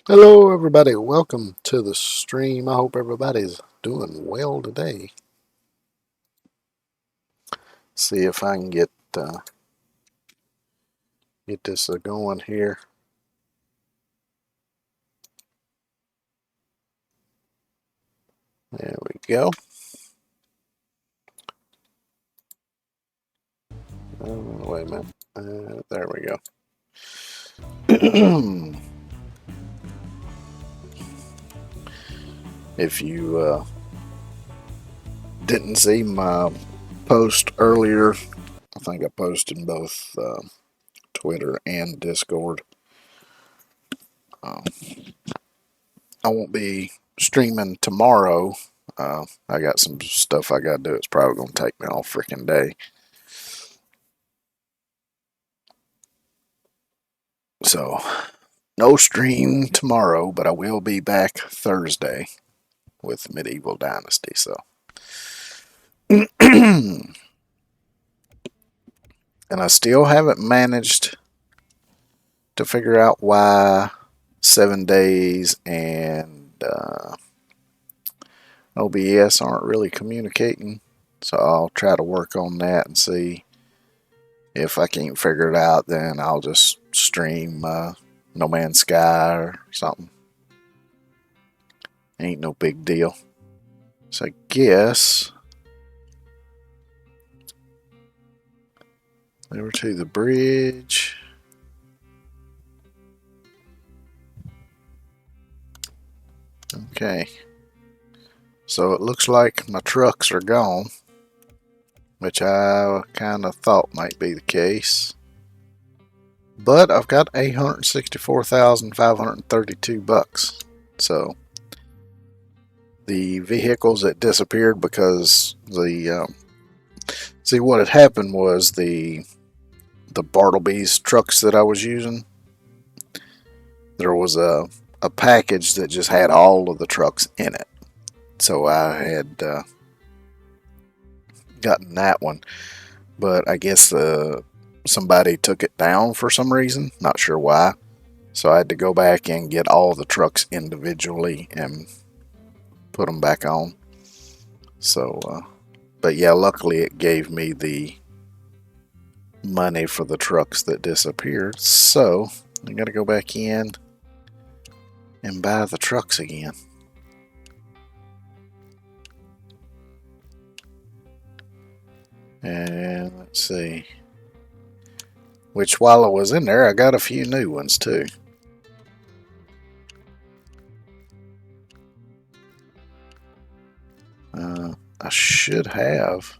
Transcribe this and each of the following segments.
Hello, everybody. Welcome to the stream. I hope everybody's doing well today. See if I can get this going here. There we go. Wait a minute. There we go. If you didn't see my post earlier, I think I posted in both Twitter and Discord. Um, I won't be streaming tomorrow. I got some stuff I got to do. It's probably going to take me all freaking day. So, no stream tomorrow, but I will be back Thursday with Medieval Dynasty. So, and I still haven't managed to figure out why 7 days and OBS aren't really communicating. So I'll try to work on that and see if I can't figure it out. Then I'll just stream No Man's Sky or something. Ain't no big deal. So I guess over to the bridge. Okay. So it looks like my trucks are gone, which I kind of thought might be the case. But I've got $864,532. So the vehicles that disappeared because see what had happened was the Bartleby's trucks that I was using. There was a package that just had all of the trucks in it. So I had gotten that one, but I guess somebody took it down for some reason. Not sure why. So I had to go back and get all the trucks individually and put them back on. So, but yeah, luckily it gave me the money for the trucks that disappeared. So I got to go back in and buy the trucks again. And let's see. Which while I was in there, I got a few new ones too. I should have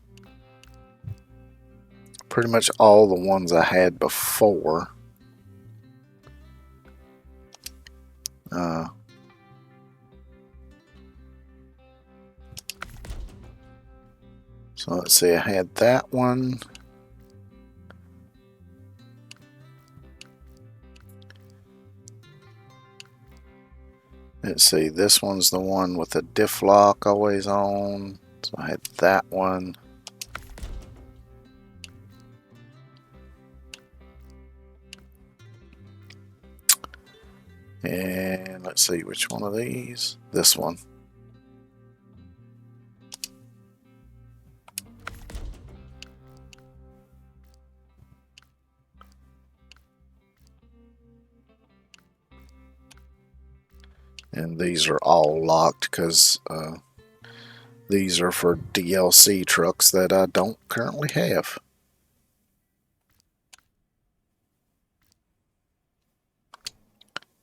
pretty much all the ones I had before. Uh, so let's see, I had that one. Let's see, this one's the one with the diff lock always on. So I had that one. And let's see, which one of these? This one. And these are all locked because these are for DLC trucks that I don't currently have.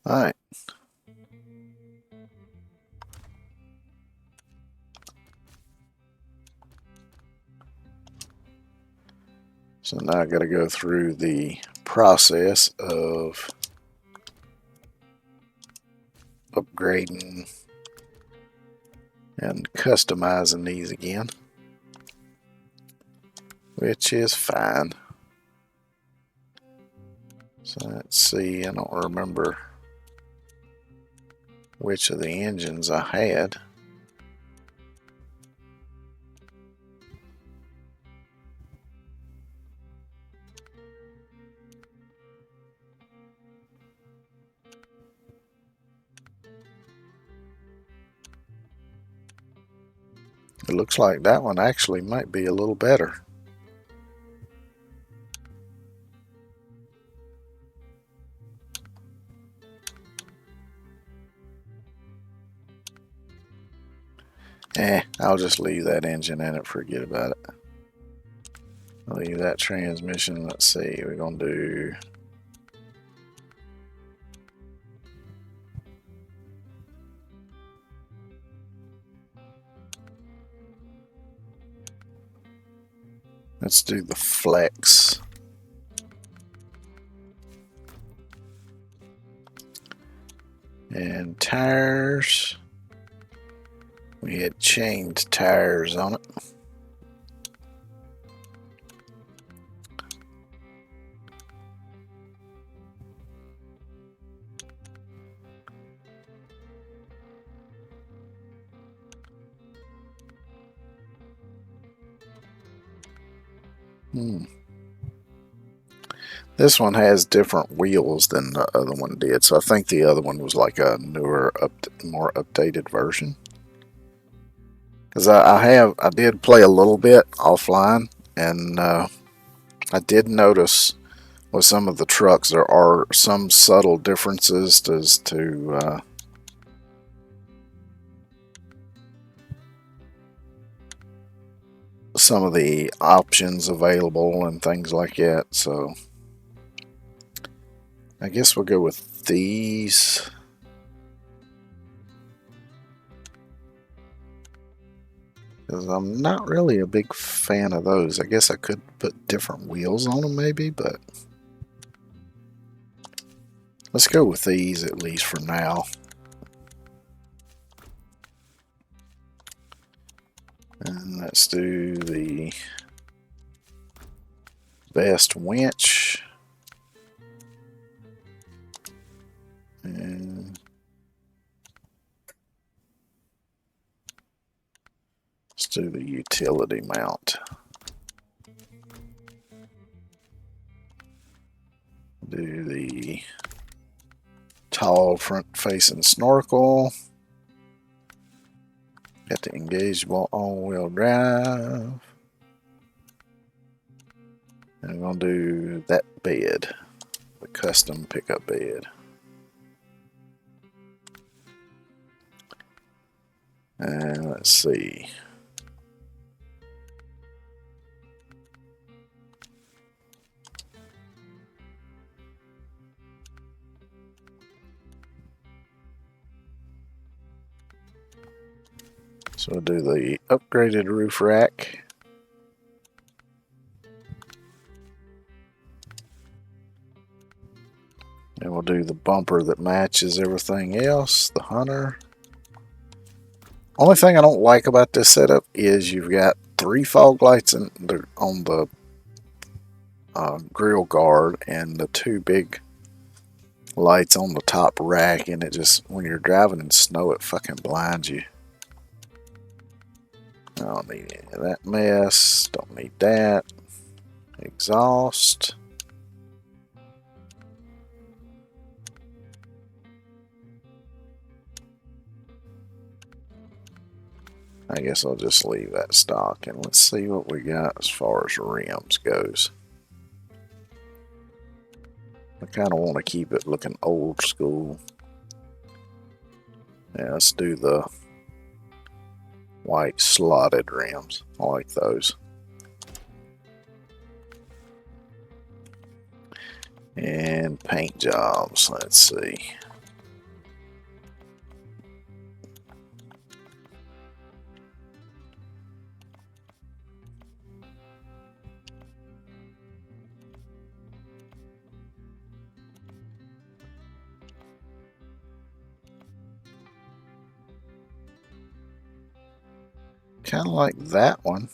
Alright. So now I got to go through the process of upgrading and customizing these again, which is fine. So let's see, I don't remember which of the engines I had. It looks like that one actually might be a little better. I'll just leave that engine in it, forget about it. Leave that transmission. Let's see, we're gonna do let's do the flex. And tires. We had chained tires on it. This one has different wheels than the other one did, so I think the other one was like a newer, more updated version. Because I did play a little bit offline, and I did notice with some of the trucks there are some subtle differences as to some of the options available and things like that. So I guess we'll go with these. Because I'm not really a big fan of those. I guess I could put different wheels on them maybe, but let's go with these at least for now. And let's do the best winch. And let's do the utility mount. Do the tall front facing snorkel. Got the engageable all-wheel drive. And I'm going to do that bed, the custom pickup bed. And let's see. So we'll do the upgraded roof rack. And we'll do the bumper that matches everything else, the Hunter. Only thing I don't like about this setup is you've got 3 fog lights on the grill guard and the 2 big lights on the top rack, and it just, when you're driving in snow, it fucking blinds you. I don't need any of that mess. Don't need that. Exhaust. I guess I'll just leave that stock, and let's see what we got as far as rims goes. I kind of want to keep it looking old school. Yeah, let's do the white slotted rims. I like those. And paint jobs, let's see. Kind of like that one.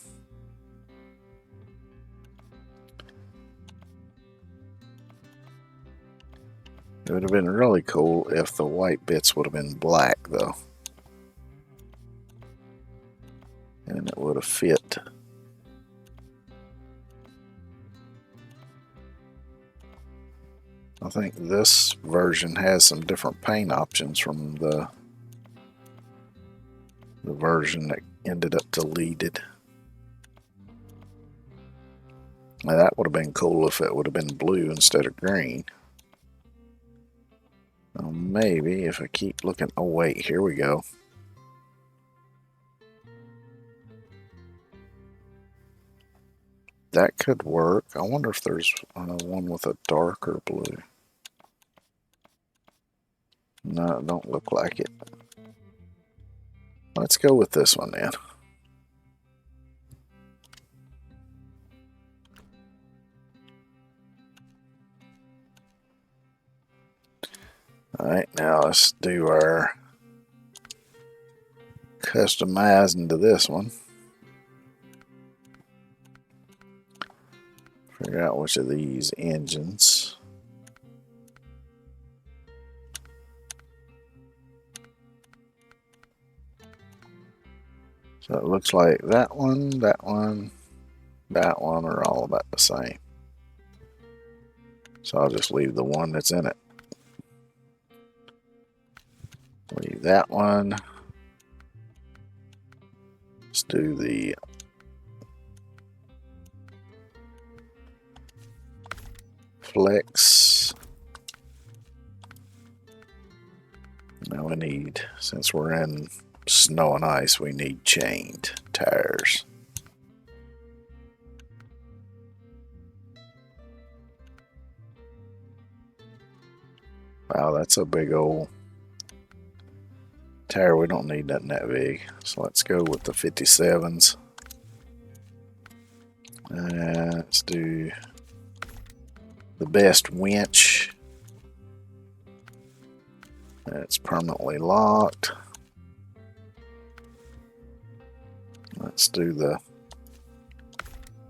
It would have been really cool if the white bits would have been black, though. And it would have fit. I think this version has some different paint options from the version that ended up deleted. Now that would have been cool if it would have been blue instead of green. Well, maybe if I keep looking. Oh wait, here we go. That could work. I wonder if there's one with a darker blue. No, it don't look like it. Let's go with this one then. Alright, now let's do our customizing to this one. Figure out which of these engines. So it looks like that one, that one, that one are all about the same. So I'll just leave the one that's in it. Leave that one. Let's do the flex. Now we need, since we're in snow and ice, we need chained tires. Wow, that's a big old tire. We don't need nothing that big. So let's go with the 57s. Let's do the best winch. It's permanently locked. Let's do the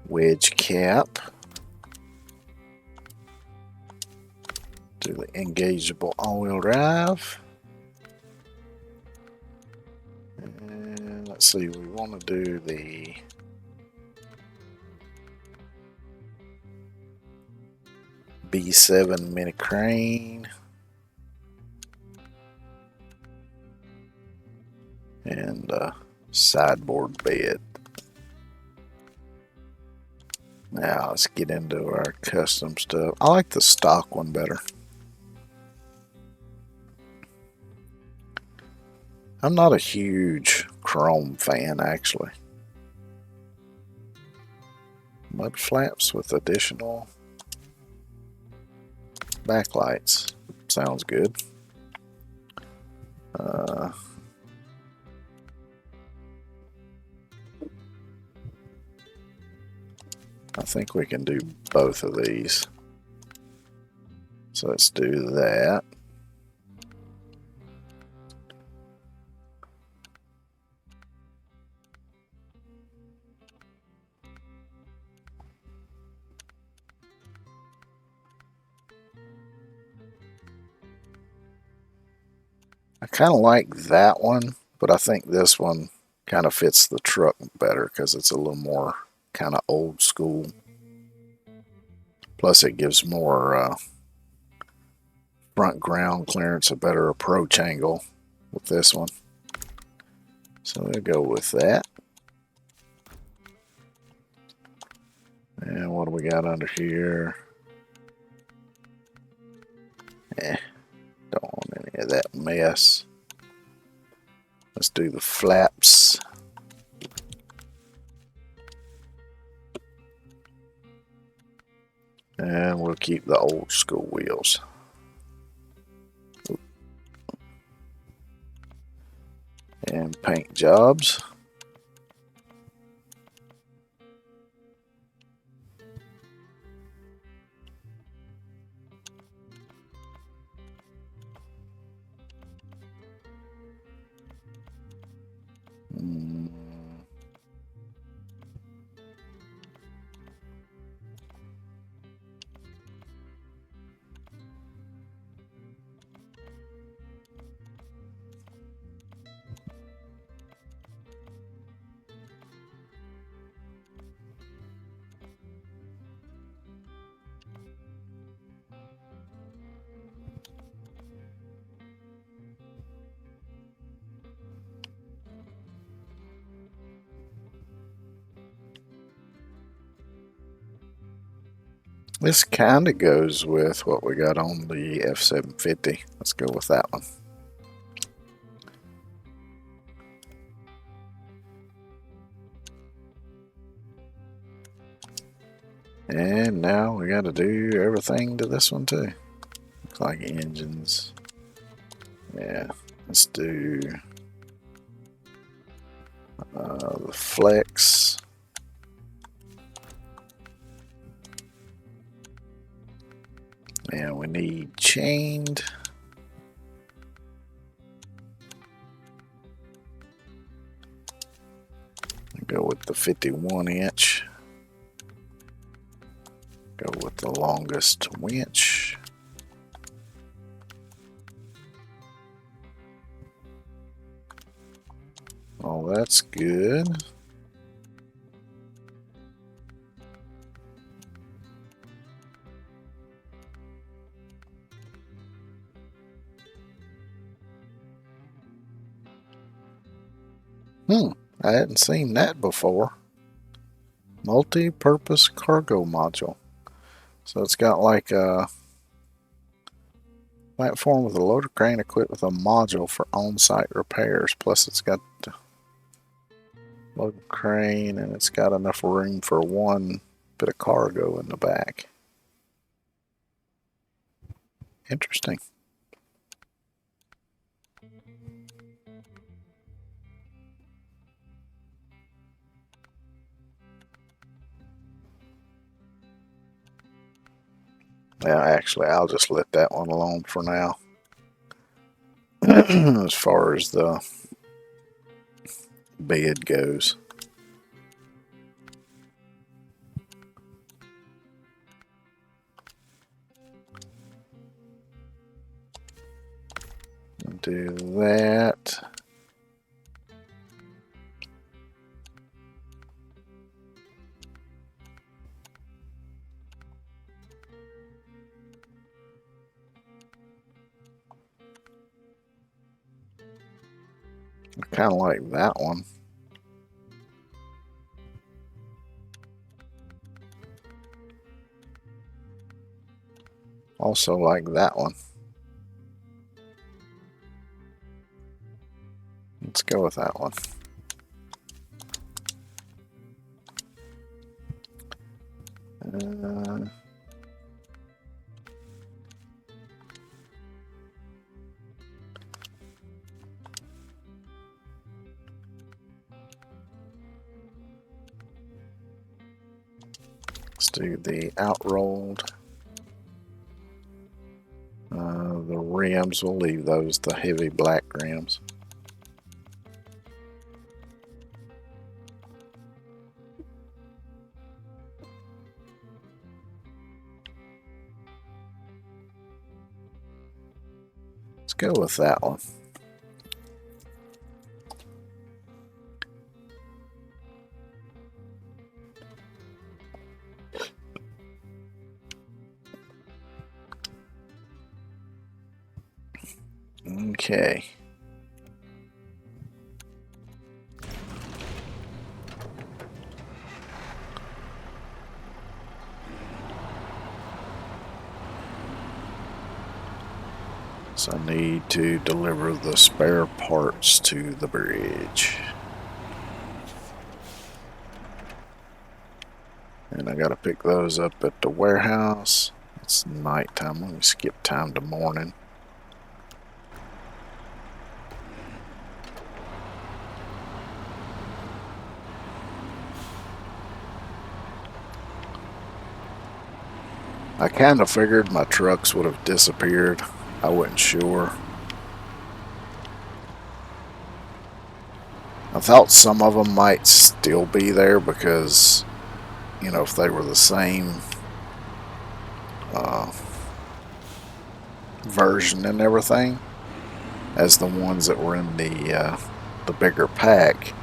wedge cap. Do the engageable all-wheel drive. And let's see, we want to do the B7 mini crane. And sideboard bed. Now let's get into our custom stuff. I like the stock one better. I'm not a huge chrome fan actually. Mud flaps with additional backlights. Sounds good. I think we can do both of these. So let's do that. I kind of like that one, but I think this one kind of fits the truck better because it's a little more kind of old school. Plus it gives more front ground clearance, a better approach angle with this one. So we'll go with that. And what do we got under here? Don't want any of that mess. Let's do the flaps. And we'll keep the old school wheels. And paint jobs. This kind of goes with what we got on the F-750. Let's go with that one. And now we got to do everything to this one too. Looks like engines. Yeah, let's do the flex. And we need chained. Go with the 51 inch. Go with the longest winch. Oh, that's good. I hadn't seen that before. Multi-purpose cargo module. So it's got like a platform with a loader crane equipped with a module for on-site repairs. Plus it's got the loader crane and it's got enough room for one bit of cargo in the back. Interesting. Yeah, actually, I'll just let that one alone for now. As far as the bed goes. Do that. I kind of like that one. Also like that one. Let's go with that one. Let's do the outrolled. The rims, we'll leave those, the heavy black rims. Let's go with that one. Okay. So I need to deliver the spare parts to the bridge. And I gotta pick those up at the warehouse. It's nighttime. Let me skip time to morning. I kind of figured my trucks would have disappeared. I wasn't sure. I thought some of them might still be there because, you know, if they were the same version and everything as the ones that were in the bigger pack,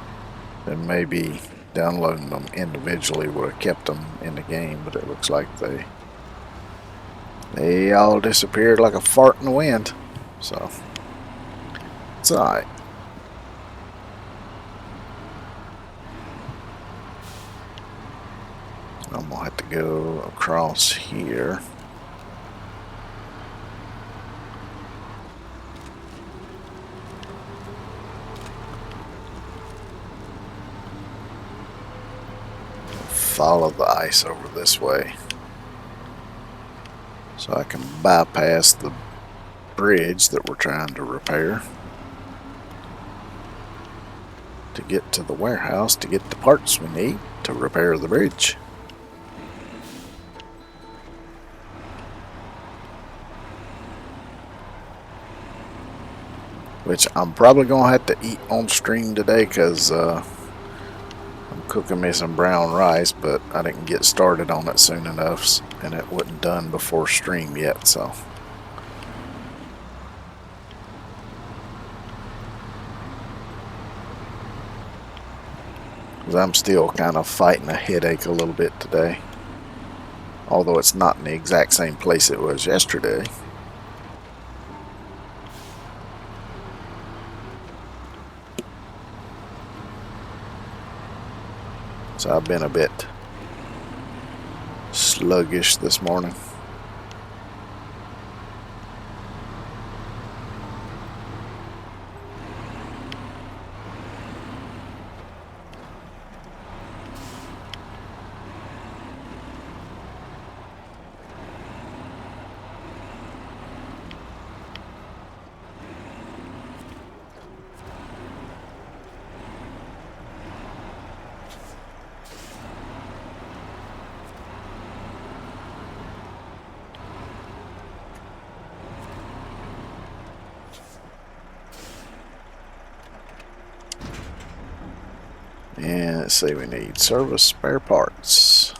then maybe downloading them individually would have kept them in the game. But it looks like they all disappeared like a fart in the wind. So it's alright. I'm gonna have to go across here. Follow the ice over this way so I can bypass the bridge that we're trying to repair to get to the warehouse to get the parts we need to repair the bridge. Which I'm probably gonna have to eat on stream today because I'm cooking me some brown rice, but I didn't get started on it soon enough and it wasn't done before stream yet, so. I'm still kind of fighting a headache a little bit today, although it's not in the exact same place it was yesterday. So I've been a bit sluggish this morning. And let's see, we need service spare parts.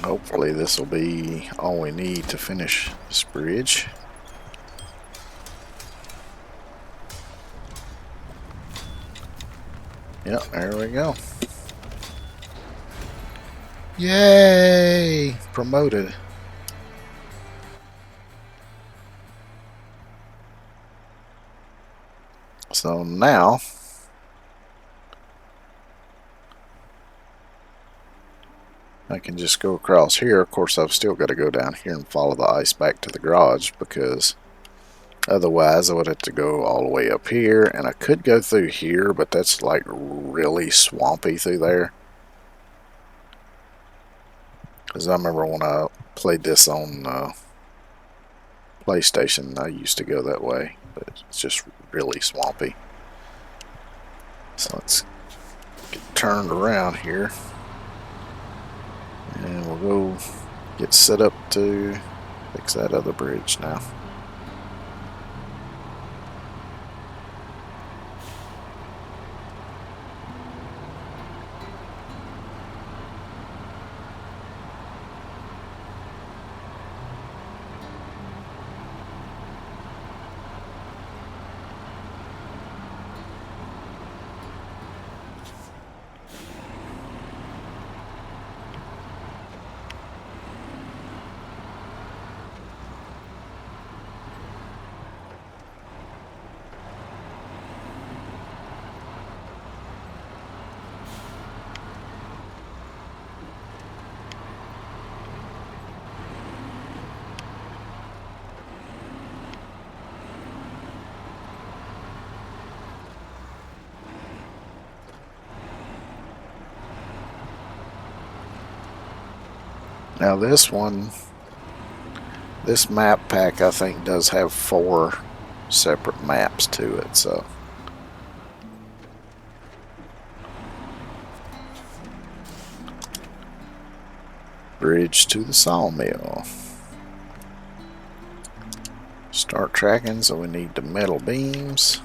Hopefully this will be all we need to finish this bridge. Yep, there we go. Yay! Promoted. So now I can just go across here. Of course, I've still got to go down here and follow the ice back to the garage because otherwise I would have to go all the way up here, and I could go through here, but that's like really swampy through there. Because I remember when I played this on PlayStation, I used to go that way, but it's just really swampy. So let's get turned around here. And we'll go get set up to fix that other bridge now. Now this one, this map pack I think does have 4 separate maps to it, so. Bridge to the sawmill. Start tracking, so we need the metal beams.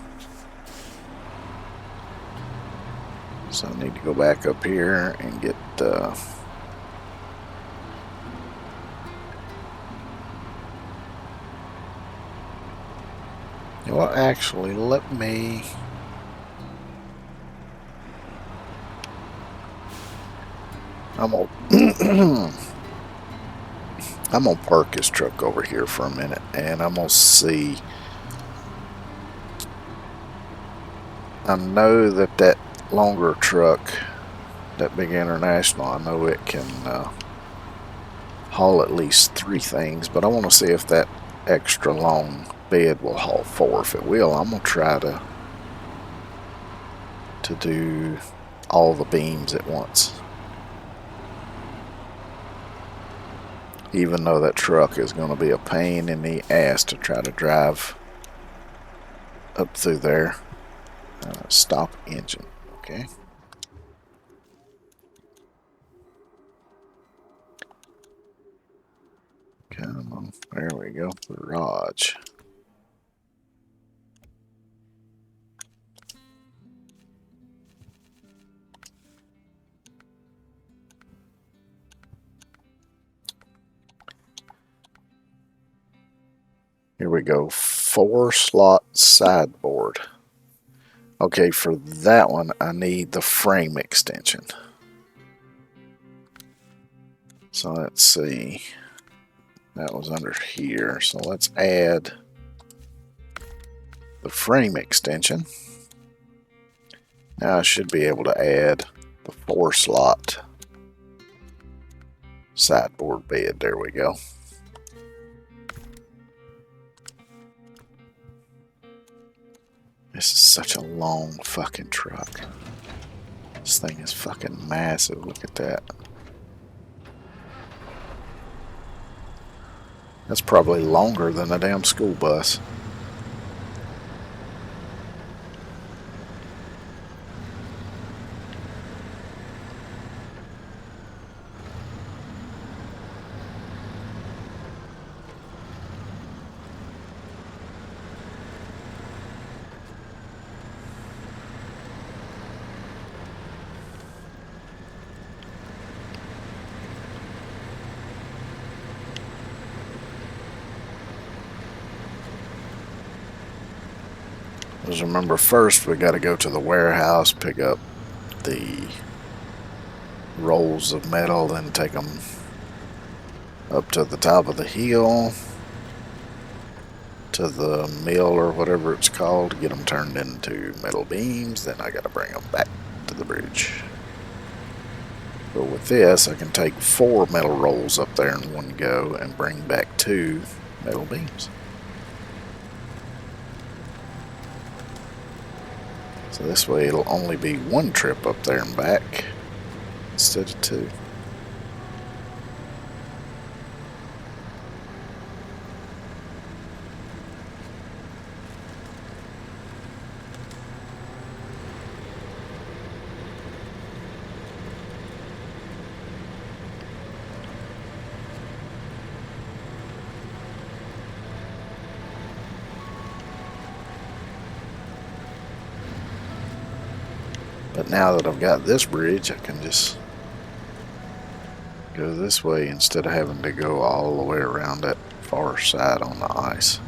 So I need to go back up here and get you know what, actually, let me... I'm gonna I'm gonna park this truck over here for a minute, and I'm gonna see. I know that longer truck, that big International, I know it can haul at least 3 things, but I want to see if that extra long bed will haul 4. If it will, I'm gonna try to do all the beams at once. Even though that truck is going to be a pain in the ass to try to drive up through there. Stop engine. Okay. Come on. There we go. Garage. Here we go. 4-slot sideboard. Okay, for that one, I need the frame extension. So let's see. That was under here. So let's add the frame extension. Now I should be able to add the 4-slot sideboard bed. There we go. This is such a long fucking truck. This thing is fucking massive. Look at that. That's probably longer than a damn school bus. Just remember, first we got to go to the warehouse, pick up the rolls of metal, then take them up to the top of the hill to the mill or whatever it's called to get them turned into metal beams. Then I got to bring them back to the bridge. But with this, I can take 4 metal rolls up there in one go and bring back 2 metal beams. So this way it'll only be 1 trip up there and back instead of 2. But now that I've got this bridge, I can just go this way instead of having to go all the way around that far side on the ice.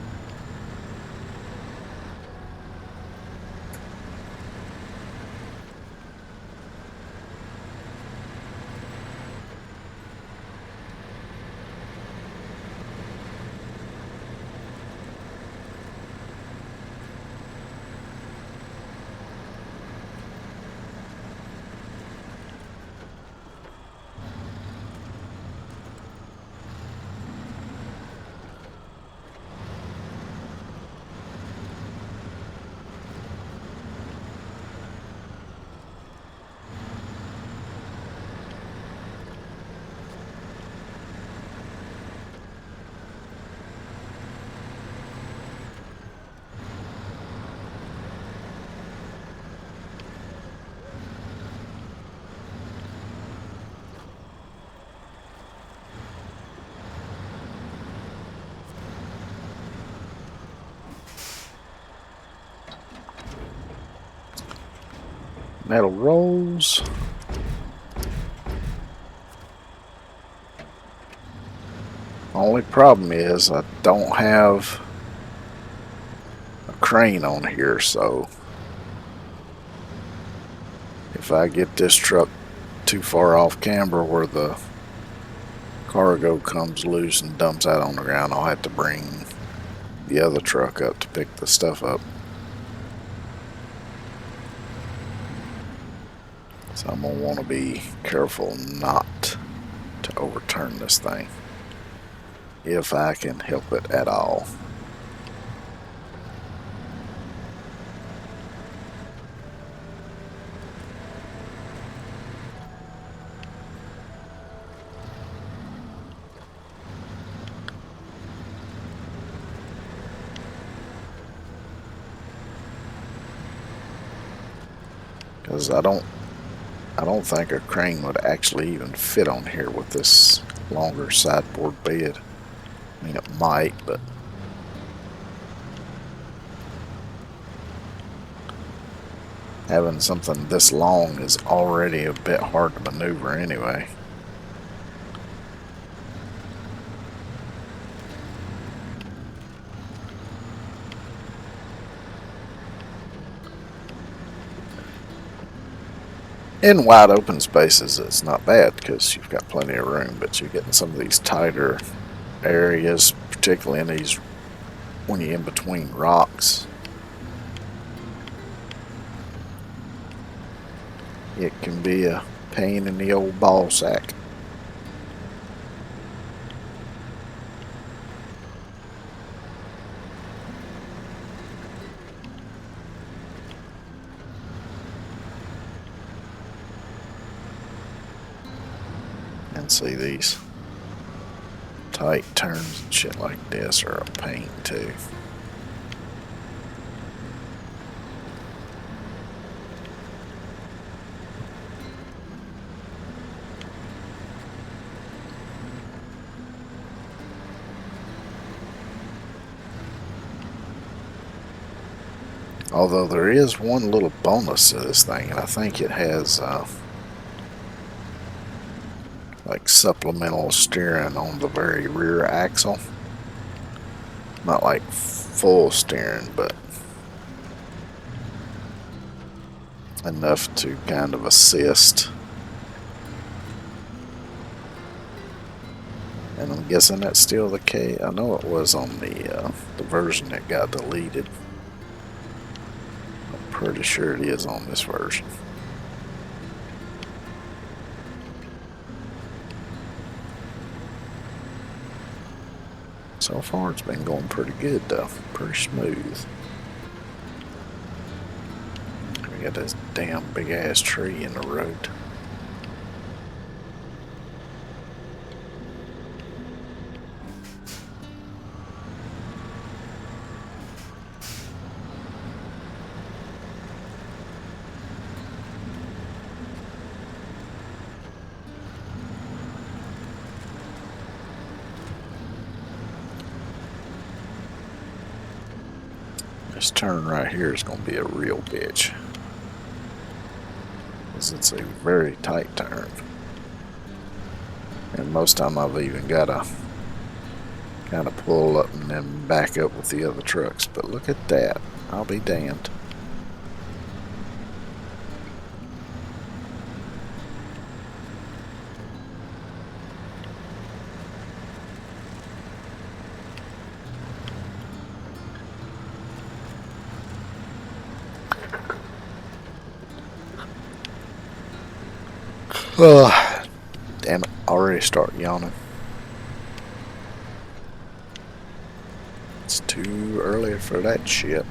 Metal rolls. Only problem is I don't have a crane on here, so if I get this truck too far off camber where the cargo comes loose and dumps out on the ground, I'll have to bring the other truck up to pick the stuff up. So I'm going to want to be careful not to overturn this thing if I can help it at all. Because I don't think a crane would actually even fit on here with this longer sideboard bed. I mean, it might, but having something this long is already a bit hard to maneuver anyway. In wide open spaces, it's not bad because you've got plenty of room, but you get in some of these tighter areas, particularly in these when you're in between rocks, it can be a pain in the old ball sack. And see, these tight turns and shit like this are a pain too. Although there is one little bonus to this thing, and I think it has like supplemental steering on the very rear axle. Not like full steering, but enough to kind of assist. And I'm guessing that's still the case. I know it was on the version that got deleted. I'm pretty sure it is on this version. So far it's been going pretty good though, pretty smooth. We got this damn big ass tree in the road. This turn right here is going to be a real bitch, because it's a very tight turn, and most time I've even got to kind of pull up and then back up with the other trucks. But look at that, I'll be damned. Oh, damn it, already start yawning. It's too early for that shit.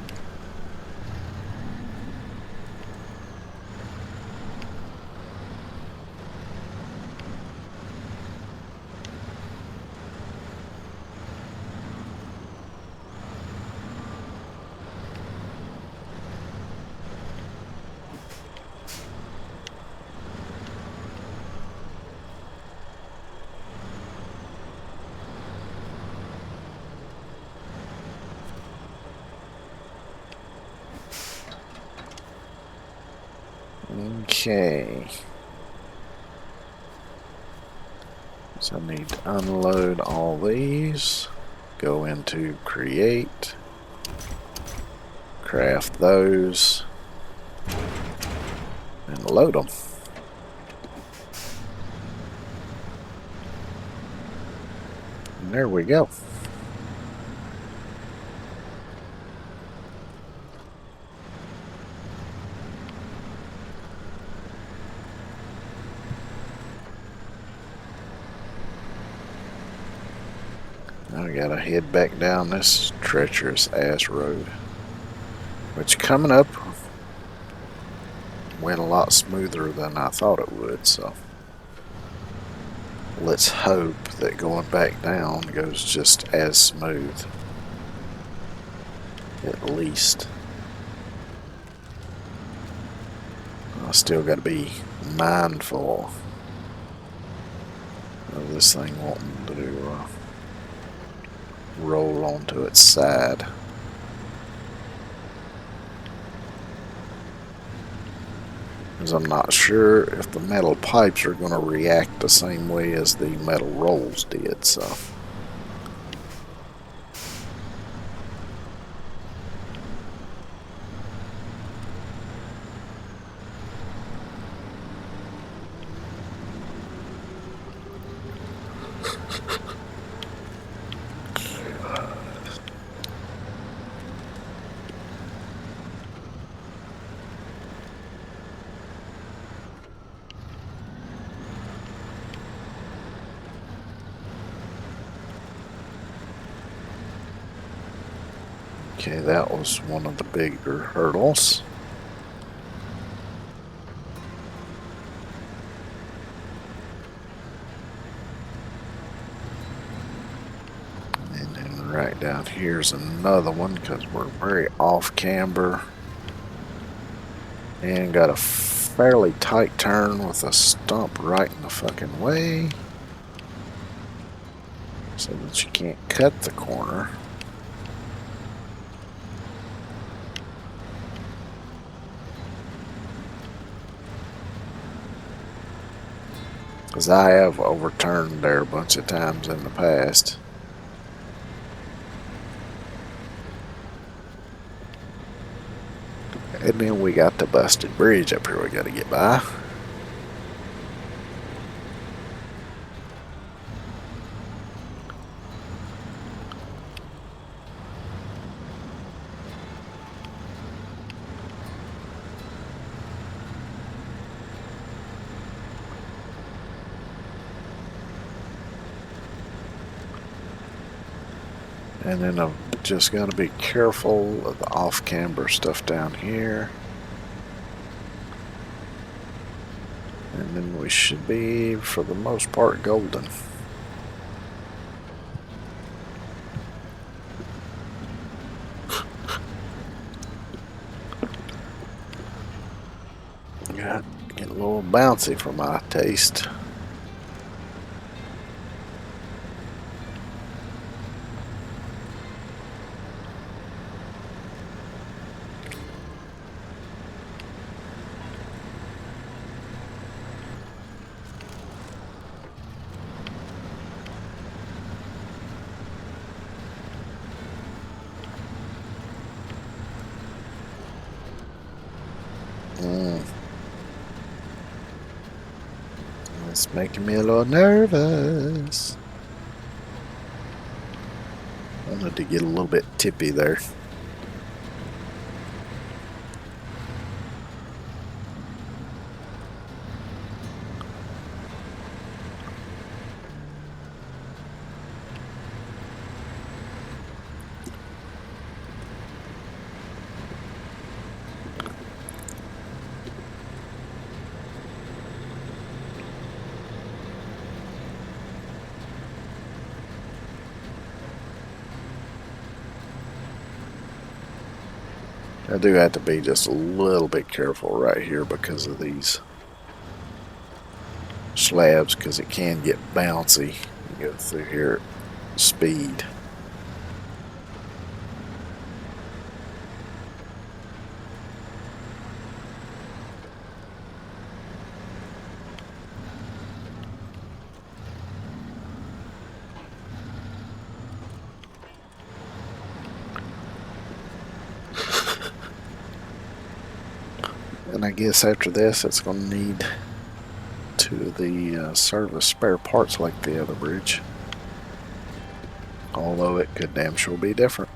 Okay. So I need to unload all these. Go into create. Craft those. And load them. And there we go. Now we gotta head back down this treacherous ass road. Which coming up went a lot smoother than I thought it would, so let's hope that going back down goes just as smooth. At least. I still gotta be mindful of this thing wanting to roll onto its side. Because I'm not sure if the metal pipes are going to react the same way as the metal rolls did, so. Okay, that was one of the bigger hurdles. And then right down here's another one because we're very off camber. And got a fairly tight turn with a stump right in the fucking way. So that you can't cut the corner. Because I have overturned there a bunch of times in the past. And then we got the busted bridge up here we got to get by. And then I'm just going to be careful of the off-camber stuff down here. And then we should be, for the most part, golden. Got get a little bouncy for my taste. It's making me a little nervous. Wanted to get a little bit tippy there. I do have to be just a little bit careful right here because of these slabs, because it can get bouncy. You go through here at speed. I guess after this, it's going to need the service spare parts like the other bridge. Although it could damn sure be different.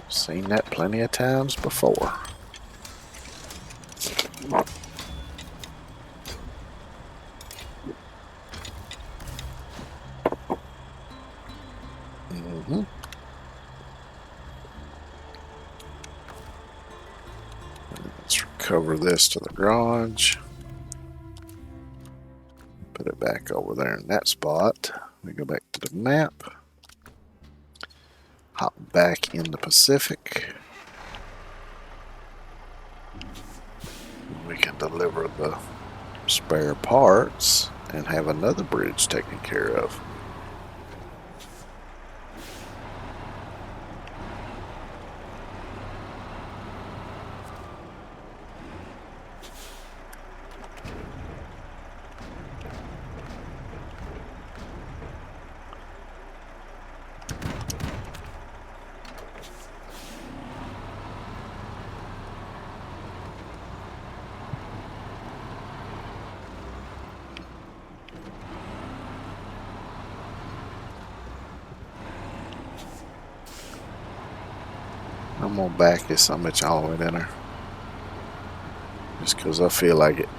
Seen that plenty of times before. Let's recover this to the garage. Put it back over there in that spot. We go back to the map. Hop back in the Pacific. We can deliver the spare parts and have another bridge taken care of. I'm gonna back this so much all the way down there. Just because I feel like it.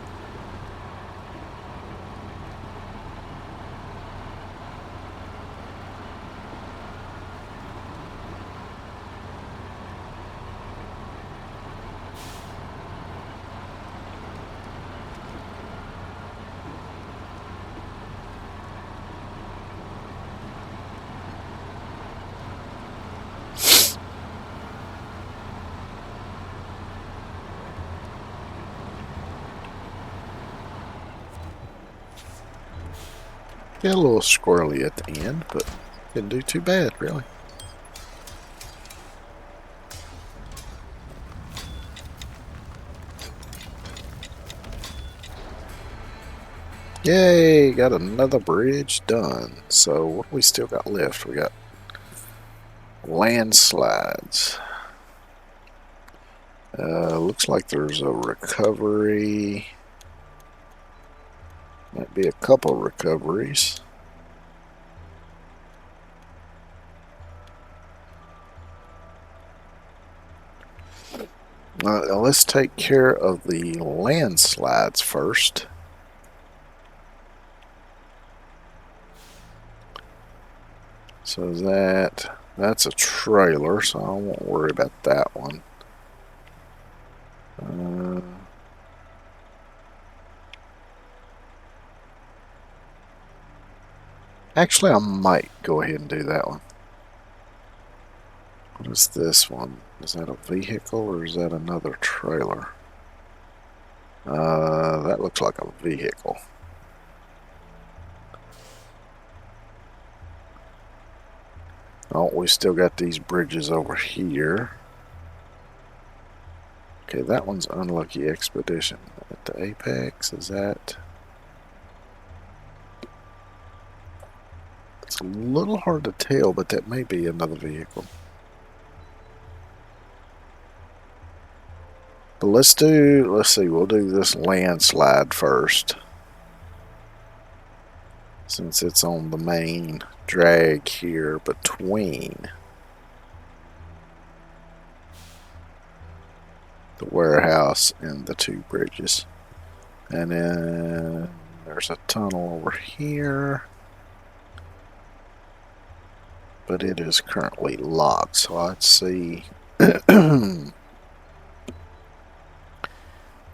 Get a little squirrely at the end, but didn't do too bad, really. Yay, got another bridge done. So what do we still got left? We got landslides. Looks like there's a recovery. Might be a couple recoveries. Let's take care of the landslides first. So that's a trailer, so I won't worry about that one. Actually, I might go ahead and do that one. What is this one? Is that a vehicle or is that another trailer? That looks like a vehicle. Oh, we still got these bridges over here. Okay, that one's Unlucky Expedition. At the apex, is that? It's a little hard to tell, but that may be another vehicle. But let's see, we'll do this landslide first. Since it's on the main drag here between the warehouse and the two bridges. And then there's a tunnel over here. But it is currently locked, so I'd see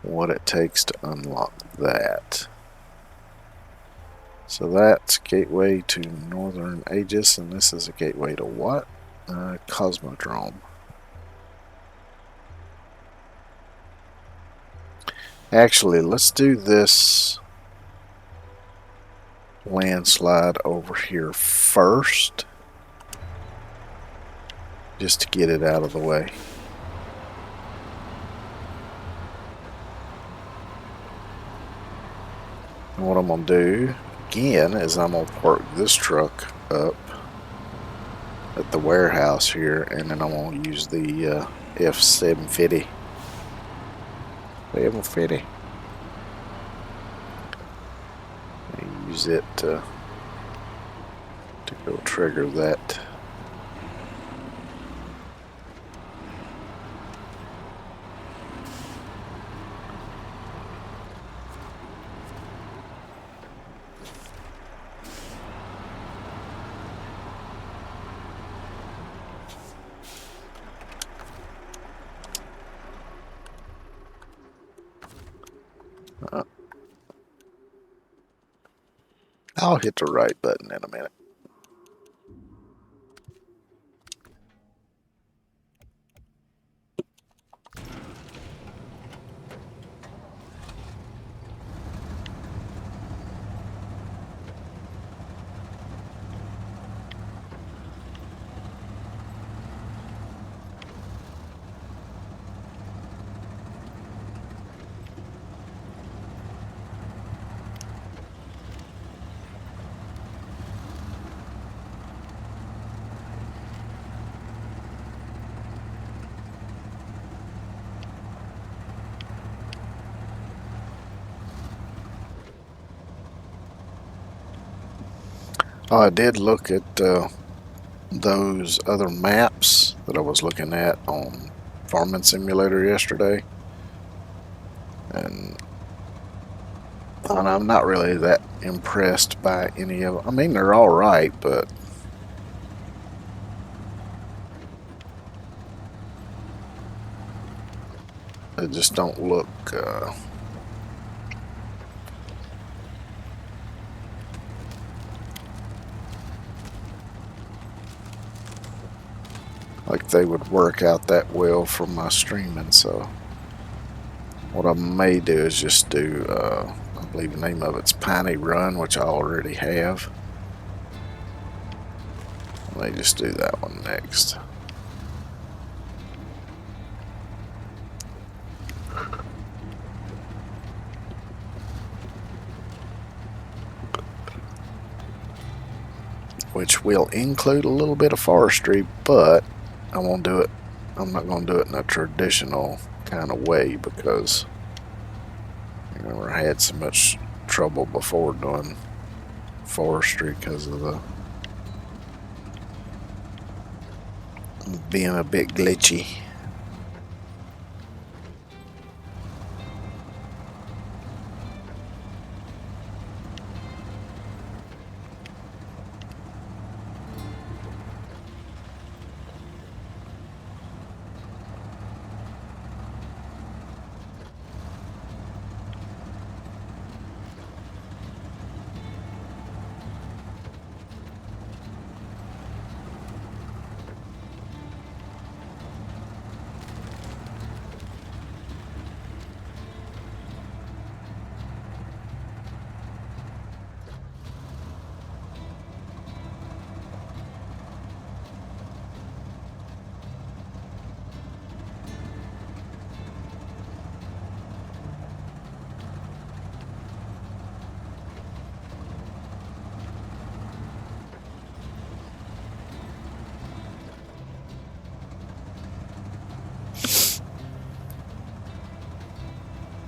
what it takes to unlock that. So that's gateway to Northern Aegis, and this is a gateway to what? Cosmodrome. Actually, let's do this landslide over here first, just to get it out of the way. And what I'm going to do again is I'm going to park this truck up at the warehouse here, and then I'm going to use the F-750 750. Use it to go trigger that. I'll hit the right button in a minute. Oh, I did look at those other maps that I was looking at on Farming Simulator yesterday, and I'm not really that impressed by any of them. I mean, they're all right, but they just don't look like they would work out that well for my streaming. So what I may do is just do, I believe the name of it's Piney Run, which I already have. I may just do that one next. Which will include a little bit of forestry, but I won't do it. I'm not going to do it in a traditional kind of way because I never had so much trouble before doing forestry because of the being a bit glitchy.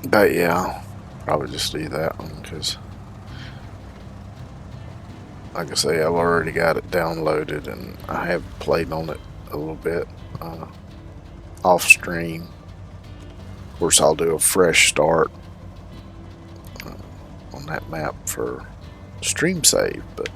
But yeah, I'll probably just do that one because, like I say, I've already got it downloaded and I have played on it a little bit off stream. Of course, I'll do a fresh start on that map for stream save, but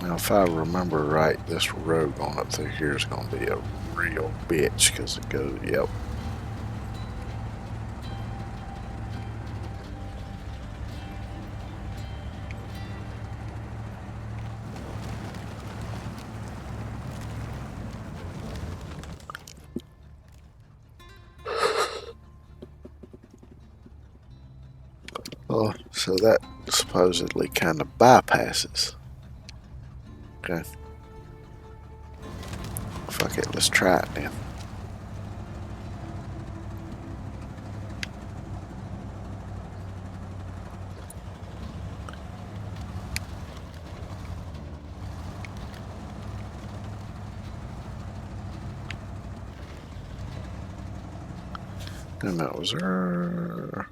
now if I remember right, this road going up through here is going to be a real bitch because it goes, yep. Oh, so that supposedly kind of bypasses. Okay. Fuck it, let's try it then. And that was her.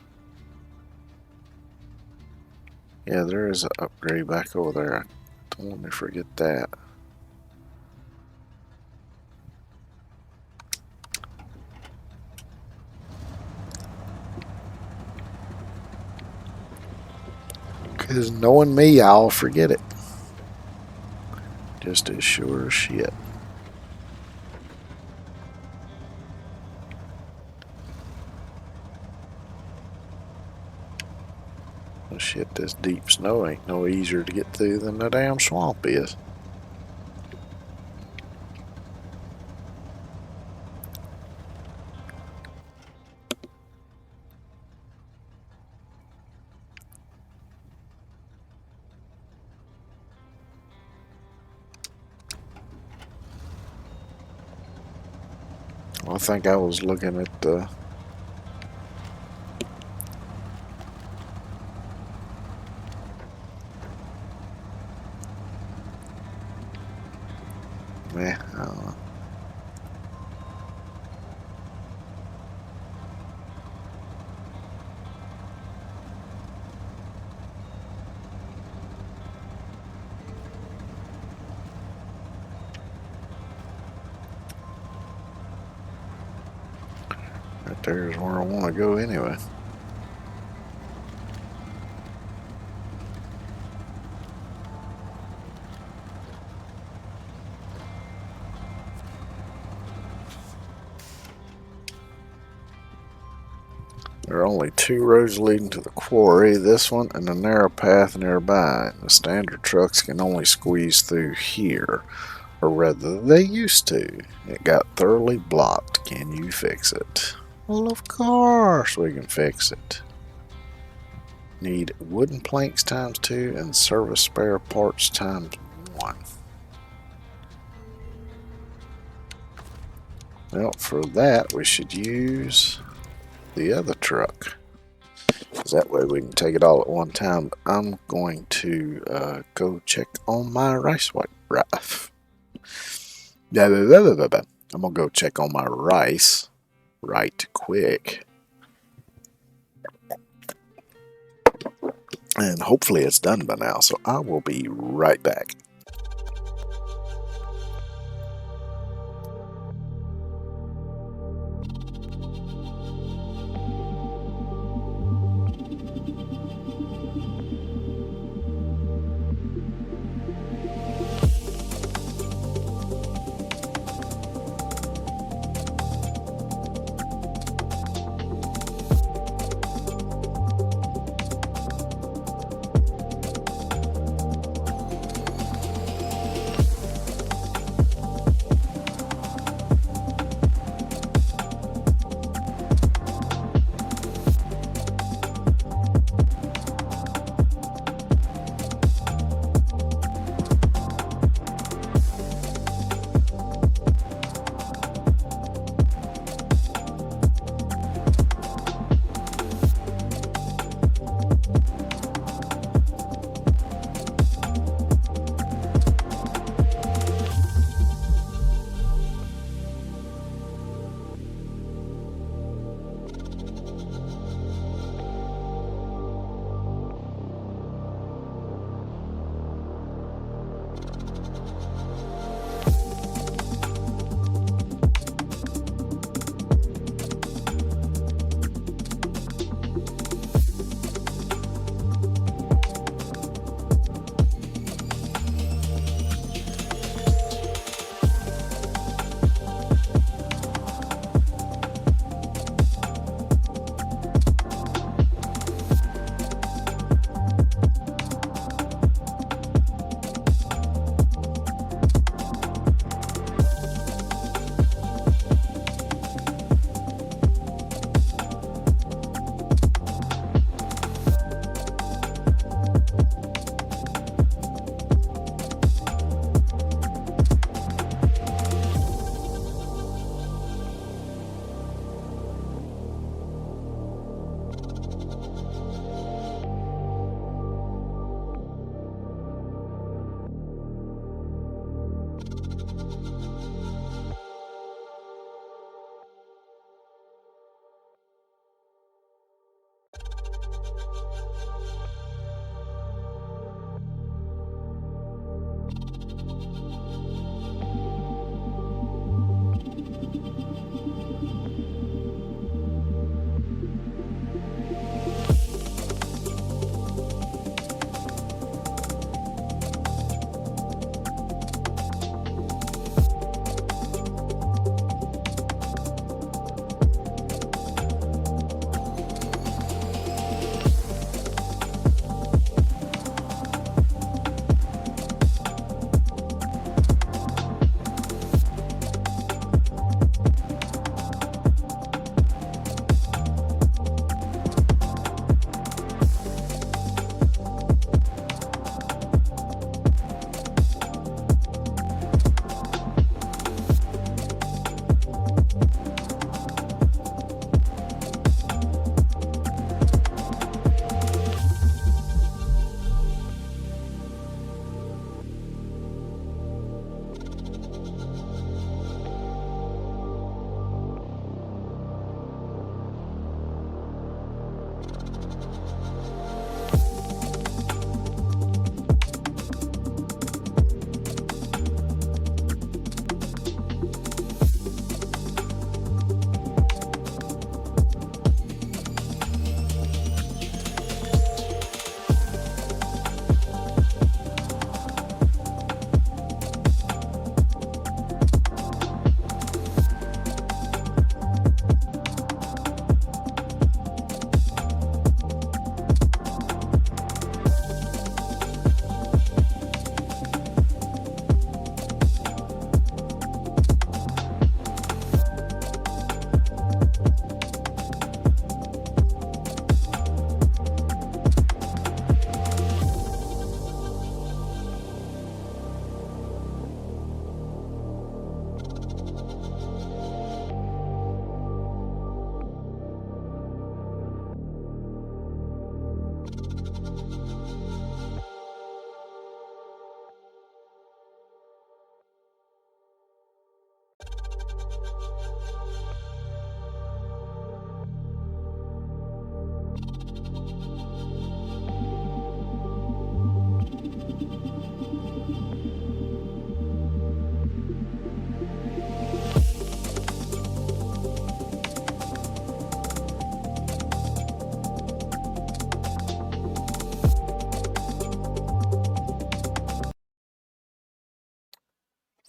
Yeah, there is an upgrade back over there. Don't let me forget that. Because knowing me, I'll forget it. Just as sure as shit. Well, shit, this deep snow ain't no easier to get through than the damn swamp is. Well, I think I was looking at the... I don't know. Right there is where I want to go anyway. There are only two roads leading to the quarry, this one and the narrow path nearby. The standard trucks can only squeeze through here, or rather they used to. It got thoroughly blocked. Can you fix it? Well, of course we can fix it. Need wooden planks ×2 and service spare parts ×1. Well, for that we should use the other truck, because that way we can take it all at one time. I'm going to go check on my rice I'm gonna go check on my rice right quick, and hopefully it's done by now, so I will be right back.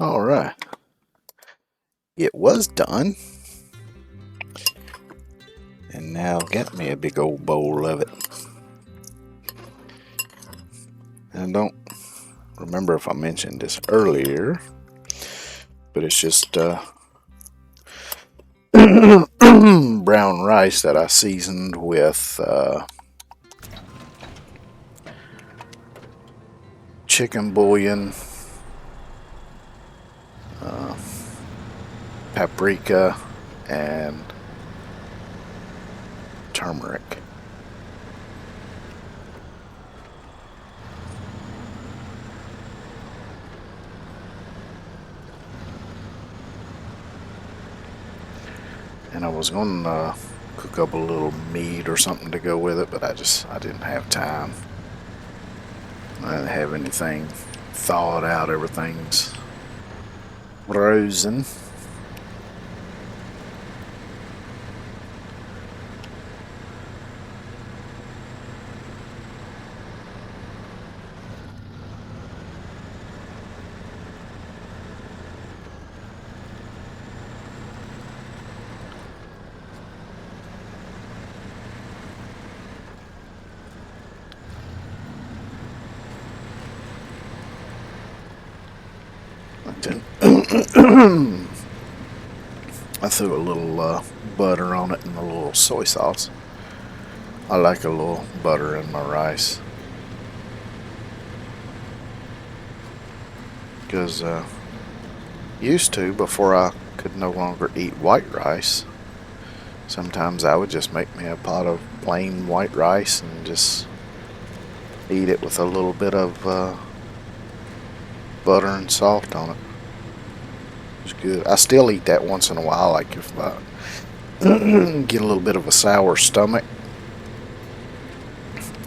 All right. It was done. And now get me a big old bowl of it. And I don't remember if I mentioned this earlier, but it's just brown rice that I seasoned with chicken bouillon, paprika, and turmeric. And I was going to cook up a little meat or something to go with it, but I didn't have time. I didn't have anything thawed out. Everything's frozen. I threw a little butter on it and a little soy sauce. I like a little butter in my rice. Because used to, before I could no longer eat white rice, sometimes I would just make me a pot of plain white rice and just eat it with a little bit of butter and salt on it. It's good. I still eat that once in a while, like if I get a little bit of a sour stomach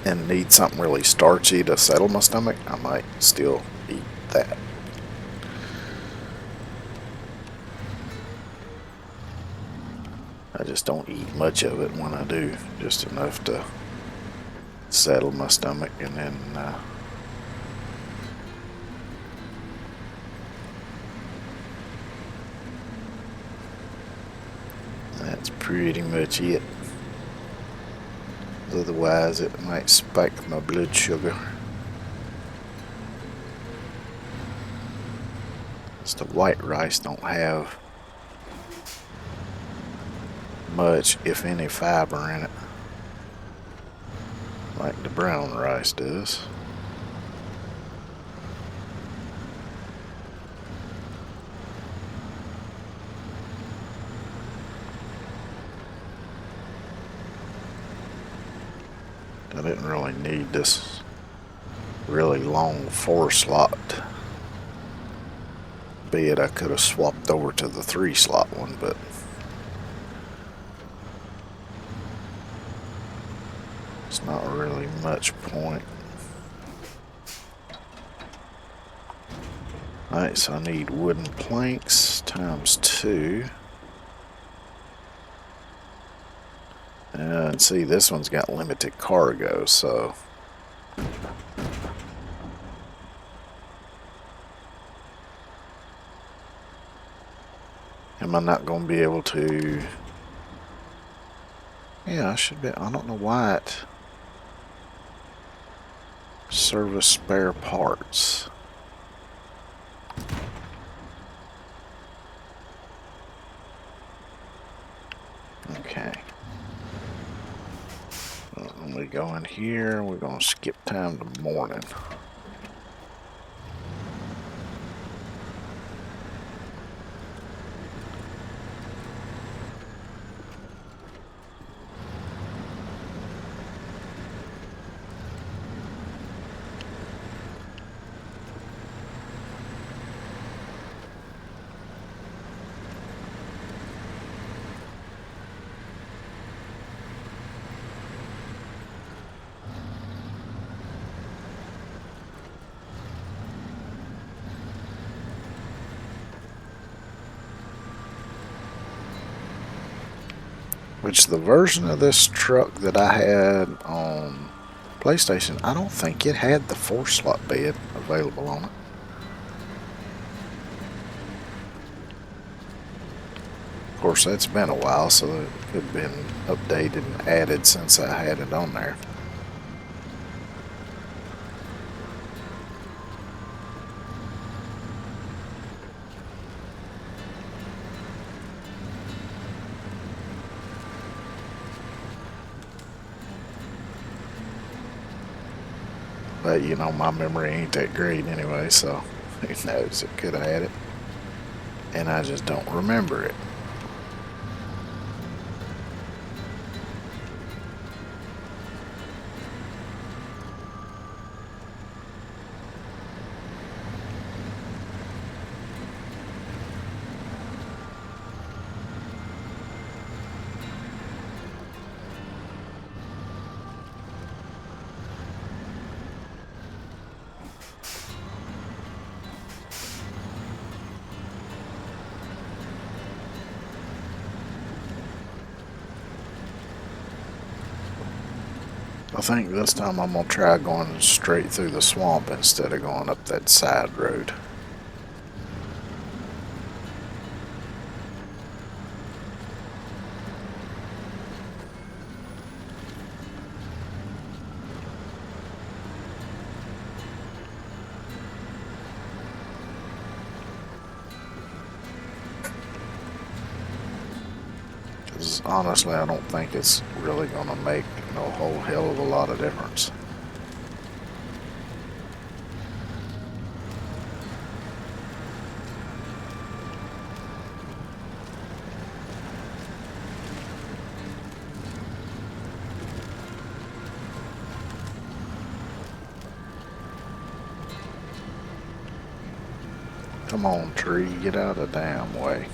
and need something really starchy to settle my stomach, I might still eat that. I just don't eat much of it when I do, just enough to settle my stomach, and then that's pretty much it. Otherwise, it might spike my blood sugar. It's the white rice don't have much, if any, fiber in it, like the brown rice does. I didn't really need this really long 4-slot bed. I could have swapped over to the 3-slot one, but it's not really much point. Alright, so I need wooden planks times 2. And see, this one's got limited cargo, so am I not going to be able to? Yeah, I should be. I don't know why it. Service spare parts. Okay. When we go in here, we're going to skip time to morning. Which the version of this truck that I had on PlayStation, I don't think it had the 4-slot bed available on it. course, that's been a while, so it could have been updated and added since I had it on there. But you know, my memory ain't that great anyway, so who knows? It could have had it. And I just don't remember it. I think this time I'm going to try going straight through the swamp instead of going up that side road. Because honestly, I don't think it's really going to make no whole hell of a lot of difference. Come on, tree, get out of the damn way.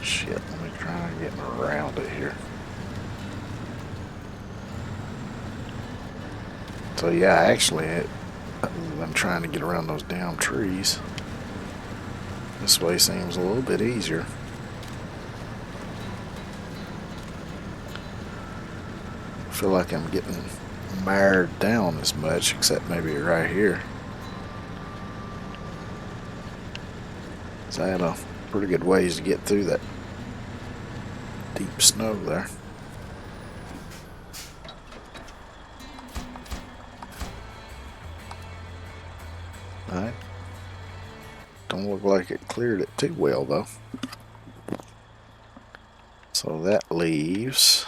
Shit, let me try and get around it here. So yeah, actually, other than trying to get around those damn trees, this way seems a little bit easier. I feel like I'm getting mired down as much, except maybe right here. So I had a pretty good ways to get through that deep snow there. Alright. Don't look like it cleared it too well though. So that leaves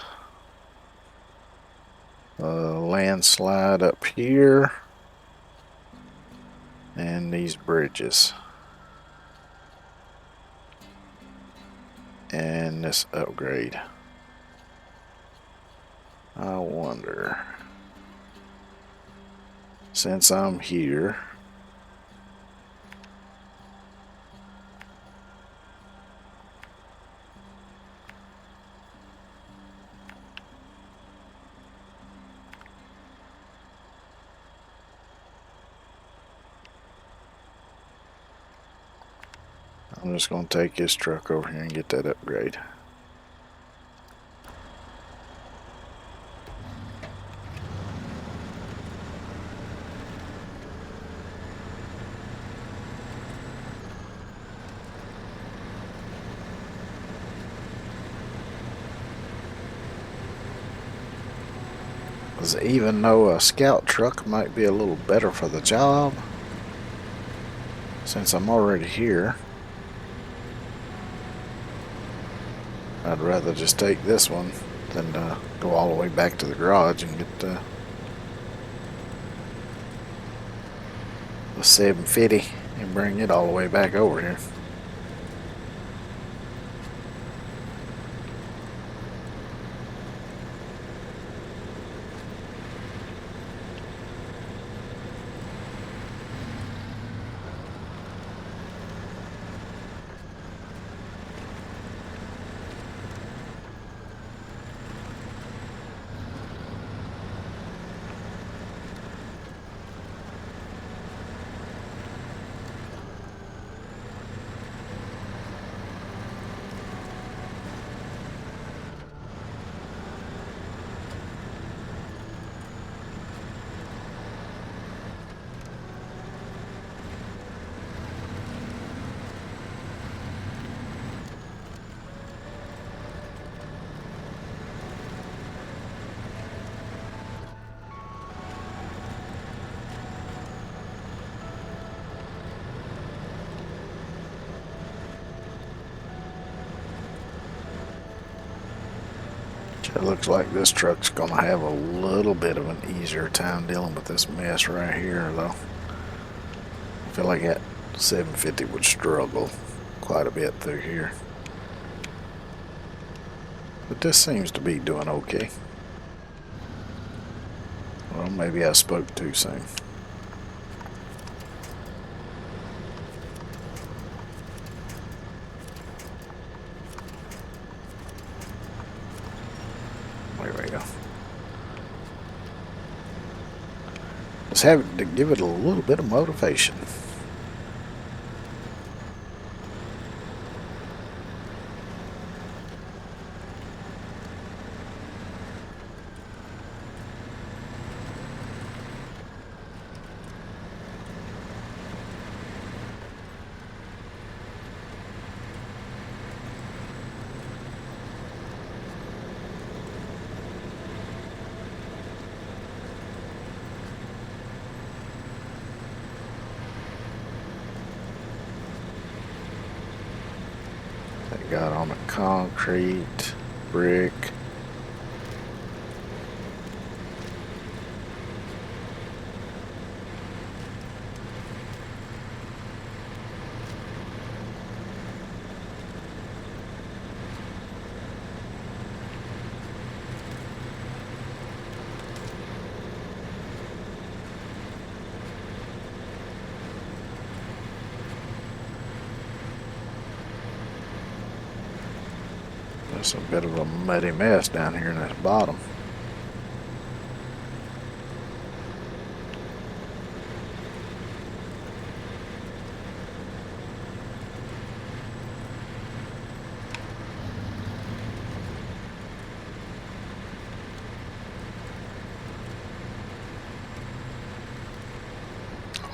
a landslide up here and these bridges. And this upgrade. I wonder, since I'm here, I'm just going to take this truck over here and get that upgrade. Because even though a scout truck might be a little better for the job, since I'm already here, I'd rather just take this one than go all the way back to the garage and get the 750 and bring it all the way back over here. It looks like this truck's gonna have a little bit of an easier time dealing with this mess right here, though. I feel like that 750 would struggle quite a bit through here. But this seems to be doing okay. Well, maybe I spoke too soon. There we go. Let's have it to give it a little bit of motivation. They got on the concrete, brick. There's a bit of a muddy mess down here in this bottom.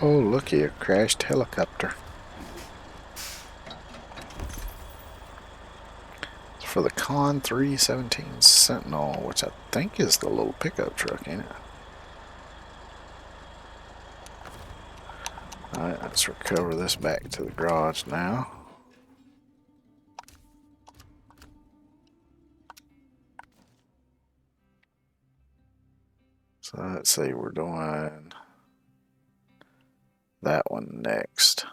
Oh, looky, a crashed helicopter. It's for the Con 317 Sentinel, which I think is the little pickup truck, ain't it? Alright, let's recover this back to the garage now. So let's see, we're doing that one next.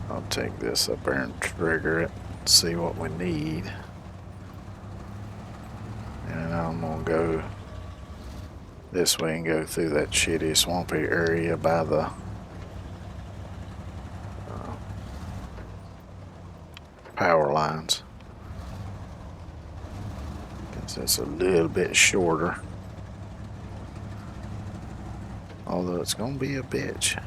I'll take this up there and trigger it, see what we need. And I'm gonna go this way and go through that shitty swampy area by the power lines, because it's a little bit shorter, although it's gonna be a bitch.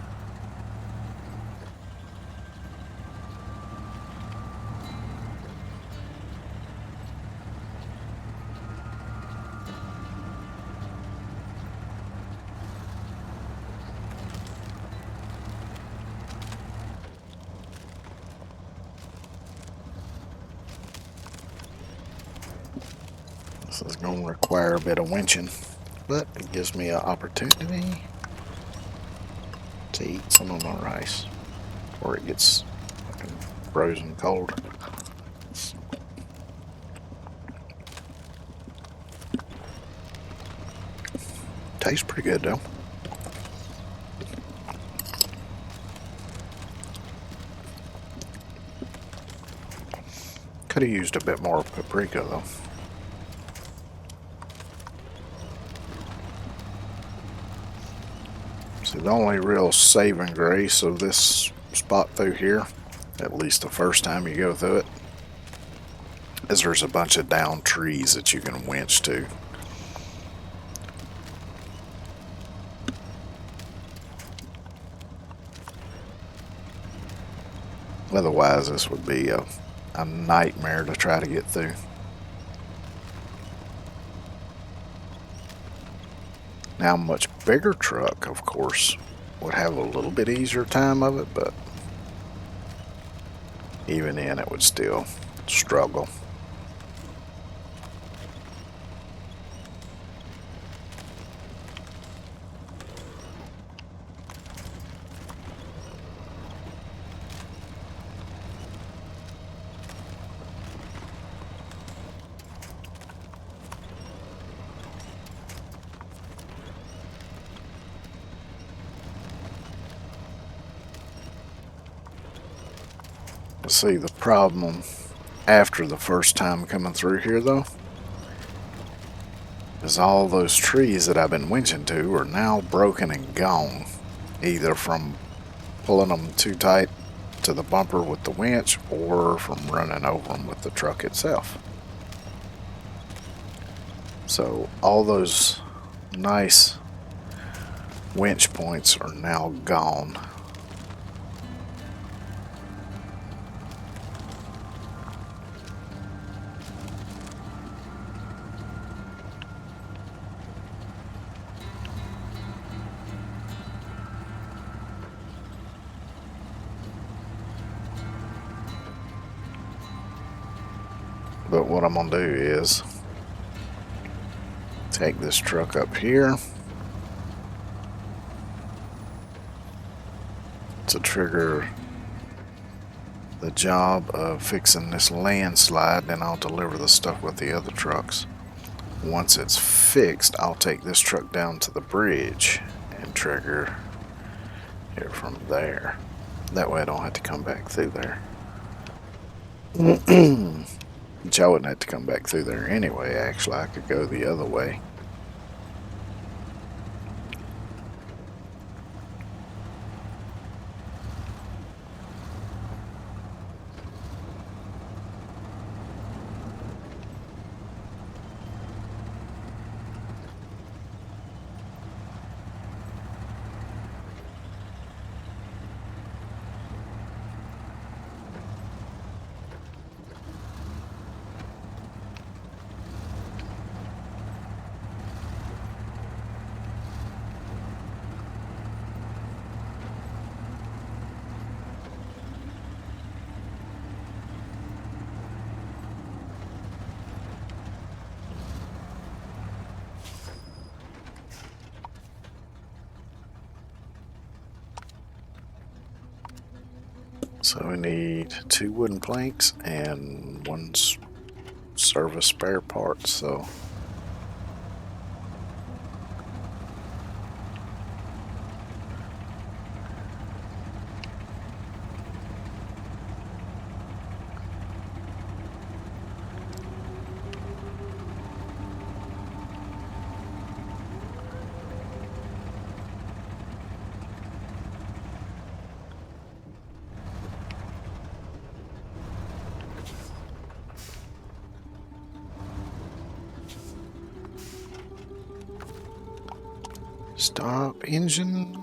This is going to require a bit of winching, but it gives me an opportunity to eat some of my rice before it gets fucking frozen cold. Tastes pretty good though. Could have used a bit more paprika though. See, the only real saving grace of this spot through here, at least the first time you go through it, is there's a bunch of down trees that you can winch to. Otherwise, this would be a nightmare to try to get through. Now, a much bigger truck, of course, would have a little bit easier time of it, but even then, it would still struggle. See, the problem after the first time coming through here, though, is all those trees that I've been winching to are now broken and gone, either from pulling them too tight to the bumper with the winch or from running over them with the truck itself. So all those nice winch points are now gone. But what I'm going to do is take this truck up here to trigger the job of fixing this landslide, then I'll deliver the stuff with the other trucks. Once it's fixed, I'll take this truck down to the bridge and trigger it from there. That way I don't have to come back through there. Which I wouldn't have to come back through there anyway. Actually, I could go the other way. So we need 2 wooden planks and 1 service spare part. So stop engine.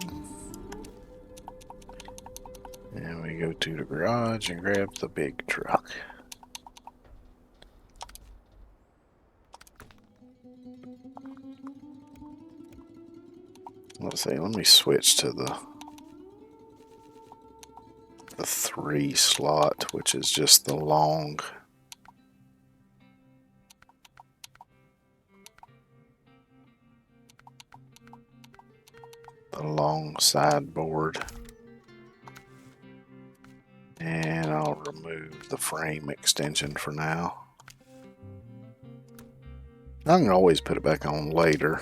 And we go to the garage and grab the big truck. Let's see, let me switch to the 3 slot, which is just the long sideboard. And I'll remove the frame extension for now. I can always put it back on later.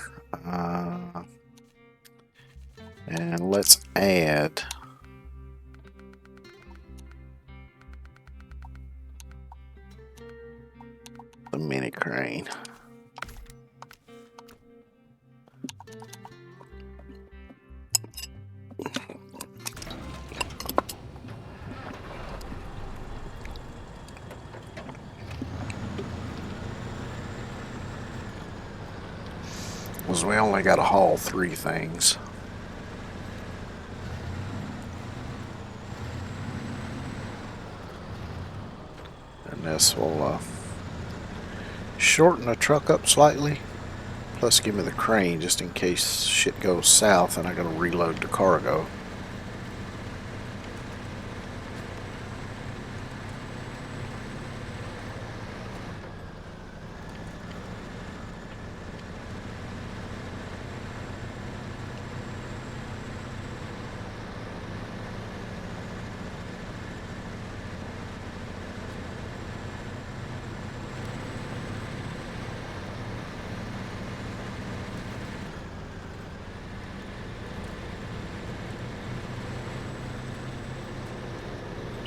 And let's add the mini crane. Was we only got to haul 3 things. And this will shorten the truck up slightly. Plus give me the crane just in case shit goes south and I gotta reload the cargo.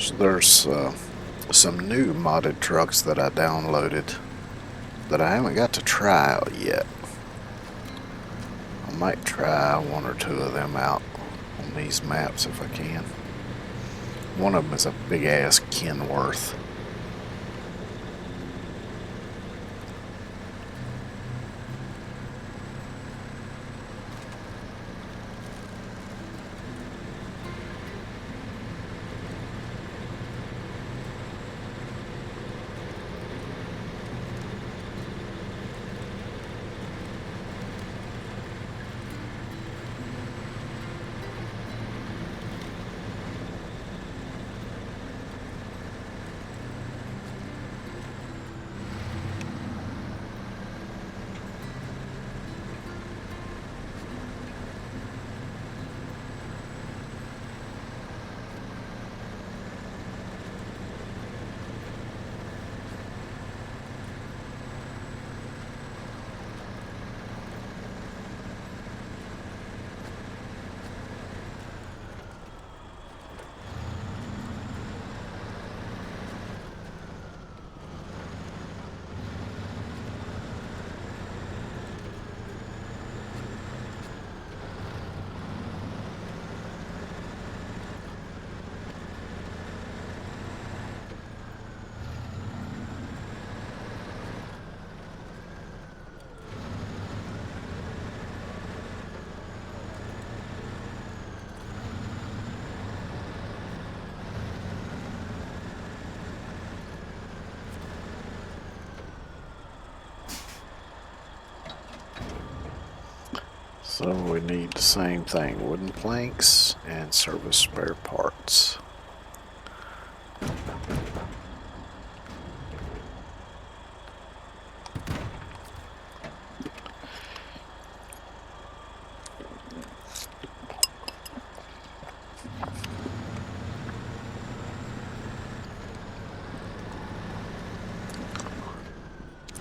So there's some new modded trucks that I downloaded that I haven't got to try out yet. I might try one or two of them out on these maps if I can. One of them is a big ass Kenworth. So we need the same thing, wooden planks and service spare parts.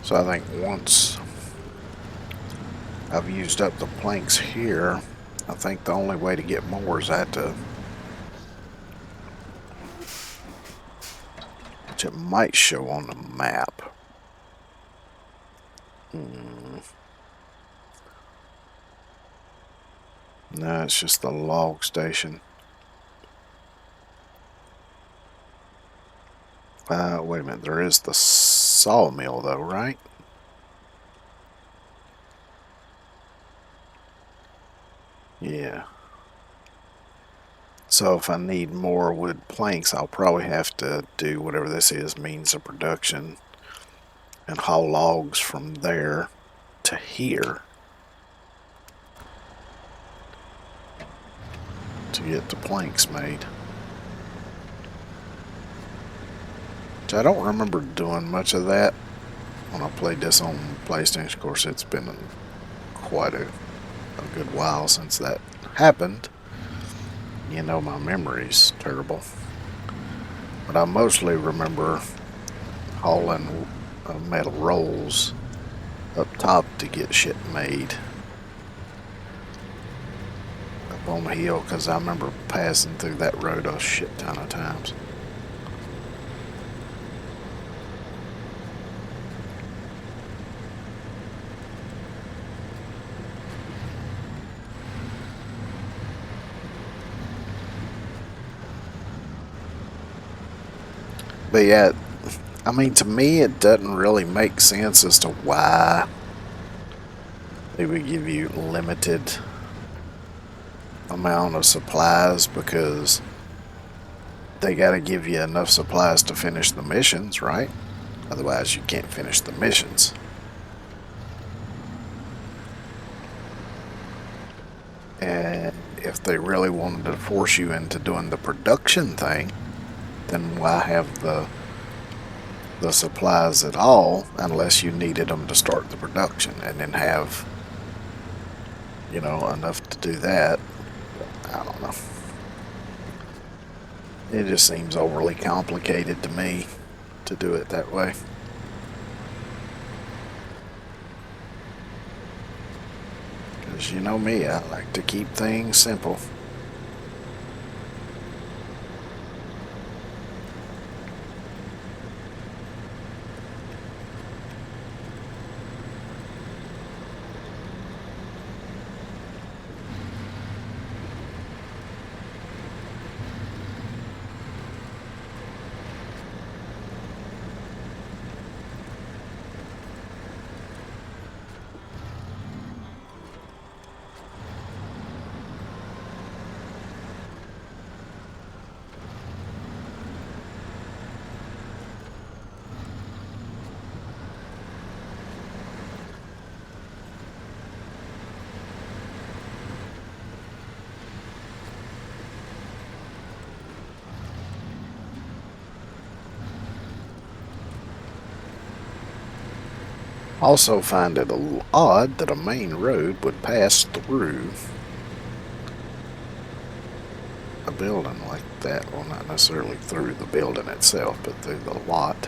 So I think once I've used up the planks here, I think the only way to get more is I have to, which it might show on the map. No, it's just the log station. Wait a minute, there is the sawmill though, right? Yeah. So if I need more wood planks, I'll probably have to do whatever this is, means of production, and haul logs from there to here to get the planks made. Which I don't remember doing much of that when I played this on PlayStation. Of course, it's been quite a good while since that happened. You know, my memory's terrible. But I mostly remember hauling metal rolls up top to get shit made up on the hill, because I remember passing through that road a shit ton of times. But yeah, I mean, to me, it doesn't really make sense as to why they would give you limited amount of supplies, because they got to give you enough supplies to finish the missions, right? Otherwise, you can't finish the missions. And if they really wanted to force you into doing the production thing, then why have the supplies at all unless you needed them to start the production, and then have, you know, enough to do that? I don't know. It just seems overly complicated to me to do it that way. Because you know me, I like to keep things simple. Also find it a little odd that a main road would pass through a building like that. Well, not necessarily through the building itself, but through the lot.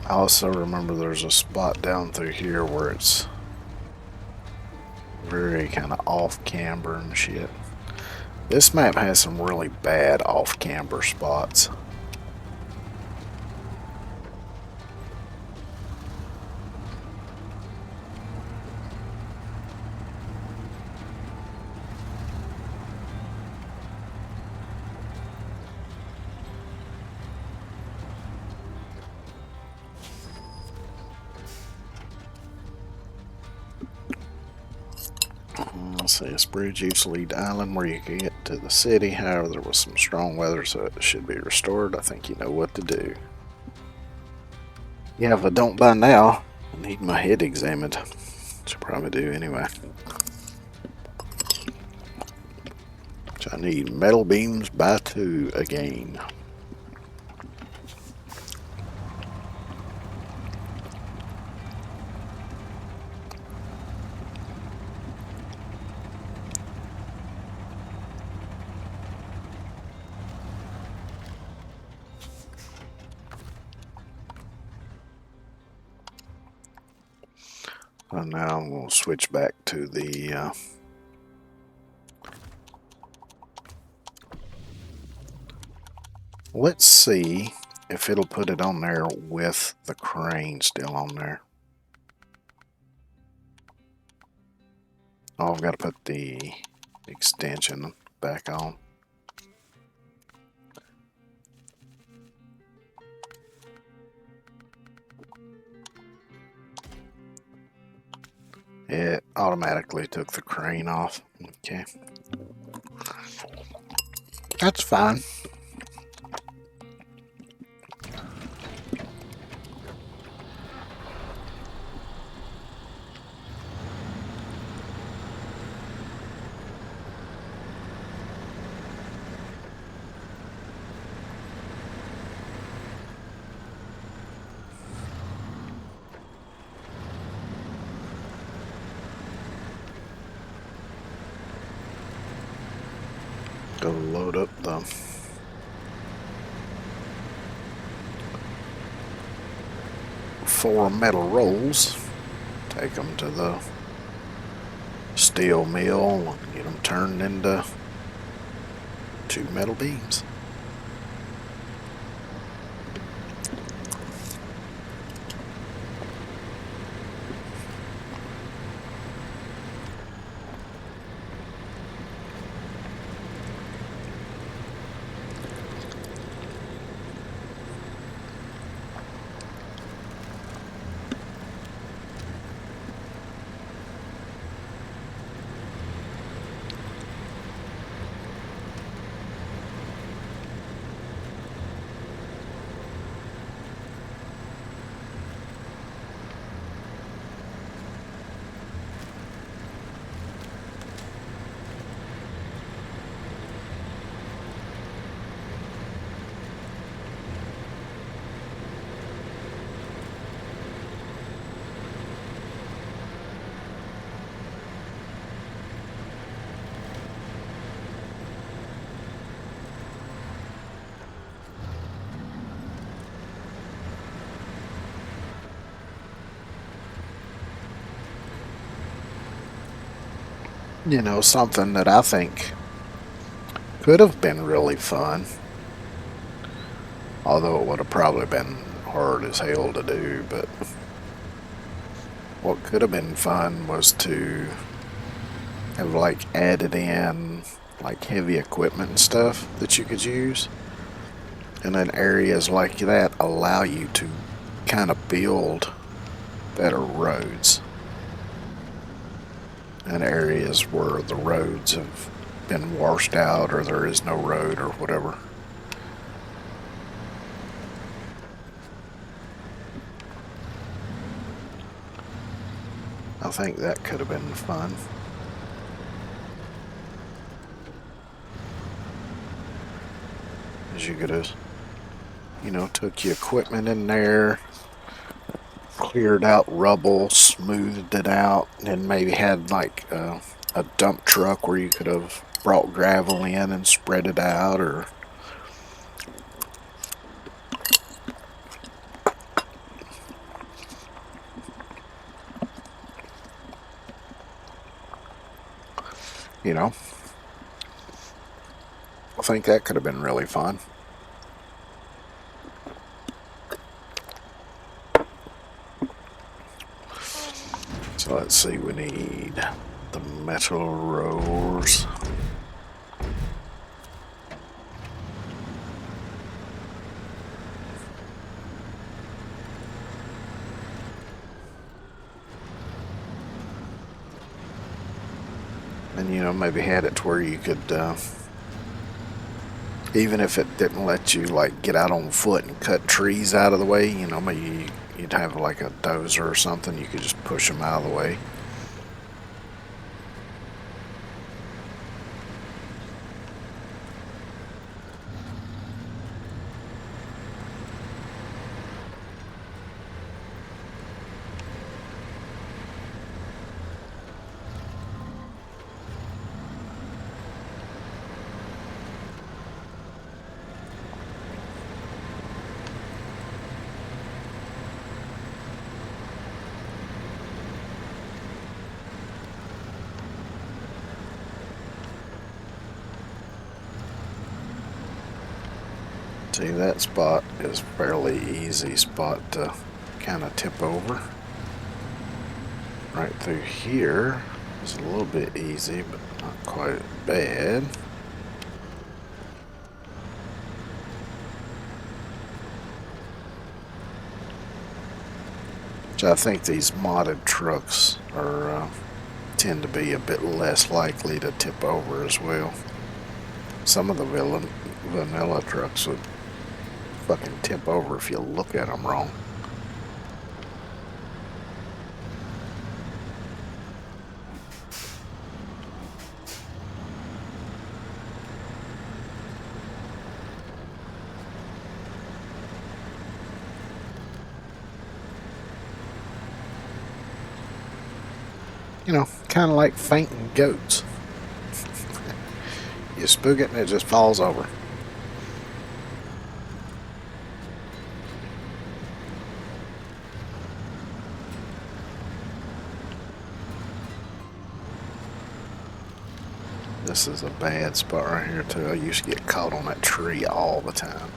I also remember there's a spot down through here where it's very kind of off camber and shit. This map has some really bad off camber spots. Let's see, this bridge used to lead to island where you could get to the city. However, there was some strong weather, so it should be restored. I think you know what to do. Yeah, if I don't by now, I need my head examined. Should probably do anyway. So I need metal beams by 2 again. And now I'm going to switch back to the let's see if it'll put it on there with the crane still on there. Oh, I've got to put the extension back on. It automatically took the crane off. Okay. That's fine. Go load up the four metal rolls, take them to the steel mill and get them turned into 2 metal beams. something that I think could have been really fun, although it would have probably been hard as hell to do, but what could have been fun was to have like added in like heavy equipment and stuff that you could use. And then areas like that allow you to kind of build better roads. And areas where the roads have been washed out or there is no road or whatever. I think that could have been fun. As you could have, took your equipment in there, cleared out rubble, smoothed it out, and maybe had like a dump truck where you could have brought gravel in and spread it out, or I think that could have been really fun. So let's see, we need the metal rollers. And maybe had it to where you could, even if it didn't let you like get out on foot and cut trees out of the way, maybe you'd have like a dozer or something, you could just push them out of the way. See, that spot is a fairly easy spot to kind of tip over. Right through here is a little bit easy, but not quite bad. Which I think these modded trucks are tend to be a bit less likely to tip over as well. Some of the vanilla trucks would fucking tip over if you look at them wrong. Kind of like fainting goats. You spook it and it just falls over. This is a bad spot right here too. I used to get caught on that tree all the time.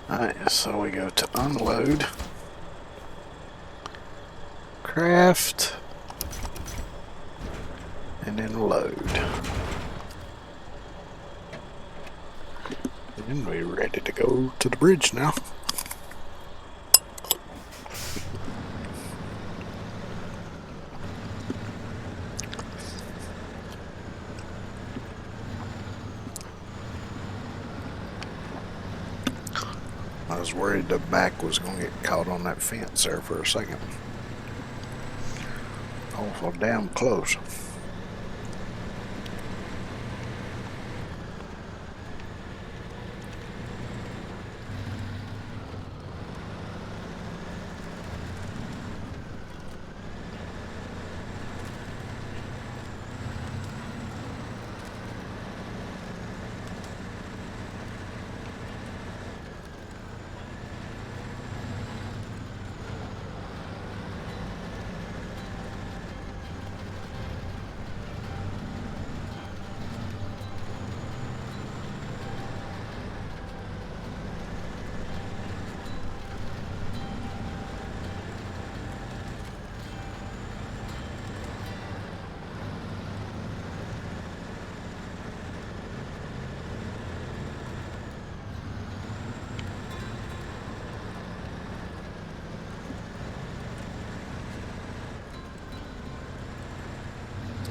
Alright, so we go to unload, craft, and then load. And we're ready to go to the bridge now. I was worried the back was going to get caught on that fence there for a second. Awful damn close.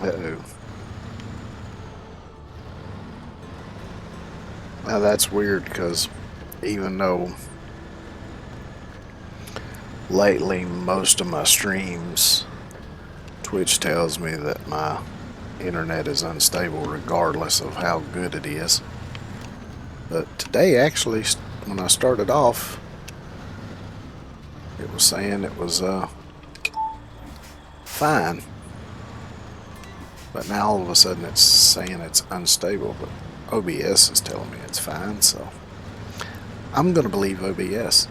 Uh-oh. Now that's weird because even though lately most of my streams, Twitch tells me that my internet is unstable regardless of how good it is. But today actually, when I started off, it was saying it was fine. But now all of a sudden it's saying it's unstable, but OBS is telling me it's fine, so I'm gonna believe OBS.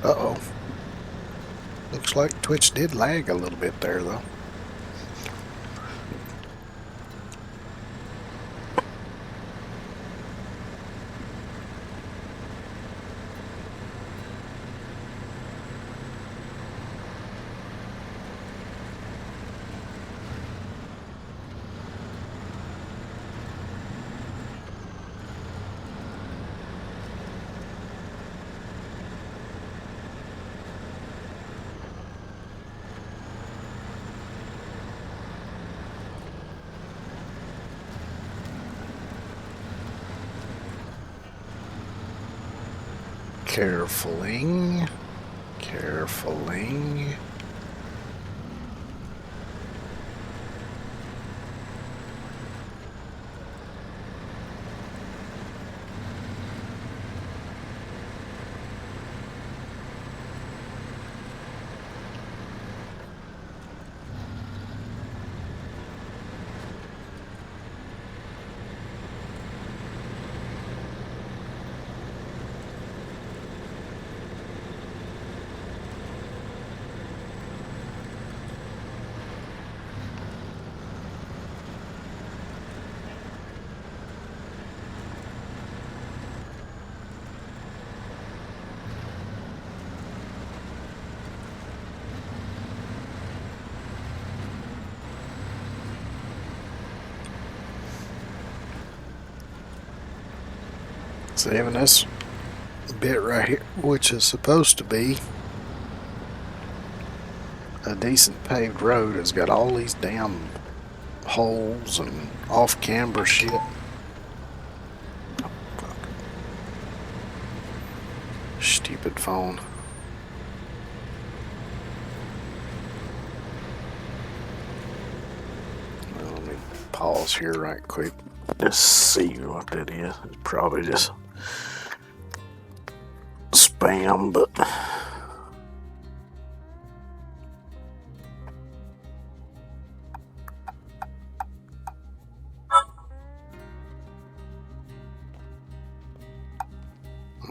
Uh-oh. Looks like Twitch did lag a little bit there, though. Carefuling. Carefuling. Saving this bit right here, which is supposed to be a decent paved road, has got all these damn holes and off-camber shit. Oh, fuck. Stupid phone. Well, let me pause here right quick. Just see what that is. It's probably just spam, but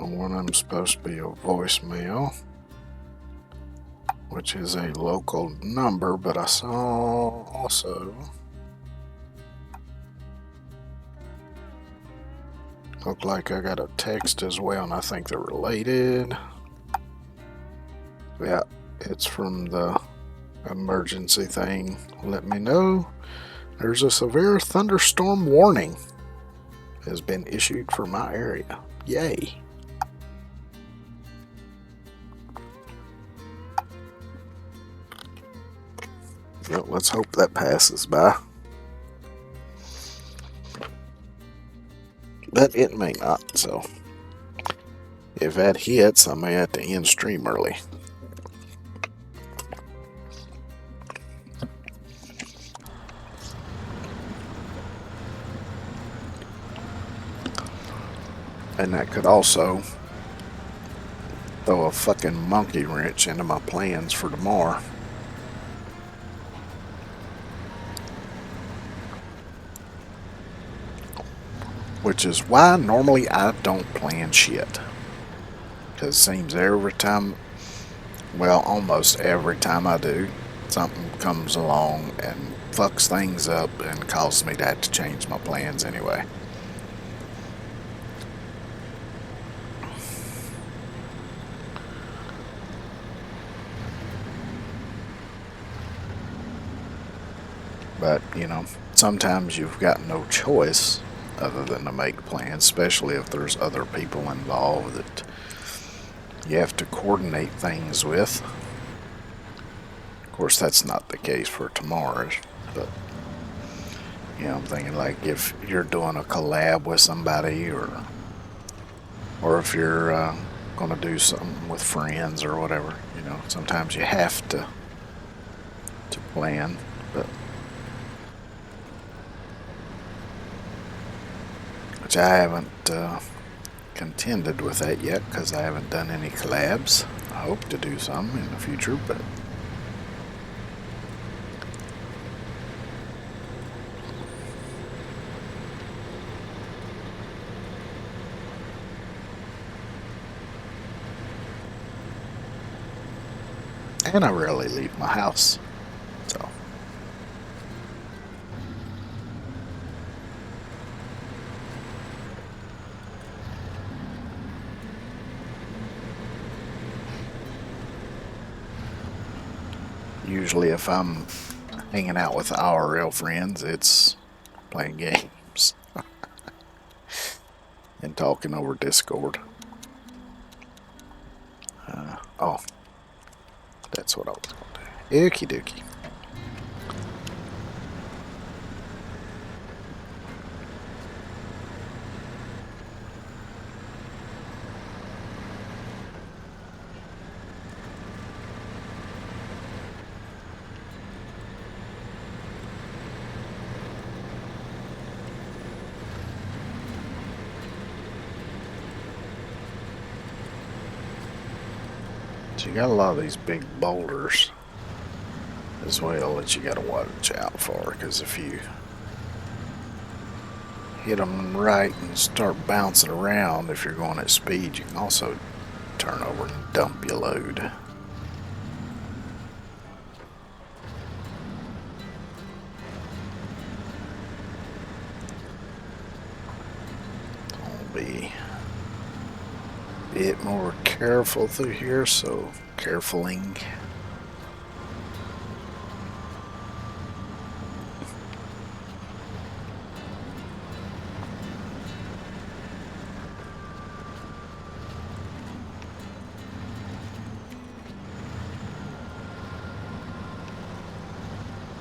one of them supposed to be a voicemail, which is a local number, but I saw also look like I got a text as well, and I think they're related. Yeah, it's from the emergency thing. Let me know there's a severe thunderstorm warning has been issued for my area. Yay. Well, let's hope that passes by. But it may not, so if that hits, I may have to end stream early. And that could also throw a fucking monkey wrench into my plans for tomorrow. Which is why normally I don't plan shit. Because it seems every time, well, almost every time I do, something comes along and fucks things up and causes me to have to change my plans anyway. But, you know, sometimes you've got no choice other than to make plans, especially if there's other people involved that you have to coordinate things with. Of course, that's not the case for tomorrow, but, you know, I'm thinking like if you're doing a collab with somebody or if you're going to do something with friends or whatever, you know, sometimes you have to plan, but which I haven't contended with that yet because I haven't done any collabs. I hope to do some in the future, but and I rarely leave my house, so usually if I'm hanging out with our real friends, it's playing games and talking over Discord. Oh, that's what I was going to do. Okie dokie. So you got a lot of these big boulders as well that you got to watch out for, because if you hit them right and start bouncing around, if you're going at speed, you can also turn over and dump your load. I'll be a bit more careful through here, so carefuling.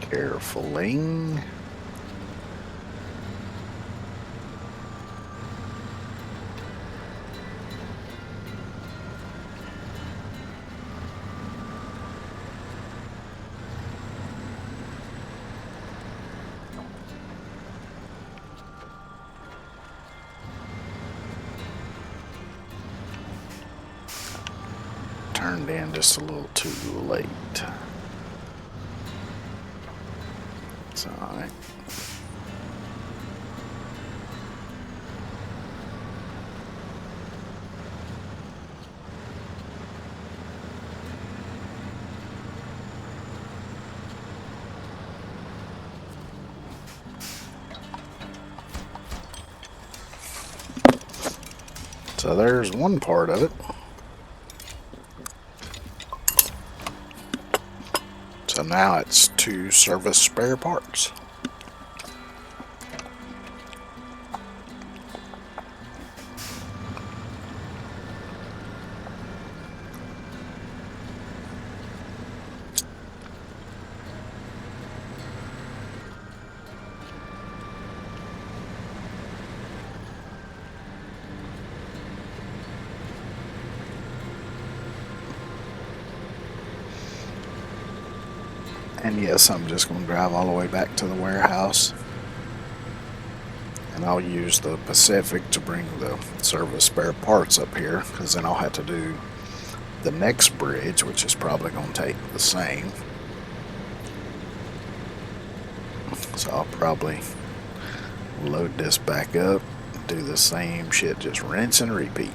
Carefuling. turned in just a little too late. It's alright. So there's one part of it. So now it's 2 service spare parts. And yes, I'm just going to drive all the way back to the warehouse. And I'll use the Pacific to bring the service spare parts up here, because then I'll have to do the next bridge, which is probably going to take the same. So I'll probably load this back up, do the same shit, just rinse and repeat.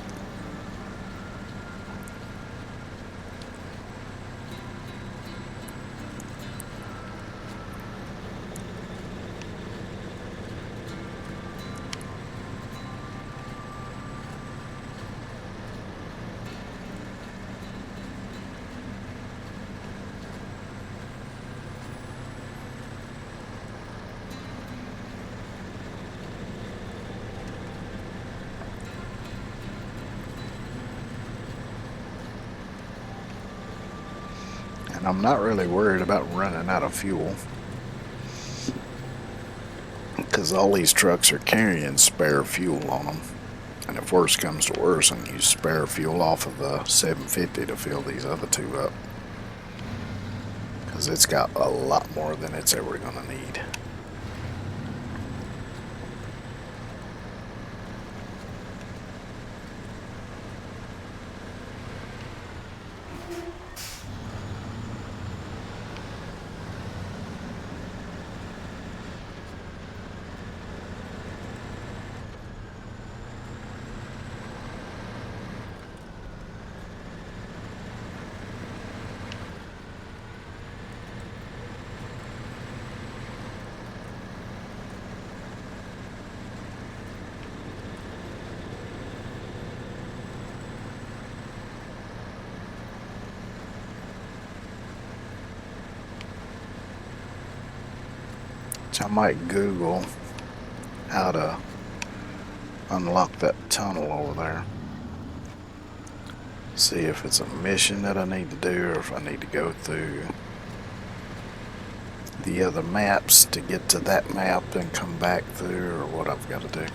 And I'm not really worried about running out of fuel, because all these trucks are carrying spare fuel on them. And if worse comes to worse, I can use spare fuel off of the 750 to fill these other 2 up, because it's got a lot more than it's ever going to need. I might Google how to unlock that tunnel over there. See if it's a mission that I need to do, or if I need to go through the other maps to get to that map and come back through, or what I've got to do.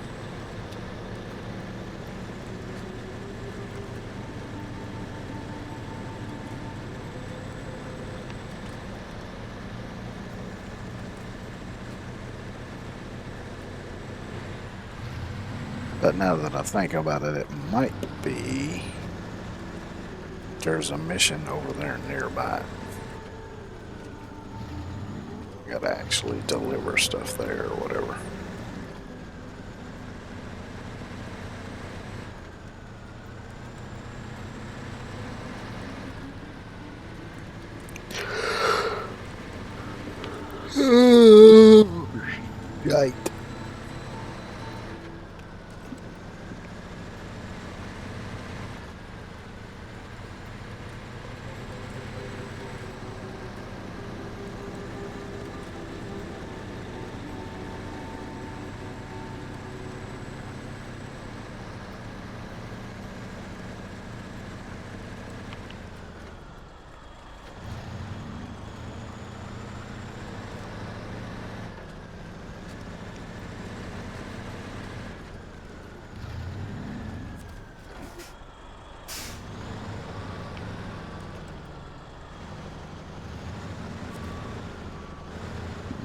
But now that I think about it, it might be there's a mission over there nearby. Gotta actually deliver stuff there or whatever. Yikes.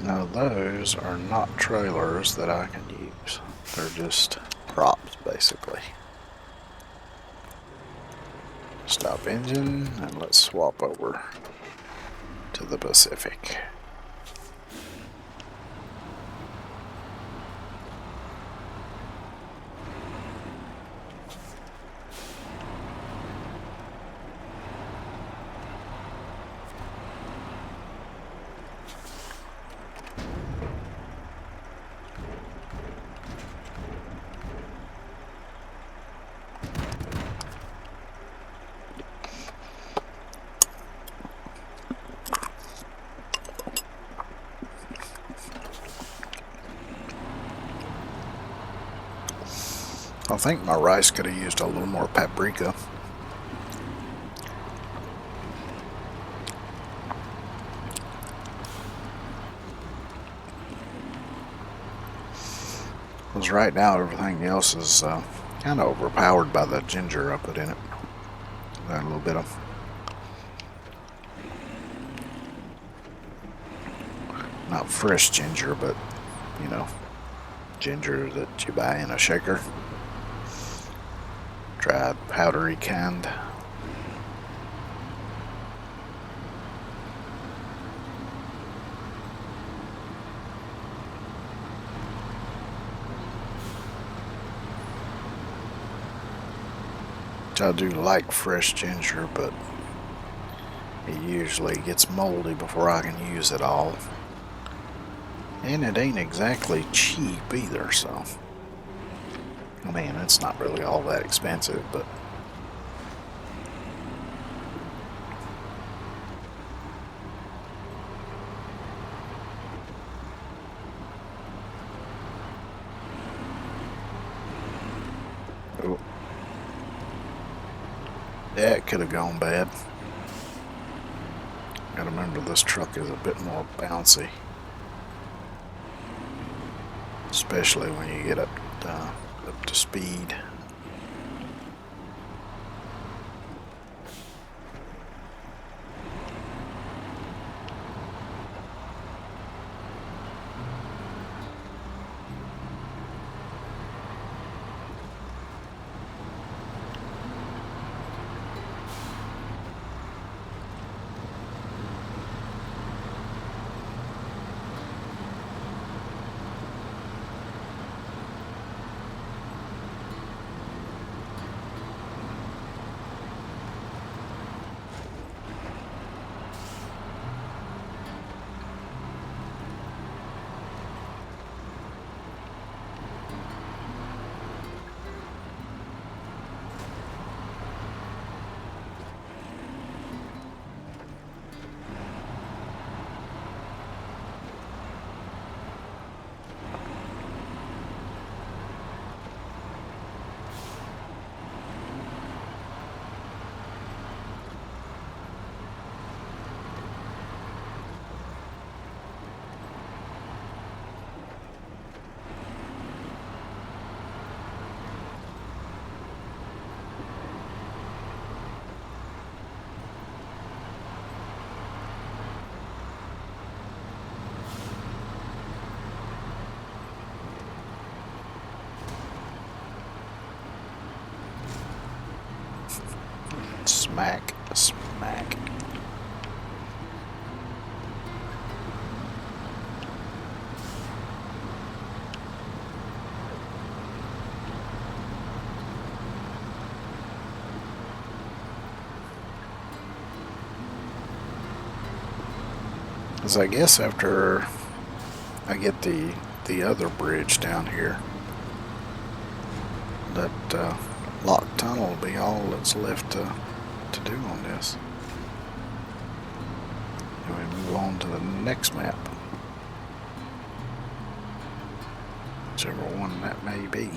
Now those are not trailers that I can use. They're just props, basically. Just Stop engine, and let's swap over to the Pacific. I think my rice could have used a little more paprika. Because right now everything else is kind of overpowered by the ginger I put in it. A little bit of not fresh ginger, but you know, ginger that you buy in a shaker. Dried powdery kind. I do like fresh ginger, but it usually gets moldy before I can use it all. And it ain't exactly cheap either, so I mean, it's not really all that expensive, but oh. Yeah, it could have gone bad. Gotta remember this truck is a bit more bouncy, especially when you get up to speed. Smack, smack. Because I guess after I get the other bridge down here, that lock tunnel will be all that's left to do on this. And we move on to the next map, whichever one that may be.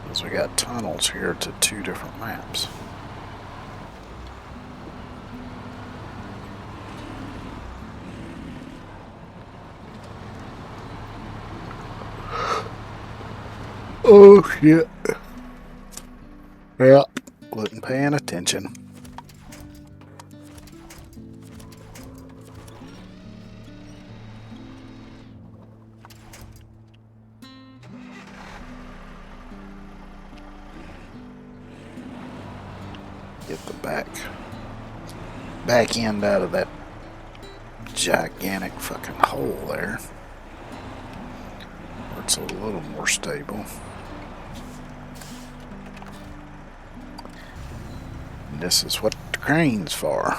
Because we got tunnels here to 2 different maps. Oh shit. Yeah, wasn't paying attention. Get the back end out of that gigantic fucking hole there, where it's a little more stable. And this is what the crane's for.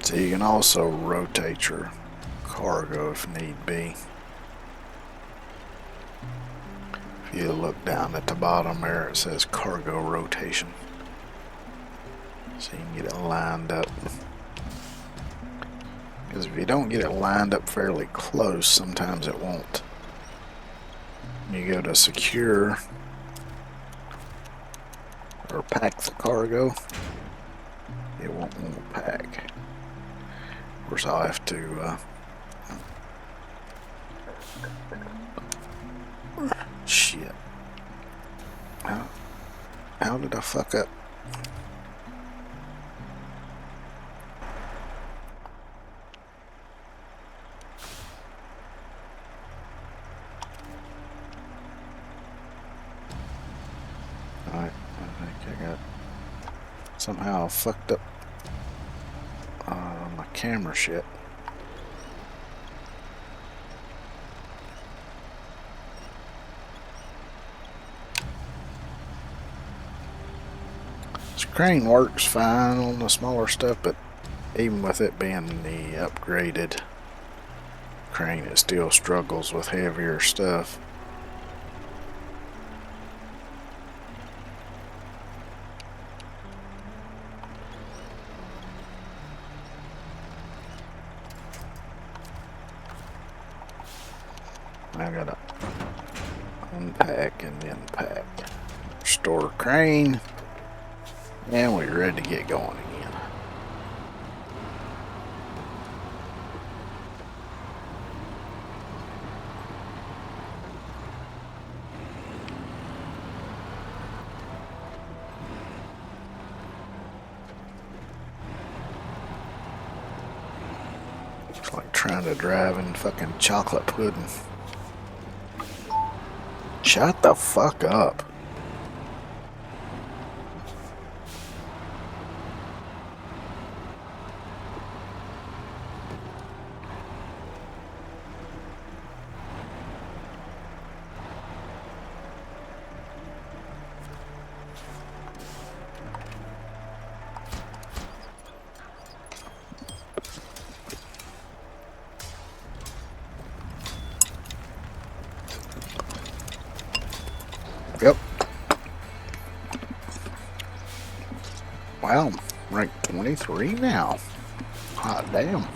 So you can also rotate your cargo if need be. If you look down at the bottom there, it says cargo rotation. So you can get it lined up. Because if you don't get it lined up fairly close, sometimes it won't. You go to secure or pack the cargo, it won't pack. Of course, I'll have to shit. How did I fuck up? Alright, I think I got somehow fucked up my camera shit. This crane works fine on the smaller stuff, but even with it being the upgraded crane, it still struggles with heavier stuff. I gotta unpack and then pack. Restore crane, and we're ready to get going again. It's like trying to drive in fucking chocolate pudding. Shut the fuck up. Yep. Wow, I'm ranked 23 now. Hot damn.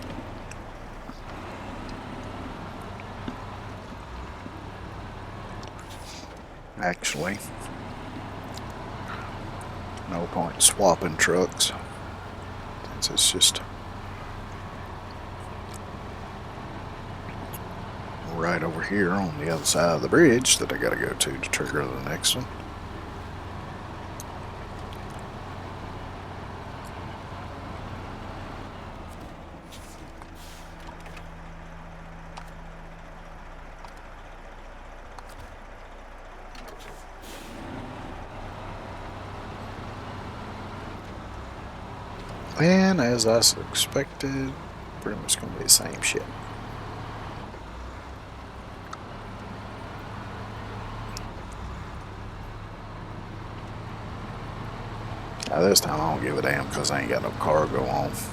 Actually, no point swapping trucks, since it's just right over here on the other side of the bridge that I gotta go to trigger the next one. And as I expected, pretty much gonna be the same shit. Now this time I don't give a damn because I ain't got no cargo on. So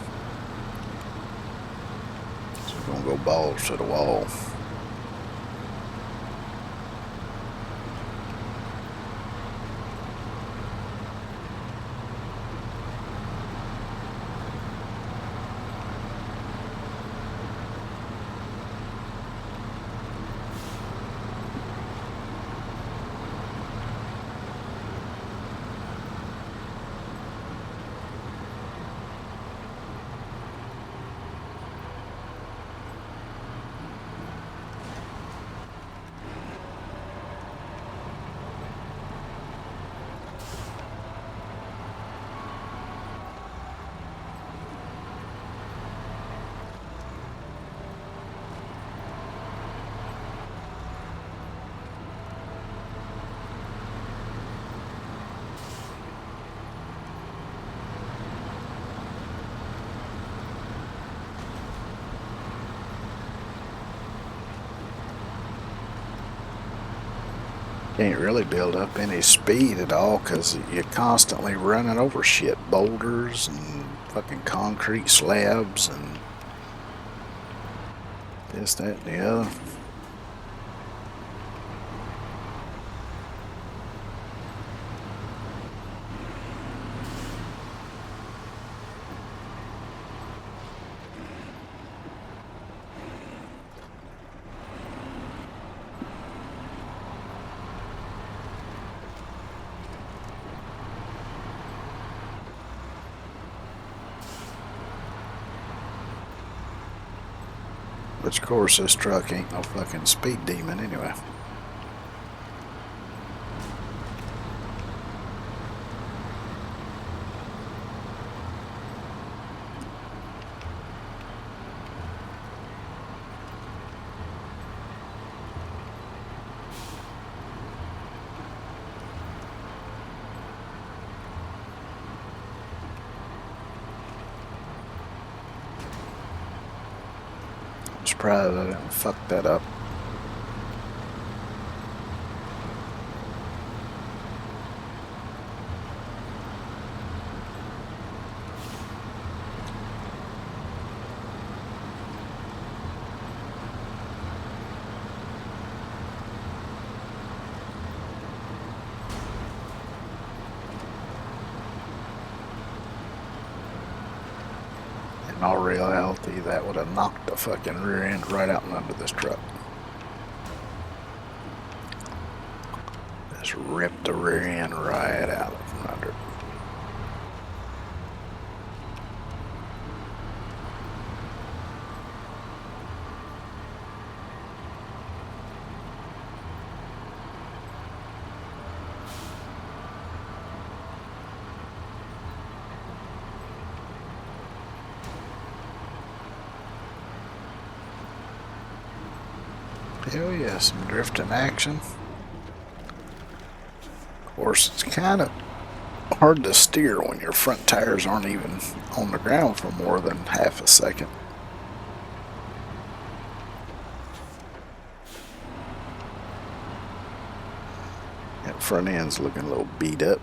we're gonna go balls to the wall. Can't really build up any speed at all because you're constantly running over shit. Boulders and fucking concrete slabs and this, that, and the other. Which, of course, this truck ain't no fucking speed demon anyway. I'm surprised I didn't fuck that up. In all reality, that would have knocked the fucking rear end right out from under this truck. Just ripped the rear end right out from under it. Hell yeah, some drifting action. Of course, it's kind of hard to steer when your front tires aren't even on the ground for more than half a second. That front end's looking a little beat up.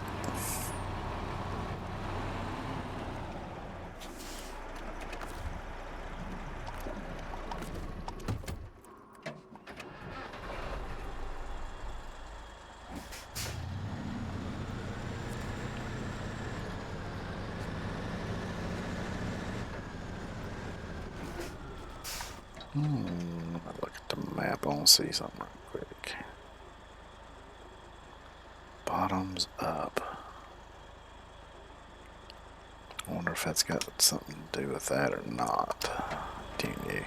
Look at the map. I want to see something real quick. Bottoms up. I wonder if that's got something to do with that or not. Continue.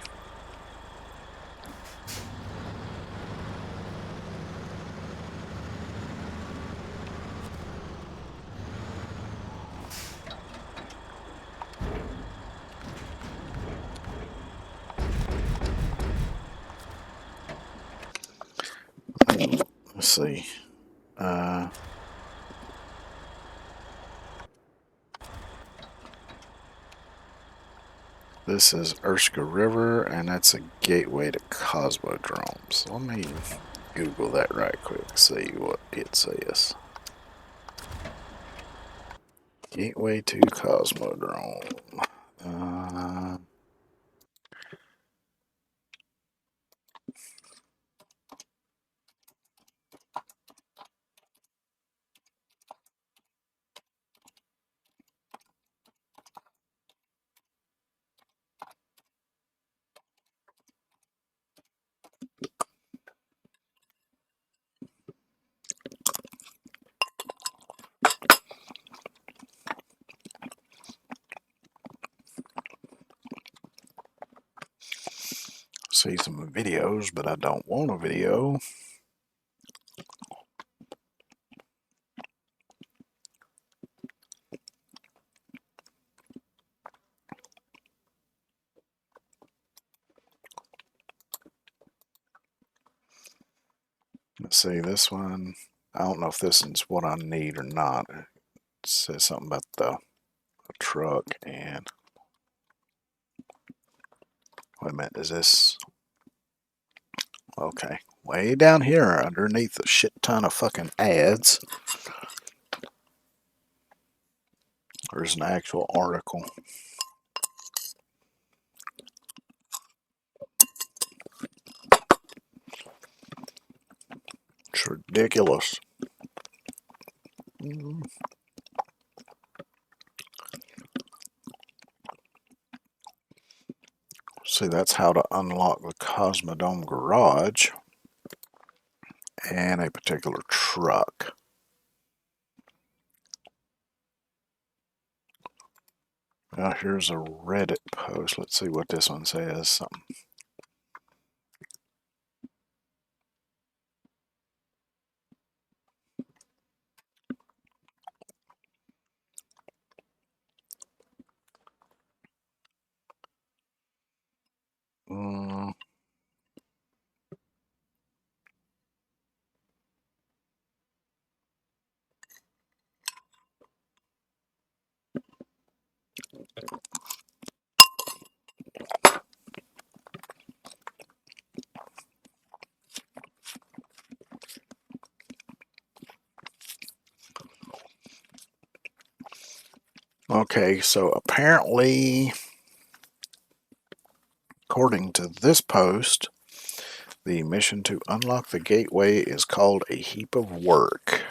Let's see. This is Erska River, and that's a gateway to Cosmodrome. So let me Google that right quick, see what it says. Gateway to Cosmodrome. See some videos, but I don't want a video. Let's see, this one, I don't know if this is what I need or not. It says something about the truck and, wait a minute, is this, okay, way down here underneath a shit ton of fucking ads, there's an actual article. It's ridiculous. See, that's how to unlock the Cosmodome garage and a particular truck. Now here's a Reddit post. Let's see what this one says. Something. Mm, okay, so apparently, according to this post, the mission to unlock the gateway is called a heap of work.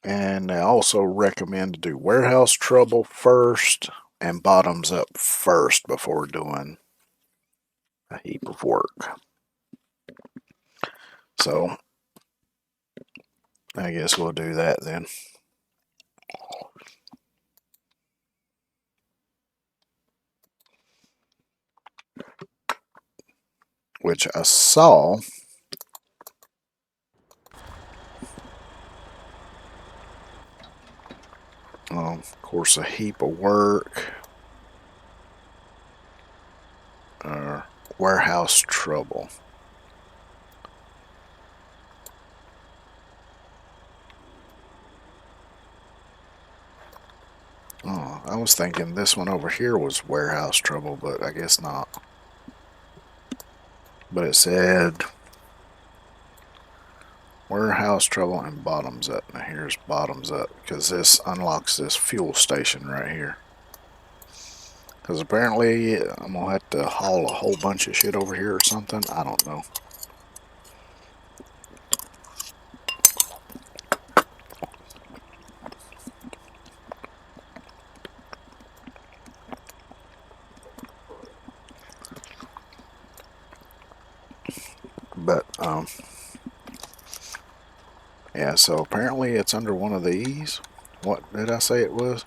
And they also recommend to do warehouse trouble first and bottoms up first before doing a heap of work. So I guess we'll do that then. Which I saw of course, a heap of work or warehouse trouble. Oh, I was thinking this one over here was warehouse trouble, but I guess not. But it said warehouse trouble and bottoms up. Now here's bottoms up because this unlocks this fuel station right here. Because apparently I'm going to have to haul a whole bunch of shit over here or something. I don't know. But, yeah, so apparently it's under one of these. What did I say it was?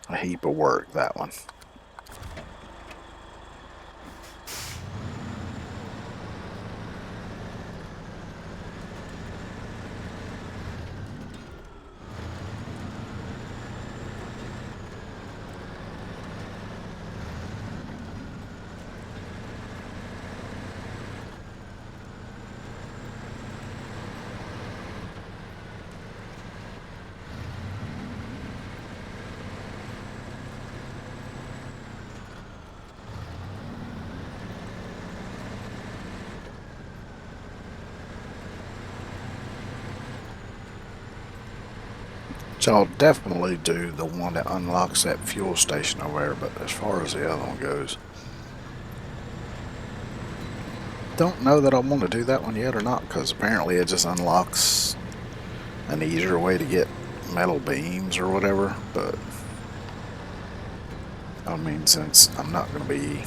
A heap of work, that one. So I'll definitely do the one that unlocks that fuel station over there, but as far as the other one goes, don't know that I want to do that one yet or not, because apparently it just unlocks an easier way to get metal beams or whatever. But I mean, since I'm not going to be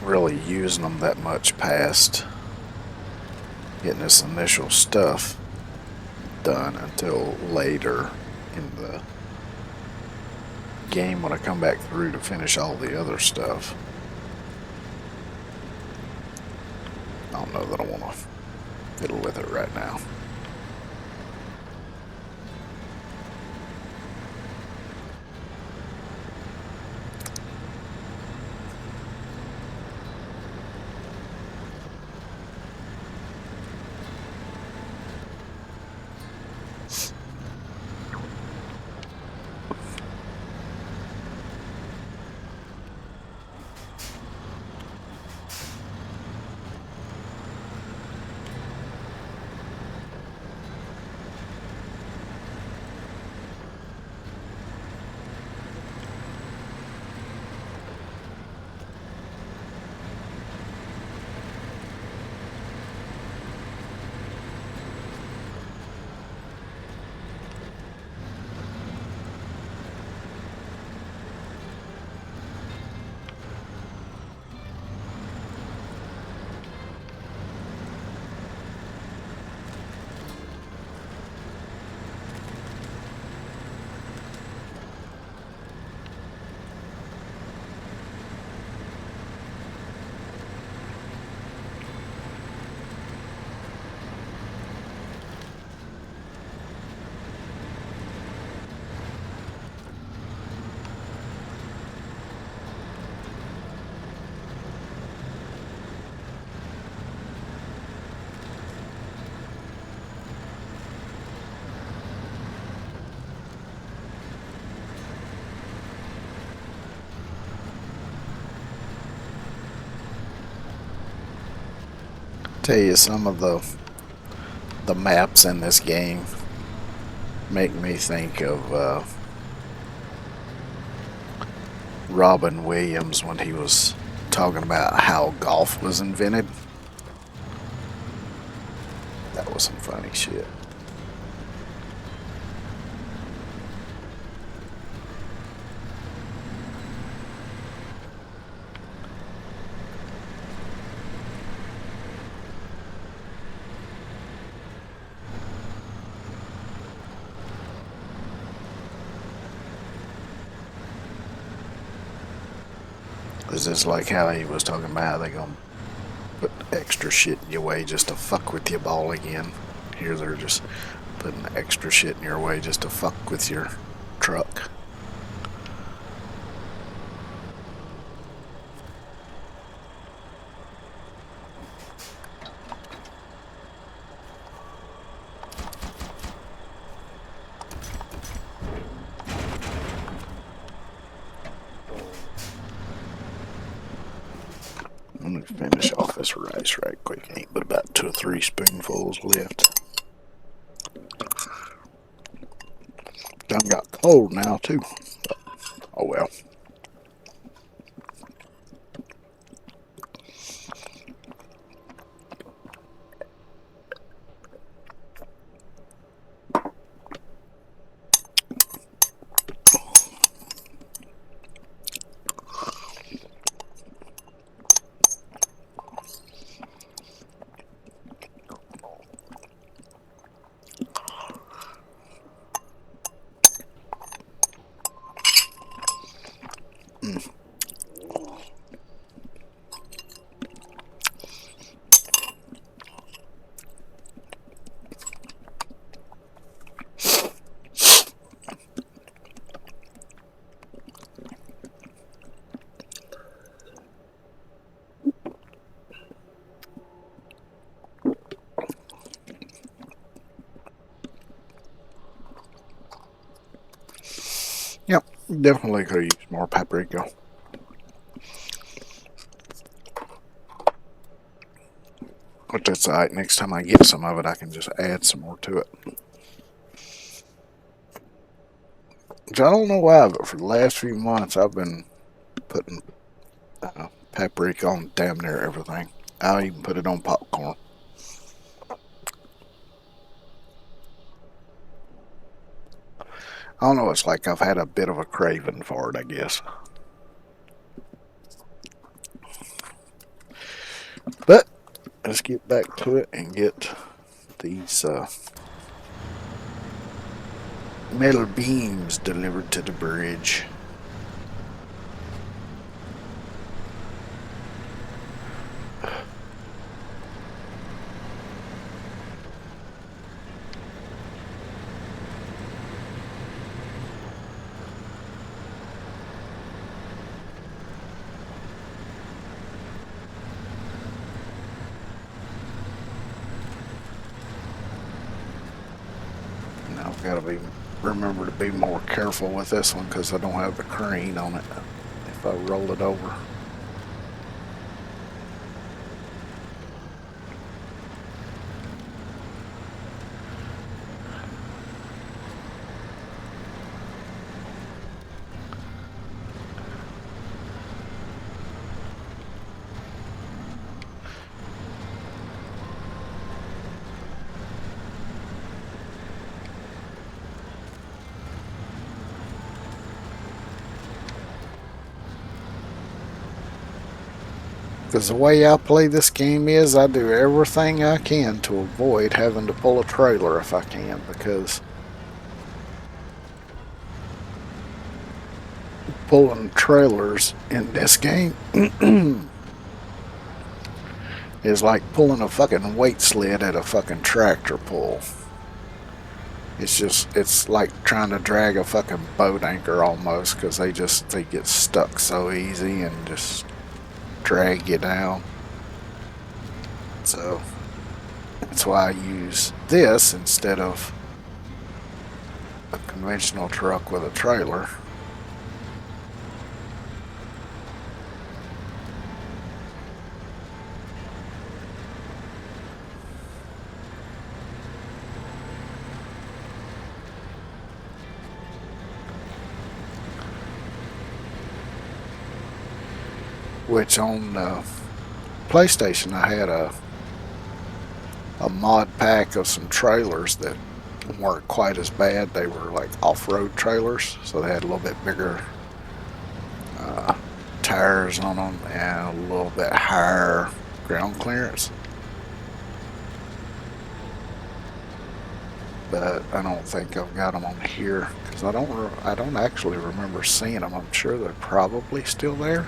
really using them that much past getting this initial stuff done until later in the game when I come back through to finish all the other stuff, I don't know that I want to fiddle with it right now. Tell you, some of the maps in this game make me think of Robin Williams when he was talking about how golf was invented. That was some funny shit. Is this like how he was talking about how they gonna put extra shit in your way just to fuck with your ball again? Here they're just putting extra shit in your way just to fuck with your truck. I'm gonna finish off this rice right quick. Ain't but about 2 or 3 spoonfuls left. Done got cold now too. But, oh well. Yep, definitely could use more paprika. But that's alright. Next time I get some of it, I can just add some more to it. Which I don't know why, but for the last few months, I've been putting paprika on damn near everything. I'll even put it on popcorn. I don't know, it's like I've had a bit of a craving for it, I guess. But let's get back to it and get these metal beams delivered to the bridge. Now I've got to remember to be more careful with this one because I don't have the crane on it if I roll it over. Because the way I play this game is I do everything I can to avoid having to pull a trailer if I can, because pulling trailers in this game is like pulling a fucking weight sled at a fucking tractor pull. It's like trying to drag a fucking boat anchor almost, because they get stuck so easy and just drag you down. So that's why I use this instead of a conventional truck with a trailer. Which on PlayStation I had a mod pack of some trailers that weren't quite as bad. They were like off-road trailers, so they had a little bit bigger uh, tires on them and a little bit higher ground clearance. But I don't think I've got them on here because I don't actually remember seeing them. I'm sure they're probably still there,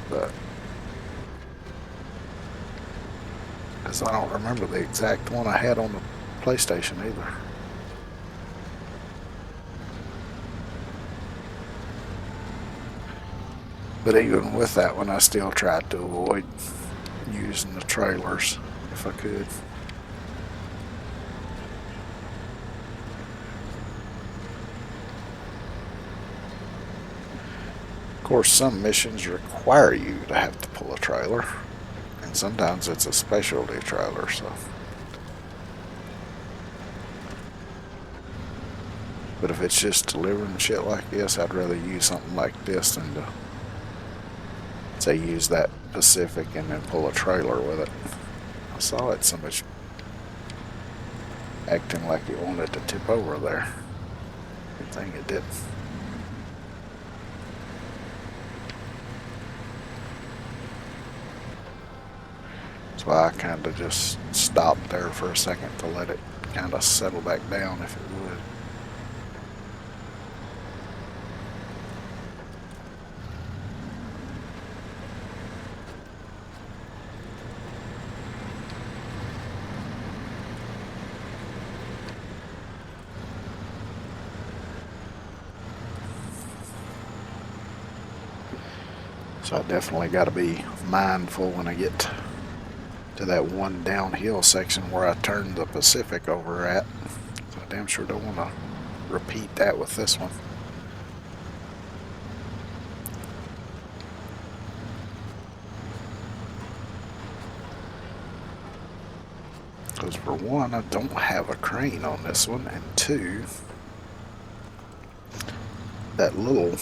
but because I don't remember the exact one I had on the PlayStation either. But even with that one, I still tried to avoid using the trailers if I could. Of course, some missions require you to have to pull a trailer, and sometimes it's a specialty trailer, so. But if it's just delivering shit like this, I'd rather use something like this than to, say, use that Pacific and then pull a trailer with it. I saw it so much acting like it wanted to tip over there. Good thing it didn't. That's why I kind of just stopped there for a second to let it kind of settle back down if it would. So I definitely got to be mindful when I get to that one downhill section where I turned the Pacific over at. So I damn sure don't want to repeat that with this one. Because for one, I don't have a crane on this one, and two, that little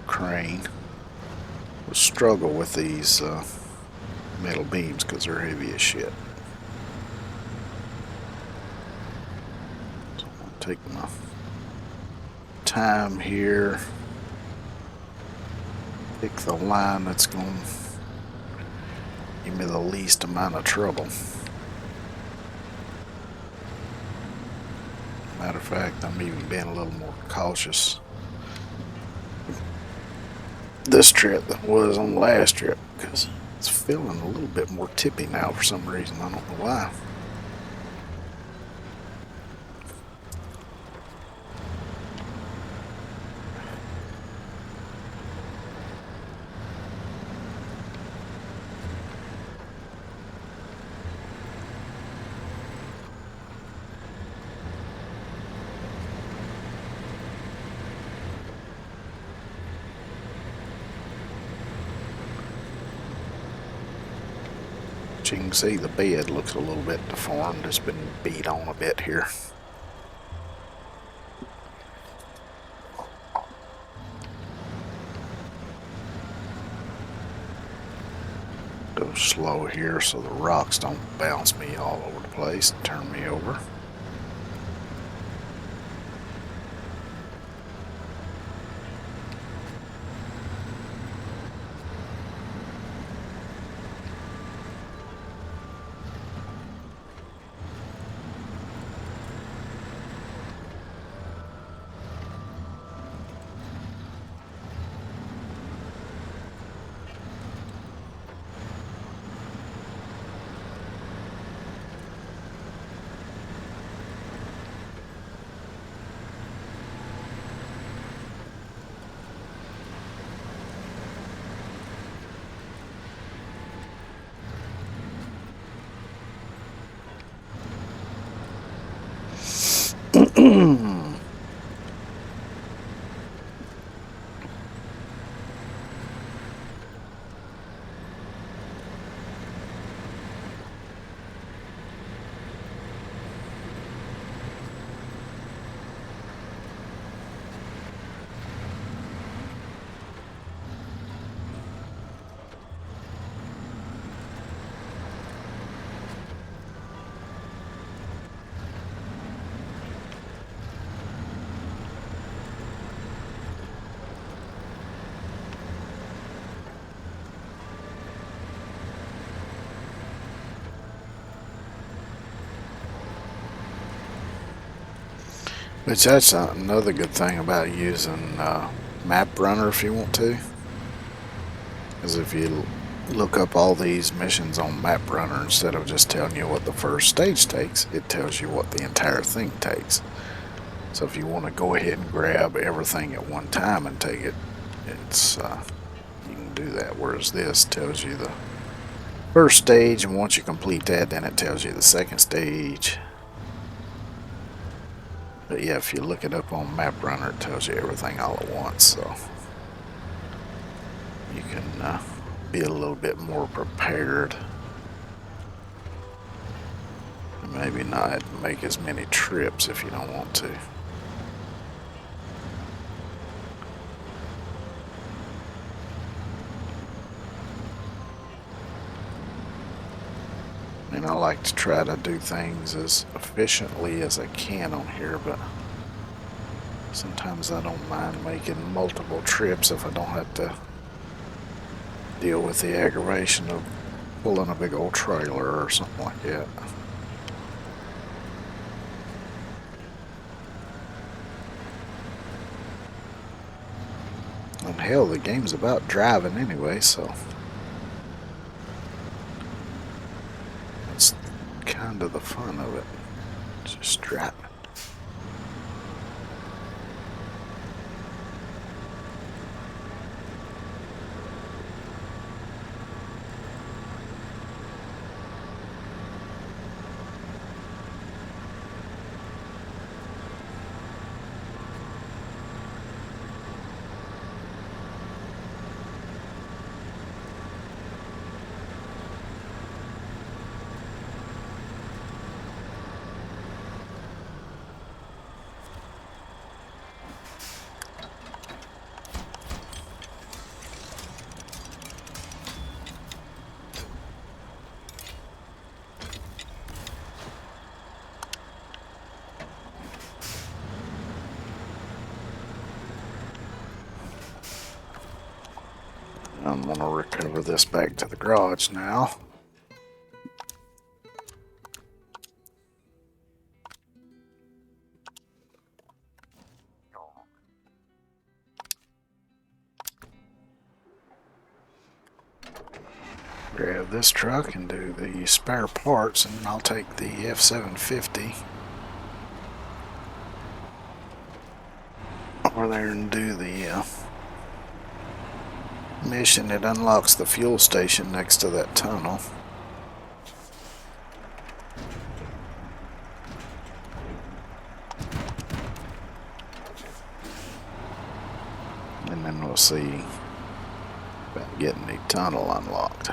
crane will struggle with these metal beams because they're heavy as shit. So I'm going to take my time here, pick the line that's going to give me the least amount of trouble. Matter of fact, I'm even being a little more cautious this trip than was on the last trip because it's feeling a little bit more tippy now for some reason. I don't know why. You can see the bed looks a little bit deformed. It's been beat on a bit here. Go slow here so the rocks don't bounce me all over the place and turn me over. Which that's another good thing about using Map Runner if you want to, is if you look up all these missions on Map Runner, instead of just telling you what the first stage takes, it tells you what the entire thing takes. So if you want to go ahead and grab everything at one time and take it, it's you can do that. Whereas this tells you the first stage, and once you complete that, then it tells you the second stage. But yeah, if you look it up on Map Runner, it tells you everything all at once, so you can be a little bit more prepared. And maybe not make as many trips if you don't want to. And I like to try to do things as efficiently as I can on here, but sometimes I don't mind making multiple trips if I don't have to deal with the aggravation of pulling a big old trailer or something like that. And hell, the game's about driving anyway, so that's kind of the fun of it. Just driving. I'm going to recover this back to the garage now. Grab this truck and do the spare parts, and I'll take the F-750 over there and do the mission that unlocks the fuel station next to that tunnel. And then we'll see about getting the tunnel unlocked.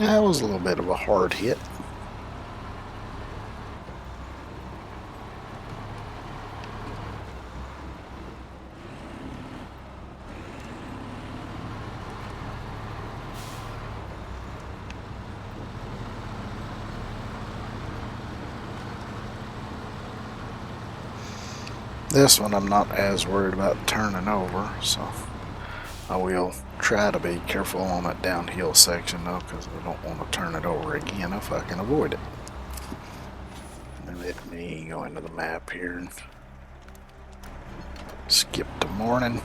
That was a little bit of a hard hit. This one I'm not as worried about turning over, so I will try to be careful on that downhill section though, because I don't want to turn it over again if I can avoid it. And let me go into the map here and skip to morning.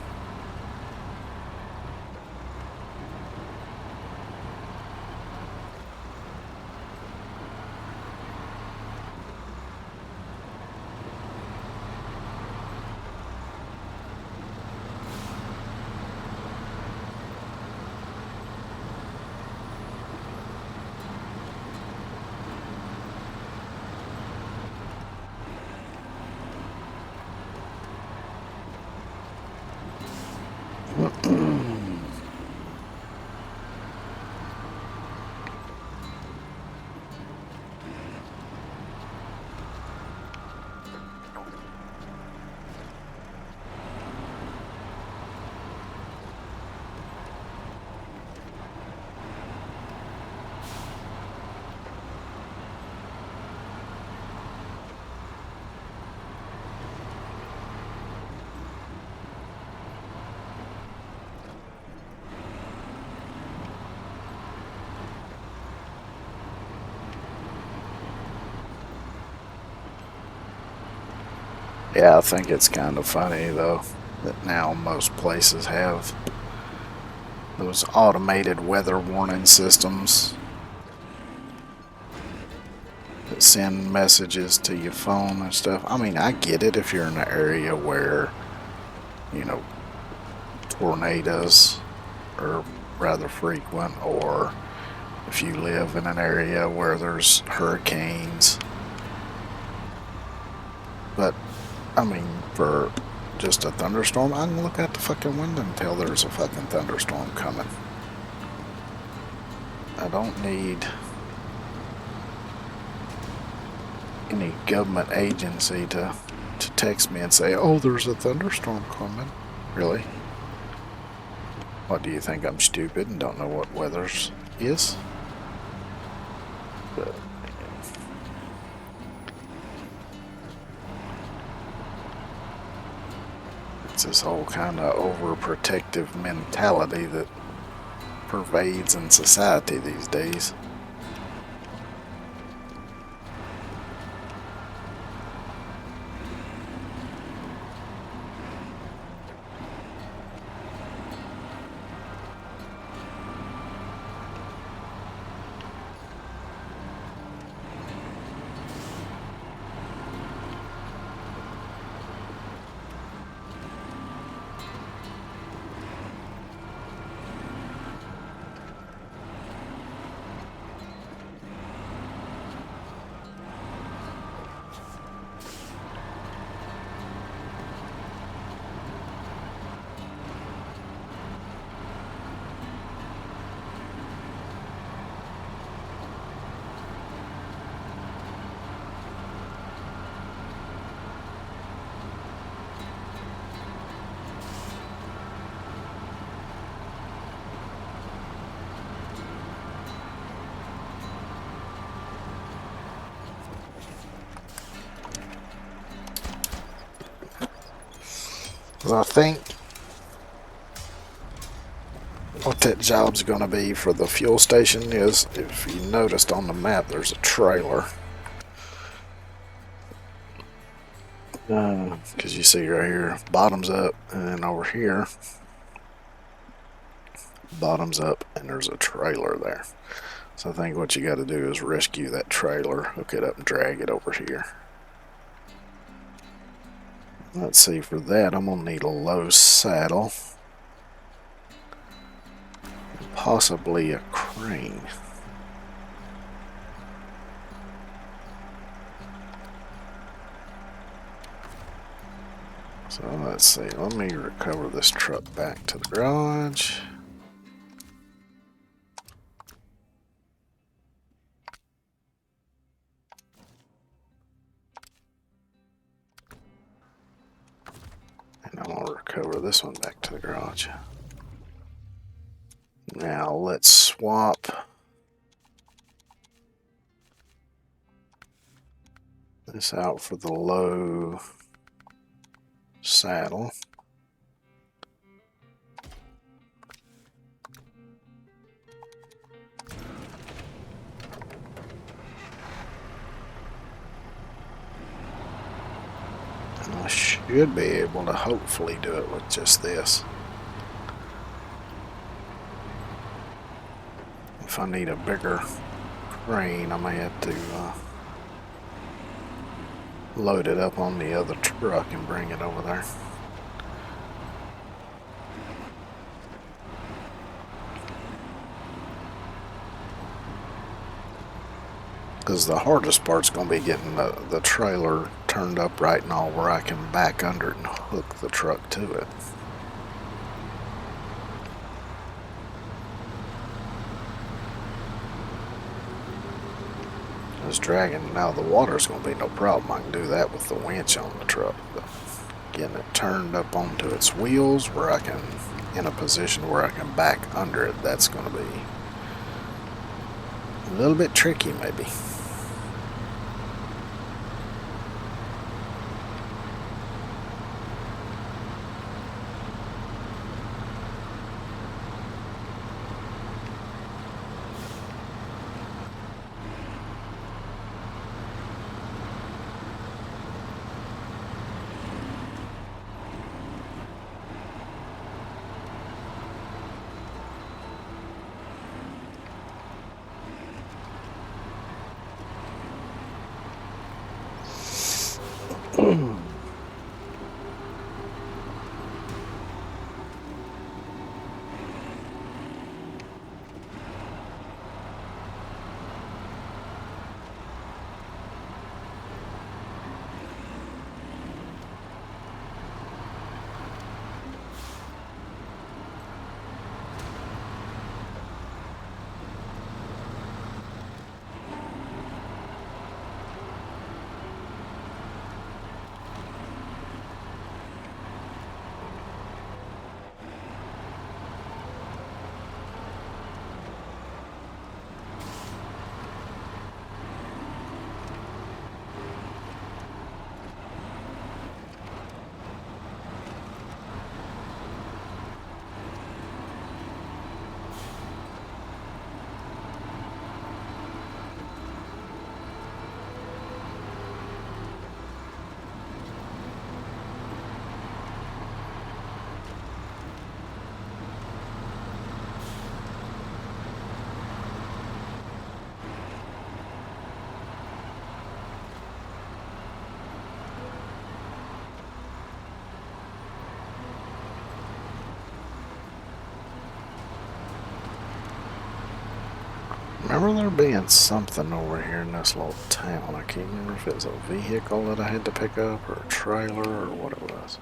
Yeah, I think it's kind of funny though that now most places have those automated weather warning systems that send messages to your phone and stuff. I mean, I get it if you're in an area where, you know, tornadoes are rather frequent, or if you live in an area where there's hurricanes. But, I mean, for just a thunderstorm, I can look out the fucking window and tell there's a fucking thunderstorm coming. I don't need any government agency to text me and say, oh, there's a thunderstorm coming. Really? What, do you think I'm stupid and don't know what weather is? But, it's this whole kind of overprotective mentality that pervades in society these days. Well, I think what that job's going to be for the fuel station is, if you noticed on the map, there's a trailer. Because you see right here, bottoms up, and then over here, bottoms up, and there's a trailer there. So I think what you got to do is rescue that trailer, hook it up, and drag it over here. Let's see, for that I'm going to need a low saddle. Possibly a crane. So let's see, let me recover this truck back to the garage. And I'm going to recover this one back to the garage. Now let's swap this out for the low saddle. And I should be able to hopefully do it with just this. If I need a bigger crane, I may have to load it up on the other truck and bring it over there. Because the hardest part's going to be getting the trailer turned up right and all where I can back under it and hook the truck to it. Dragging now the water's going to be no problem. I can do that with the winch on the truck, but getting it turned up onto its wheels where I can, in a position where I can back under it, that's going to be a little bit tricky maybe. remember there being something over here in this little town. I can't remember if it was a vehicle that I had to pick up or a trailer or what it was.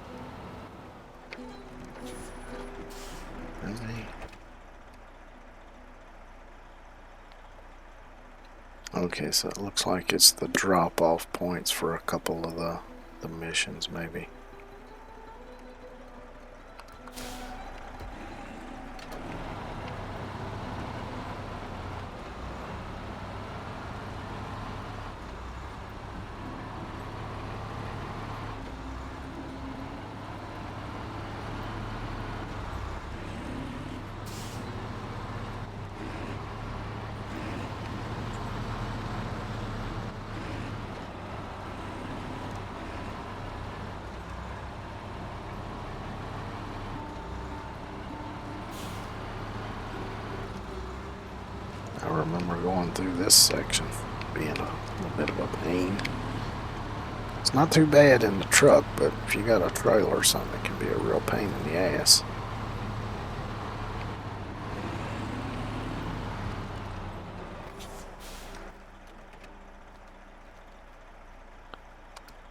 Maybe. Okay, so it looks like it's the drop-off points for a couple of the missions, maybe. I remember going through this section being a little bit of a pain. It's not too bad in the truck, but if you got a trailer or something, it can be a real pain in the ass.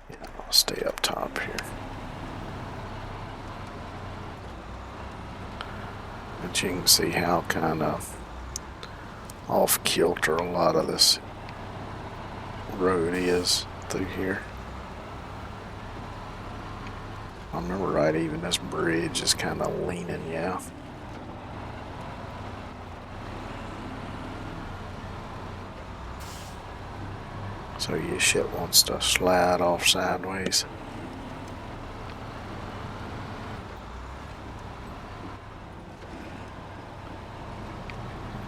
Yeah, I'll stay up top here. But you can see how kind of off kilter a lot of this road is through here. I remember right, even this bridge is kind of leaning, yeah. So your shit wants to slide off sideways.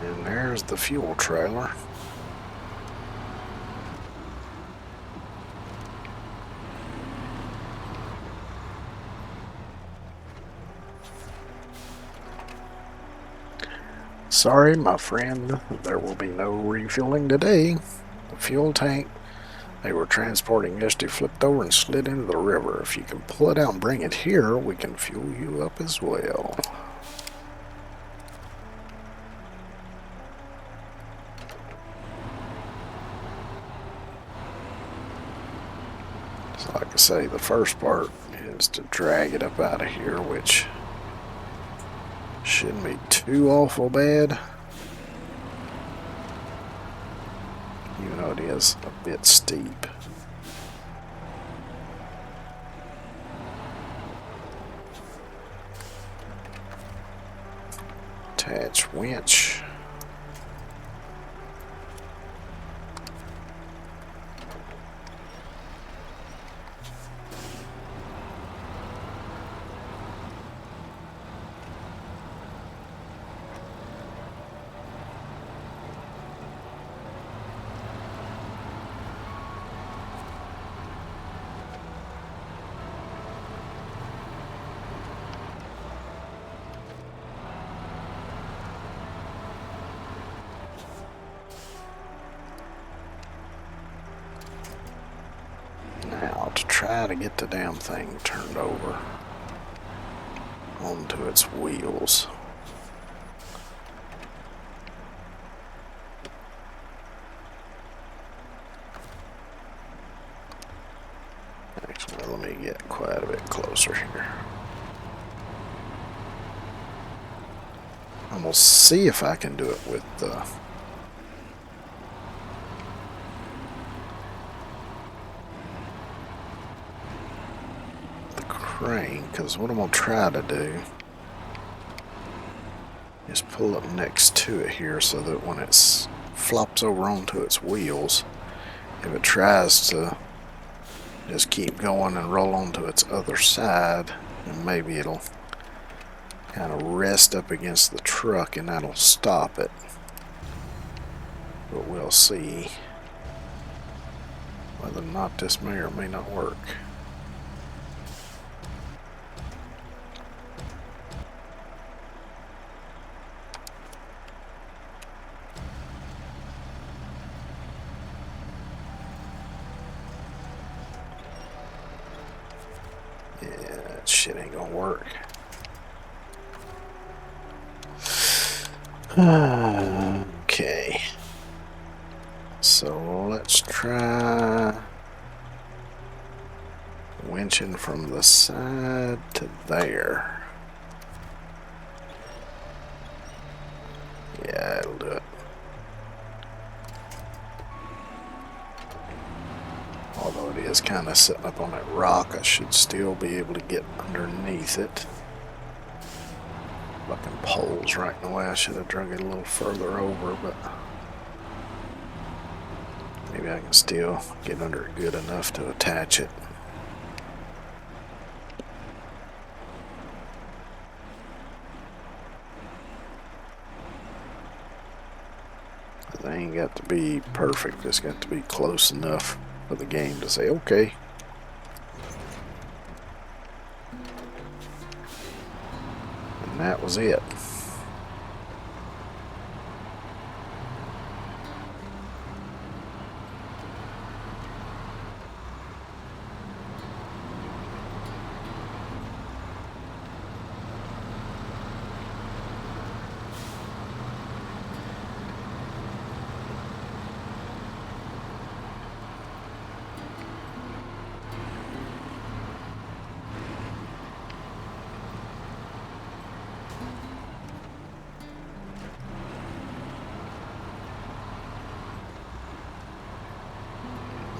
And there's the fuel trailer. Sorry, my friend, there will be no refueling today. The fuel tank they were transporting yesterday flipped over and slid into the river. If you can pull it out and bring it here, we can fuel you up as well. So like I say, the first part is to drag it up out of here, which shouldn't be too awful bad. Even though it is a bit steep. Attach winch. Now to try to get the damn thing turned over onto its wheels. Actually, let me get quite a bit closer here. I'm gonna see if I can do it with the crane, because what I'm going to try to do is pull up next to it here so that when it flops over onto its wheels, if it tries to just keep going and roll onto its other side, then maybe it'll kind of rest up against the truck and that'll stop it. But we'll see whether or not this may or may not work. Shit ain't gonna work. Okay. try winching from the side to there. Yeah, it'll do it. Although it is kind of sitting up on that rock, I should still be able to get underneath it. Fucking pole's right in the way. I should have drug it a little further over, but maybe I can still get under it good enough to attach it. They ain't got to be perfect, it's got to be close enough for the game to say, okay. And that was it.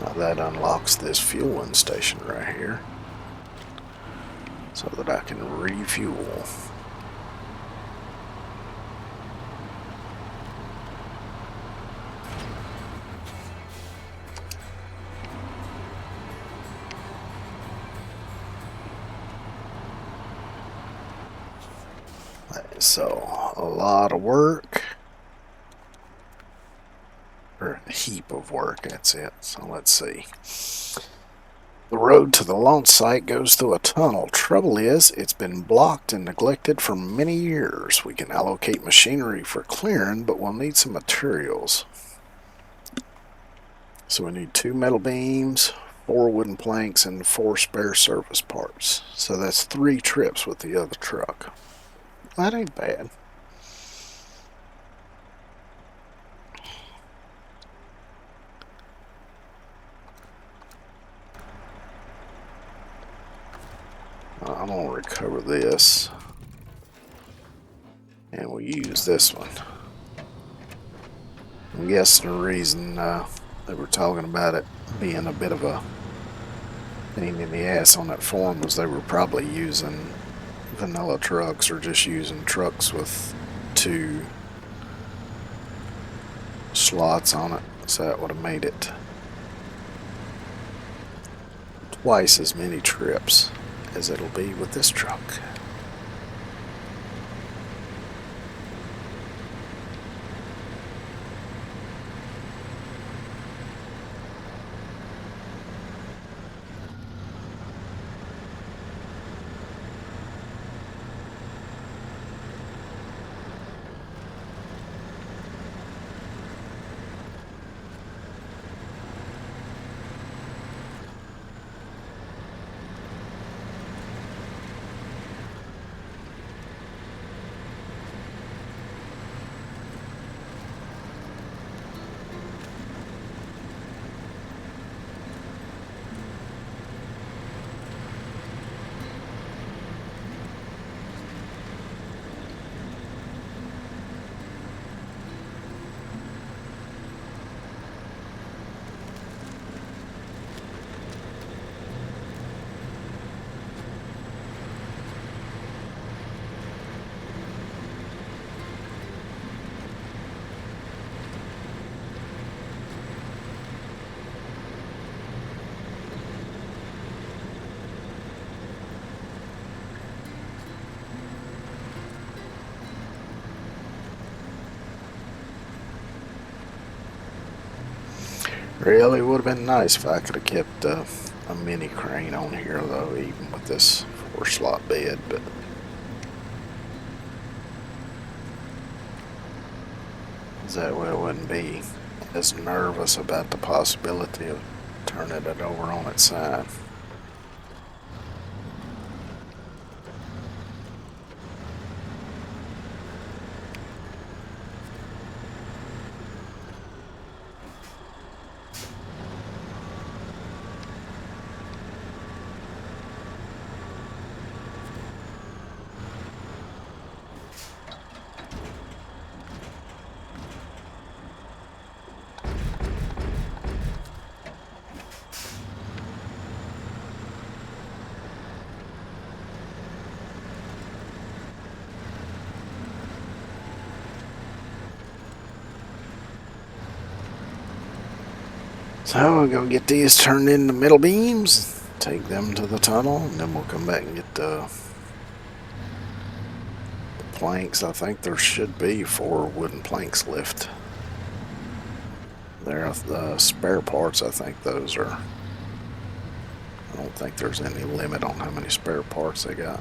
Now that unlocks this fueling station right here so that I can refuel. So, a lot of work. Or a heap of work, that's it. So let's see. The road to the launch site goes through a tunnel. Trouble is, it's been blocked and neglected for many years. We can allocate machinery for clearing, but we'll need some materials. So we need 2 metal beams, 4 wooden planks, and 4 spare service parts. So that's 3 trips with the other truck. That ain't bad. I'm going to recover this. And we'll use this one. I'm guessing the reason they were talking about it being a bit of a pain in the ass on that forum was they were probably using vanilla trucks or just using trucks with 2 slots on it. So that would have made it twice as many trips as it'll be with this truck. Really would have been nice if I could have kept a mini crane on here though, even with this 4-slot bed, but that way I wouldn't be as nervous about the possibility of turning it over on its side. So we'll go get these turned into middle beams, take them to the tunnel, and then we'll come back and get the planks. I think there should be 4 wooden planks left. There are the spare parts. I think those are. I don't think there's any limit on how many spare parts they got.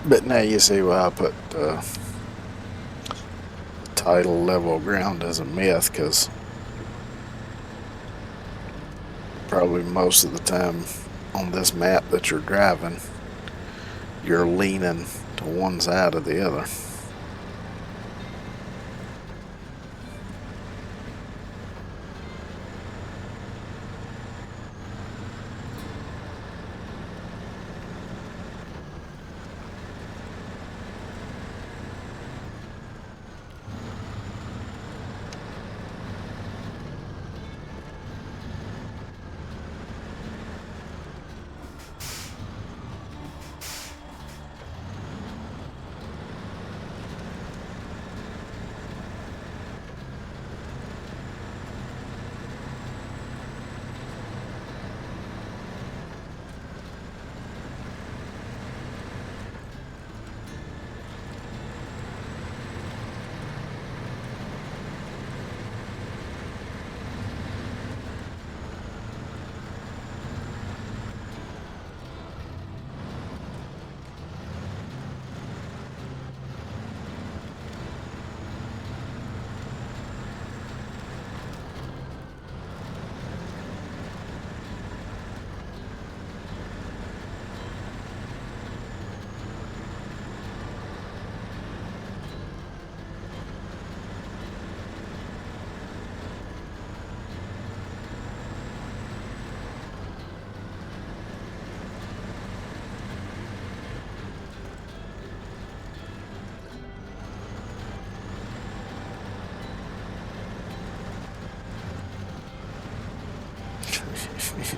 But now you see why I put title level ground as a myth, because probably most of the time on this map that you're driving, you're leaning to one side or the other.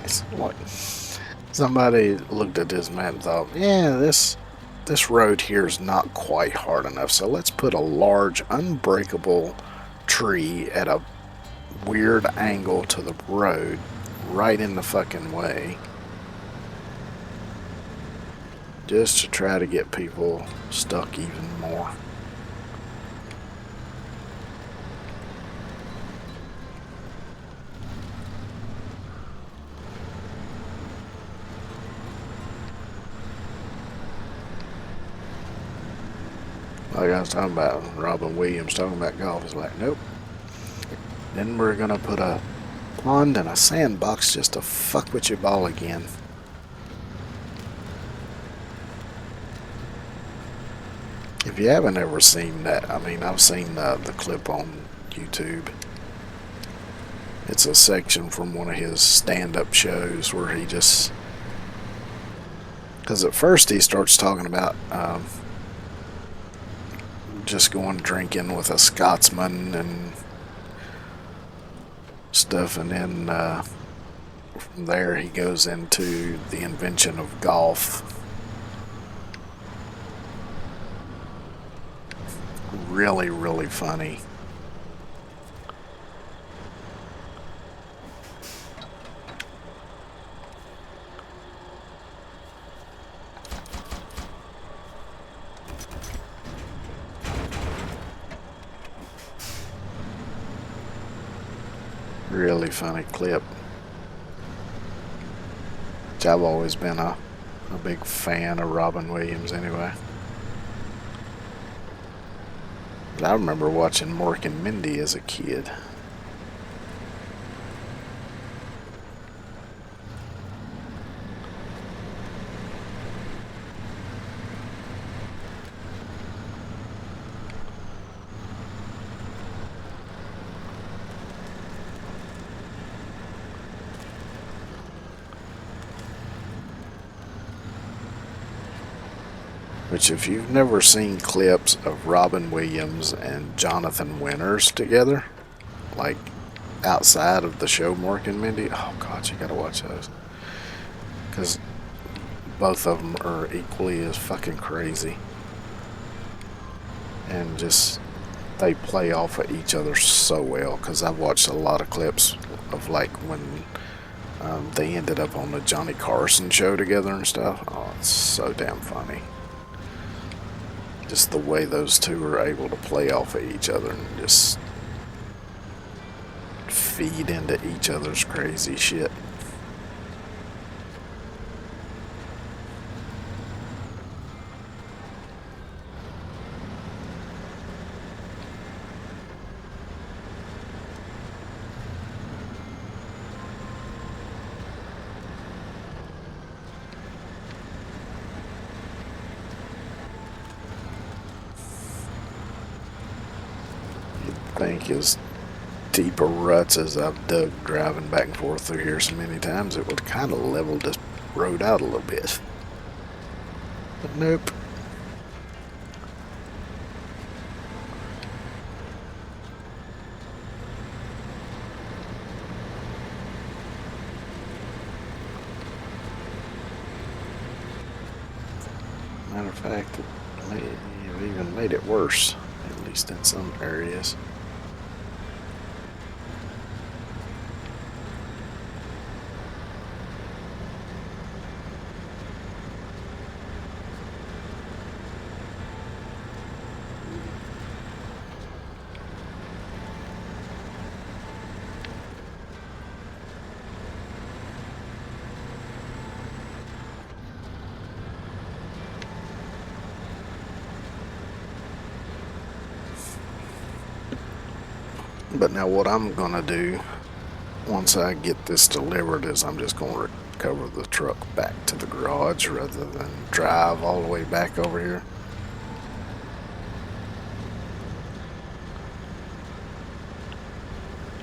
It's like somebody looked at this map and thought, yeah, this road here is not quite hard enough, so let's put a large unbreakable tree at a weird angle to the road right in the fucking way, just to try to get people stuck even more. Like I was talking about, Robin Williams talking about golf. He's like, nope. Then we're gonna put a pond and a sandbox just to fuck with your ball again. If you haven't ever seen that, I mean, I've seen the clip on YouTube. It's a section from one of his stand-up shows where he just... Because at first he starts talking about just going drinking with a Scotsman and stuff, and then from there he goes into the invention of golf. Really, really funny. Really funny clip. Which I've always been a big fan of Robin Williams anyway. But I remember watching Mork and Mindy as a kid. Which, if you've never seen clips of Robin Williams and Jonathan Winters together, like outside of the show Mork and Mindy, oh god, you gotta watch those. Because both of them are equally as fucking crazy. And just, they play off of each other so well. Because I've watched a lot of clips of like when they ended up on the Johnny Carson show together and stuff. Oh, it's so damn funny. Just the way those two are able to play off of each other and just feed into each other's crazy shit. Think as deeper ruts as I've dug driving back and forth through here so many times, it would kind of level this road out a little bit. But nope. Matter of fact, it may have even made it worse, at least in some areas. But now what I'm gonna do once I get this delivered is I'm just gonna recover the truck back to the garage rather than drive all the way back over here.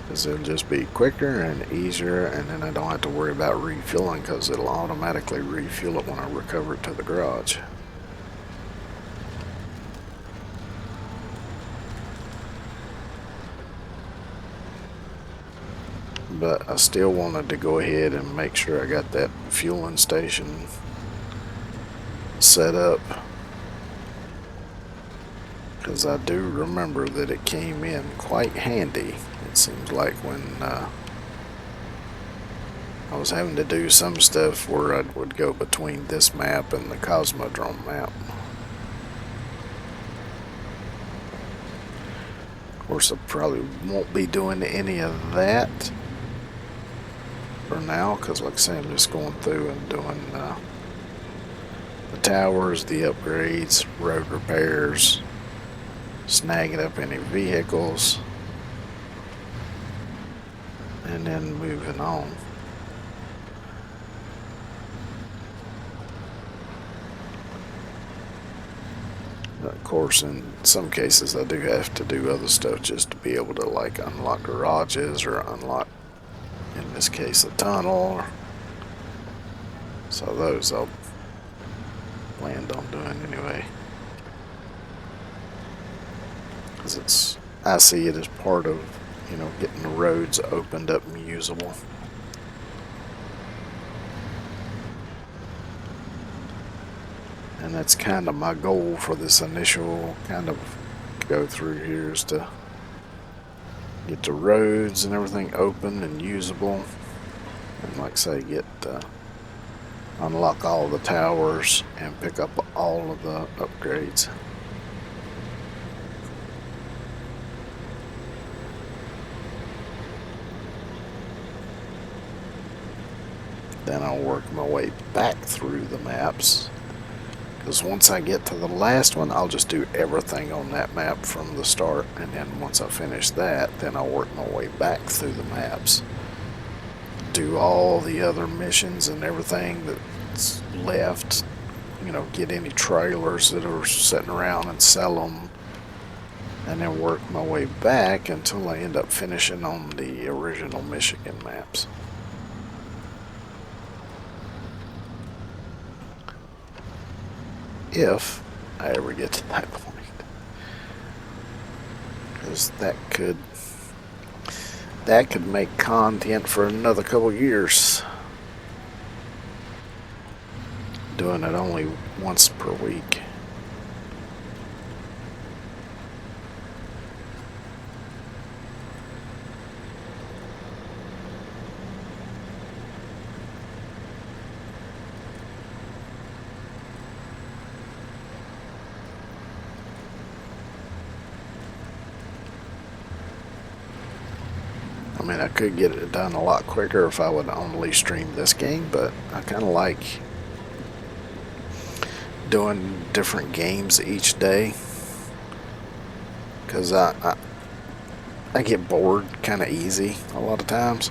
Because it'll just be quicker and easier, and then I don't have to worry about refueling because it'll automatically refuel it when I recover it to the garage. But I still wanted to go ahead and make sure I got that fueling station set up, because I do remember that it came in quite handy. It seems like when I was having to do some stuff where I would go between this map and the Cosmodrome map. Of course, I probably won't be doing any of that for now, because like I say, I'm just going through and doing the towers, the upgrades, road repairs, snagging up any vehicles, and then moving on. Of course, in some cases I do have to do other stuff just to be able to like unlock garages or unlock, in this case, a tunnel. So those I'll planned on doing anyway, because I see it as part of, you know, getting the roads opened up and usable. And that's kind of my goal for this initial kind of go through here, is to get the roads and everything open and usable, and like I say, unlock all the towers and pick up all of the upgrades. Then I'll work my way back through the maps, because once I get to the last one, I'll just do everything on that map from the start, and then once I finish that, then I'll work my way back through the maps, do all the other missions and everything that's left, you know, get any trailers that are sitting around and sell them, and then work my way back until I end up finishing on the original Michigan maps. If I ever get to that point. Because that could make content for another couple years. Doing it only once per week. I mean, I could get it done a lot quicker if I would only stream this game, but I kind of like doing different games each day because I get bored kind of easy a lot of times.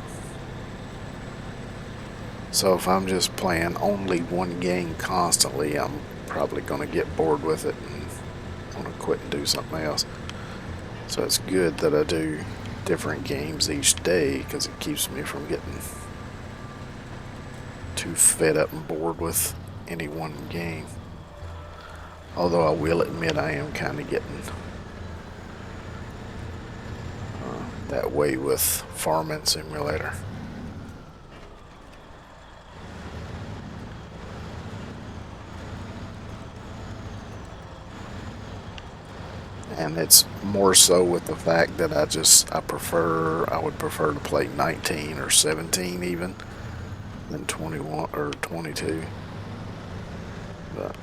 So if I'm just playing only one game constantly, I'm probably going to get bored with it and want to quit and do something else. So it's good that I do different games each day because it keeps me from getting too fed up and bored with any one game. Although I will admit I am kind of getting that way with Farming Simulator. And it's more so with the fact that I would prefer to play 19 or 17 even than 21 or 22. But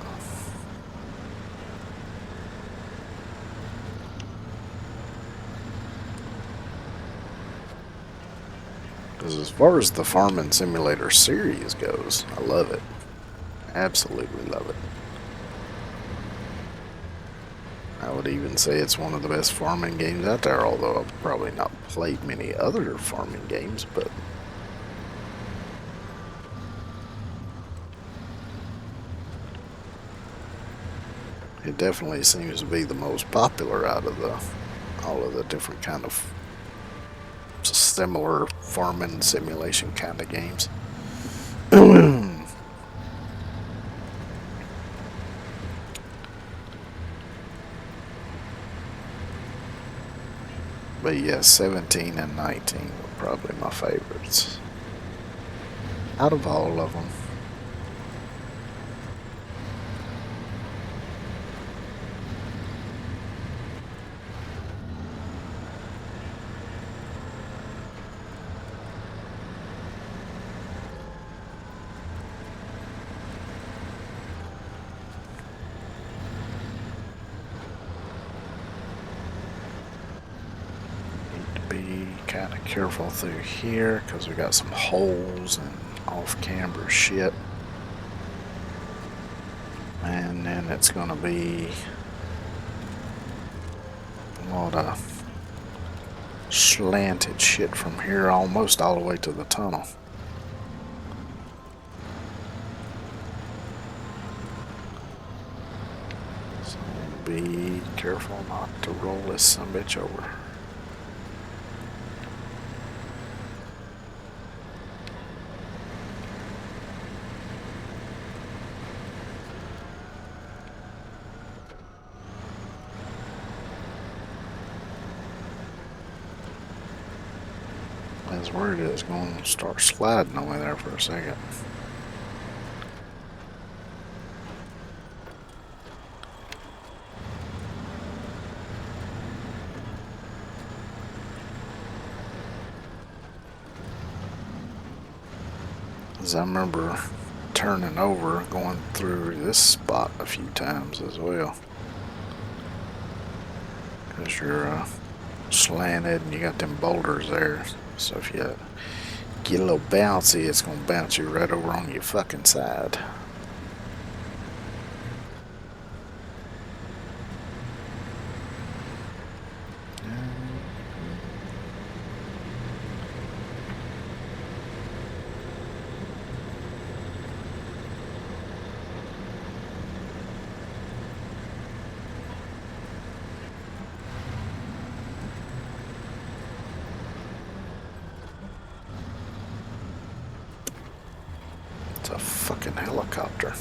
because as far as the Farming Simulator series goes, I love it. Absolutely love it. I would even say it's one of the best farming games out there, although I've probably not played many other farming games, but it definitely seems to be the most popular out of all of the different kind of similar farming simulation kind of games. But yeah, 17 and 19 were probably my favorites out of all of them. Be kind of careful through here because we got some holes and off-camber shit. And then it's going to be a lot of slanted shit from here almost all the way to the tunnel. So be careful not to roll this sumbitch over. I was worried it was going to start sliding away there for a second. As I remember turning over, going through this spot a few times as well. Because you're slanted and you got them boulders there. So if you get a little bouncy, it's going to bounce you right over on your fucking side. It's a fucking helicopter.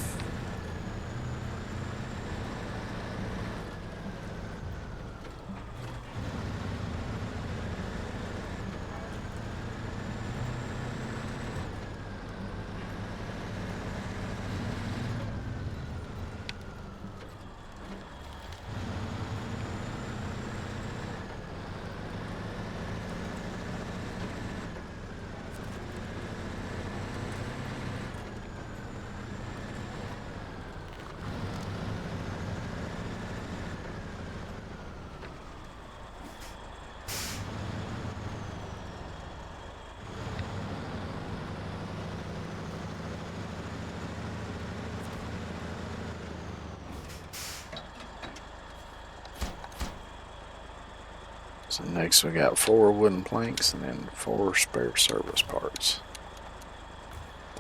So next we got 4 wooden planks and then 4 spare service parts.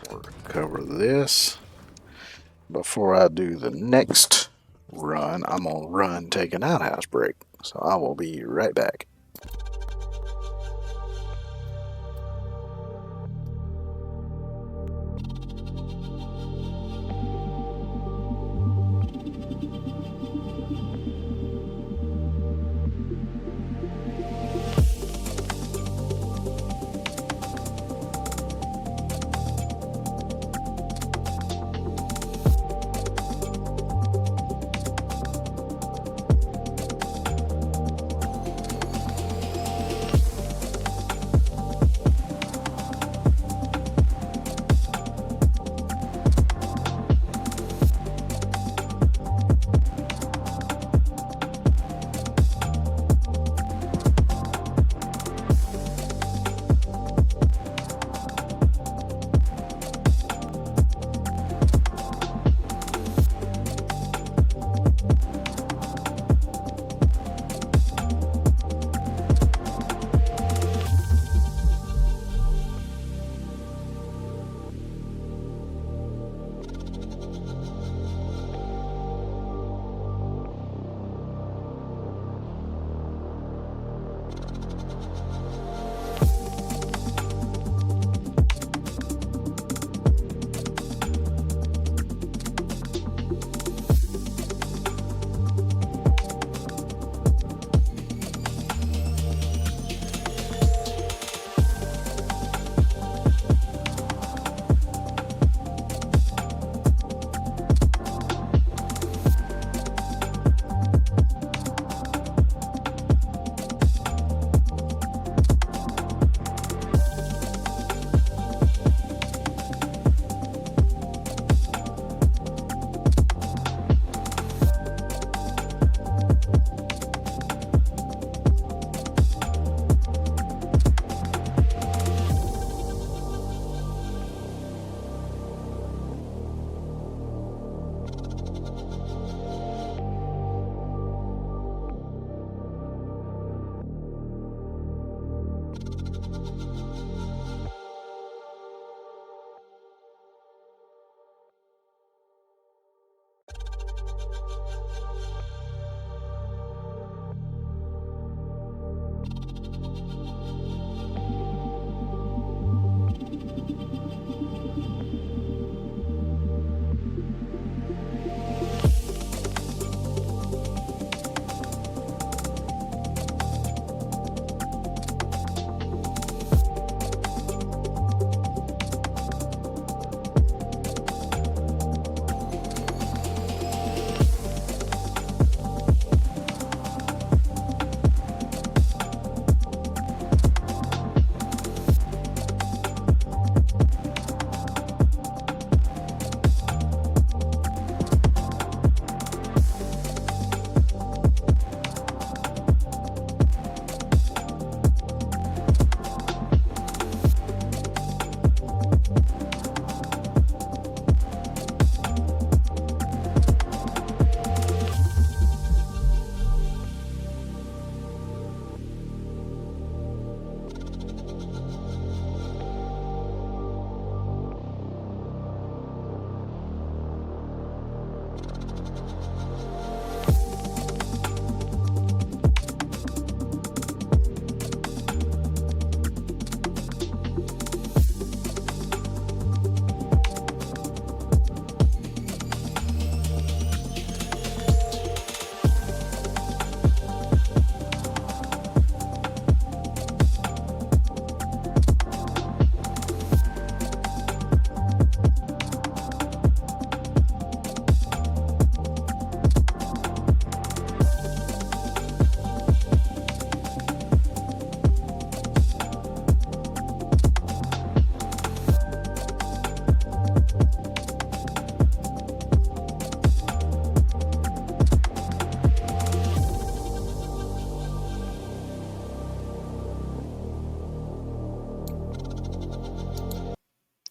We'll cover this. Before I do the next run, I'm going to run take an outhouse break. So I will be right back.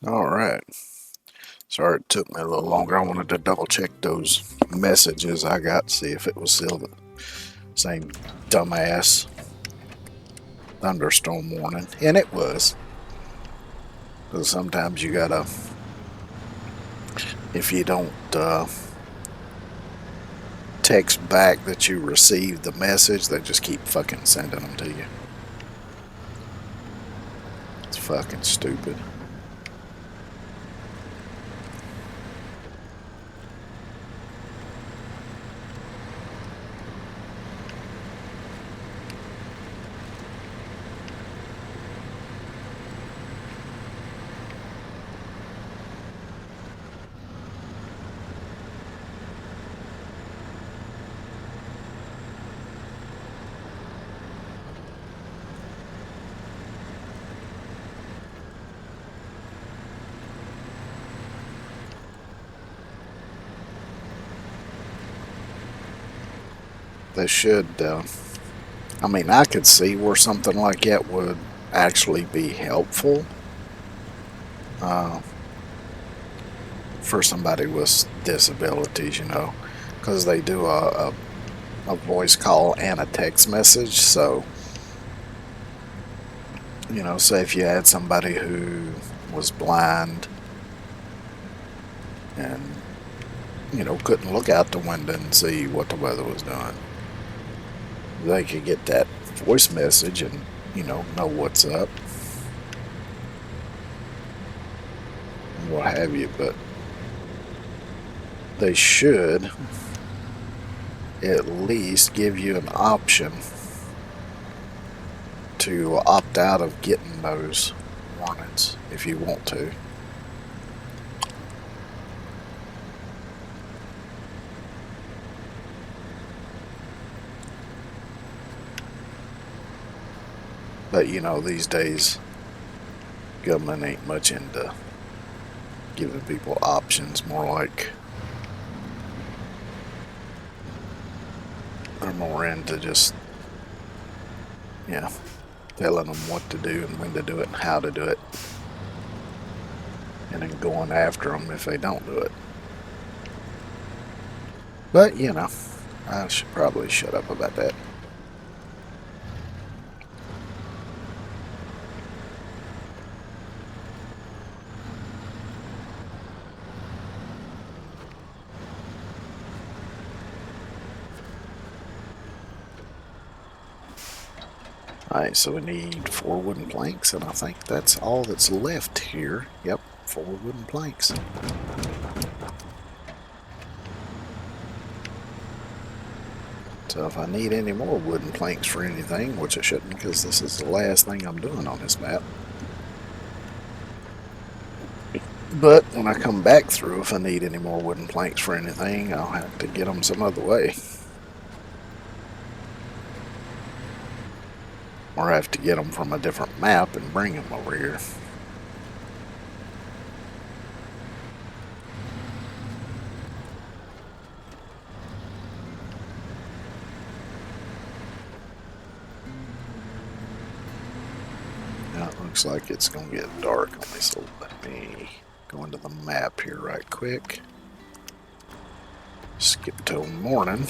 Alright. Sorry it took me a little longer. I wanted to double check those messages I got, see if it was still the same dumbass thunderstorm warning, and it was. Because sometimes you gotta, if you don't text back that you received the message, they just keep fucking sending them to you. It's fucking stupid. They should. I mean, I could see where something like that would actually be helpful uh, for somebody with disabilities, you know, because they do a voice call and a text message. So, you know, say if you had somebody who was blind and, you know, couldn't look out the window and see what the weather was doing, they could get that voice message and, you know what's up and what have you. But they should at least give you an option to opt out of getting those warnings if you want to. But you know, these days, government ain't much into giving people options, more like they're more into just, yeah, telling them what to do and when to do it and how to do it, and then going after them if they don't do it. But, you know, I should probably shut up about that. Alright, so we need 4 wooden planks, and I think that's all that's left here. Yep, 4 wooden planks. So if I need any more wooden planks for anything, which I shouldn't because this is the last thing I'm doing on this map. But when I come back through, if I need any more wooden planks for anything, I'll have to get them some other way. Or I have to get them from a different map and bring them over here. Now it looks like it's going to get dark on me, so let me go into the map here right quick. Skip till morning.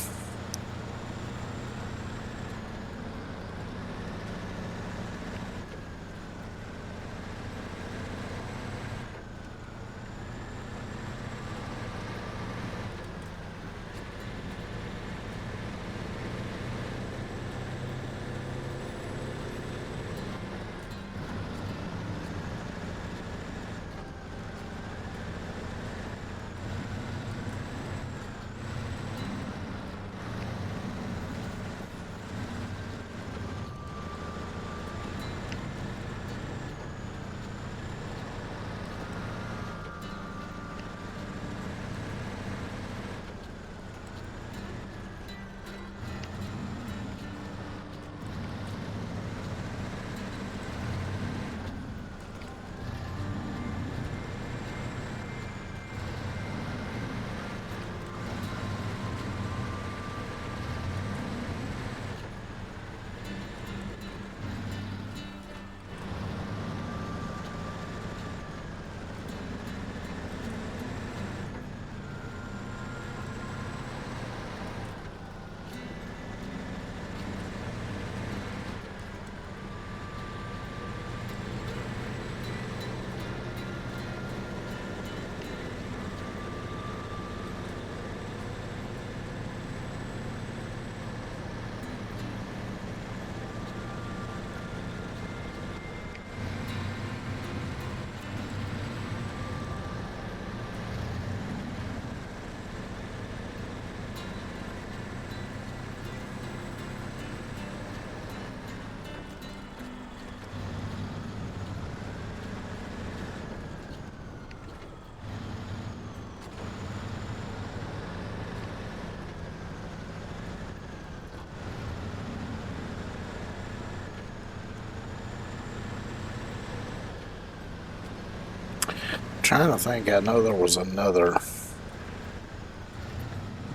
trying to think. I know there was another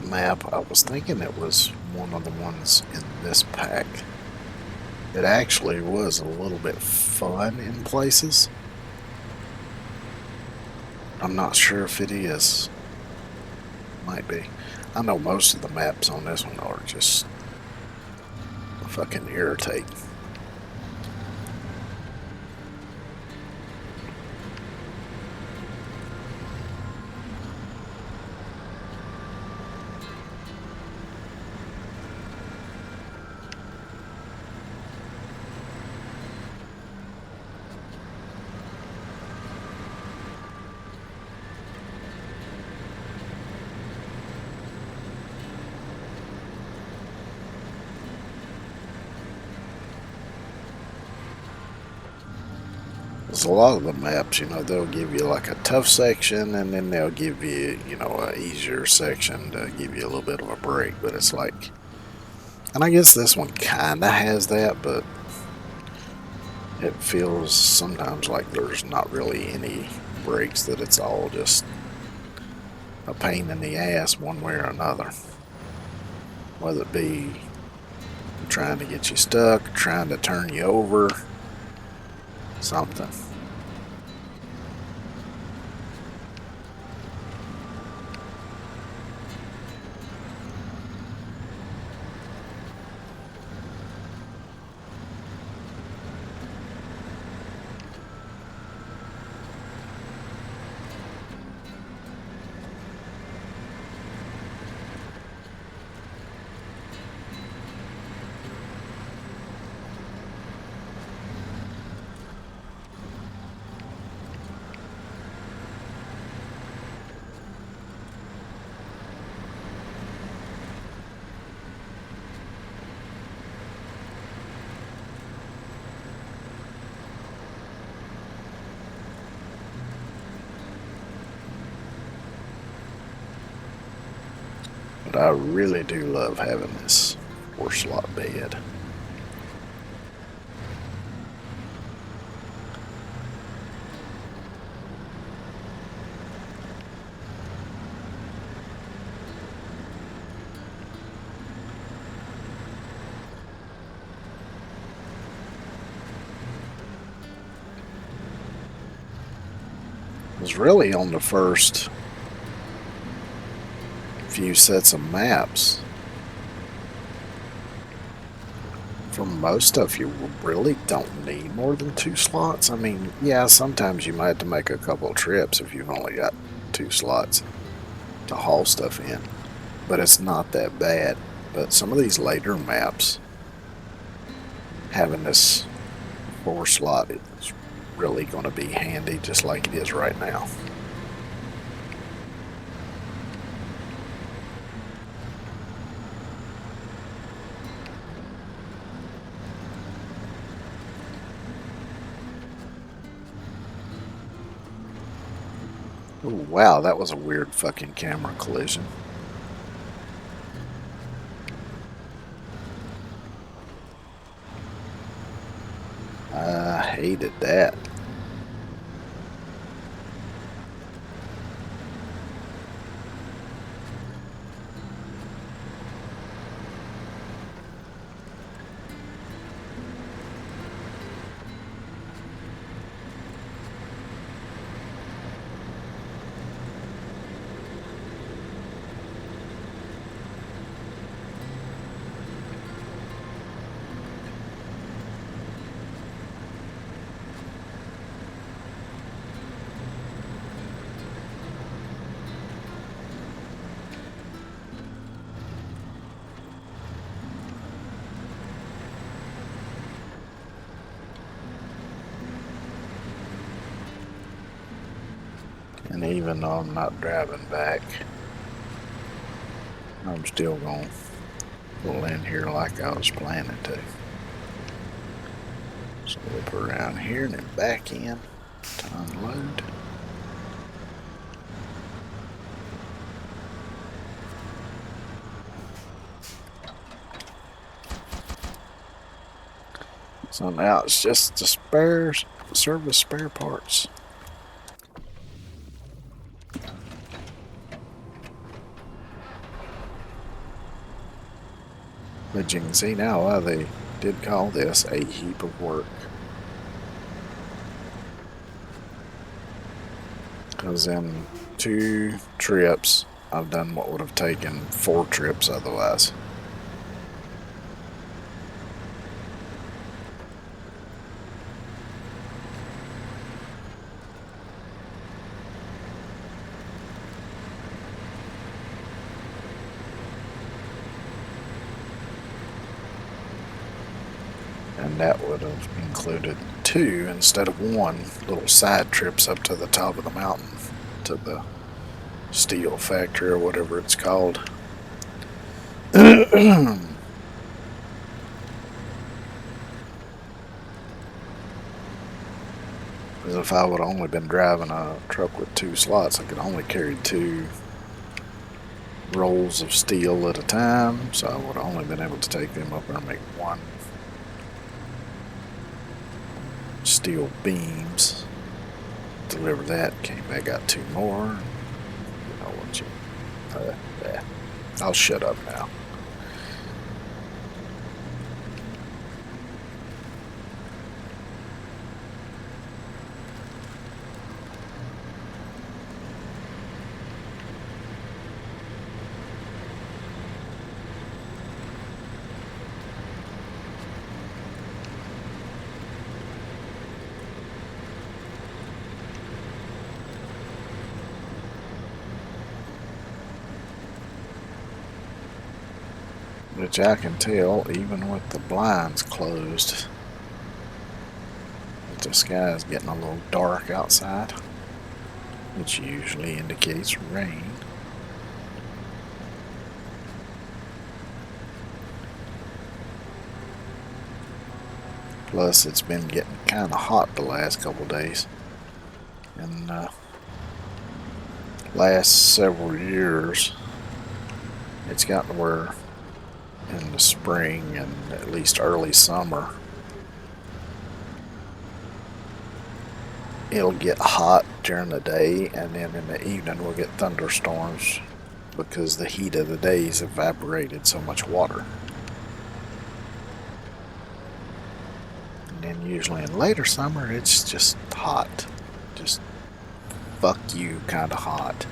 map. I was thinking it was one of the ones in this pack. It actually was a little bit fun in places. I'm not sure if it is. Might be. I know most of the maps on this one are just fucking irritating. There's a lot of the maps, they'll give you like a tough section and then they'll give you, a easier section to give you a little bit of a break. But it's like, and I guess this one kind of has that, but it feels sometimes like there's not really any breaks, that it's all just a pain in the ass one way or another. Whether it be trying to get you stuck, trying to turn you over, something. But I really do love having this 4-slot bed. It was really on the first few sets of maps. For most stuff, you really don't need more than 2 slots. I mean, yeah, sometimes you might have to make a couple of trips if you've only got 2 slots to haul stuff in, but it's not that bad. But some of these later maps, having this 4-slot is really going to be handy, just like it is right now. Ooh, wow, that was a weird fucking camera collision. I hated that. And even though I'm not driving back, I'm still going to pull in here like I was planning to. So whip around here and then back in to unload. So now it's just the spares, service spare parts. But you can see now why they did call this a heap of work. Because in 2 trips, I've done what would have taken 4 trips otherwise. And that would have included 2 instead of 1 little side trips up to the top of the mountain to the steel factory or whatever it's called. Because if I would have only been driving a truck with 2 slots, I could only carry 2 rolls of steel at a time, so I would have only been able to take them up there and make 1 steel beams, deliver that, came back, got 2 more. You know what you yeah. I'll shut up now. Which I can tell even with the blinds closed that the sky is getting a little dark outside, which usually indicates rain. Plus it's been getting kind of hot the last couple days. And last several years it's gotten where in the spring and at least early summer it'll get hot during the day, and then in the evening we'll get thunderstorms because the heat of the days evaporated so much water. And then usually in later summer it's just hot, just fuck you kind of hot.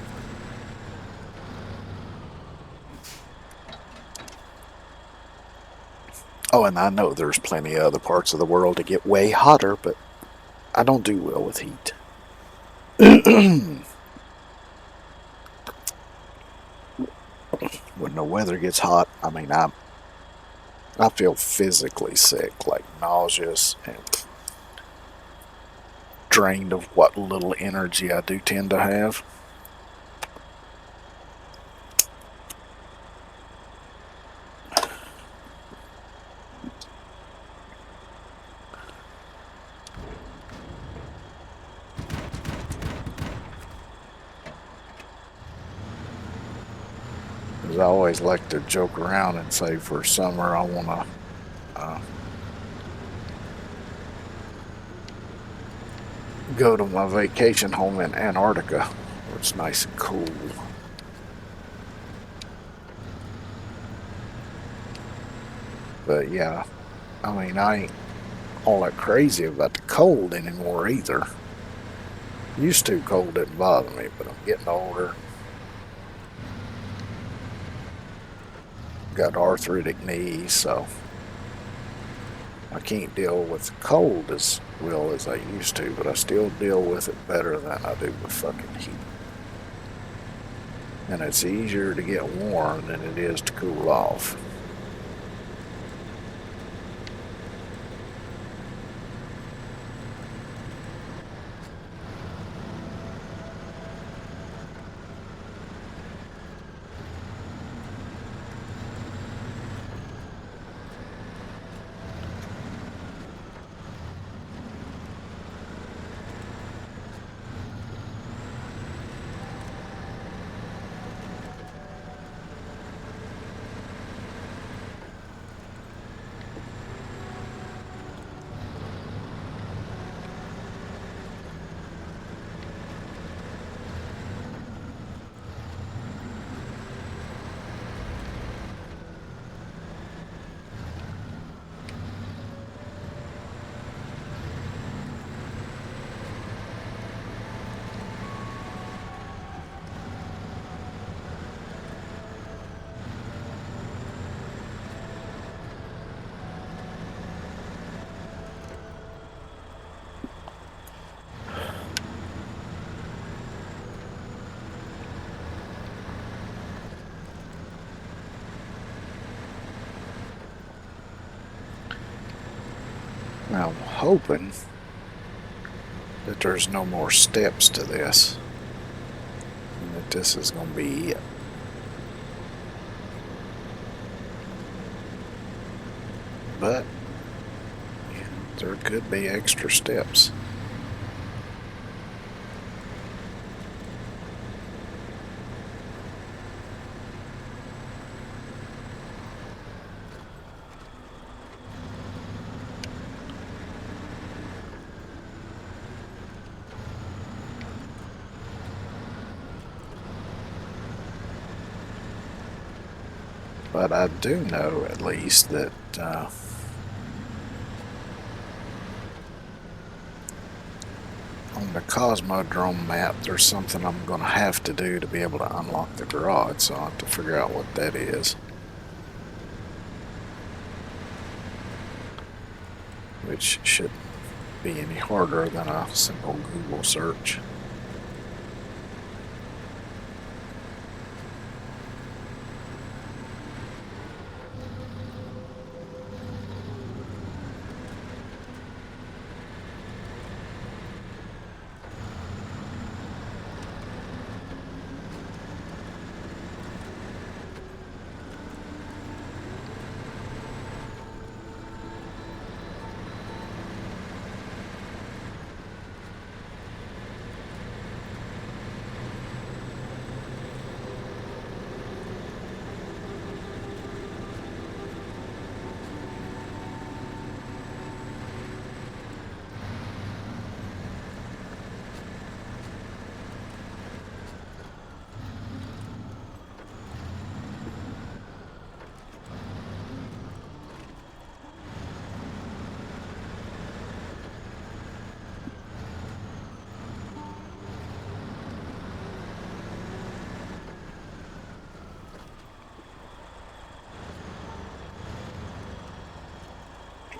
Oh, and I know there's plenty of other parts of the world that get way hotter, but I don't do well with heat. When the weather gets hot, I mean, I feel physically sick, like nauseous and drained of what little energy I do tend to have. Because I always like to joke around and say for summer I want to go to my vacation home in Antarctica where it's nice and cool. But yeah, I mean, I ain't all that crazy about the cold anymore either. Used to, cold didn't bother me, but I'm getting older. Got arthritic knees, so I can't deal with the cold as well as I used to, but I still deal with it better than I do with fucking heat. And it's easier to get warm than it is to cool off. I'm hoping that there's no more steps to this, and that this is going to be it. But yeah, there could be extra steps. But I do know at least that on the Cosmodrome map, there's something I'm going to have to do to be able to unlock the garage, so I'll have to figure out what that is. Which shouldn't be any harder than a simple Google search.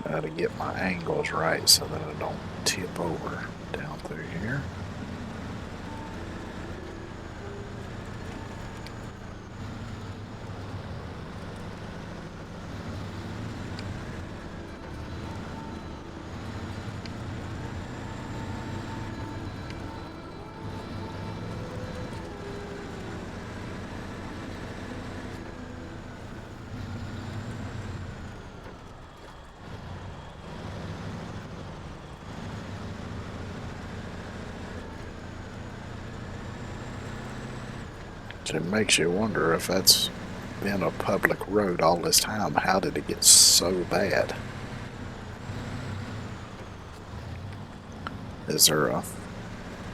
Got to get my angles right so that I don't tip over down through here. It makes you wonder if that's been a public road all this time. How did it get so bad? Is there a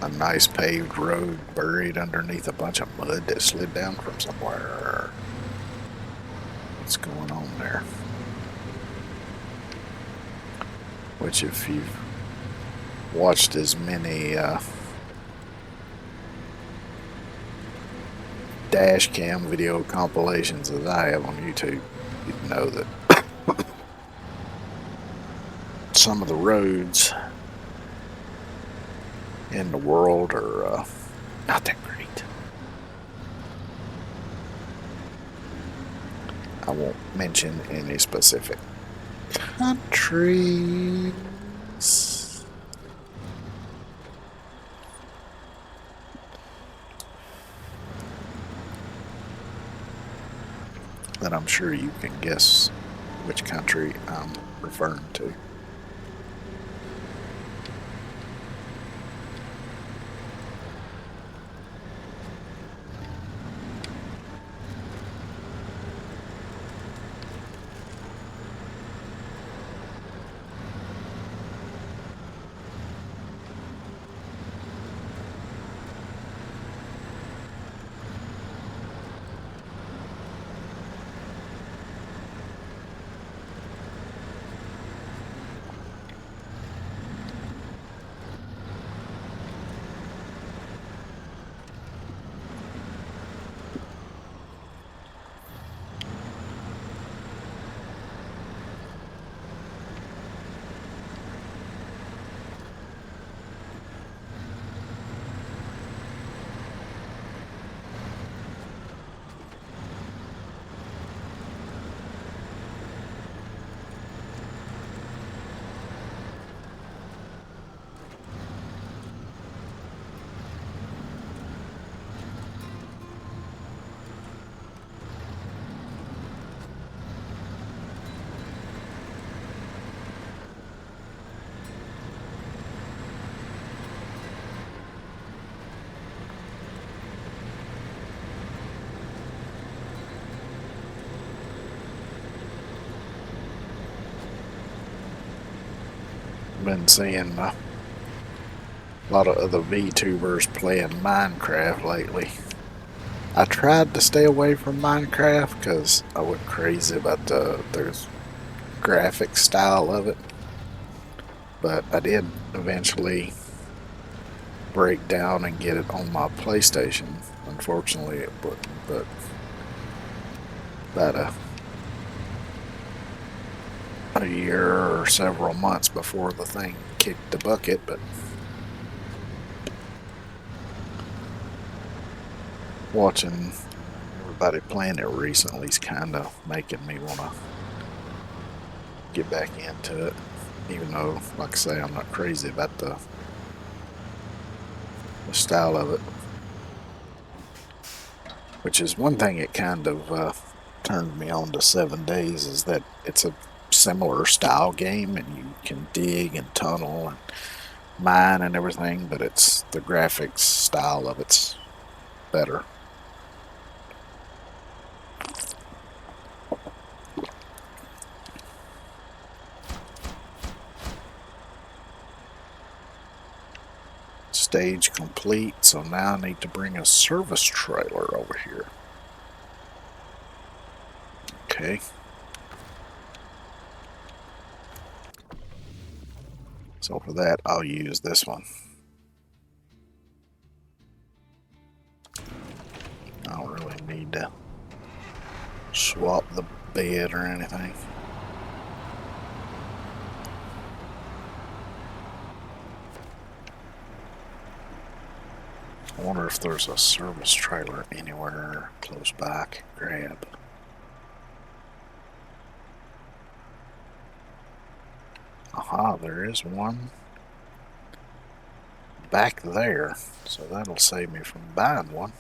nice paved road buried underneath a bunch of mud that slid down from somewhere? What's going on there? Which, if you've watched as many dash cam video compilations as I have on YouTube, you'd know that some of the roads in the world are not that great. I won't mention any specific countries. But I'm sure you can guess which country I'm referring to. been seeing a lot of other VTubers playing Minecraft lately. I tried to stay away from Minecraft because I went crazy about the graphic style of it. But I did eventually break down and get it on my PlayStation. Unfortunately, it wouldn't, but about a year or several months before the thing kicked the bucket. But watching everybody playing it recently is kind of making me want to get back into it, even though, like I say, I'm not crazy about the style of it. Which is one thing it kind of turned me on to 7 Days, is that it's a similar style game and you can dig and tunnel and mine and everything, but it's the graphics style of it's better. Stage complete, so now I need to bring a service trailer over here. Okay. So for that, I'll use this one. I don't really need to swap the bed or anything. I wonder if there's a service trailer anywhere close by I can grab. Aha, there is one back there, so that'll save me from buying one.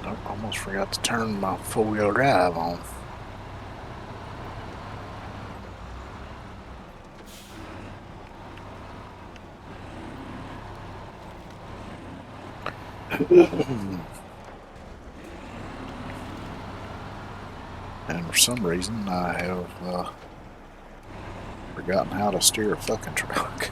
Nope, almost forgot to turn my four-wheel drive on. And for some reason I have forgotten how to steer a fucking truck.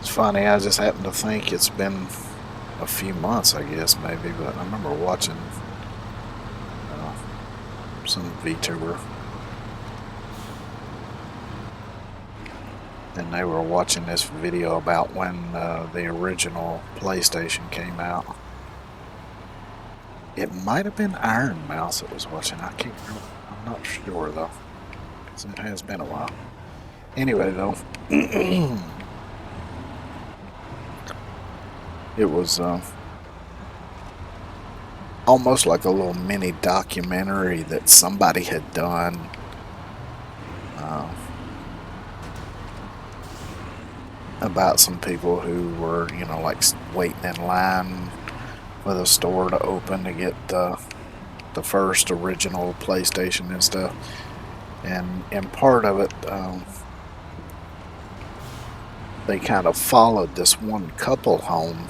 It's funny, I just happen to think it's been a few months, I guess, maybe, but I remember watching some VTuber, and they were watching this video about when the original PlayStation came out. It might have been Iron Mouse that was watching. I can't remember. I'm not sure though, because it has been a while. Anyway, though, it was almost like a little mini documentary that somebody had done. About some people who were, you know, like waiting in line for the store to open to get the first original PlayStation and stuff. And in part of it, they kind of followed this one couple home,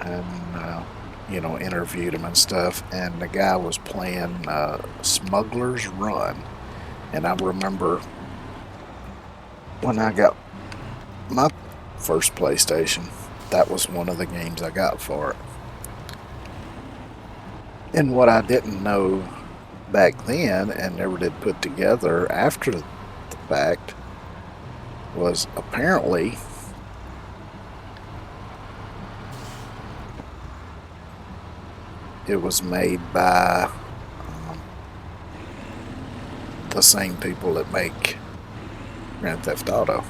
and you know, interviewed them and stuff. And the guy was playing Smuggler's Run, and I remember when I got my first PlayStation, that was one of the games I got for it. And what I didn't know back then, and never did put together after the fact, was apparently it was made by the same people that make Grand Theft Auto.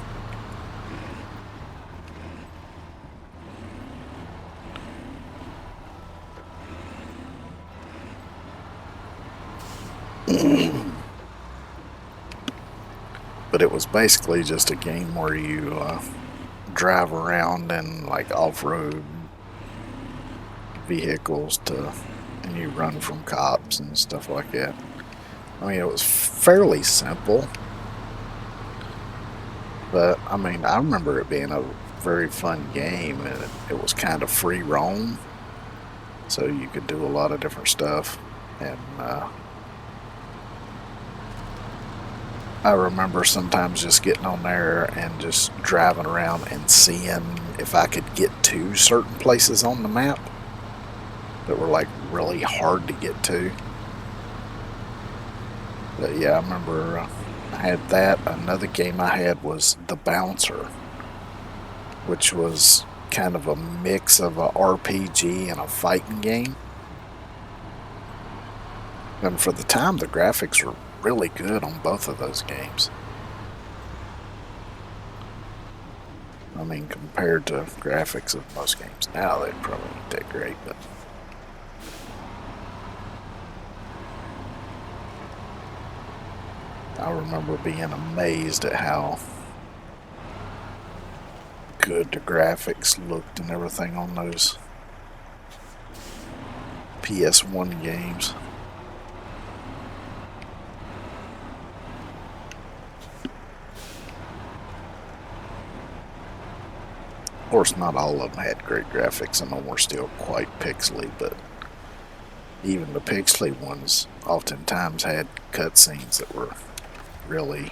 basically just a game where you drive around in like off-road vehicles and you run from cops and stuff like that. I mean, it was fairly simple, but I mean, I remember it being a very fun game, and it was kind of free roam, so you could do a lot of different stuff. And I remember sometimes just getting on there and just driving around and seeing if I could get to certain places on the map that were like really hard to get to. But yeah, I remember I had that. Another game I had was The Bouncer, which was kind of a mix of a RPG and a fighting game. And for the time, the graphics were really good on both of those games. I mean, compared to graphics of most games now, they probably not that great, but I remember being amazed at how good the graphics looked and everything on those PS1 games. Of course, not all of them had great graphics. Some of them were still quite pixely, but even the pixely ones oftentimes had cutscenes that were really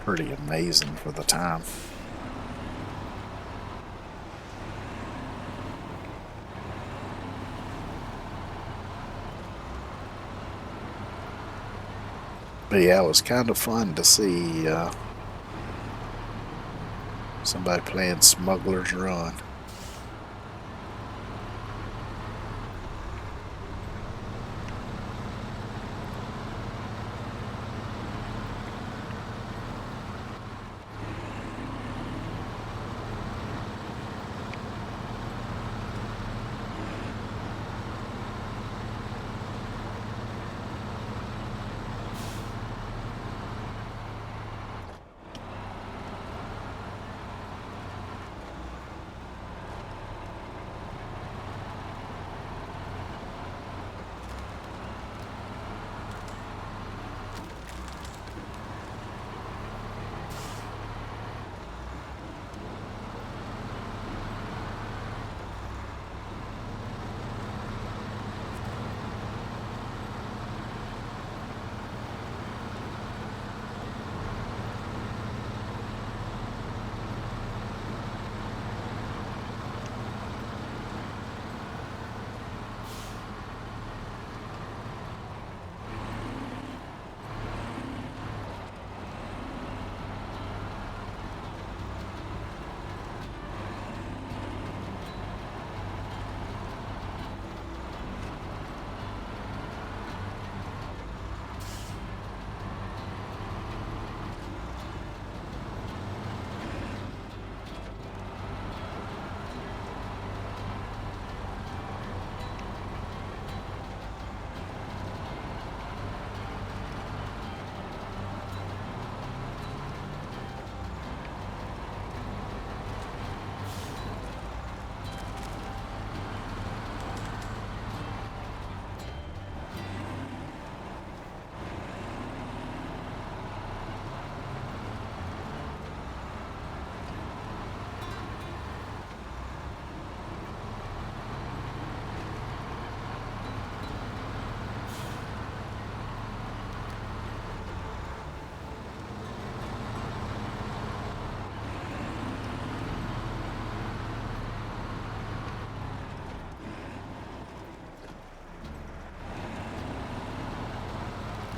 pretty amazing for the time. But yeah, it was kind of fun to see somebody playing Smuggler's Run.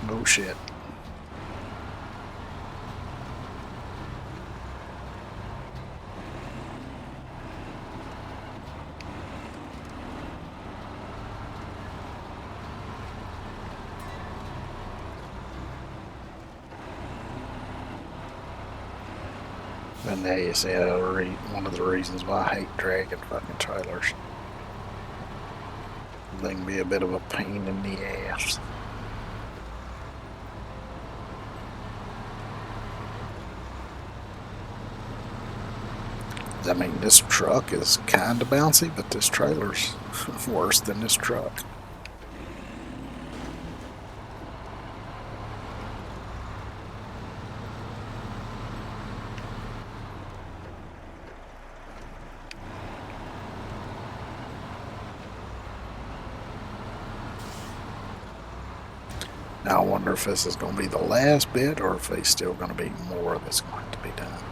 Oh shit. And they say one of the reasons why I hate dragging fucking trailers. They can be a bit of a pain in the ass. I mean, this truck is kind of bouncy, but this trailer's worse than this truck. Now I wonder if this is going to be the last bit or if there's still going to be more that's going to be done.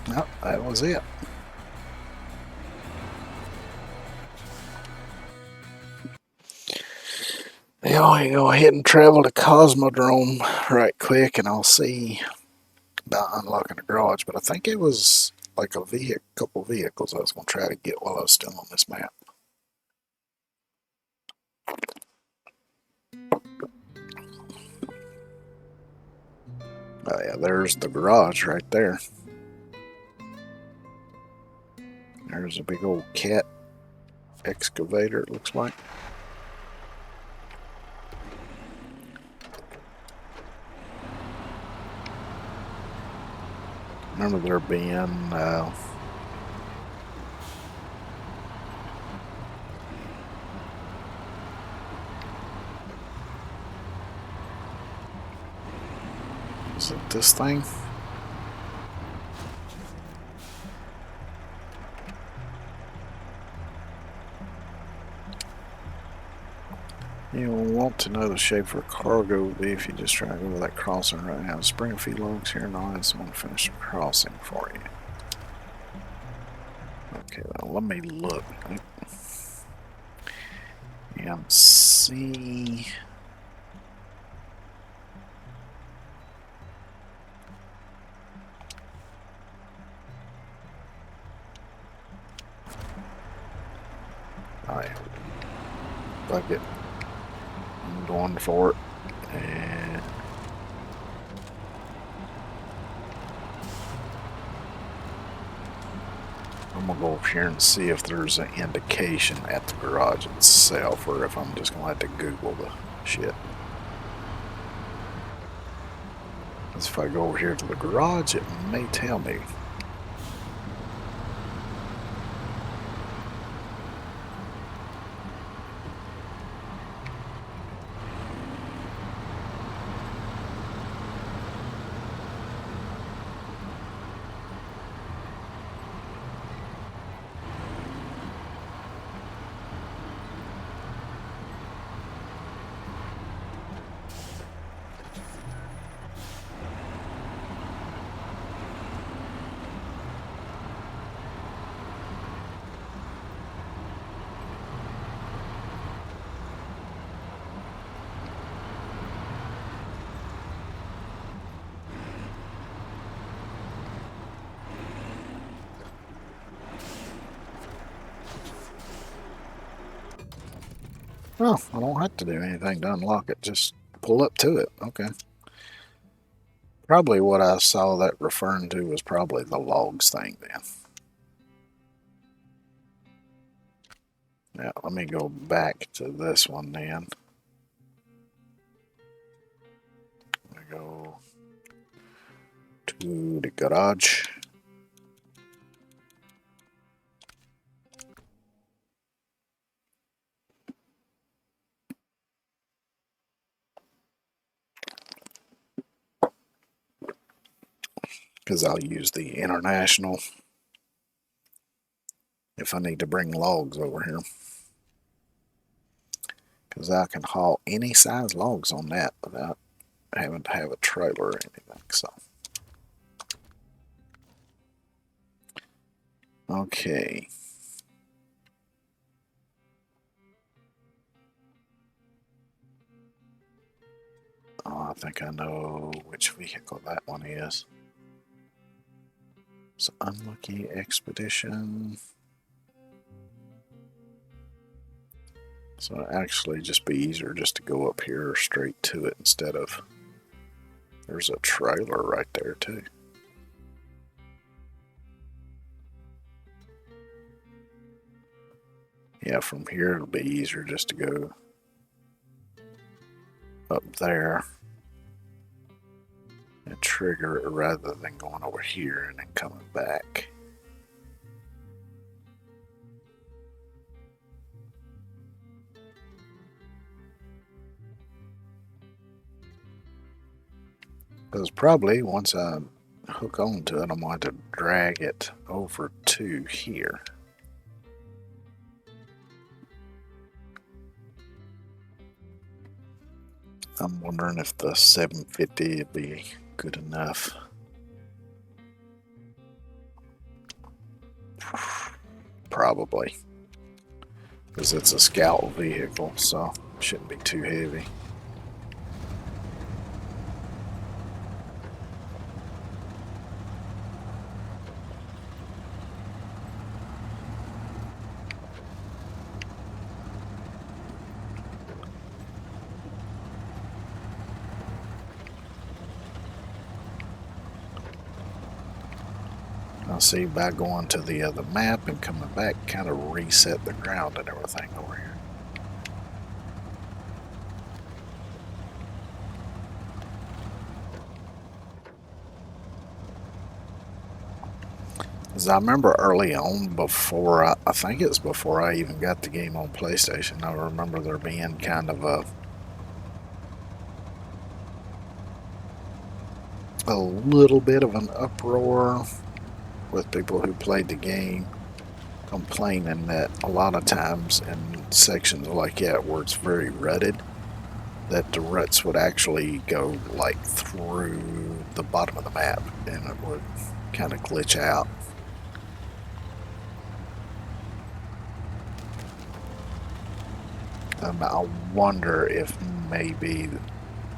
Nope, that was it. Now I go ahead and travel to Cosmodrome right quick and I'll see about unlocking the garage. But I think it was like a couple vehicles I was going to try to get while I was still on this map. Oh yeah, there's the garage right there. There's a big old cat excavator, it looks like. Remember there being is it this thing? You'll want to know the shape for cargo will be if you just try to go over that crossing right now. Just bring a few logs here and I'll have someone finish the crossing for you. Okay, well, let me look and see. Alright, fuck it. I'm going for it. And I'm gonna go over here and see if there's an indication at the garage itself or if I'm just gonna have to Google the shit. Because if I go over here to the garage, it may tell me. Oh, I don't have to do anything to unlock it. Just pull up to it. Okay. Probably what I saw that referring to was probably the logs thing then. Now, let me go back to this one then. I go to the garage. Because I'll use the international if I need to bring logs over here. Because I can haul any size logs on that without having to have a trailer or anything. So, okay. Oh, I think I know which vehicle that one is. It's Unlucky Expedition. So it'd actually just be easier just to go up here straight to it instead of... There's a trailer right there too. Yeah, from here it'll be easier just to go up there and trigger it rather than going over here and then coming back. Because probably once I hook onto it, I'm going to drag it over to here. I'm wondering if the 750 would be good enough. Probably. Because it's a scout vehicle, so it shouldn't be too heavy. Now see, by going to the other map and coming back, kind of reset the ground and everything over here. As I remember early on, before I think it's before I even got the game on PlayStation, I remember there being kind of a little bit of an uproar with people who played the game complaining that a lot of times in sections like that where it's very rutted, that the ruts would actually go like through the bottom of the map and it would kind of glitch out. I wonder if maybe,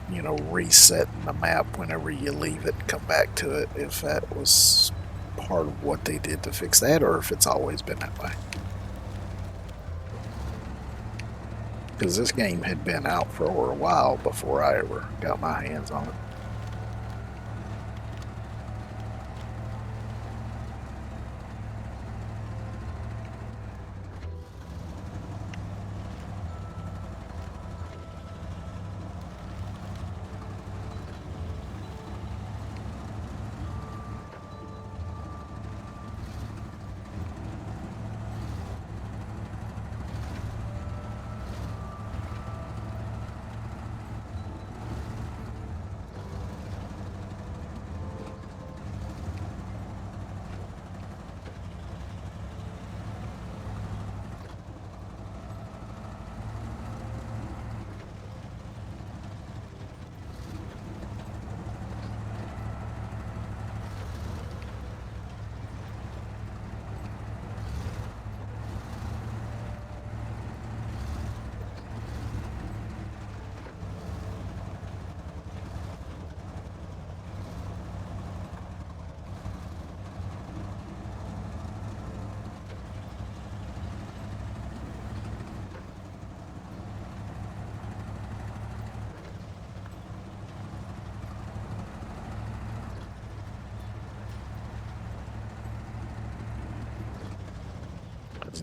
resetting the map whenever you leave it and come back to it, if that was part of what they did to fix that, or if it's always been that way. Because this game had been out for a while before I ever got my hands on it.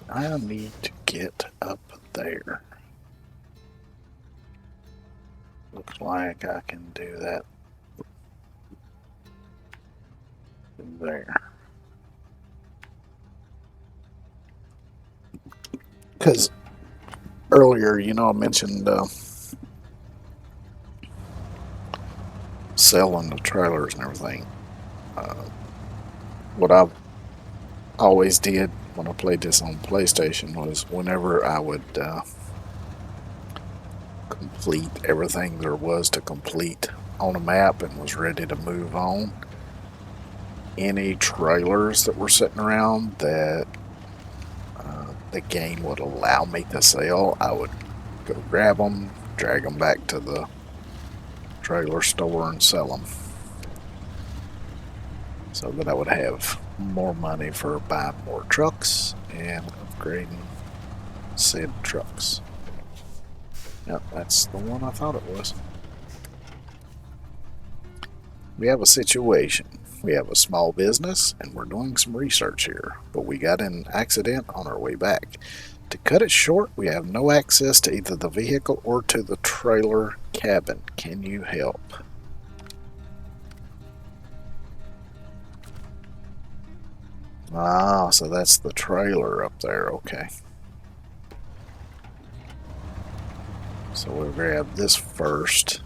I need to get up there. Looks like I can do that there. Because earlier, I mentioned selling the trailers and everything. What I always did when I played this on PlayStation was whenever I would complete everything there was to complete on a map and was ready to move on, any trailers that were sitting around that the game would allow me to sell, I would go grab them, drag them back to the trailer store and sell them, so that I would have more money for buying more trucks and upgrading said trucks. Yep, that's the one I thought it was. We have a situation. We have a small business and we're doing some research here, but we got in an accident on our way back. To cut it short, we have no access to either the vehicle or to the trailer cabin. Can you help? Ah, so that's the trailer up there. Okay. So we'll grab this first.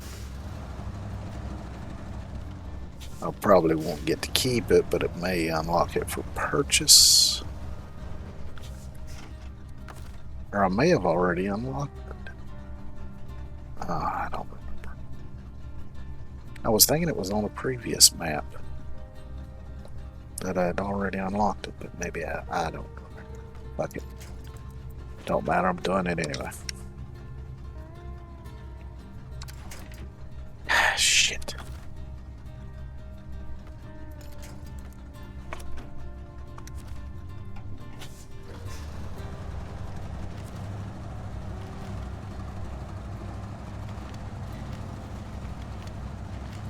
I probably won't get to keep it, but it may unlock it for purchase. Or I may have already unlocked it. I don't remember. I was thinking it was on a previous map that I'd already unlocked it, but maybe I don't remember. Fuck it. Don't matter, I'm doing it anyway. Shit.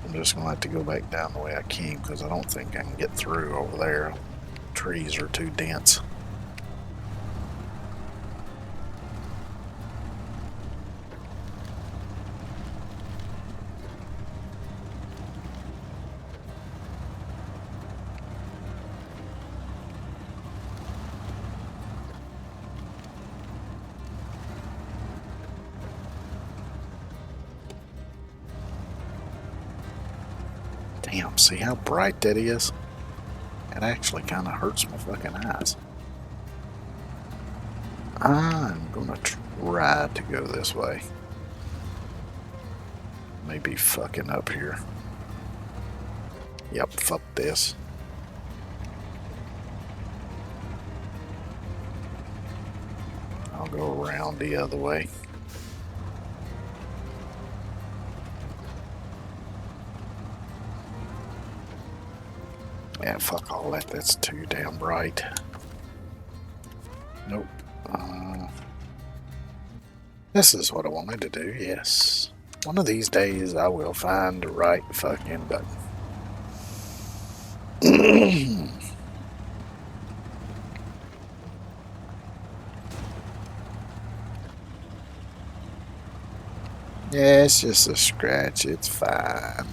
I'm just gonna have to go back down the way I came because I don't think I can get through over there. Trees are too dense. Damn, see how bright that is? It actually kind of hurts my fucking eyes. I'm gonna try to go this way. Maybe fucking up here. Yep, fuck this. I'll go around the other way. Yeah, fuck all that. That's too damn bright. Nope. This is what I wanted to do, yes. One of these days I will find the right fucking button. Yeah, it's just a scratch. It's fine.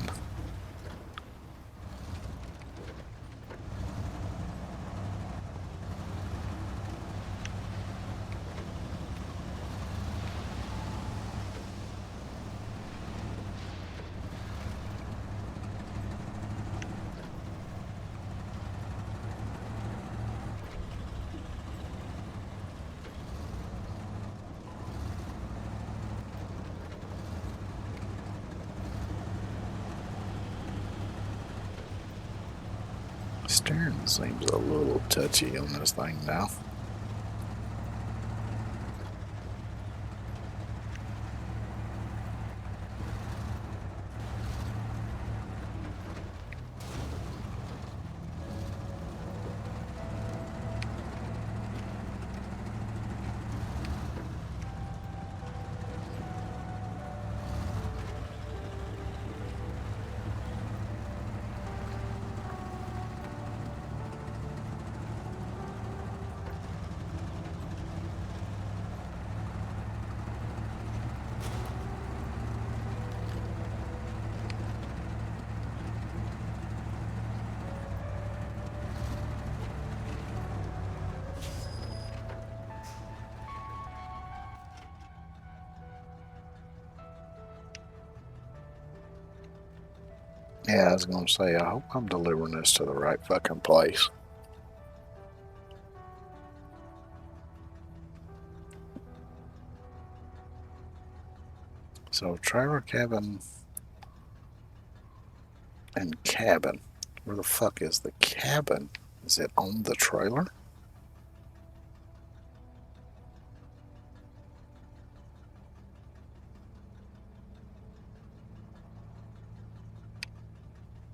Steering seems a little touchy on this thing now. Yeah, I was gonna say, I hope I'm delivering this to the right fucking place. So, trailer cabin and cabin. Where the fuck is the cabin? Is it on the trailer?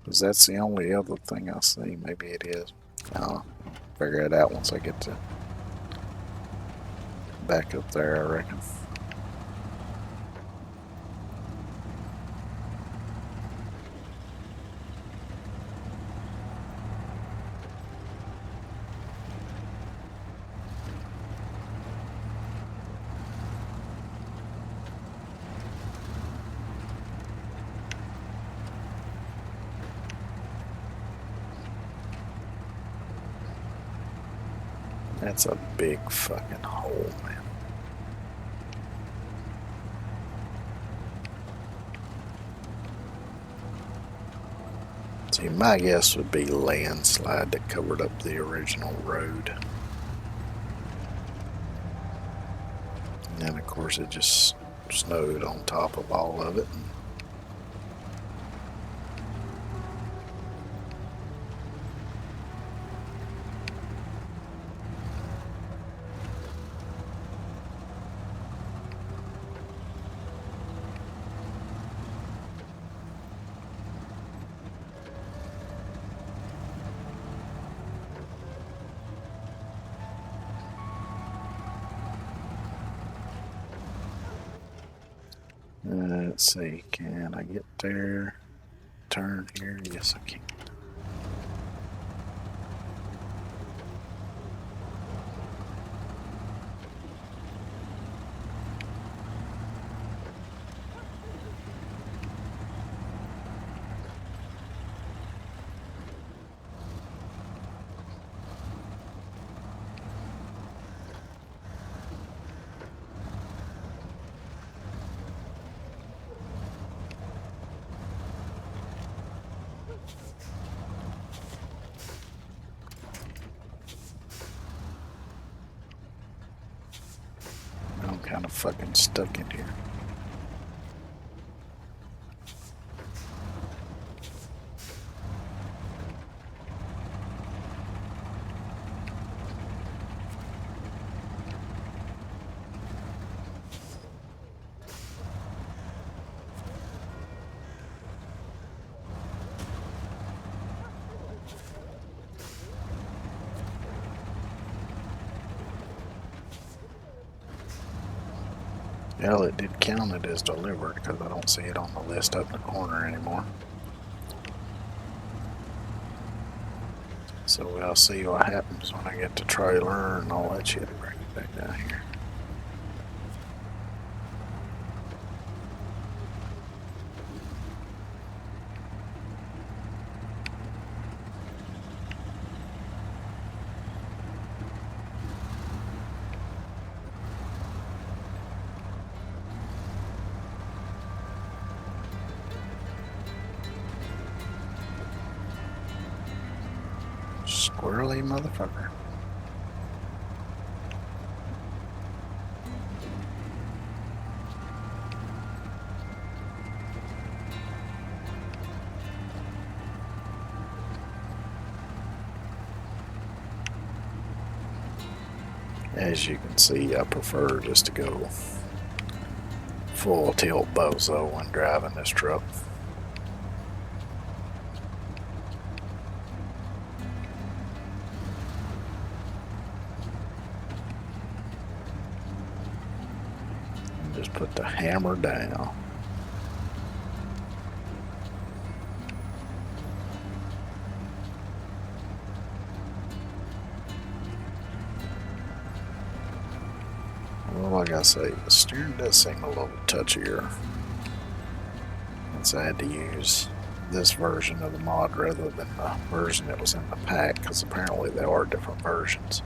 Because that's the only other thing I see. Maybe it is. I'll figure it out once I get to back up there, I reckon. That's a big fucking hole, man. See, my guess would be landslide that covered up the original road. And then, of course, it just snowed on top of all of it. Let's see, can I get there? Turn here? Yes, I can. I'm kind of fucking stuck in here. Well, it did count it as delivered because I don't see it on the list up in the corner anymore. So we'll see what happens when I get the trailer and all that shit and bring it back down here. Squirrely motherfucker. As you can see, I prefer just to go full tilt bozo when driving this truck. And just put the hammer down. Well, like I say, the steering does seem a little touchier. Since I had to use this version of the mod rather than the version that was in the pack, because apparently there are different versions.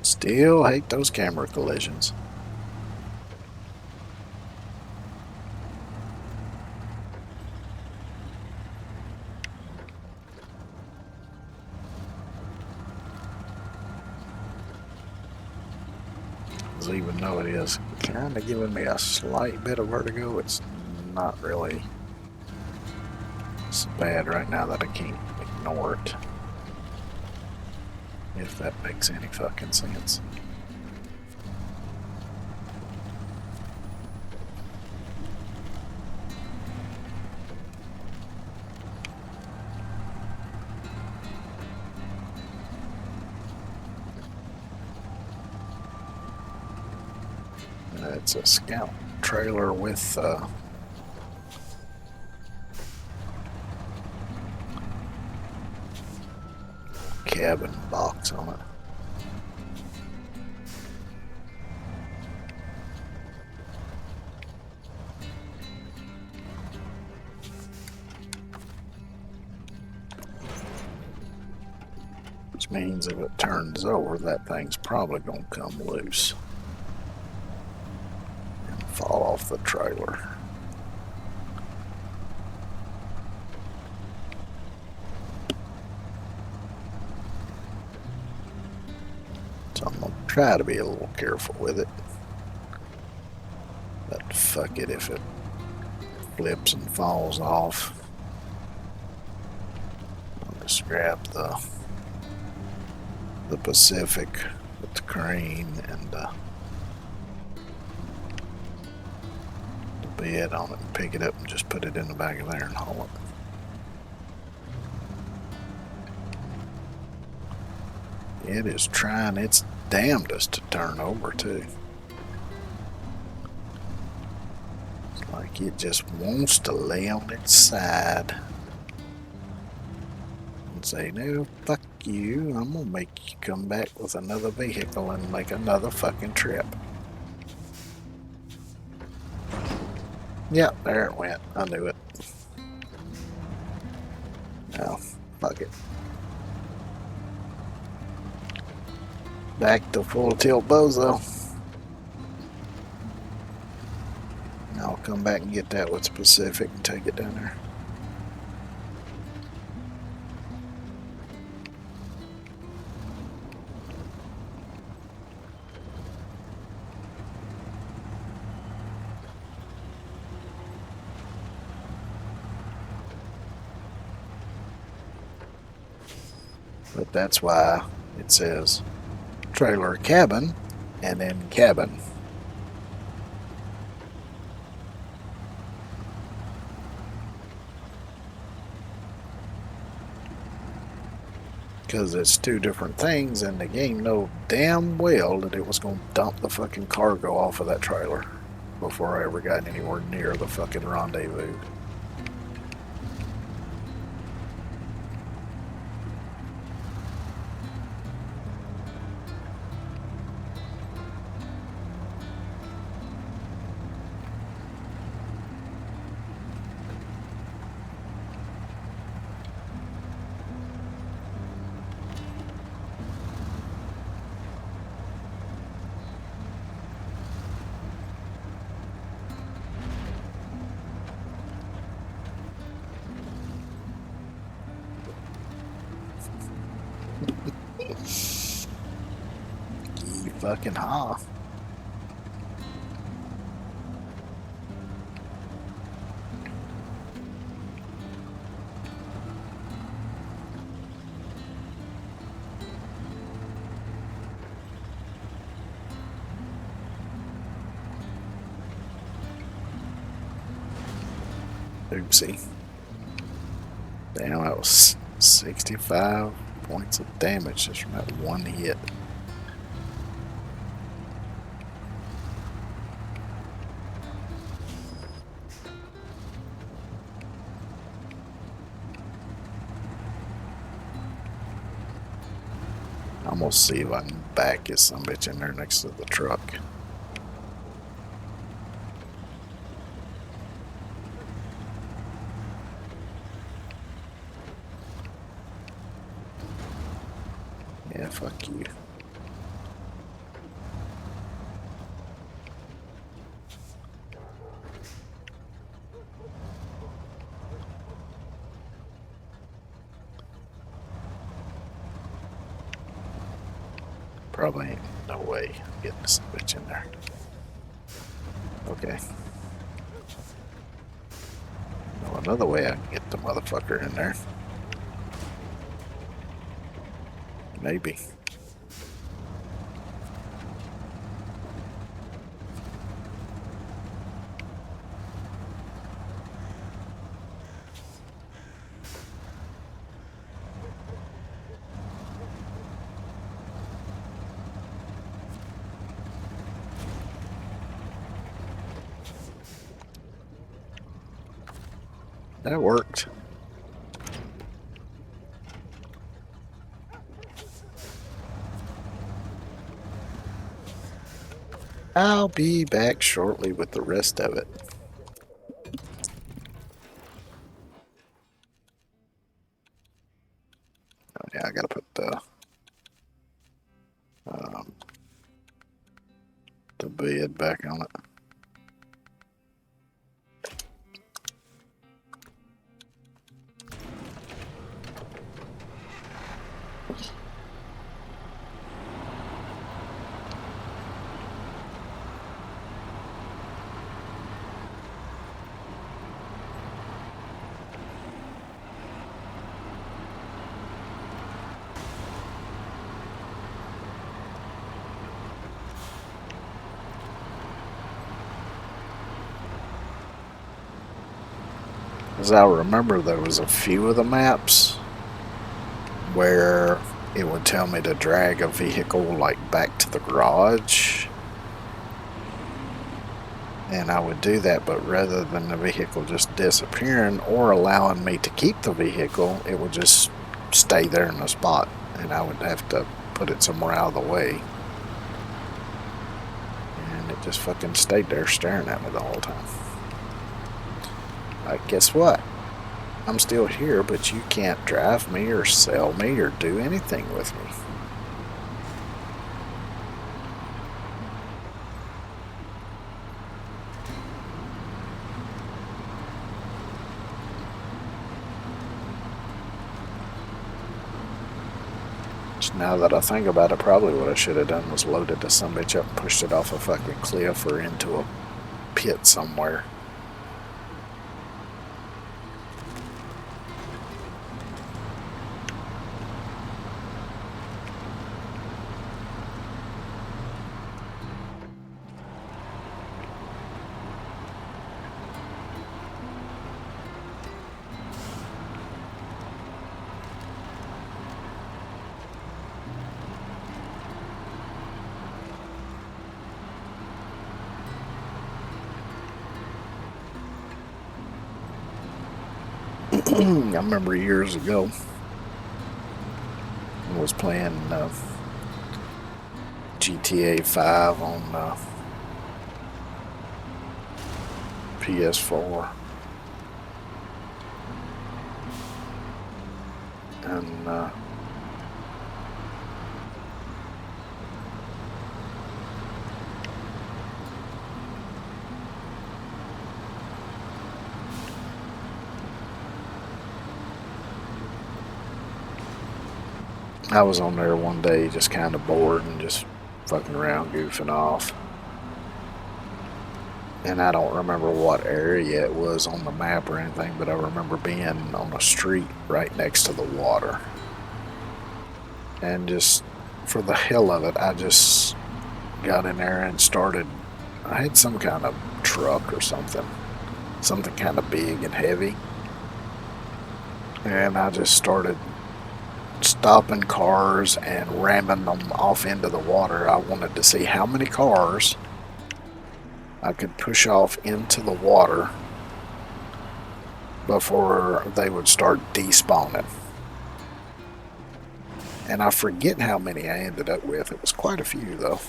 Still hate those camera collisions. Even though it is kind of giving me a slight bit of vertigo, it's not really so bad right now that I can't ignore it. If that makes any fucking sense. It's a scout trailer with cabin box on it. Which means if it turns over, that thing's probably gonna come loose and fall off the trailer. So I'm gonna try to be a little careful with it. But fuck it if it flips and falls off. I'll just grab the Pacific with the crane and the bed on it and pick it up and just put it in the back of there and haul it. It is trying its damnedest to turn over too. It's like it just wants to lay on its side and say, no, fuck you, I'm gonna make you come back with another vehicle and make another fucking trip. Yep, there it went. I knew it. Oh, fuck it. Back to full tilt bozo. I'll come back and get that with Pacific and take it down there. But that's why it says trailer cabin and then cabin. Because it's two different things and the game know damn well that it was going to dump the fucking cargo off of that trailer before I ever got anywhere near the fucking rendezvous. Ye fucking ha. Oopsie. Damn, that was 65 points of damage just from that one hit. I'm gonna see if I can back get some bitch in there next to the truck. Yeah, fuck you. Probably ain't no way I'm getting this bitch in there. Okay. Know another way I can get the motherfucker in there. Maybe. That worked. I'll be back shortly with the rest of it. Oh, yeah, I gotta put um, the bed back on it. As I remember, there was a few of the maps where it would tell me to drag a vehicle like back to the garage, and I would do that, but rather than the vehicle just disappearing or allowing me to keep the vehicle, it would just stay there in the spot, and I would have to put it somewhere out of the way. And it just fucking stayed there staring at me the whole time. Like, guess what? I'm still here, but you can't drive me or sell me or do anything with me. Now that I think about it, probably what I should have done was loaded the sumbitch up and pushed it off a fucking cliff or into a pit somewhere. I remember years ago I was playing GTA 5 on PS4, and I was on there one day just kind of bored and just fucking around goofing off. And I don't remember what area it was on the map or anything, but I remember being on a street right next to the water. And just for the hell of it, I just got in there and started. I had some kind of truck or something kind of big and heavy. And I just started stopping cars and ramming them off into the water. I wanted to see how many cars I could push off into the water before they would start despawning. And I forget how many I ended up with. It was quite a few, though.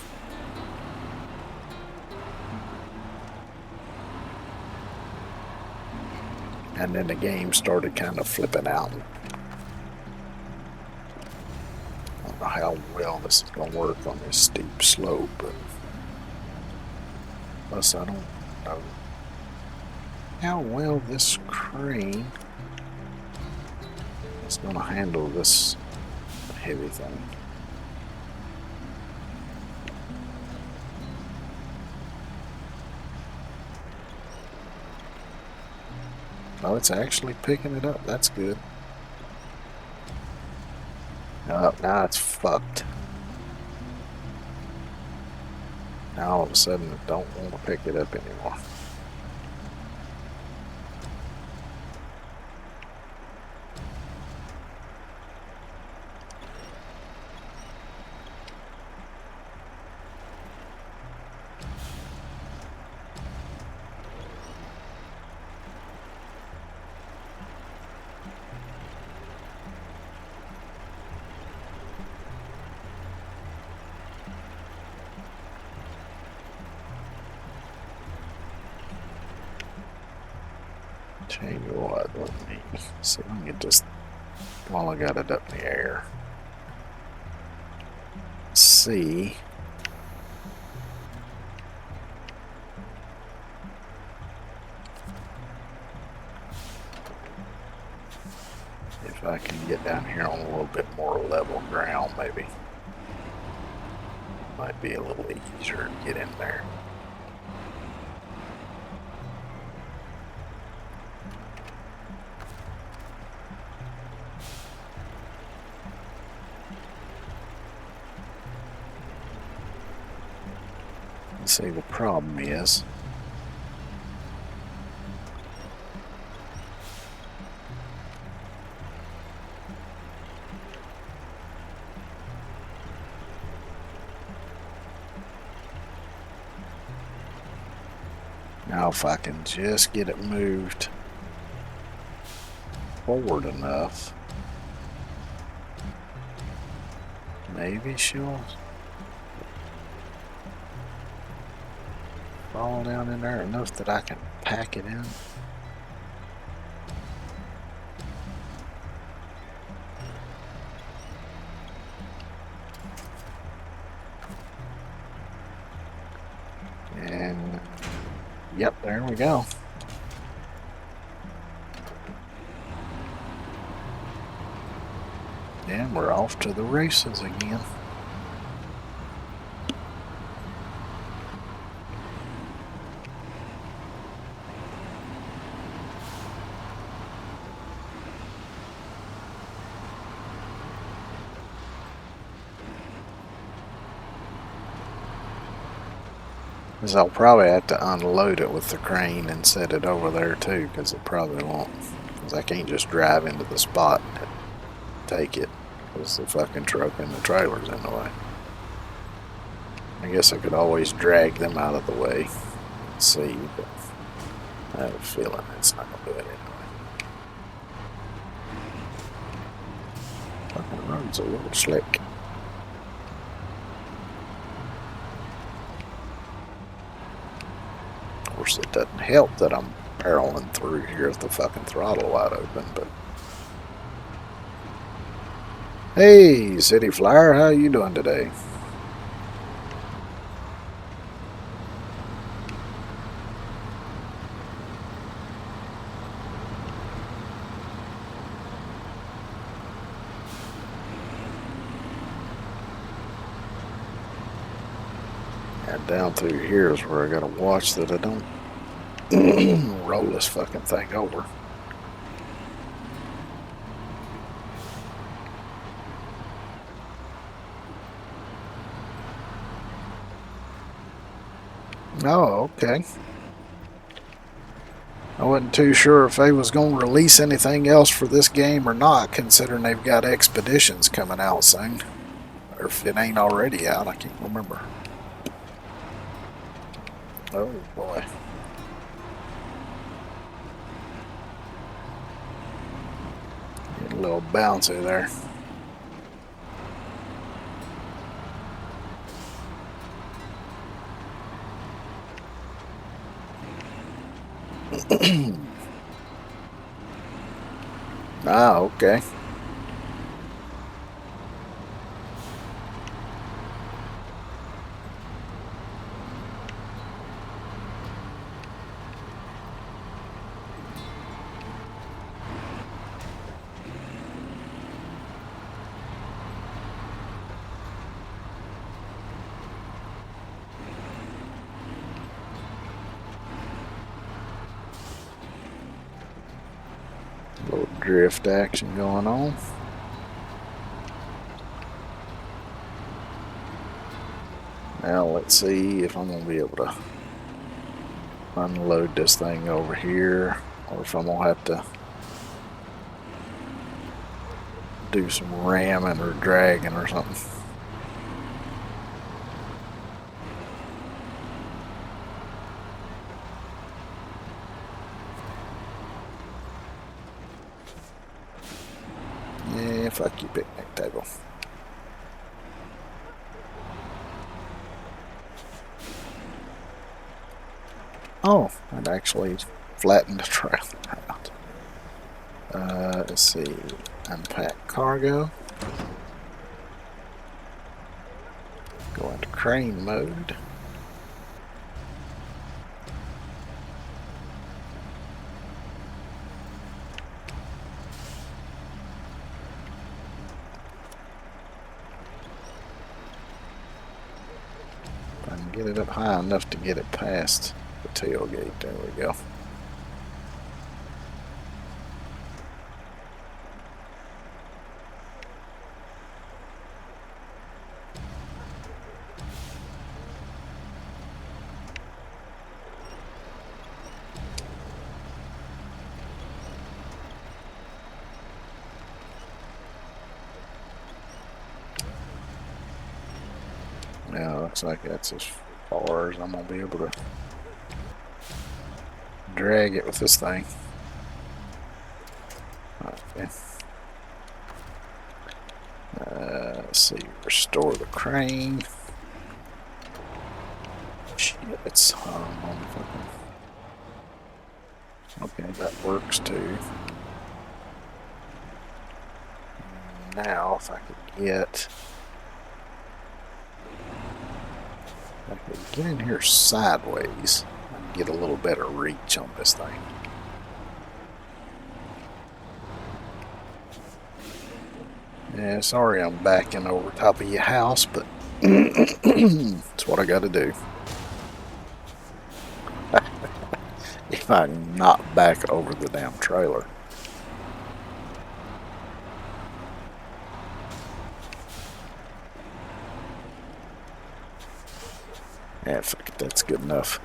And then the game started kind of flipping out. I don't know how well this is going to work on this steep slope, but plus I don't know how well this crane is going to handle this heavy thing. Oh, it's actually picking it up. That's good. Oh, now it's fucked. Now all of a sudden it don't want to pick it up anymore. Tell you what, let me see. Let me just, while I got it up in the air, see if I can get down here on a little bit more level ground, maybe. Might be a little easier to get in there. See, the problem is now if I can just get it moved forward enough, maybe she'll fall down in there enough that I can pack it in. And yep, there we go. And we're off to the races again. Because I'll probably have to unload it with the crane and set it over there too, because it probably won't. Because I can't just drive into the spot and take it, because the fucking truck and the trailer's in the way. I guess I could always drag them out of the way and see, but I have a feeling it's not going to do it anyway. Fucking road's a little slick. Of course, it doesn't help that I'm barreling through here with the fucking throttle wide open, but... Hey, City Flyer, how you doing today? And down through here is where I gotta watch that I don't roll this fucking thing over. Oh, okay. I wasn't too sure if they was going to release anything else for this game or not, considering they've got Expeditions coming out soon. Or if it ain't already out, I can't remember. Oh, boy. Getting a little bouncy there. Ah, okay. Little drift action going on. Now let's see if I'm going to be able to unload this thing over here, or if I'm going to have to do some ramming or dragging or something. Yeah, fuck you, picnic table. Oh, it actually flatten the trailer out. Let's see. Unpack cargo. Go into crane mode. If I can get it up high enough to get it past the tailgate. There we go. Now looks like that's as far as I'm gonna be able to drag it with this thing. Okay. Let's see, restore the crane. Shit, it's okay, that works too. Now, if I could get in here sideways, I can get a little better reach on this thing. Yeah, sorry I'm backing over top of your house, but it's what I gotta do. If I knock back over the damn trailer. Yeah, fuck it, that's good enough.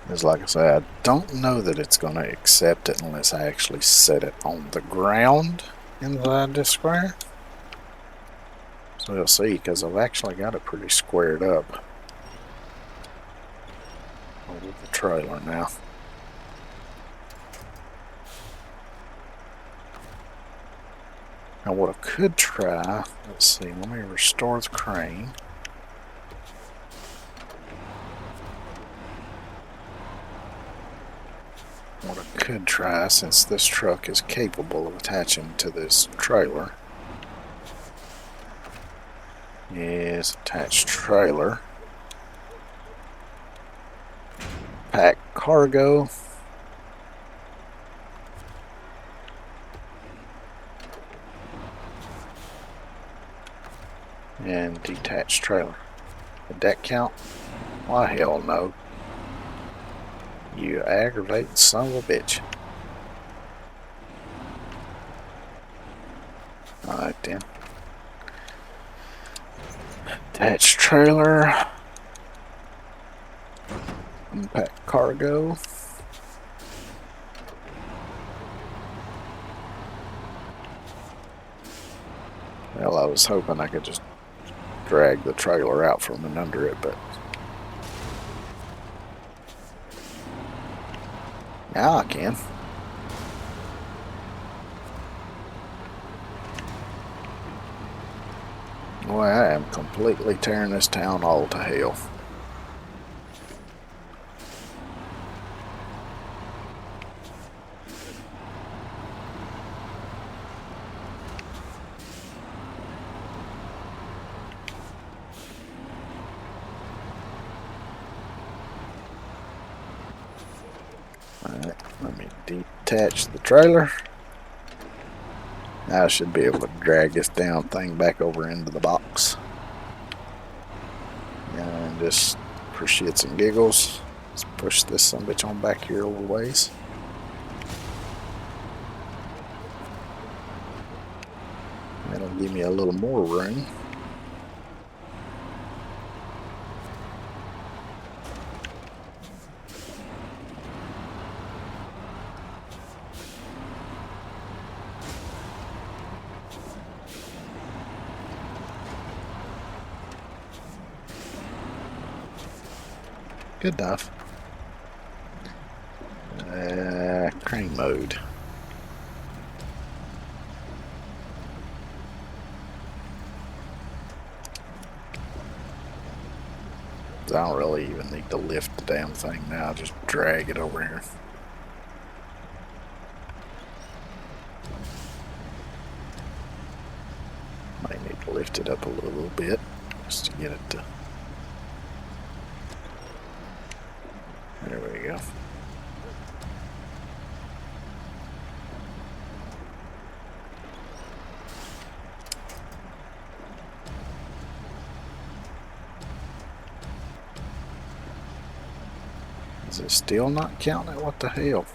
Because like I said, I don't know that it's going to accept it unless I actually set it on the ground inside this square. So we'll see, because I've actually got it pretty squared up over the trailer now. Now what I could try, let's see, let me restore the crane. What I could try, since this truck is capable of attaching to this trailer, is attach trailer, pack cargo, and detach trailer. Did that count? Why, hell no. You aggravating son of a bitch. Alright then. Attach trailer. Unpack cargo. Well, I was hoping I could just drag the trailer out from under it, but now I can. Boy, I am completely tearing this town all to hell. Alright, let me detach the trailer. Now I should be able to drag this down thing back over into the box. And just for shits and giggles, let's push this sumbitch on back here a little ways. That'll give me a little more room. Good enough. Crane mode. I don't really even need to lift the damn thing now. Just drag it over here. Might need to lift it up a little bit just to get it to... There we go. Is it still not counting it? What the hell?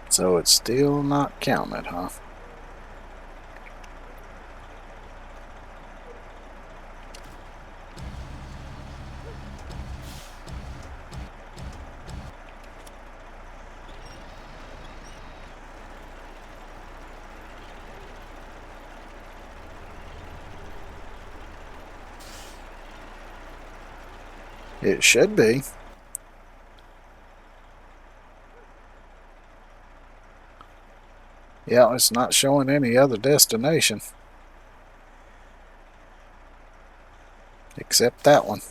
So it's still not counting, huh? It should be. Yeah, it's not showing any other destination. Except that one.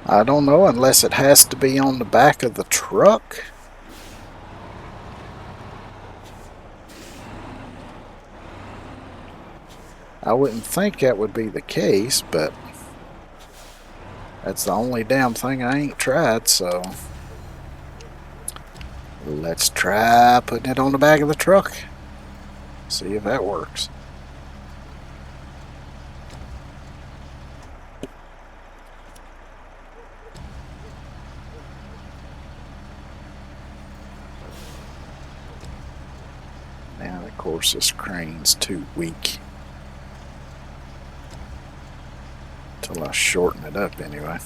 I don't know, unless it has to be on the back of the truck. I wouldn't think that would be the case, but that's the only damn thing I ain't tried, so let's try putting it on the back of the truck. See if that works. Now, of course, this crane's too weak. Till I shorten it up anyway.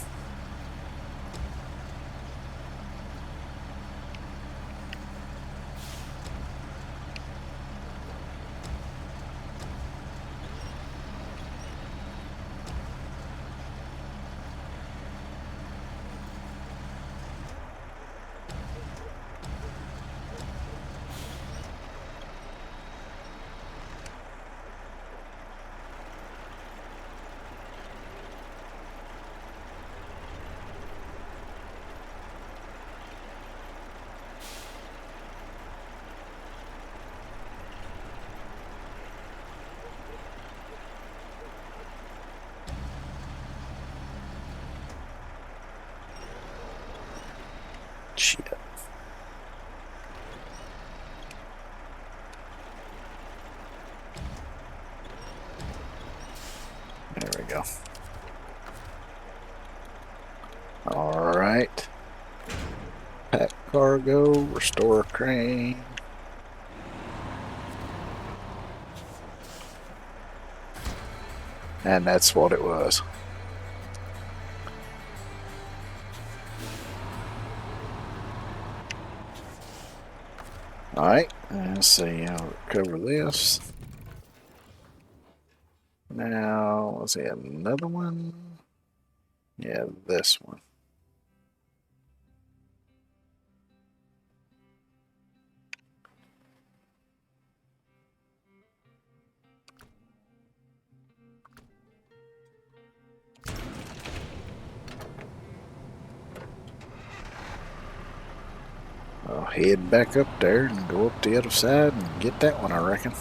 Shit. There we go. Alright. Pack cargo, restore crane. And that's what it was. Alright, let's see, I'll recover this. Now, let's see, another one. Yeah, this one. I'll head back up there and go up the other side and get that one, I reckon.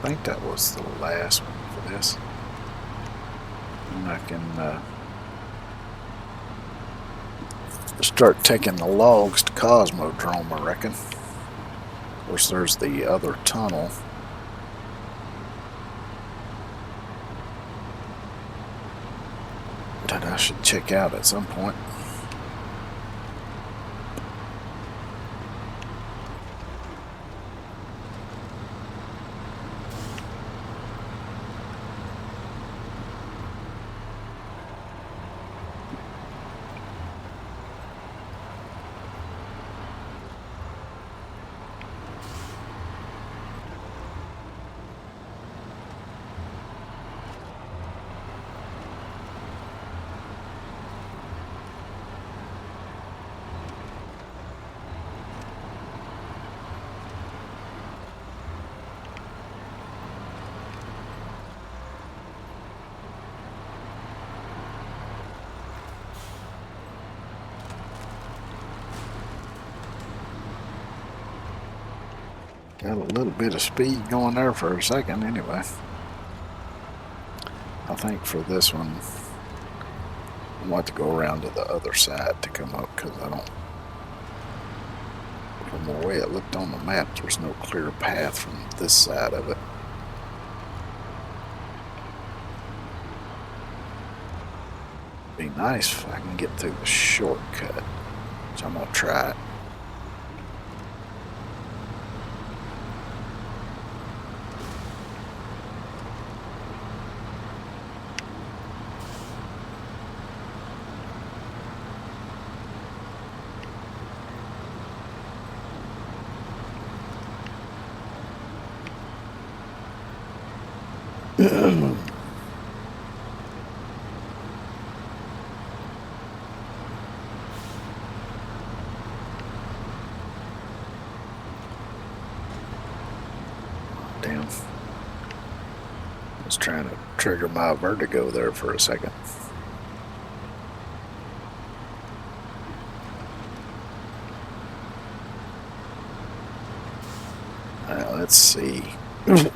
I think that was the last one for this. And I can start taking the logs to Cosmodrome, I reckon. Of course, there's the other tunnel. That I should check out at some point. Got a little bit of speed going there for a second anyway. I think for this one, I want to go around to the other side to come up because I don't, from the way it looked on the map, there's no clear path from this side of it. Be nice if I can get through the shortcut, so I'm gonna try it. Damn. I was trying to trigger my vertigo there for a second. Let's see. I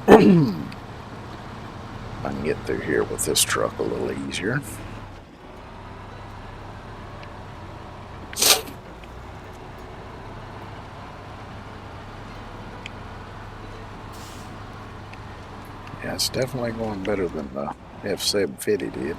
can get through here with this truck a little easier. Yeah, it's definitely going better than the F-750 did.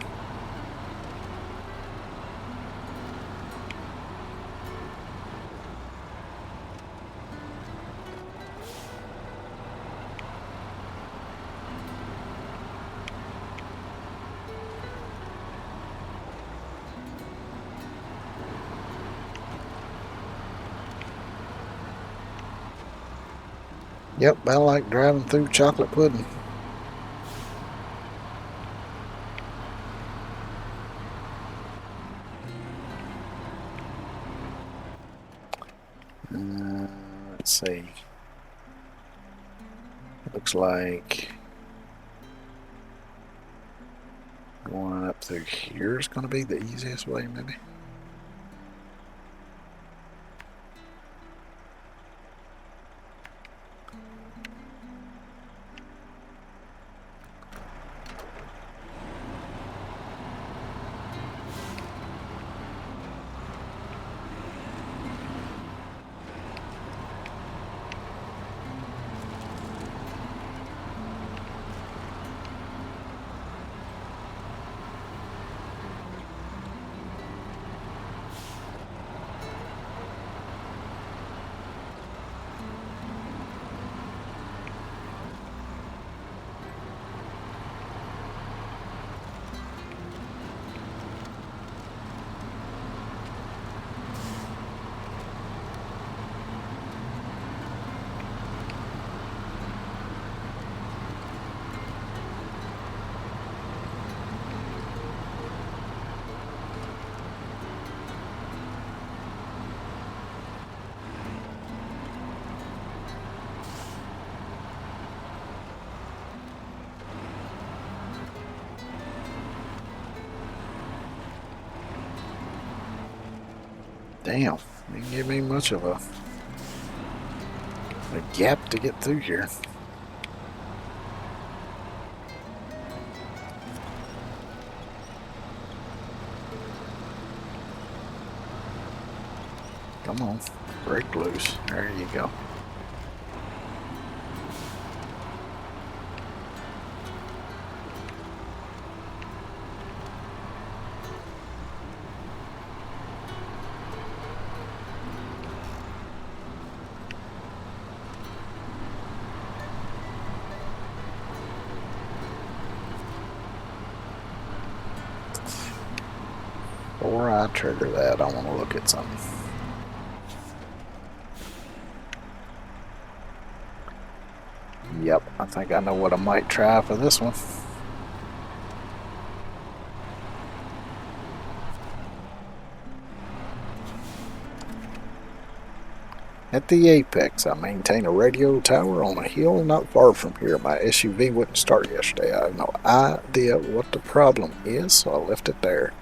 Yep, I like driving through chocolate pudding. Let's see. Looks like going up through here is going to be the easiest way, maybe. Damn, didn't give me much of a gap to get through here. Come on, break loose. There you go. Before I trigger that, I want to look at something. Yep, I think I know what I might try for this one. At the apex, I maintain a radio tower on a hill not far from here. My SUV wouldn't start yesterday. I have no idea what the problem is, so I left it there.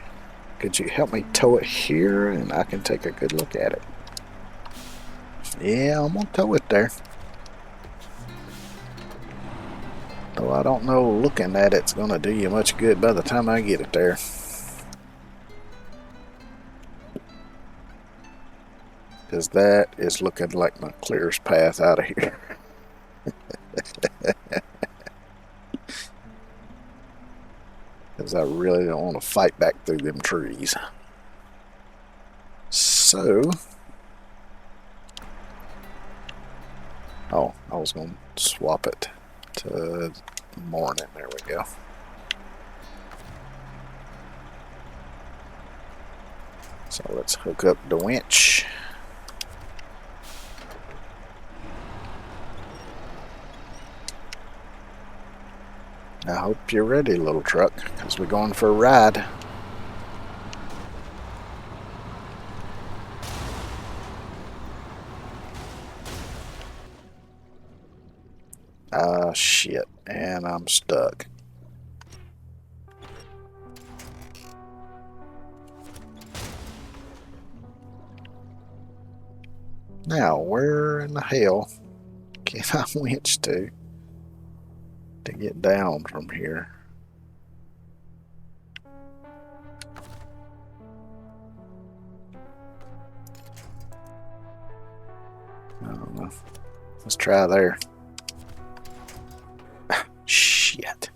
Could you help me tow it here and I can take a good look at it? Yeah, I'm gonna tow it there. Though I don't know looking at it's gonna do you much good by the time I get it there. Because that is looking like my clearest path out of here. Because I really don't want to fight back through them trees. So, oh, I was going to swap it to morning. There we go. So let's hook up the winch. I hope you're ready, little truck, because we're going for a ride. Ah, shit, and I'm stuck. Now, where in the hell can I winch to get down from here? I don't know. Let's try there. Shit.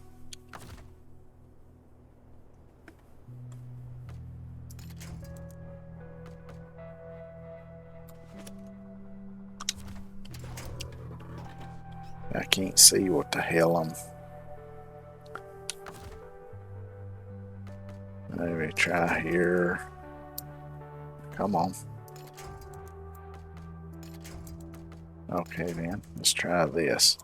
I can't see what the hell I'm... Maybe try here. Come on. Okay then, let's try this.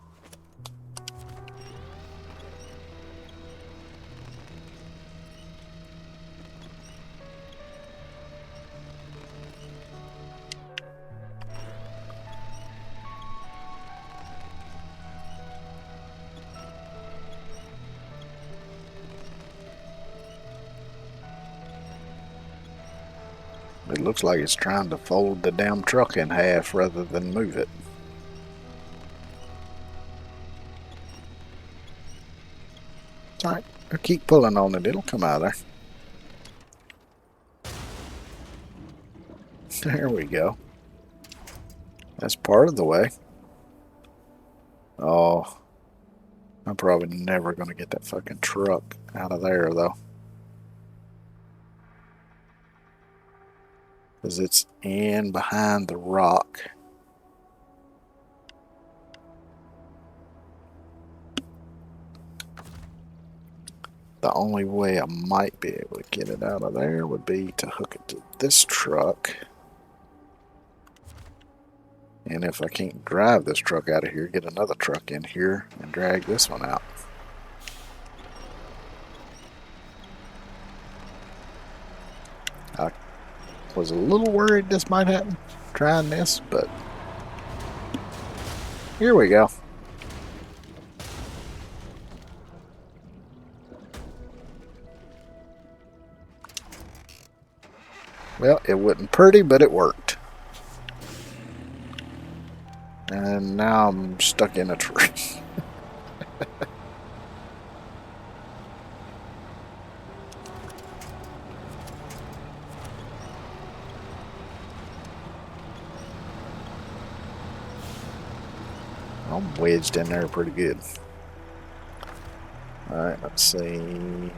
It looks like it's trying to fold the damn truck in half rather than move it. It's alright, I'll keep pulling on it, it'll come out of there. There we go. That's part of the way. Oh, I'm probably never going to get that fucking truck out of there, though. Because it's in behind the rock. The only way I might be able to get it out of there would be to hook it to this truck. And if I can't drive this truck out of here, get another truck in here and drag this one out. I was a little worried this might happen trying this, but here we go. Well, it wasn't pretty, but it worked. And now I'm stuck in a tree. I'm wedged in there pretty good. Alright, let's see.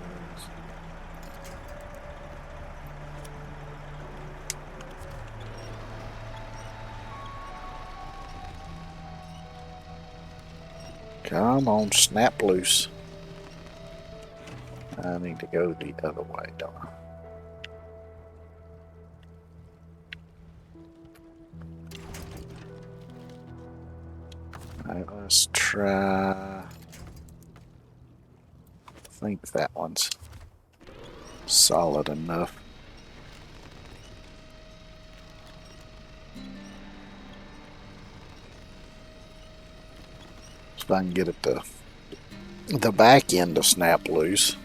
Come on, snap loose. I need to go the other way, don't I? Alright, let's try. I think that one's solid enough. If I can get it to the back end to snap loose.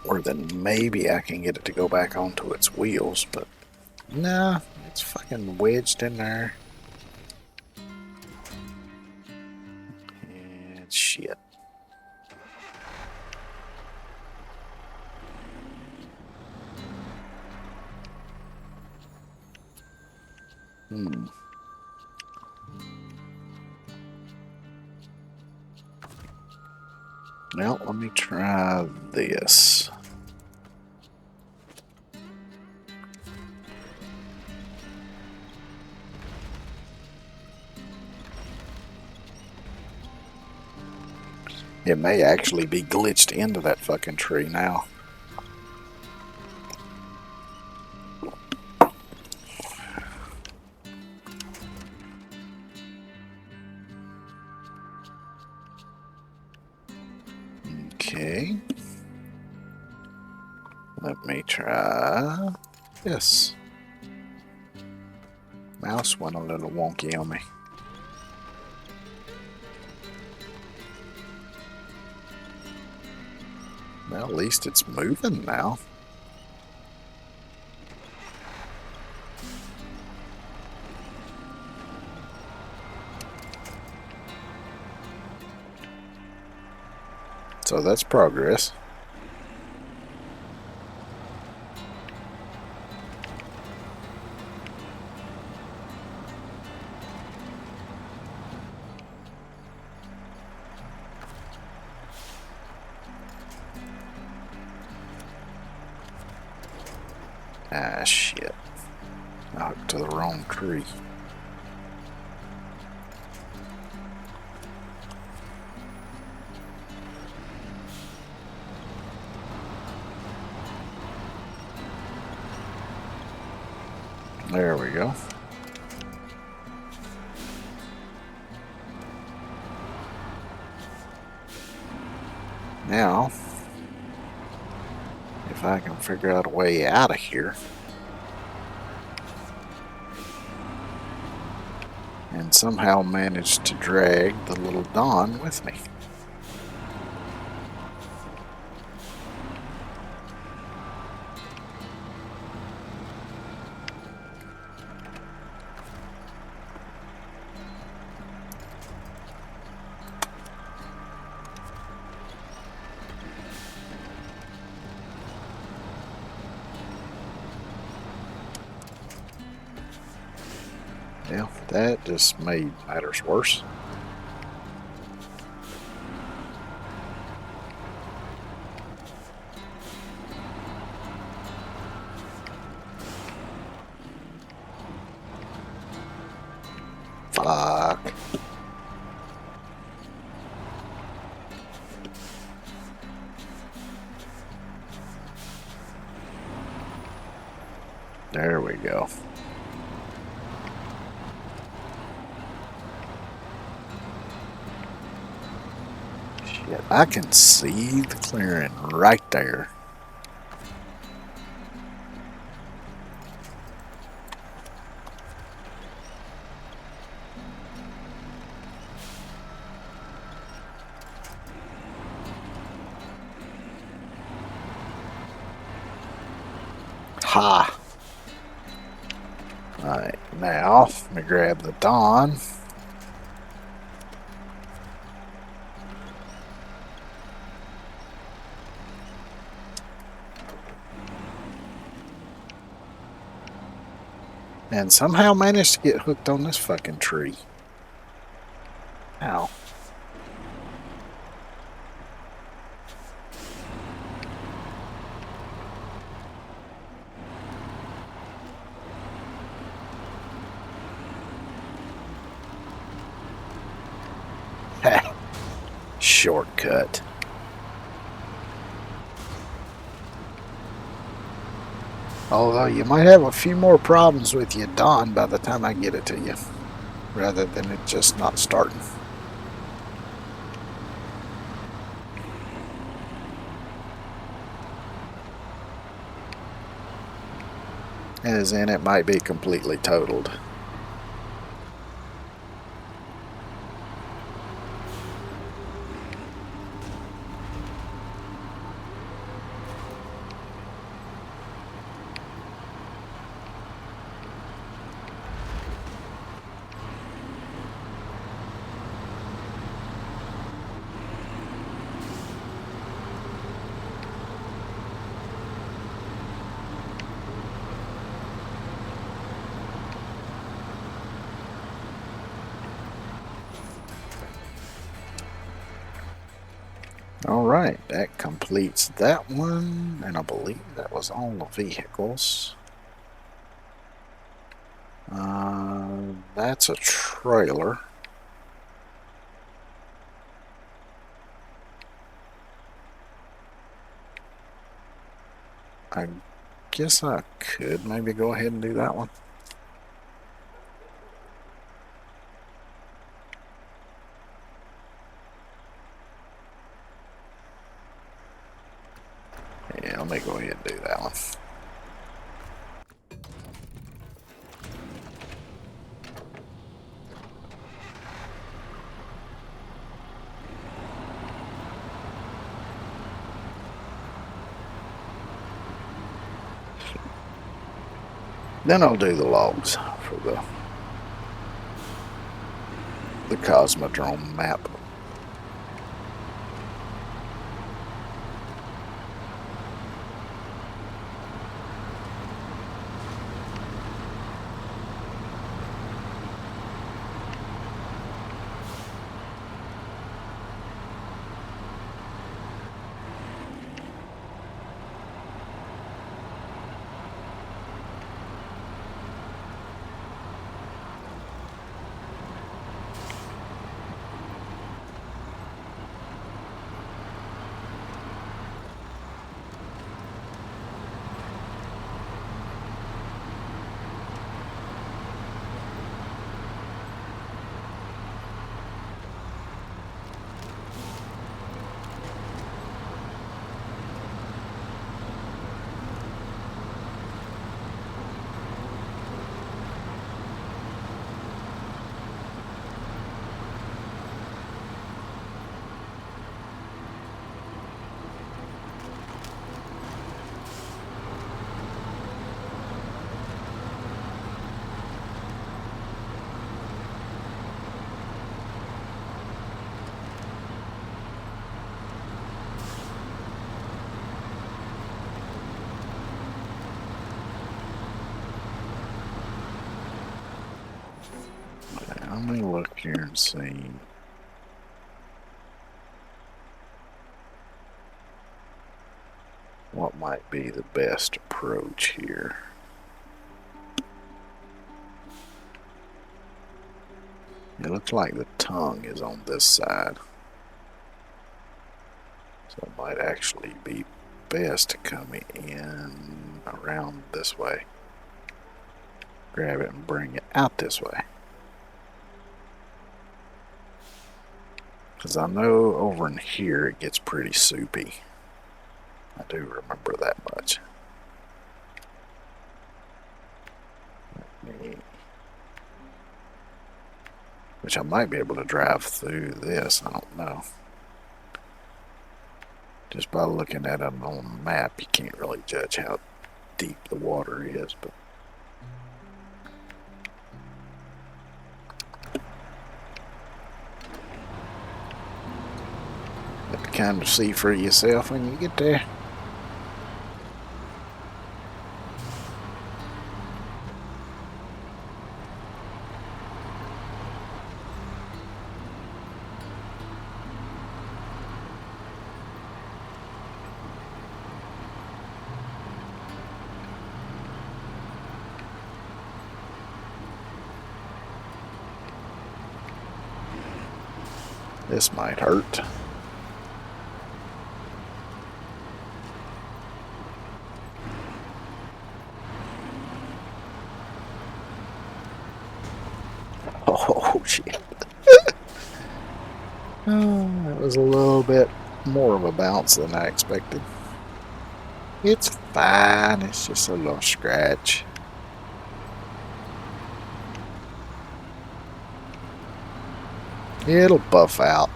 Or then maybe I can get it to go back onto its wheels, but nah, it's fucking wedged in there. And shit. Well, let me try this. It may actually be glitched into that fucking tree now. Okay. Let me try this. Mouse went a little wonky on me. Well, at least it's moving now. So that's progress. Ah, shit. I hooked to the wrong tree. There we go. Now, if I can figure out a way out of here and somehow manage to drag the little Don with me. Yeah, that just made matters worse. Fuck. There we go. Shit, I can see the clearing right there. Aha! Alright, now let me grab the Dawn. And somehow managed to get hooked on this fucking tree. Ow. Ha! Shortcut. Although you might have a few more problems with your Dawn by the time I get it to you, rather than it just not starting. As in, it might be completely totaled. Alright, that completes that one, and I believe that was all the vehicles. That's a trailer. I guess I could maybe go ahead and do that one. Yeah, let me go ahead and do that one. Then I'll do the logs for the Cosmodrome map. Let me look here and see. What might be the best approach here? It looks like the tongue is on this side. So it might actually be best to come in around this way. Grab it and bring it out this way. Because I know over in here it gets pretty soupy. I do remember that much. Which I might be able to drive through this, I don't know. Just by looking at it on the map, you can't really judge how deep the water is, but you have to kind of see for yourself when you get there. This might hurt. Oh, shit. That was a little bit more of a bounce than I expected. It's fine. It's just a little scratch. It'll buff out.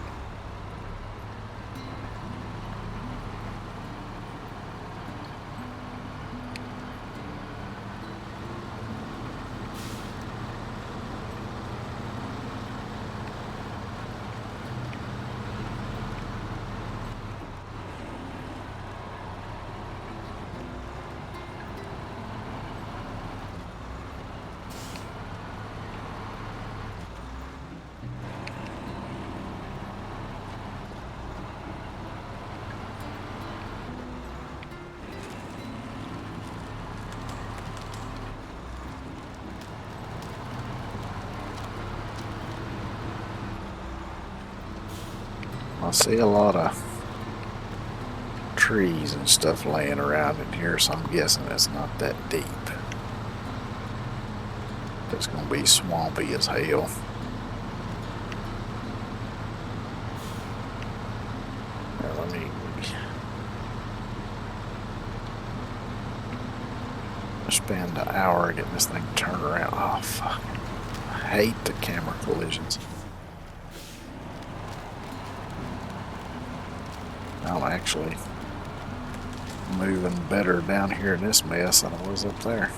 I see a lot of trees and stuff laying around in here, so I'm guessing it's not that deep. It's gonna be swampy as hell. Now, let me spend an hour getting this thing turned around. Oh, fuck. I hate the camera collisions. I'm actually moving better down here in this mess than I was up there.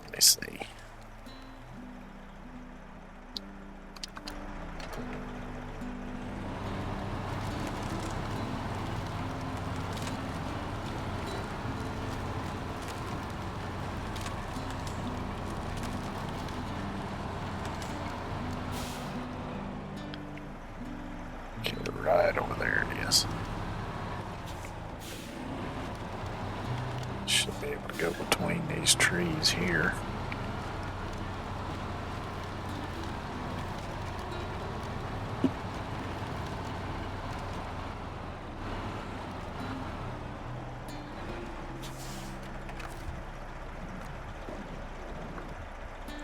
Let me see. Okay, right over there it is. Should be able to go between these trees here.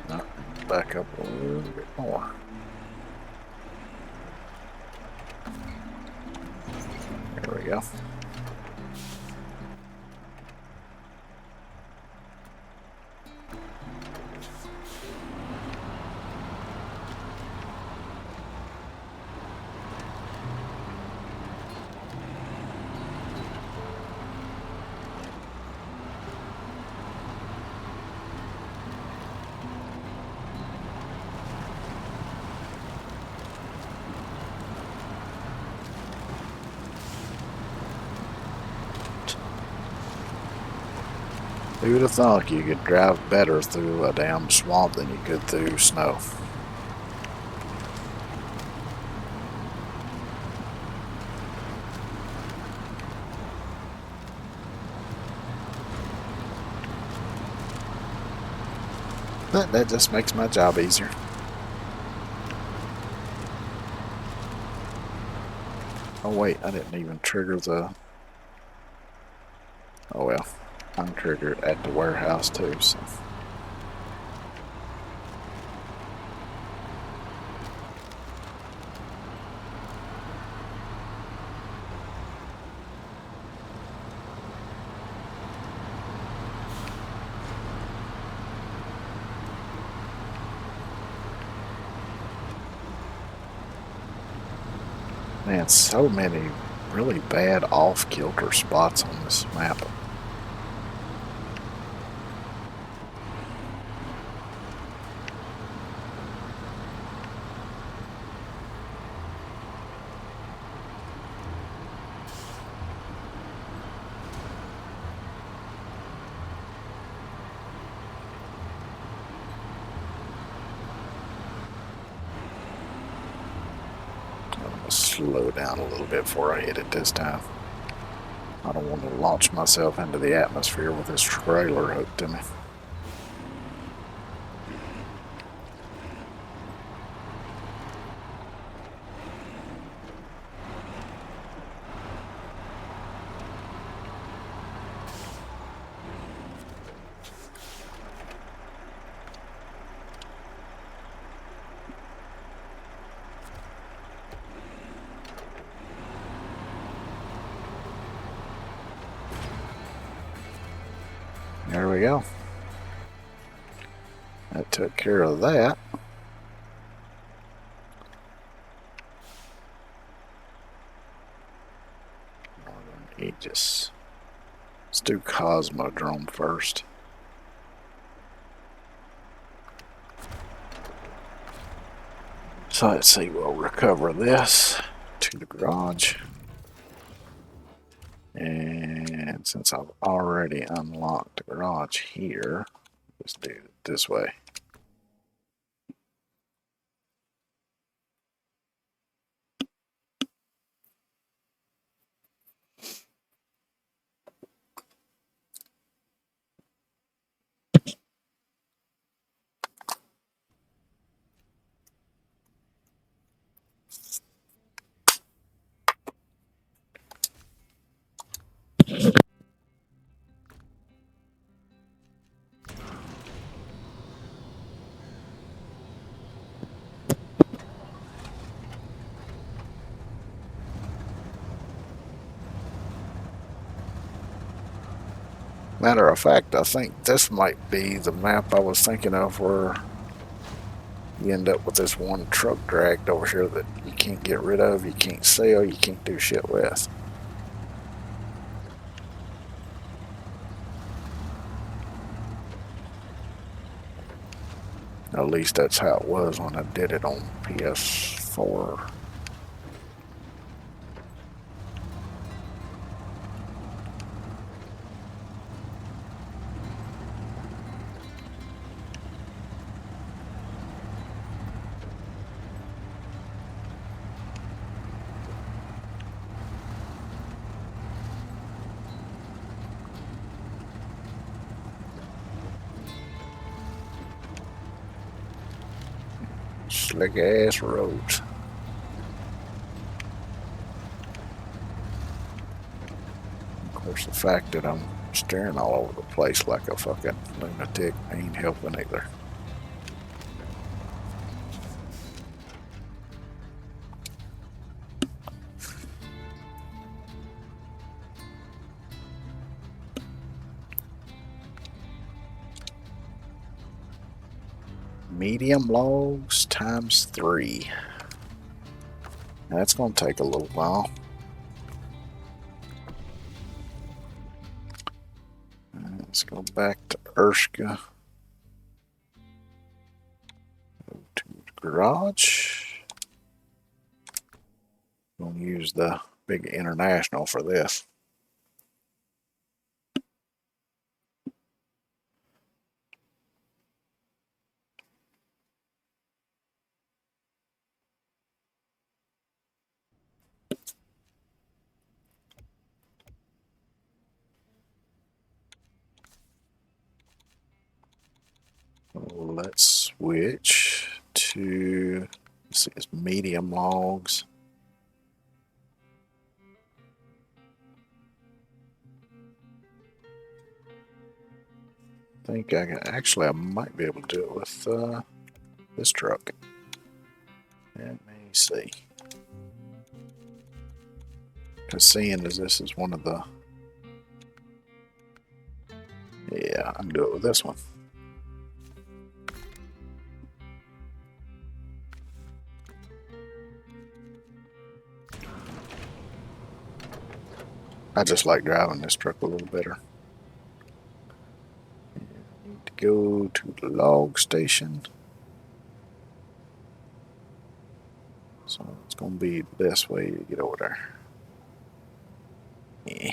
No, back up a little bit more. There we go. Who would have thought you could drive better through a damn swamp than you could through snow? But that just makes my job easier. Oh wait, I didn't even trigger the... Oh well. I'm triggered at the warehouse too, so. Man, so many really bad off-kilter spots on this map. Slow down a little bit before I hit it this time. I don't want to launch myself into the atmosphere with this trailer hooked to me. There we go. That took care of that. Northern Aegis. Let's do Cosmodrome first. So let's see, we'll recover this to the garage. And since I've already unlocked the garage here, let's do it this way. Matter of fact, I think this might be the map I was thinking of where you end up with this one truck dragged over here that you can't get rid of, you can't sell, you can't do shit with. At least that's how it was when I did it on PS4. Slick ass roads. Of course, the fact that I'm steering all over the place like a fucking lunatic ain't helping either. Medium logs times 3. That's going to take a little while. Let's go back to Urshka. Go to the garage. Going to use the big international for this. Let's switch to, let's see, it's medium logs. I think I can, actually I might be able to do it with this truck. Let me see. Because seeing as this is one of the, yeah, I can do it with this one. I just like driving this truck a little better. Need to go to the log station. So it's going to be the best way to get over there. Yeah.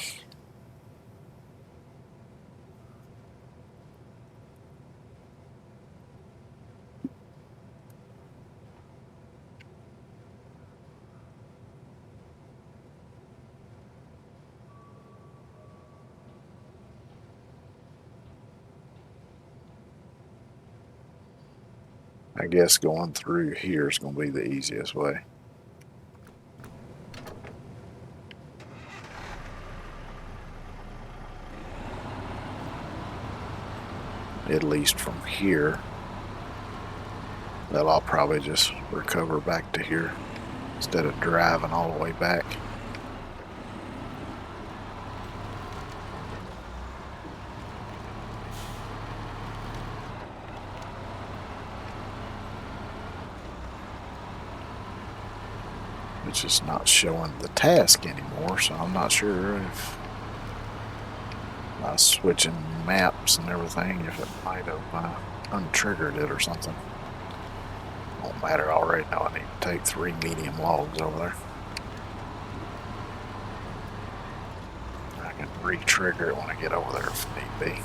I guess going through here is going to be the easiest way. At least from here. Then I'll probably just recover back to here instead of driving all the way back. It's just not showing the task anymore, so I'm not sure if by switching maps and everything, if it might have untriggered it or something. Won't matter, I already know I need to take 3 medium logs over there. I can re-trigger it when I get over there if need be.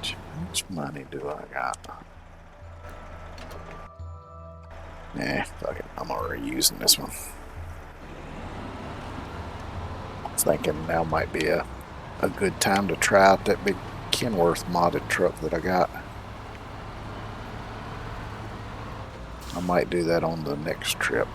How much money do I got? Nah, fuck it. I'm already using this one. I was thinking now might be a good time to try out that big Kenworth modded truck that I got. I might do that on the next trip.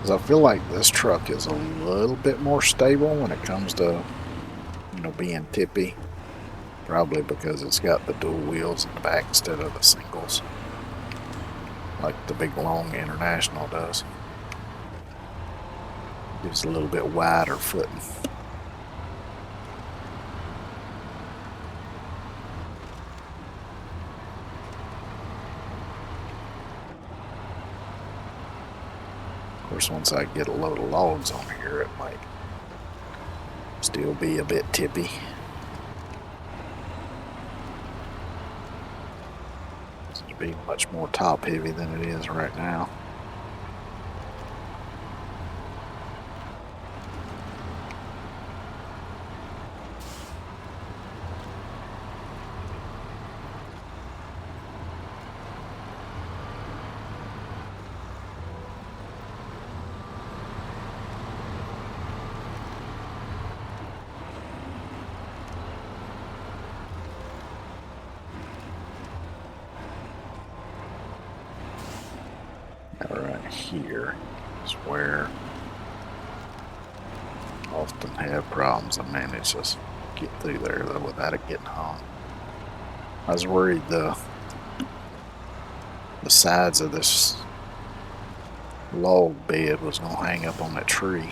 I feel like this truck is a little bit more stable when it comes to, being tippy. Probably because it's got the dual wheels in the back instead of the singles, like the big long International does. Gives a little bit wider footing. Of course, once I get a load of logs on here, it might still be a bit tippy. It's to be much more top heavy than it is right now. Right here is where I often have problems. I manage to get through there though without it getting hung. I was worried the sides of this log bed was going to hang up on that tree.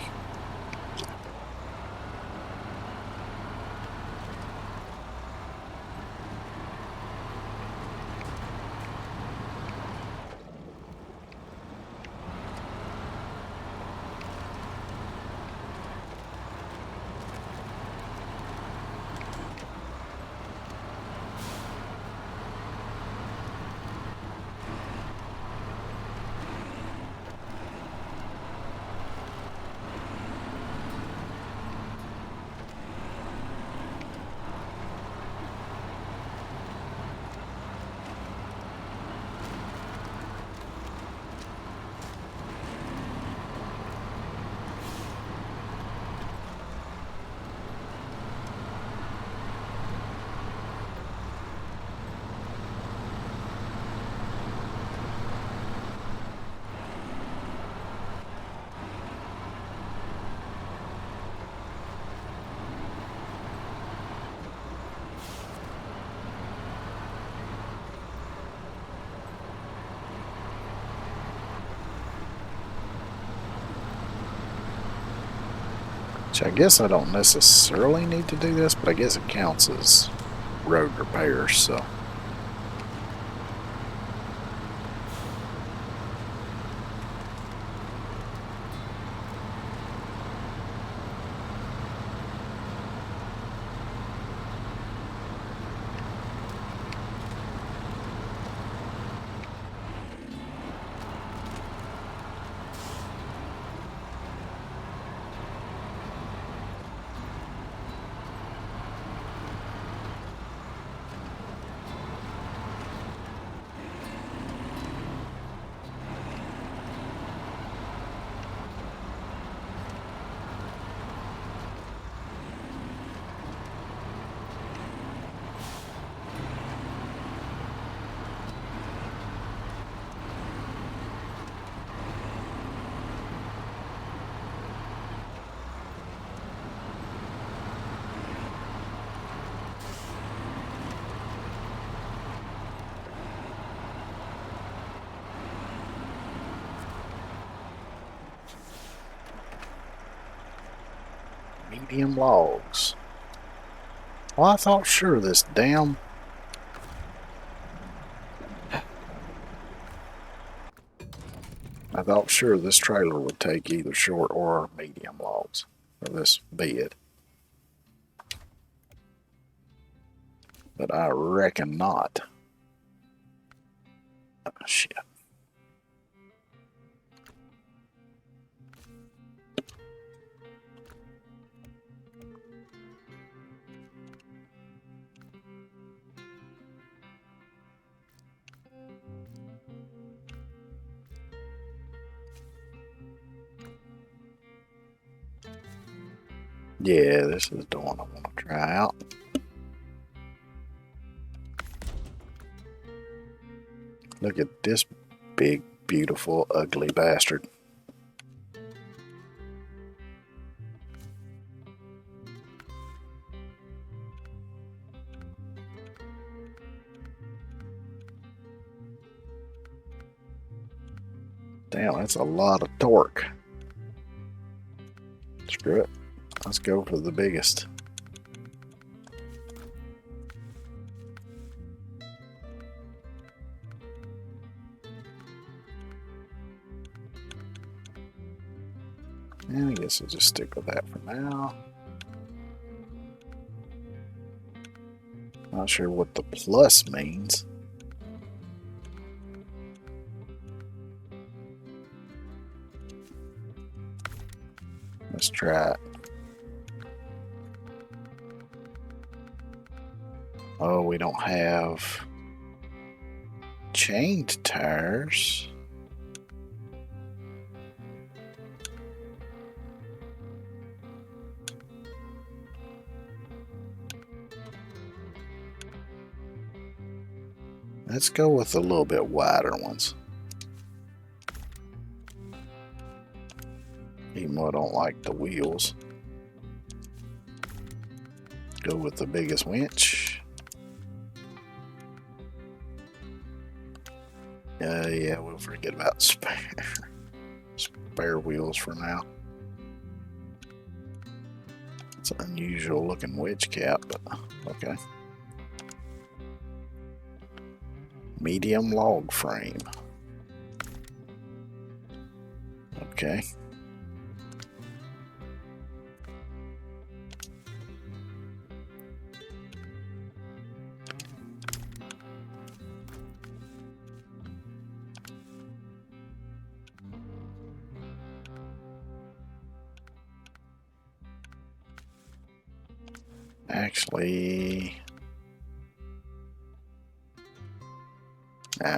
Which I guess I don't necessarily need to do this, but I guess it counts as road repairs, so. Medium logs. Well, I thought sure this damn... I thought sure this trailer would take either short or medium logs for this bed. But I reckon not. Oh, shit. Yeah, this is the one I want to try out. Look at this big, beautiful, ugly bastard. Damn, that's a lot of torque. Screw it. Let's go for the biggest. And I guess I'll just stick with that for now. Not sure what the plus means. Let's try it. Oh, we don't have chained tires. Let's go with a little bit wider ones. Even though I don't like the wheels. Go with the biggest winch. Yeah, we'll forget about spare wheels for now. It's an unusual looking wedge cap, but okay. Medium log frame. Okay. Actually,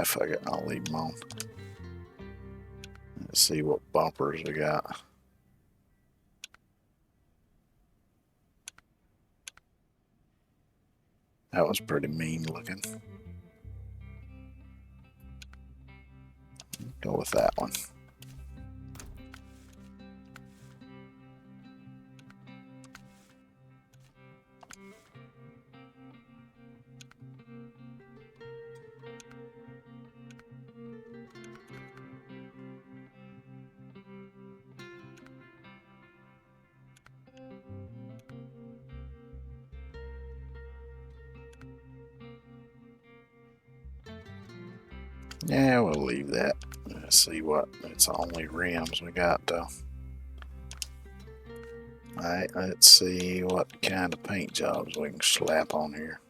fuck it, I'll leave them on. Let's see what bumpers we got. That was pretty mean looking. Go with that one. Yeah, we'll leave that. Let's see what. It's only rims we got. Alright, let's see what kind of paint jobs we can slap on here.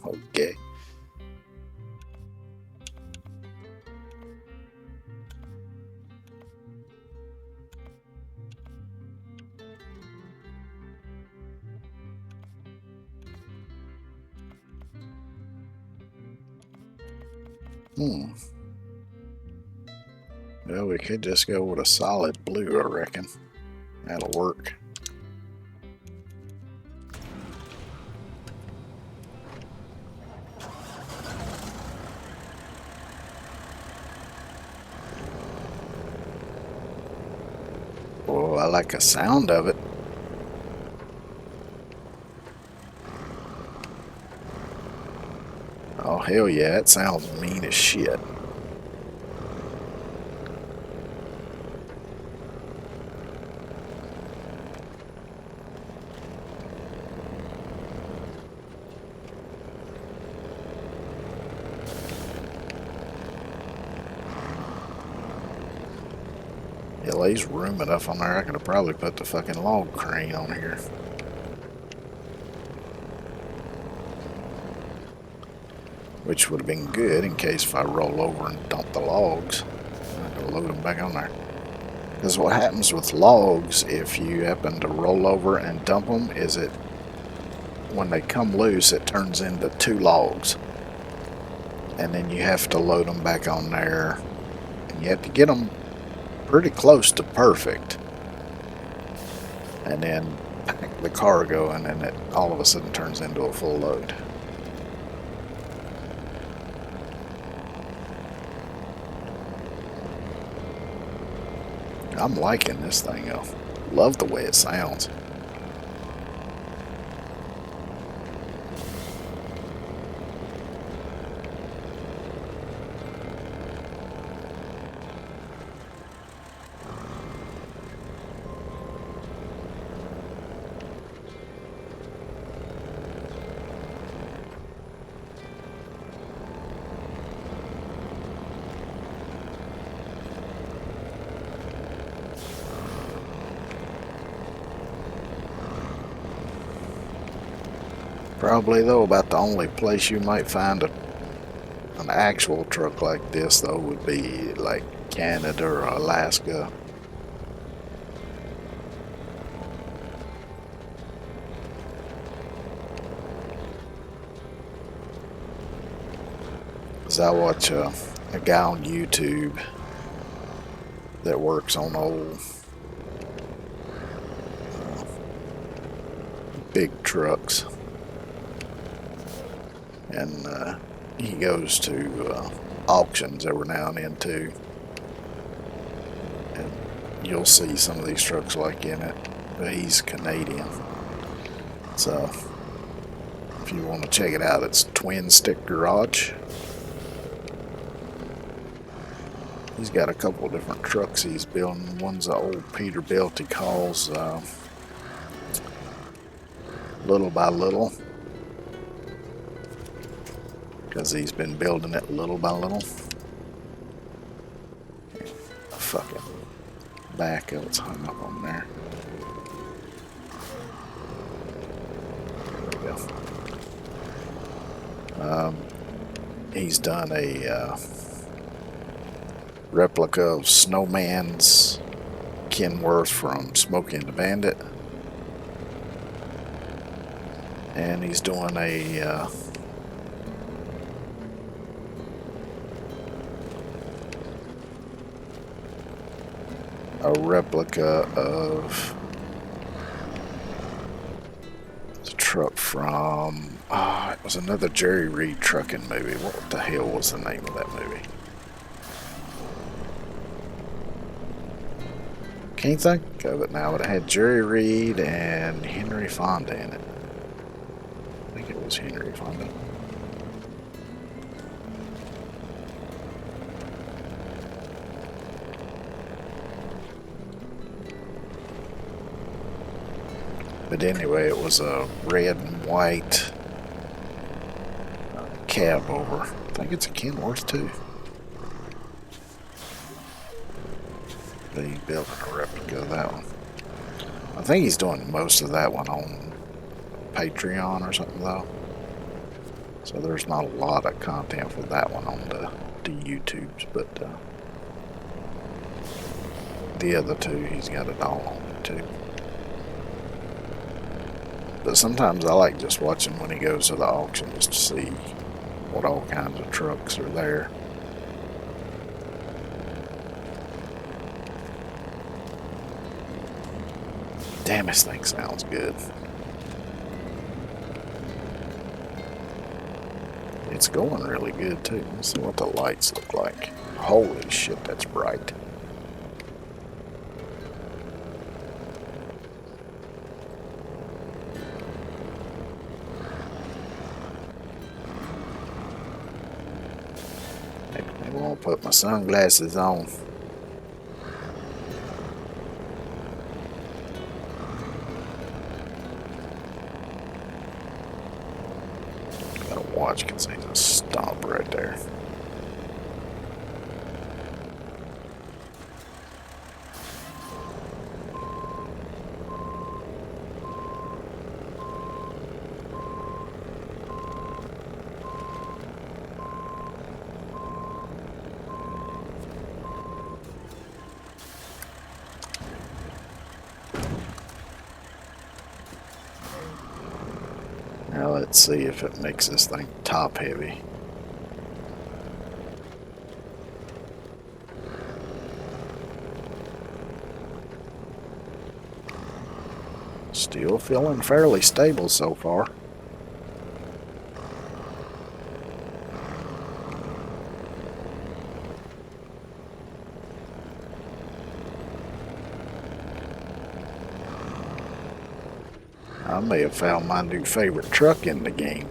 Okay. Well, we could just go with a solid blue, I reckon. That'll work. Oh, I like the sound of it. Oh, hell yeah, it sounds mean as shit. Yeah, there's room enough on there. I could have probably put the fucking log crane on here. Which would have been good in case if I roll over and dump the logs, I could load them back on there. Because what happens with logs, if you happen to roll over and dump them, is it, when they come loose, it turns into 2 logs. And then you have to load them back on there. And you have to get them pretty close to perfect. And then pack the cargo, and then it all of a sudden turns into a full load. I'm liking this thing though. Love the way it sounds. Probably though about the only place you might find an actual truck like this though would be like Canada or Alaska. Cause I watch a guy on YouTube that works on old big trucks. And he goes to auctions every now and then too, and you'll see some of these trucks like in it, but he's Canadian, so if you want to check it out, it's Twin Stick Garage. He's got a couple of different trucks he's building. One's an old Peterbilt he calls Little by Little, because he's been building it little by little. Fucking back of it's hung up on there. There we go. He's done a replica of Snowman's Kenworth from Smokey and the Bandit. And he's doing a replica of the truck from it was another Jerry Reed trucking movie. What the hell was the name of that movie? Can't think of it now, but it had Jerry Reed and Henry Fonda in it. I think it was Henry Fonda. But anyway, it was a red and white cab over. I think it's a Kenworth too. But he's building a replica of that one. I think he's doing most of that one on Patreon or something though. So there's not a lot of content for that one on the YouTubes, but the other two, he's got it all on YouTube. But sometimes I like just watching when he goes to the auction just to see what all kinds of trucks are there. Damn, this thing sounds good. It's going really good too. Let's see what the lights look like. Holy shit, that's bright. Maybe I won't put my sunglasses on. Gotta watch because he's a stomp right there. Now let's see if it makes this thing top heavy. Still feeling fairly stable so far. I may have found my new favorite truck in the game.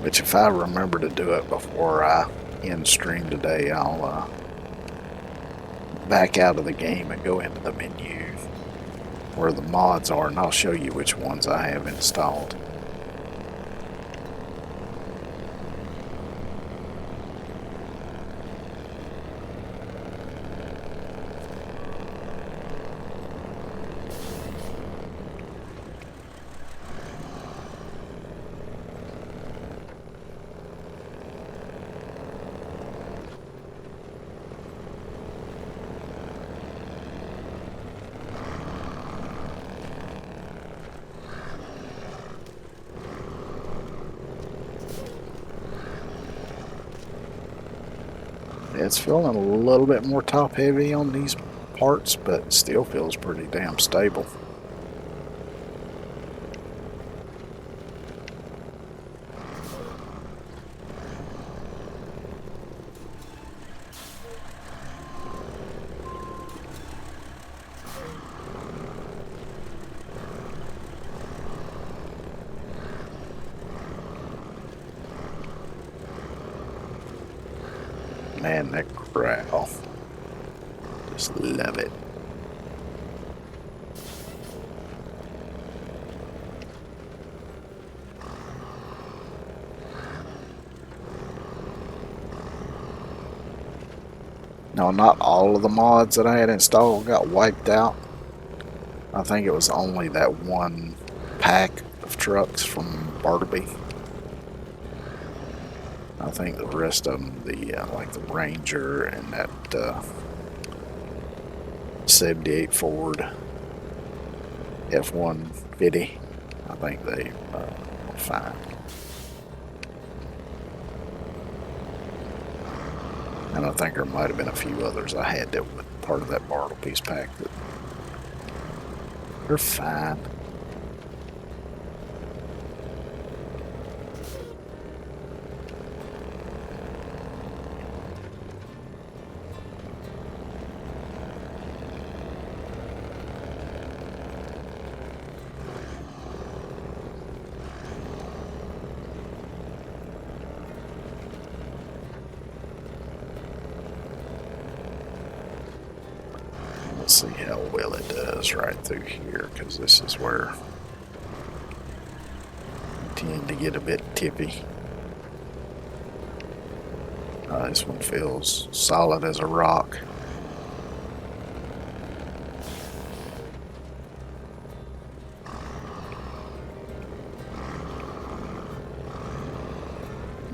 Which if I remember to do it before I end stream today, I'll back out of the game and go into the menu where the mods are, and I'll show you which ones I have installed. It's feeling a little bit more top heavy on these parts, but still feels pretty damn stable. Man, that growl. Just love it. No, not all of the mods that I had installed got wiped out. I think it was only that one pack of trucks from Bartleby. I think the rest of them, like the Ranger and that 78 Ford F-150, I think they were fine. And I think there might have been a few others I had that were part of that Bartleby's pack that they're fine. see how well it does right through here, because this is where I tend to get a bit tippy. This one feels solid as a rock.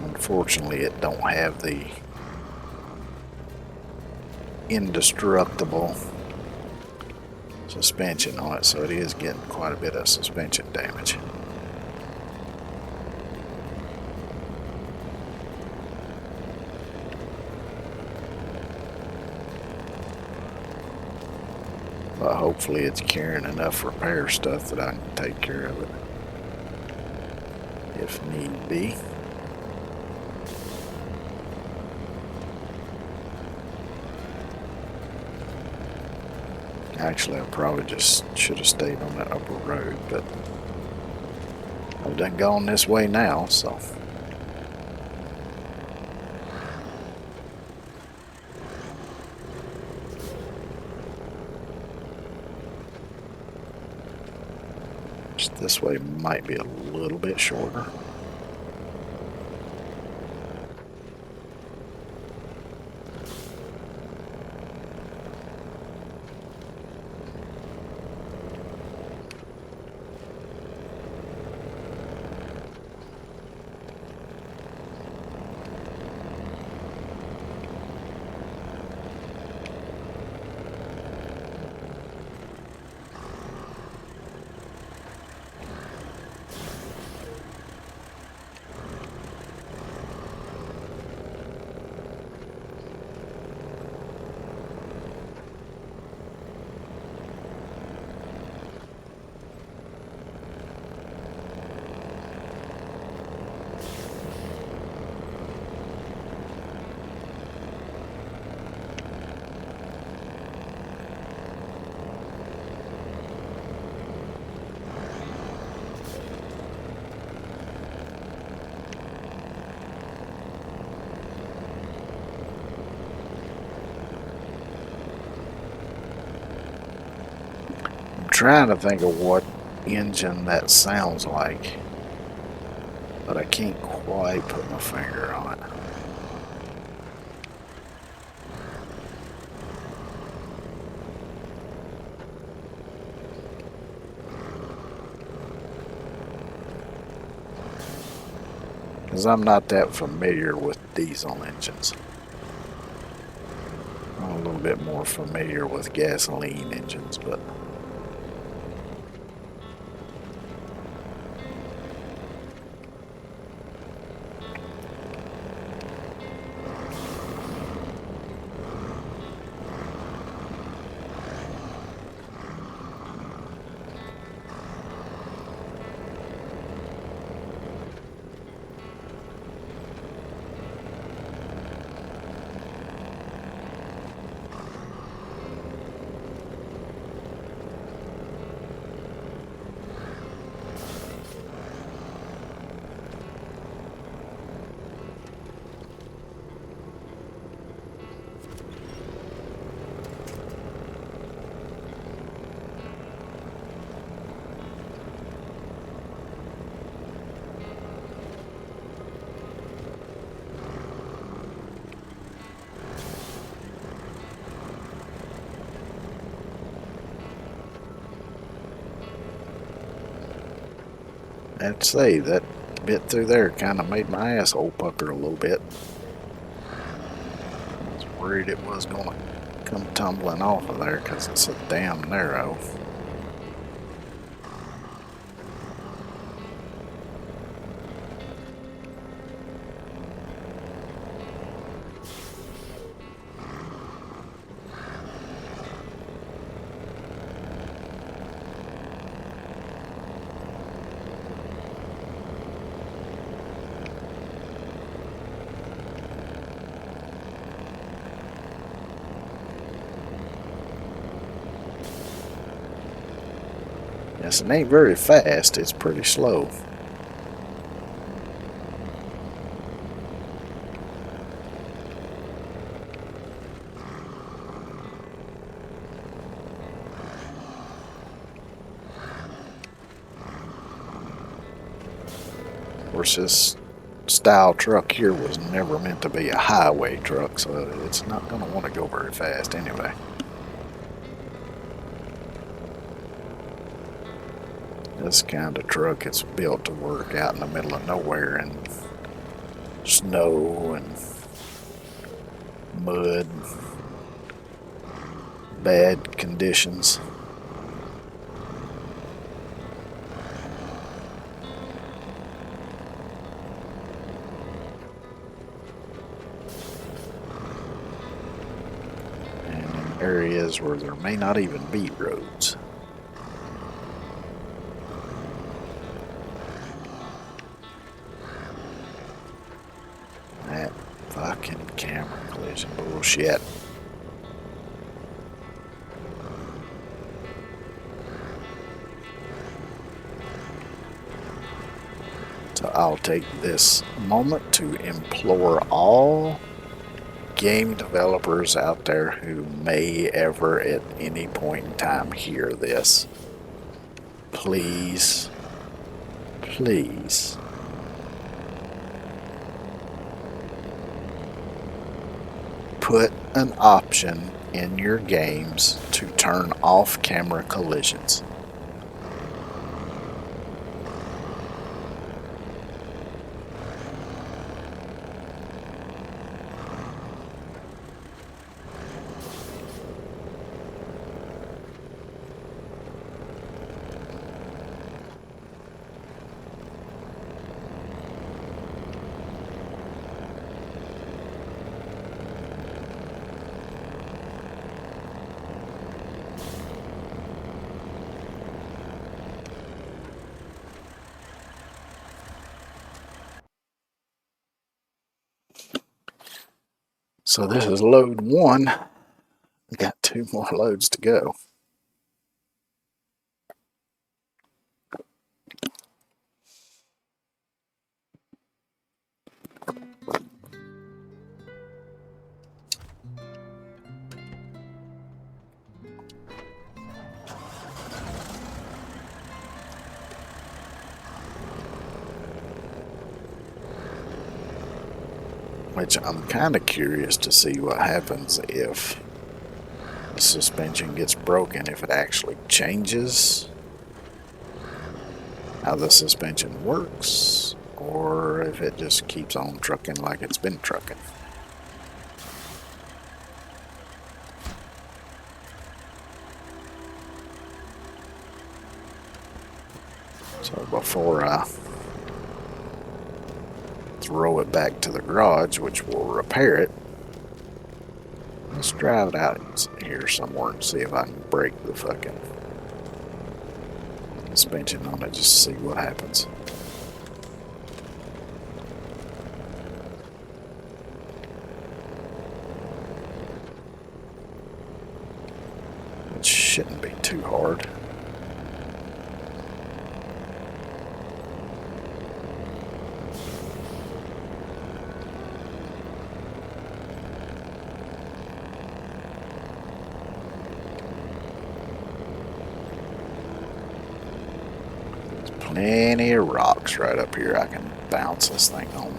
Unfortunately, it don't have the indestructible suspension on it, so it is getting quite a bit of suspension damage. But hopefully it's carrying enough repair stuff that I can take care of it if need be. Actually, I probably just should have stayed on that upper road, but I've done gone this way now, so. Just this way might be a little bit shorter. Trying to think of what engine that sounds like, but I can't quite put my finger on it. Because I'm not that familiar with diesel engines. I'm a little bit more familiar with gasoline engines, but I'd say that bit through there kind of made my asshole pucker a little bit. I was worried it was going to come tumbling off of there because it's so damn narrow. Yes, it ain't very fast, it's pretty slow. course, this style truck here was never meant to be a highway truck, so it's not going to want to go very fast anyway. This kind of truck is built to work out in the middle of nowhere in snow and mud, bad conditions. And in areas where there may not even be roads. That fucking camera collision bullshit. So I'll take this moment to implore all game developers out there who may ever at any point in time hear this. Please, please, put an option in your games to turn off camera collisions. So this is load one. We got 2 more loads to go. Which I'm kind of curious to see what happens if the suspension gets broken, if it actually changes how the suspension works, or if it just keeps on trucking like it's been trucking. So before I throw it back to the garage, which will repair it, let's drive it out here somewhere and see if I can break the fucking suspension on it, just to see what happens. It shouldn't be too hard. Plenty of rocks right up here I can bounce this thing on.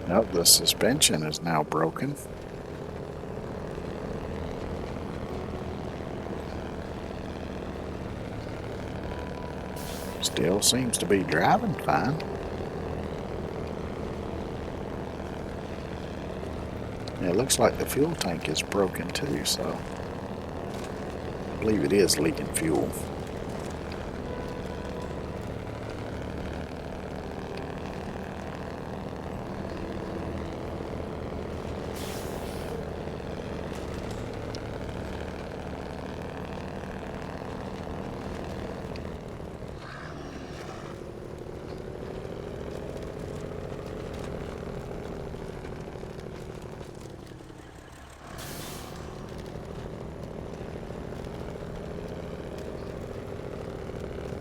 Nope, the suspension is now broken. Still seems to be driving fine. It looks like the fuel tank is broken too, so I believe it is leaking fuel.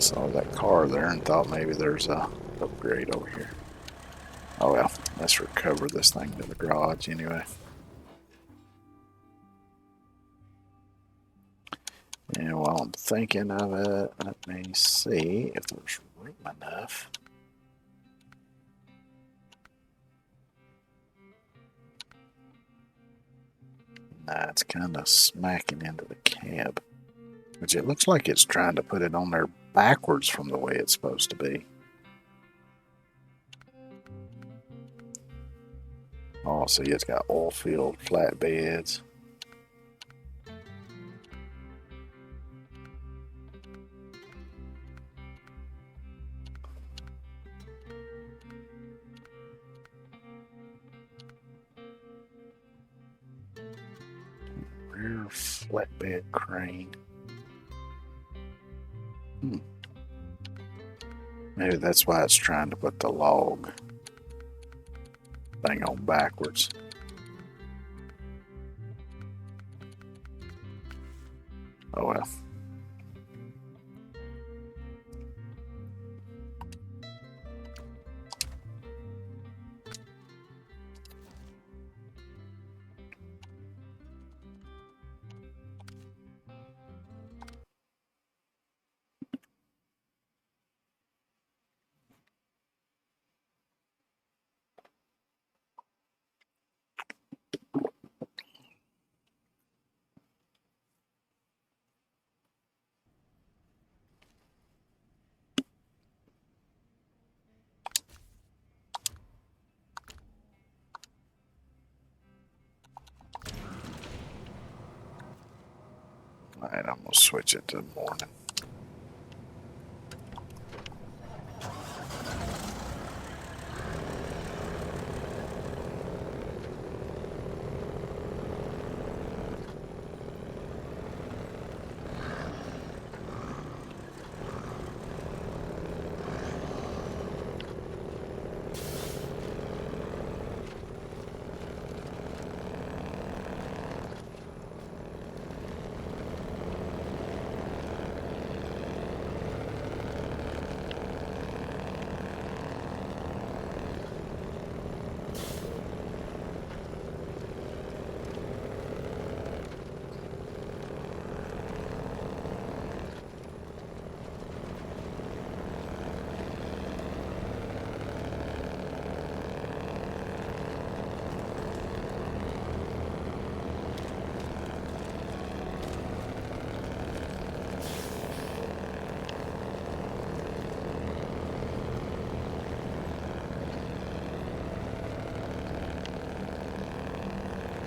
Saw that car there and thought maybe there's a upgrade over here. Oh well, let's recover this thing to the garage anyway. And while I'm thinking of it, let me see if there's room enough. Nah, it's kind of smacking into the cab, which it looks like it's trying to put it on there backwards from the way it's supposed to be. Oh, see, it's got oil-filled flatbeds. Rear flatbed crane. Maybe that's why it's trying to put the log thing on backwards. Oh well. Alright, I'm gonna switch it to the morning.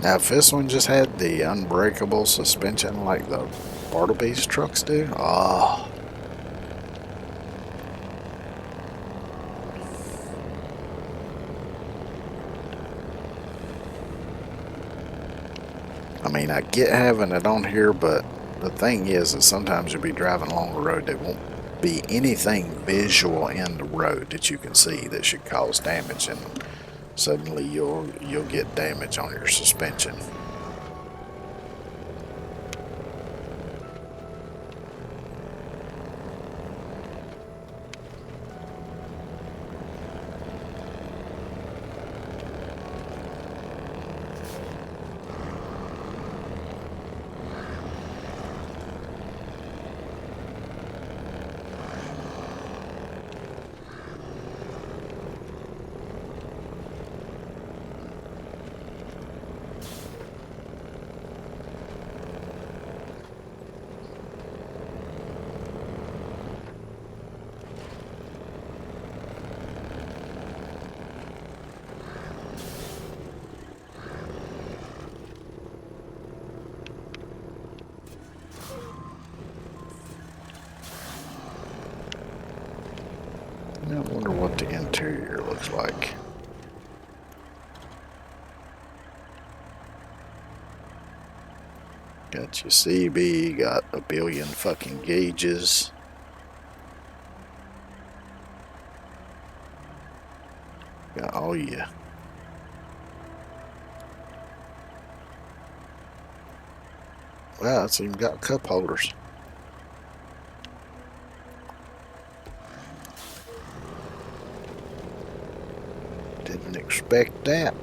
Now, if this one just had the unbreakable suspension like the Bartleby's trucks do, oh. I mean, I get having it on here, but the thing is that sometimes you'll be driving along the road, there won't be anything visual in the road that you can see that should cause damage, and suddenly you'll get damage on your suspension. I wonder what the interior looks like. Got your CB, got a billion fucking gauges. Got all your wow, it's even got cup holders. Didn't expect that.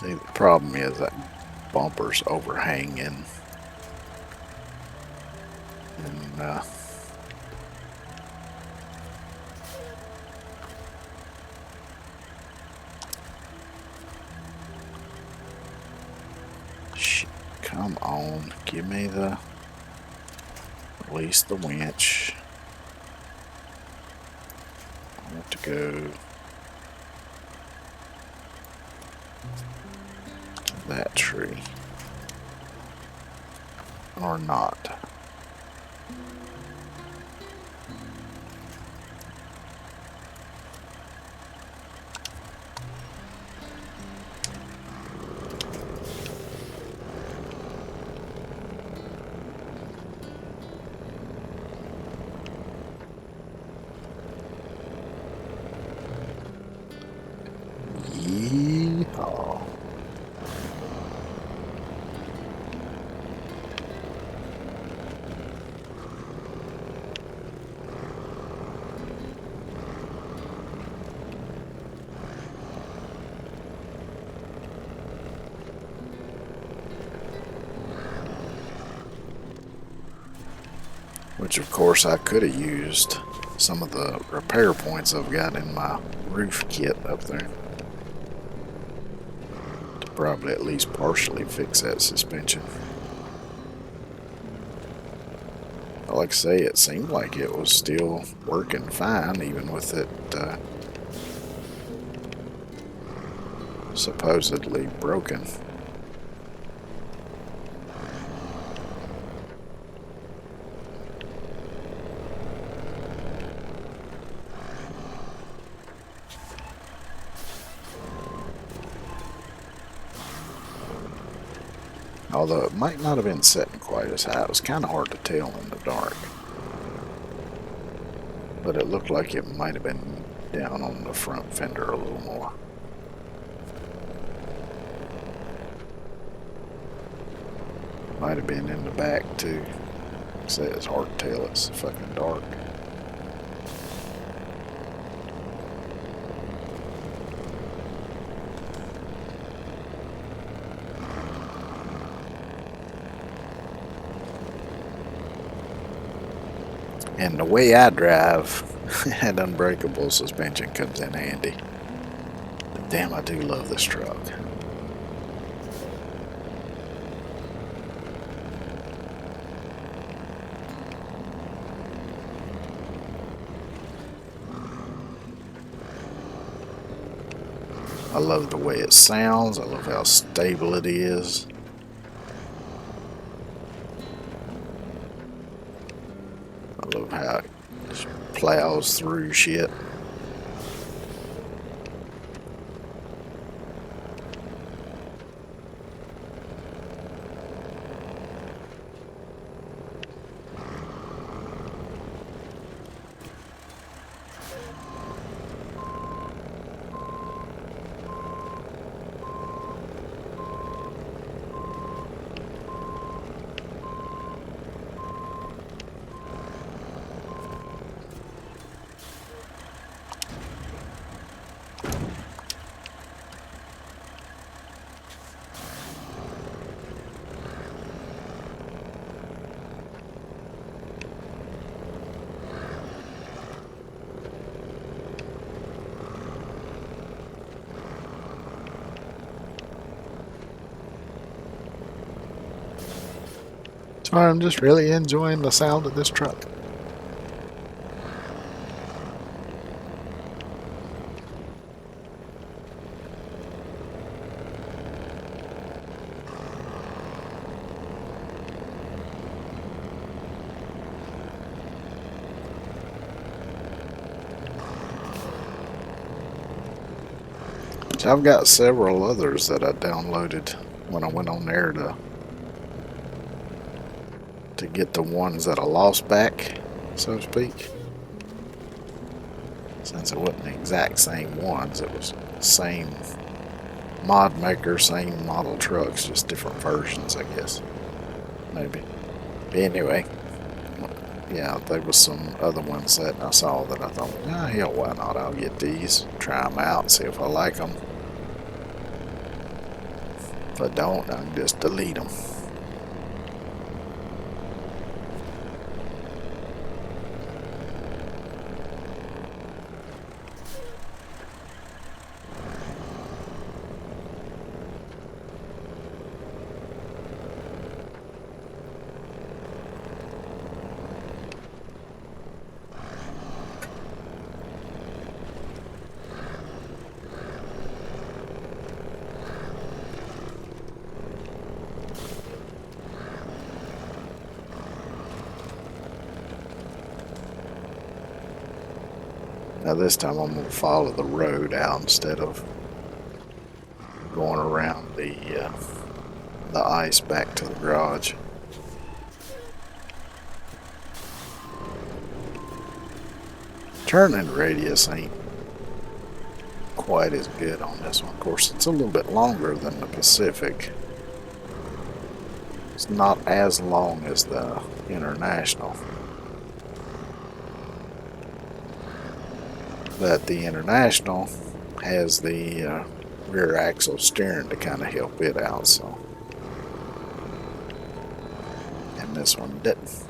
See, the problem is that bumper's overhanging. And shit, come on, give me the, release the winch. I want to go that tree. Or not. Yeehaw. Which of course I could have used some of the repair points I've got in my roof kit up there to probably at least partially fix that suspension. Like I say, it seemed like it was still working fine even with it supposedly broken. Although it might not have been setting quite as high. It was kind of hard to tell in the dark. But it looked like it might have been down on the front fender a little more. Might have been in the back too. Like I say, it's hard to tell. It's fucking dark. And the way I drive, that unbreakable suspension comes in handy. But damn, I do love this truck. I love the way it sounds. I love how stable it is. I love how it just plows through shit. So I'm just really enjoying the sound of this truck. I've got several others that I downloaded when I went on there to get the ones that I lost back, so to speak. Since it wasn't the exact same ones, it was same mod maker, same model trucks, just different versions, I guess. Maybe. But anyway, yeah, there was some other ones that I saw that I thought, ah, hell, why not? I'll get these, try them out, see if I like them. If I don't, I can just delete them. Now this time I'm going to follow the road out instead of going around the ice back to the garage. Turning radius ain't quite as good on this one. Of course, it's a little bit longer than the Pacific. It's not as long as the International. But the International has the rear axle steering to kind of help it out, so. And this one didn't.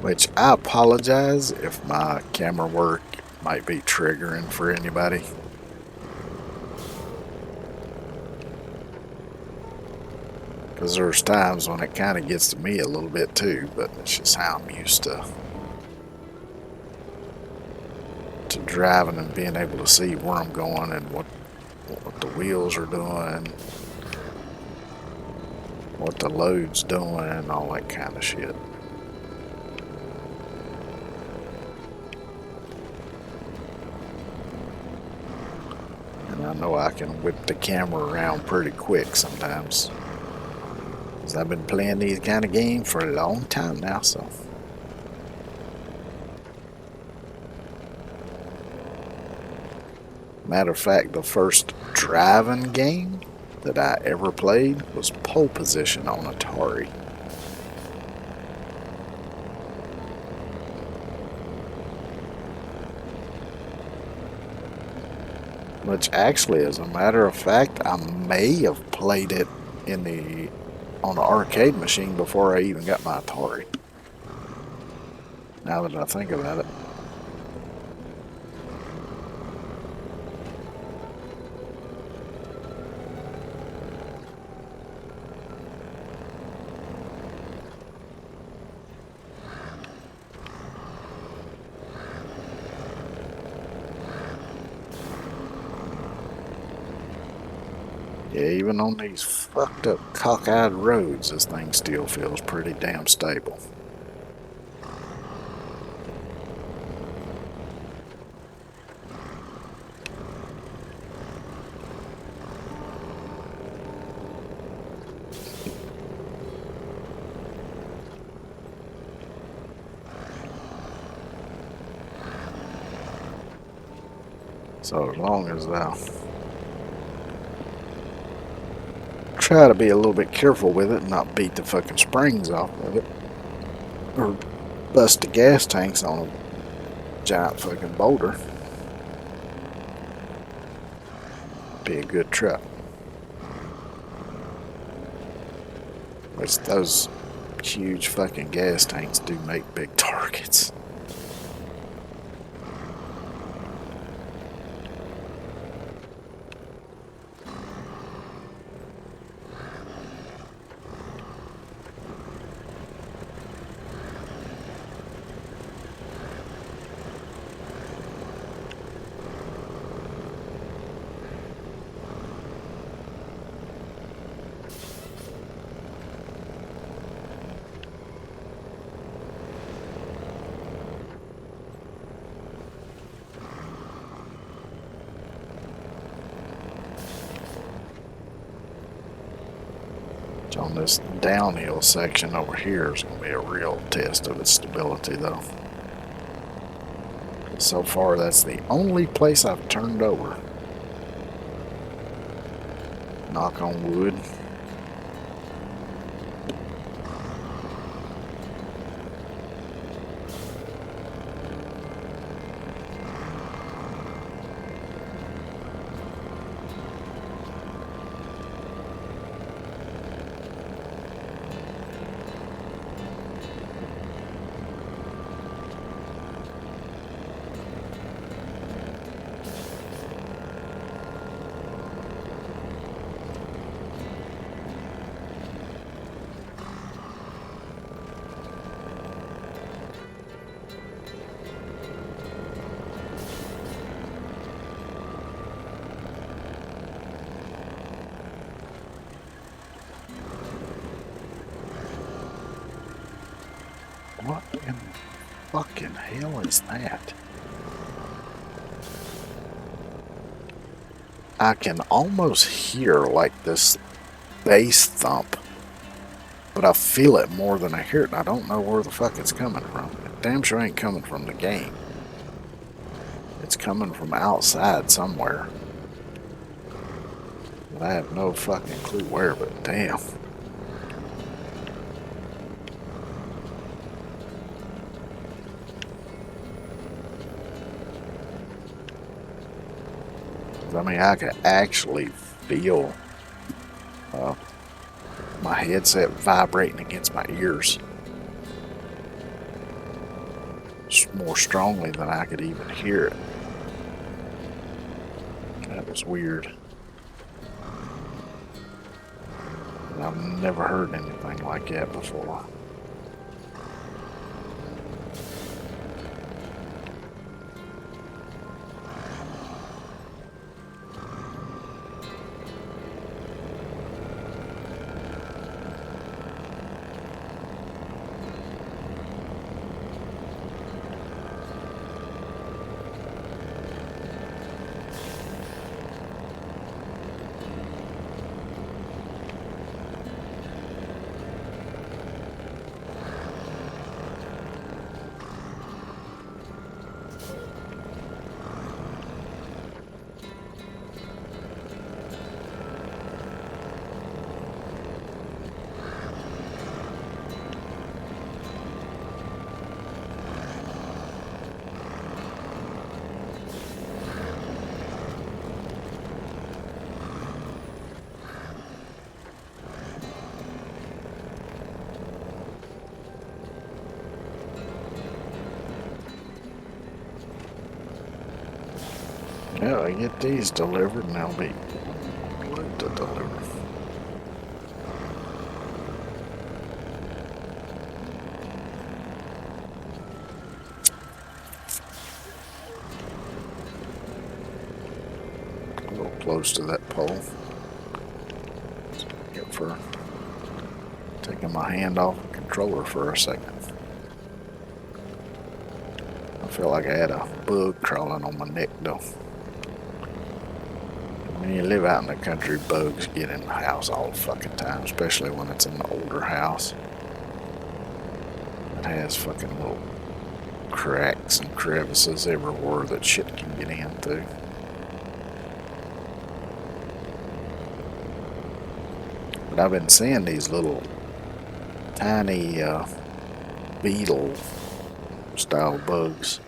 Which I apologize if my camera work might be triggering for anybody. Because there's times when it kind of gets to me a little bit too, but it's just how I'm used to driving and being able to see where I'm going and what the wheels are doing, what the load's doing, and all that kind of shit. I know I can whip the camera around pretty quick sometimes, because I've been playing these kind of games for a long time now, so. Matter of fact, the first driving game that I ever played was Pole Position on Atari. Which actually, as a matter of fact, I may have played it on the arcade machine before I even got my Atari. Now that I think about it. Yeah, even on these fucked up cockeyed roads, this thing still feels pretty damn stable. So as long as I try to be a little bit careful with it and not beat the fucking springs off of it, or bust the gas tanks on a giant fucking boulder, be a good truck. Which those huge fucking gas tanks do make big targets. on this downhill section over here is going to be a real test of its stability, though. So far, that's the only place I've turned over. Knock on wood. What in the fucking hell is that? I can almost hear like this bass thump, but I feel it more than I hear it, and I don't know where the fuck it's coming from. It damn sure ain't coming from the game. It's coming from outside somewhere. But I have no fucking clue where, but damn. I mean, I could actually feel my headset vibrating against my ears more strongly than I could even hear it. That was weird. And I've never heard anything like that before. Yeah, I get these delivered and they'll be good to deliver. A little close to that pole. Get for taking my hand off the controller for a second. I feel like I had a bug crawling on my neck though. When you live out in the country, bugs get in the house all the fucking time, especially when it's an older house. It has fucking little cracks and crevices everywhere that shit can get into. But I've been seeing these little tiny beetle style bugs.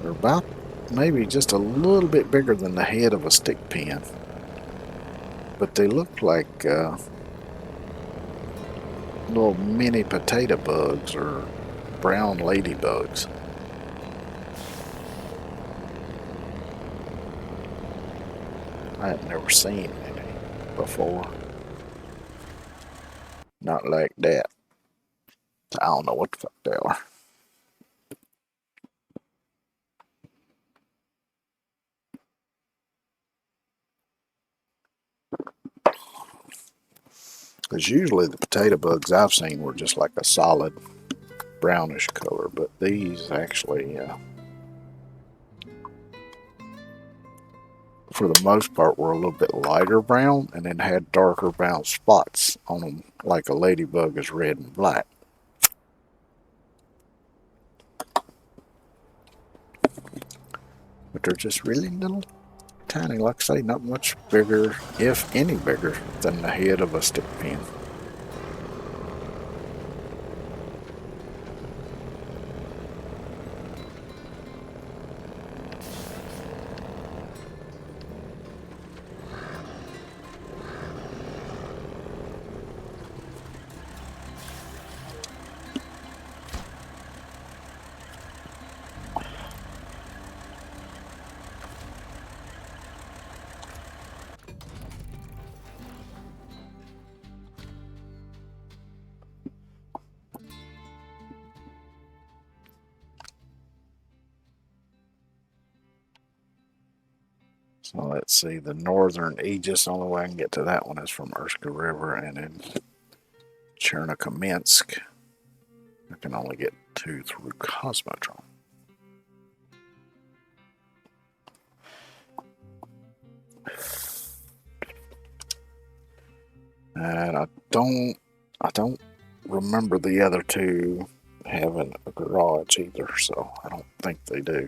They're about maybe just a little bit bigger than the head of a stick pin, but they look like little mini potato bugs or brown ladybugs. I had never seen any before. Not like that. I don't know what the fuck they are. Because usually the potato bugs I've seen were just like a solid brownish color, but these actually for the most part, were a little bit lighter brown and then had darker brown spots on them, like a ladybug is red and black. But they're just really little, tiny, like I say, not much bigger, if any bigger, than the head of a stick pin. So let's see, the northern Aegis, the only way I can get to that one is from Urska River, and in Chernokominsk, I can only get to through Cosmotron. And I don't remember the other two having a garage either, so I don't think they do.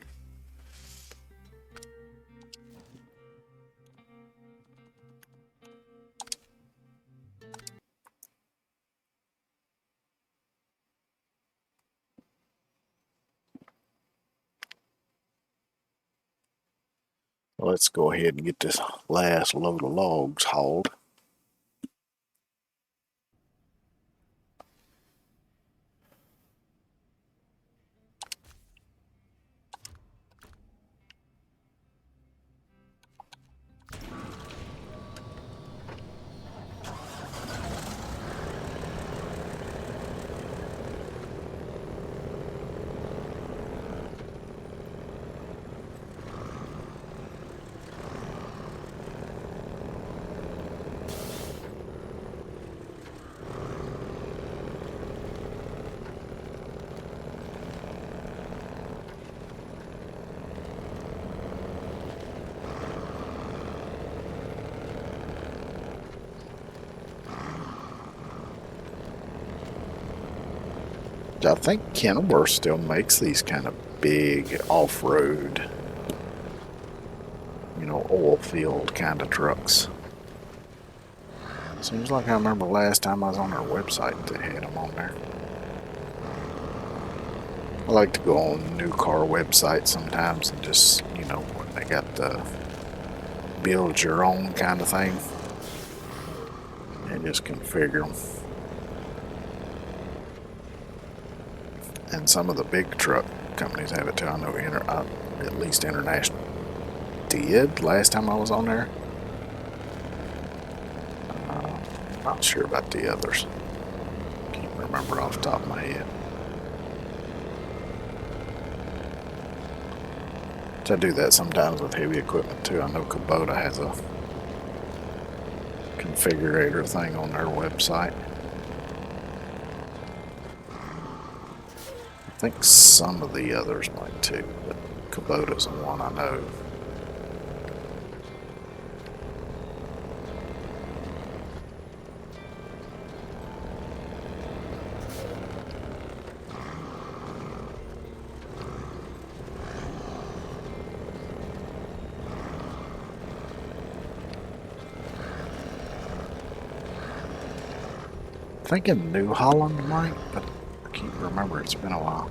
Let's go ahead and get this last load of logs hauled. I think Kenilworth still makes these kind of big off-road, oil field kind of trucks. Seems like I remember last time I was on their website they had them on there. I like to go on new car websites sometimes and just, when they got the build your own kind of thing, and just configure them. And some of the big truck companies have it too. I know at least International did last time I was on there. Not sure about the others. Can't remember off the top of my head. I do that sometimes with heavy equipment too. I know Kubota has a configurator thing on their website. I think some of the others might too, but Kubota's the one I know. Thinking New Holland might, but I can't remember. It's been a while.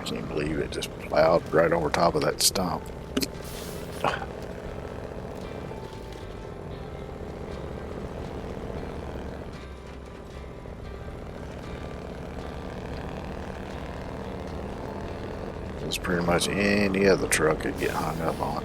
Can't believe it just plowed right over top of that stump. It's pretty much any other truck could get hung up on.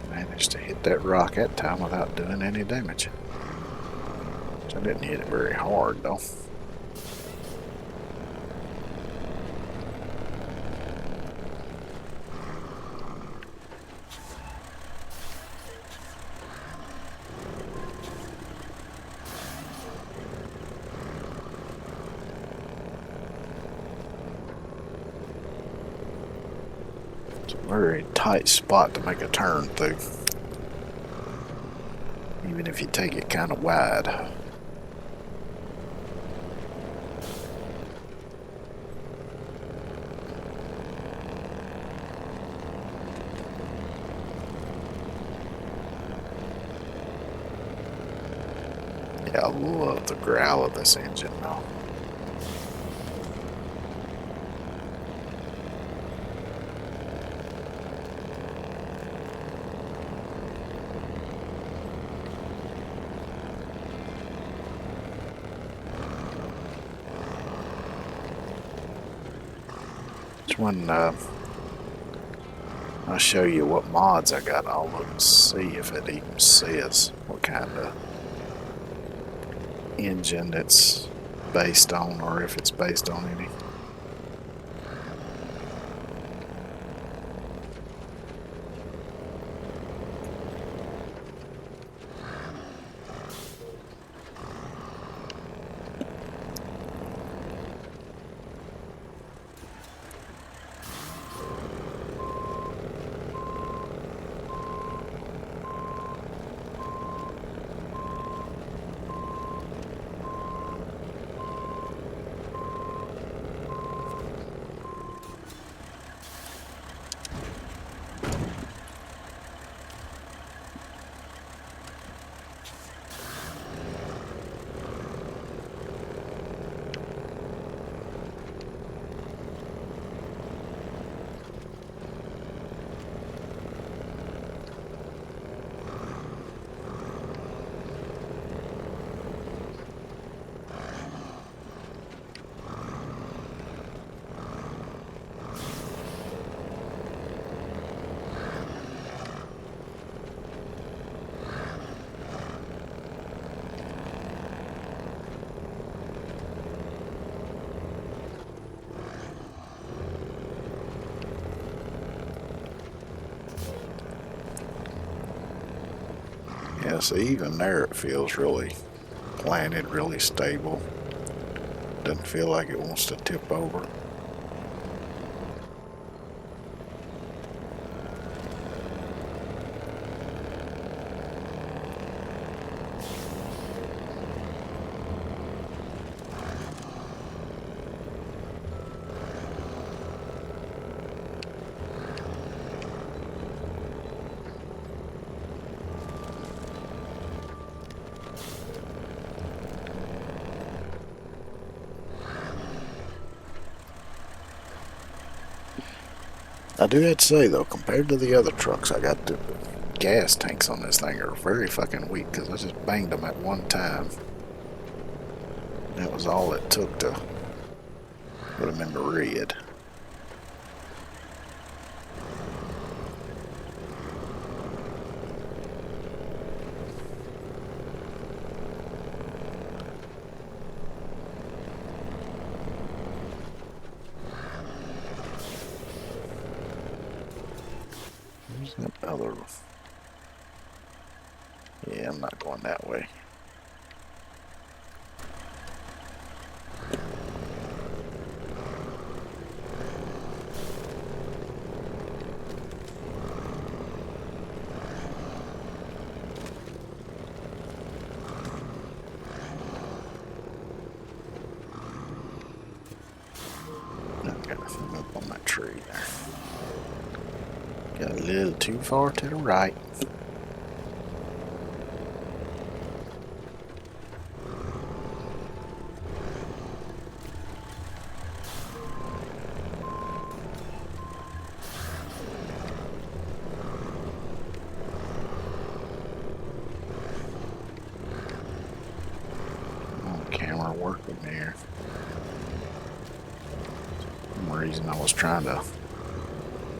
Managed to hit that rock that time without doing any damage. I didn't hit it very hard though. It's a very tight spot to make a turn through, even if you take it kind of wide. Yeah, I love the growl of this engine though. When I'll show you what mods I got, I'll look and see if it even says what kind of engine it's based on, or if it's based on any. Yeah, so even there it feels really planted, really stable. Doesn't feel like it wants to tip over. I do have to say though, compared to the other trucks, I got the gas tanks on this thing are very fucking weak because I just banged them at one time. That was all it took to put them in the red. Where's that other? Yeah, I'm not going that way. I've got to come up on that tree there. Got a little too far to the right. Camera working there. For some reason I was trying to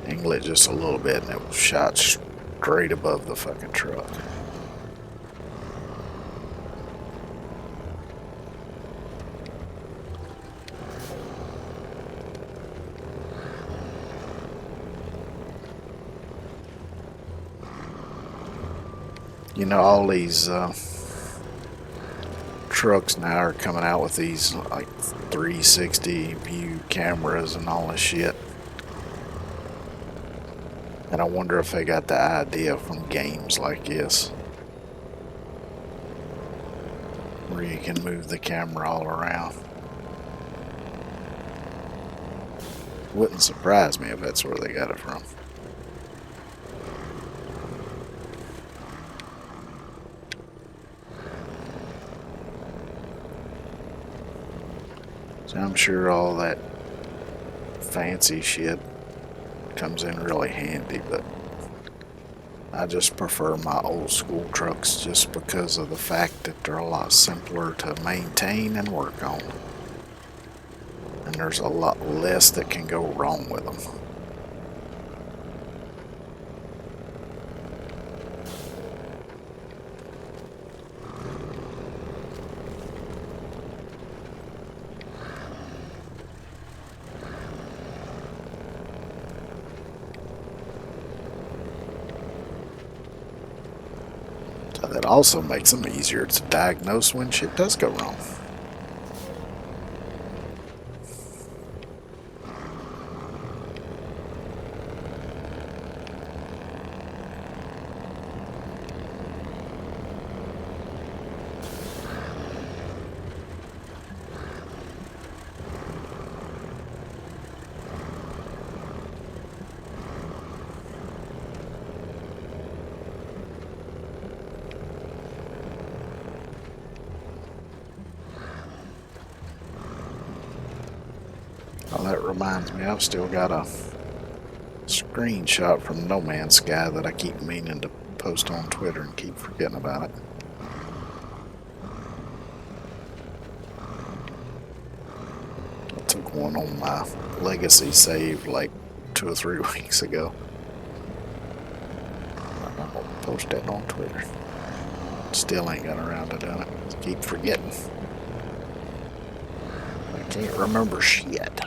angle it just a little bit and it was shot straight above the fucking truck. You know, all these trucks now are coming out with these like 360 view cameras and all this shit. And I wonder if they got the idea from games like this, where you can move the camera all around. Wouldn't surprise me if that's where they got it from. So I'm sure all that fancy shit comes in really handy, but I just prefer my old school trucks just because of the fact that they're a lot simpler to maintain and work on. And there's a lot less that can go wrong with them. So that also makes them easier to diagnose when shit does go wrong. Well, that reminds me, I've still got a screenshot from No Man's Sky that I keep meaning to post on Twitter and keep forgetting about it. I took one on my legacy save like 2 or 3 weeks ago. I'm gonna post that on Twitter. Still ain't got around to doing it. Keep forgetting. I can't remember shit.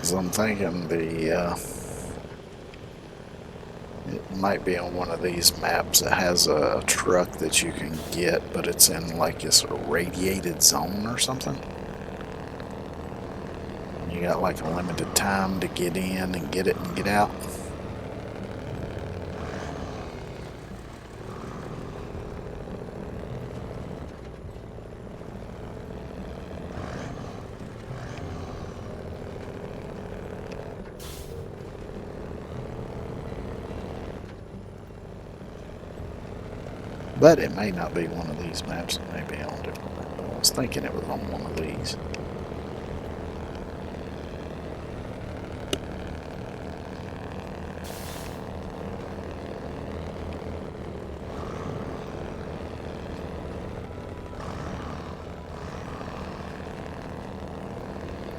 So I'm thinking it might be on one of these maps that has a truck that you can get, but it's in like this radiated zone or something. you got like a limited time to get in and get it and get out. But it may not be one of these maps. It may be on a different map. I was thinking it was on one of these.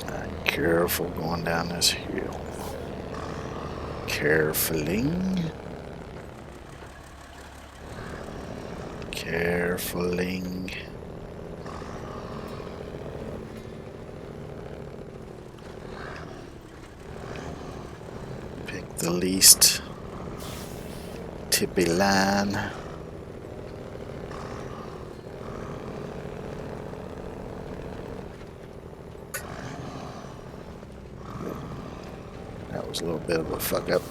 Alright, careful going down this hill. Carefully. Carefully. Pick the least tippy line. That was a little bit of a fuck up.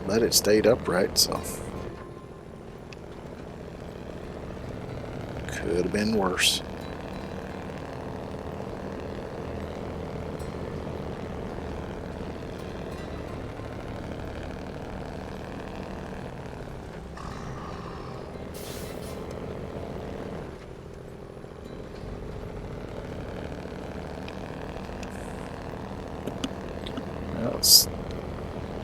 But it stayed upright, so could have been worse. Well, it's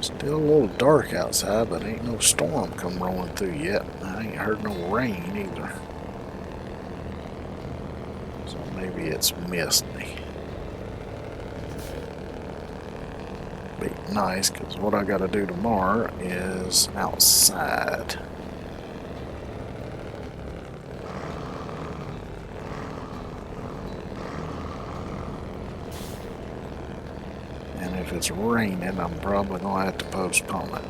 still a little dark outside, but ain't no storm come rolling through yet. I ain't heard no rain either. So maybe it's misty. Be nice, because what I gotta do tomorrow is outside. And if it's raining, I'm probably gonna have to postpone it.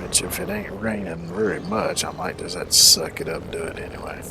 Which, if it ain't raining very much, I might just have to suck it up and do it anyway.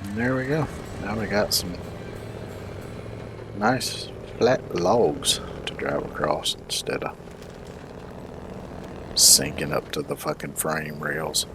And there we go. Now we got some nice flat logs to drive across instead of sinking up to the fucking frame rails.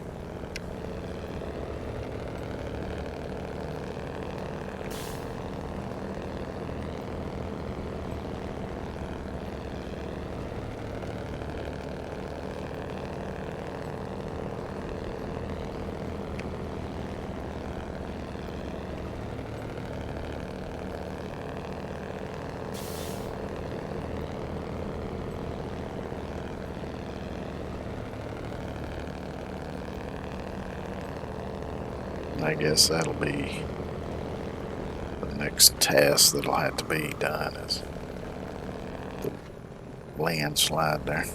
I guess that'll be the next task that'll have to be done is the landslide there.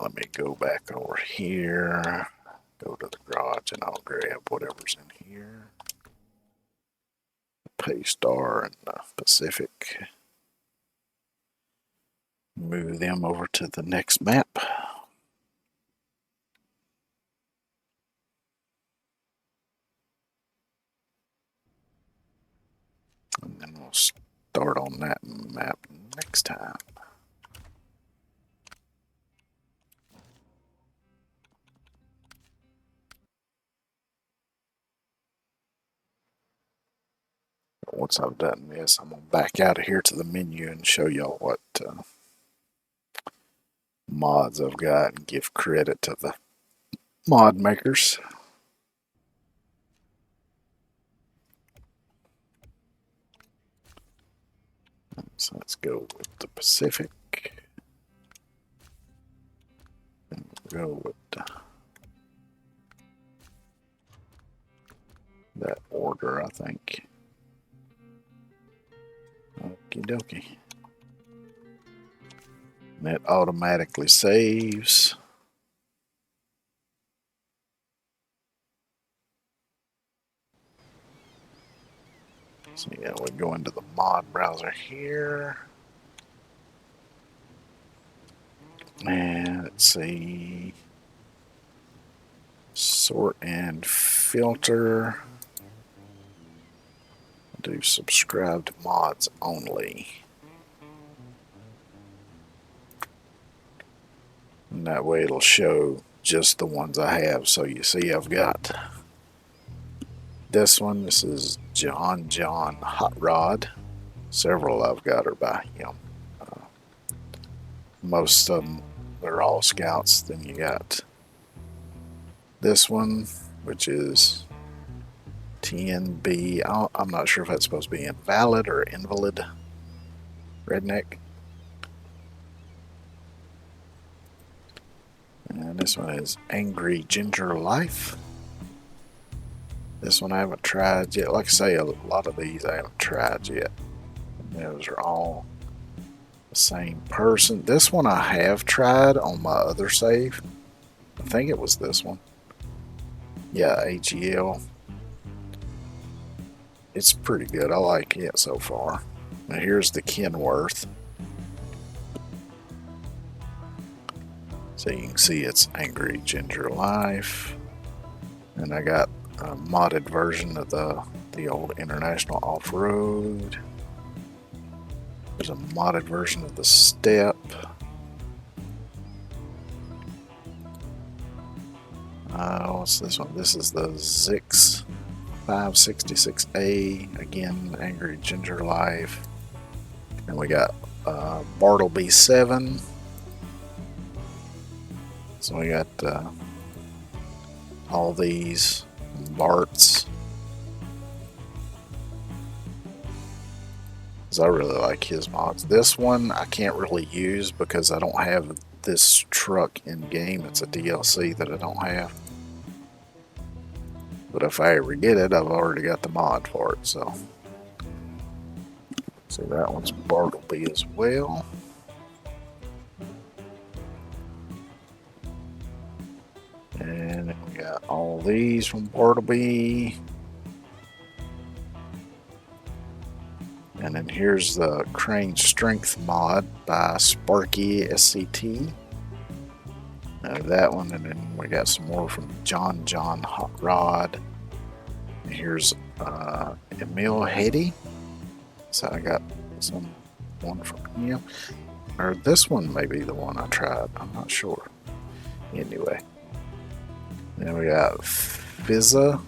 Let me go back over here, go to the garage, and I'll grab whatever's in here. Paystar and Pacific. Move them over to the next map. And then we'll start on that map next time. Once I've done this, I'm going to back out of here to the menu and show y'all what mods I've got and give credit to the mod makers. So let's go with the Pacific. And we'll go with that order, I think. Okie dokie. And it automatically saves. So yeah, we go into the mod browser here. And let's see. Sort and filter. Do subscribed mods only. And that way it'll show just the ones I have. So you see I've got this one. This is John Hot Rod. Several I've got are by him. Most of them are all scouts. Then you got this one, which is TNB. I'm not sure if that's supposed to be invalid or invalid. Redneck. And this one is Angry Ginger Life. This one I haven't tried yet. Like I say, a lot of these I haven't tried yet. And those are all the same person. This one I have tried on my other save. I think it was this one. Yeah, AGL. It's pretty good. I like it so far. Now here's the Kenworth. So you can see it's Angry Ginger Life. And I got a modded version of the old International Off-Road. There's a modded version of the Step. What's this one? This is the Zix 566A. Again, Angry Ginger Life. And we got Bartleby 7. So we got all these Barts. Because I really like his mods. This one I can't really use because I don't have this truck in game. It's a DLC that I don't have. But if I ever get it, I've already got the mod for it. So that one's Bartleby as well. And then we got all these from Bartleby. And then here's the Crane Strength mod by Sparky SCT. That one, and then we got some more from John Hot Rod. And here's Emil Hedy. So I got some one from him. Or this one may be the one I tried. I'm not sure. Anyway. Then we got Fizza,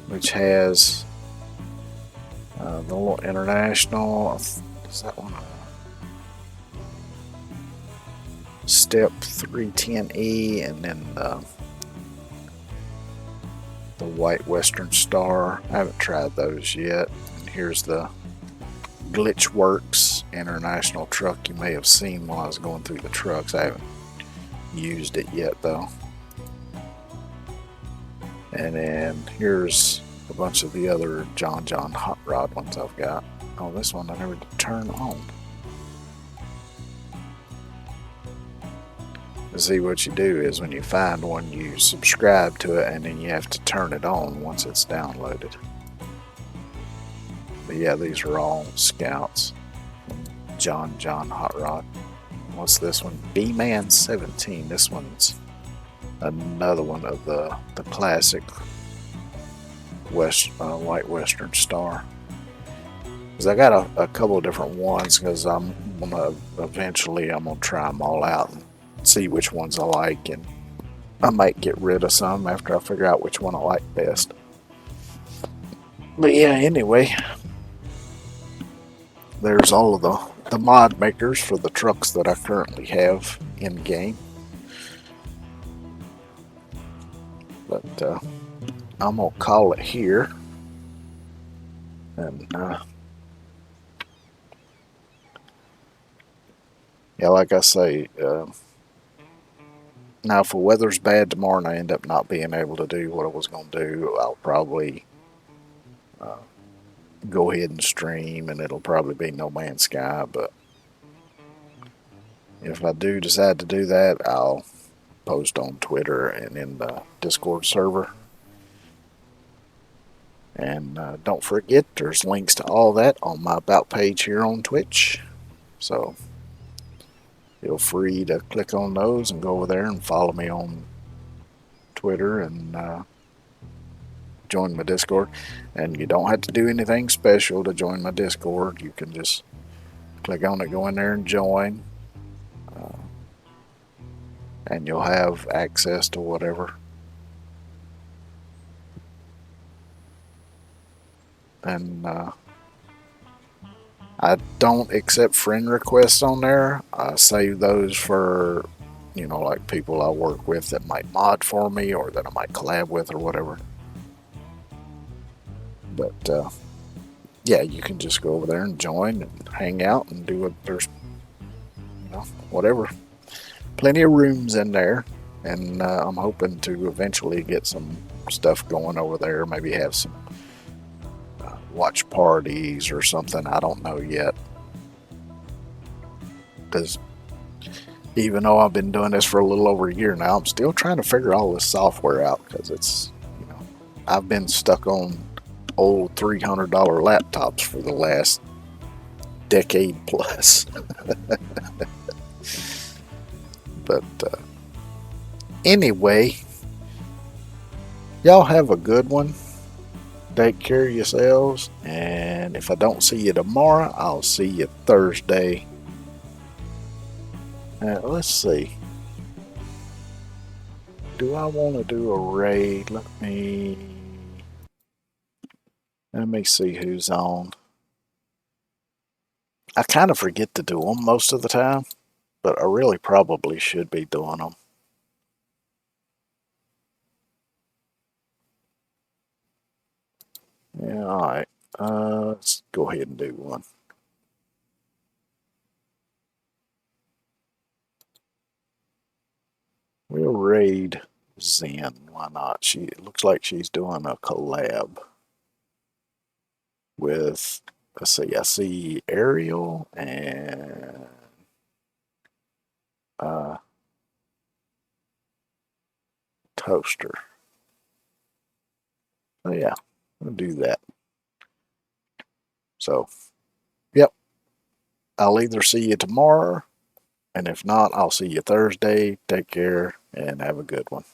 which has the little international. Is that one? Step 310E, and then the White Western Star. I haven't tried those yet. And here's the Glitchworks International truck you may have seen while I was going through the trucks. I haven't used it yet though. And then here's a bunch of the other John Hot Rod ones I've got. Oh, this one I never did turn on. See, what you do is when you find one, you subscribe to it, and then you have to turn it on once it's downloaded. But yeah, these are all Scouts from John Hot Rod. What's this one? B-Man 17. This one's another one of the classic White Western Star. Because I got a couple of different ones, because I'm gonna try them all out and see which ones I like, and I might get rid of some after I figure out which one I like best. But yeah, anyway, there's all of the mod makers for the trucks that I currently have in game. But I'm gonna call it here, and yeah, like I say, now if the weather's bad tomorrow and I end up not being able to do what I was gonna do, I'll probably go ahead and stream, and it'll probably be No Man's Sky. But if I do decide to do that, I'll post on Twitter and in the Discord server. And don't forget, there's links to all that on my About page here on Twitch. So feel free to click on those and go over there and follow me on Twitter and join my Discord. And you don't have to do anything special to join my Discord. You can just click on it, go in there and join. And you'll have access to whatever. And I don't accept friend requests on there. I save those for, like people I work with that might mod for me or that I might collab with or whatever. But yeah, you can just go over there and join and hang out and do what there's, whatever. Plenty of rooms in there, and I'm hoping to eventually get some stuff going over there. Maybe have some watch parties or something. I don't know yet, because even though I've been doing this for a little over a year now, I'm still trying to figure all this software out, because it's, I've been stuck on old $300 laptops for the last decade plus. But anyway, y'all have a good one. Take care of yourselves, and if I don't see you tomorrow, I'll see you Thursday. Let's see. Do I want to do a raid? Let me see who's on. I kind of forget to do them most of the time, but I really probably should be doing them. Yeah, alright. Let's go ahead and do one. We'll raid Zen. Why not? It looks like she's doing a collab with, let's see, I see Ariel and Toaster. So yeah, we'll do that. So, yep, I'll either see you tomorrow, and if not, I'll see you Thursday. Take care and have a good one.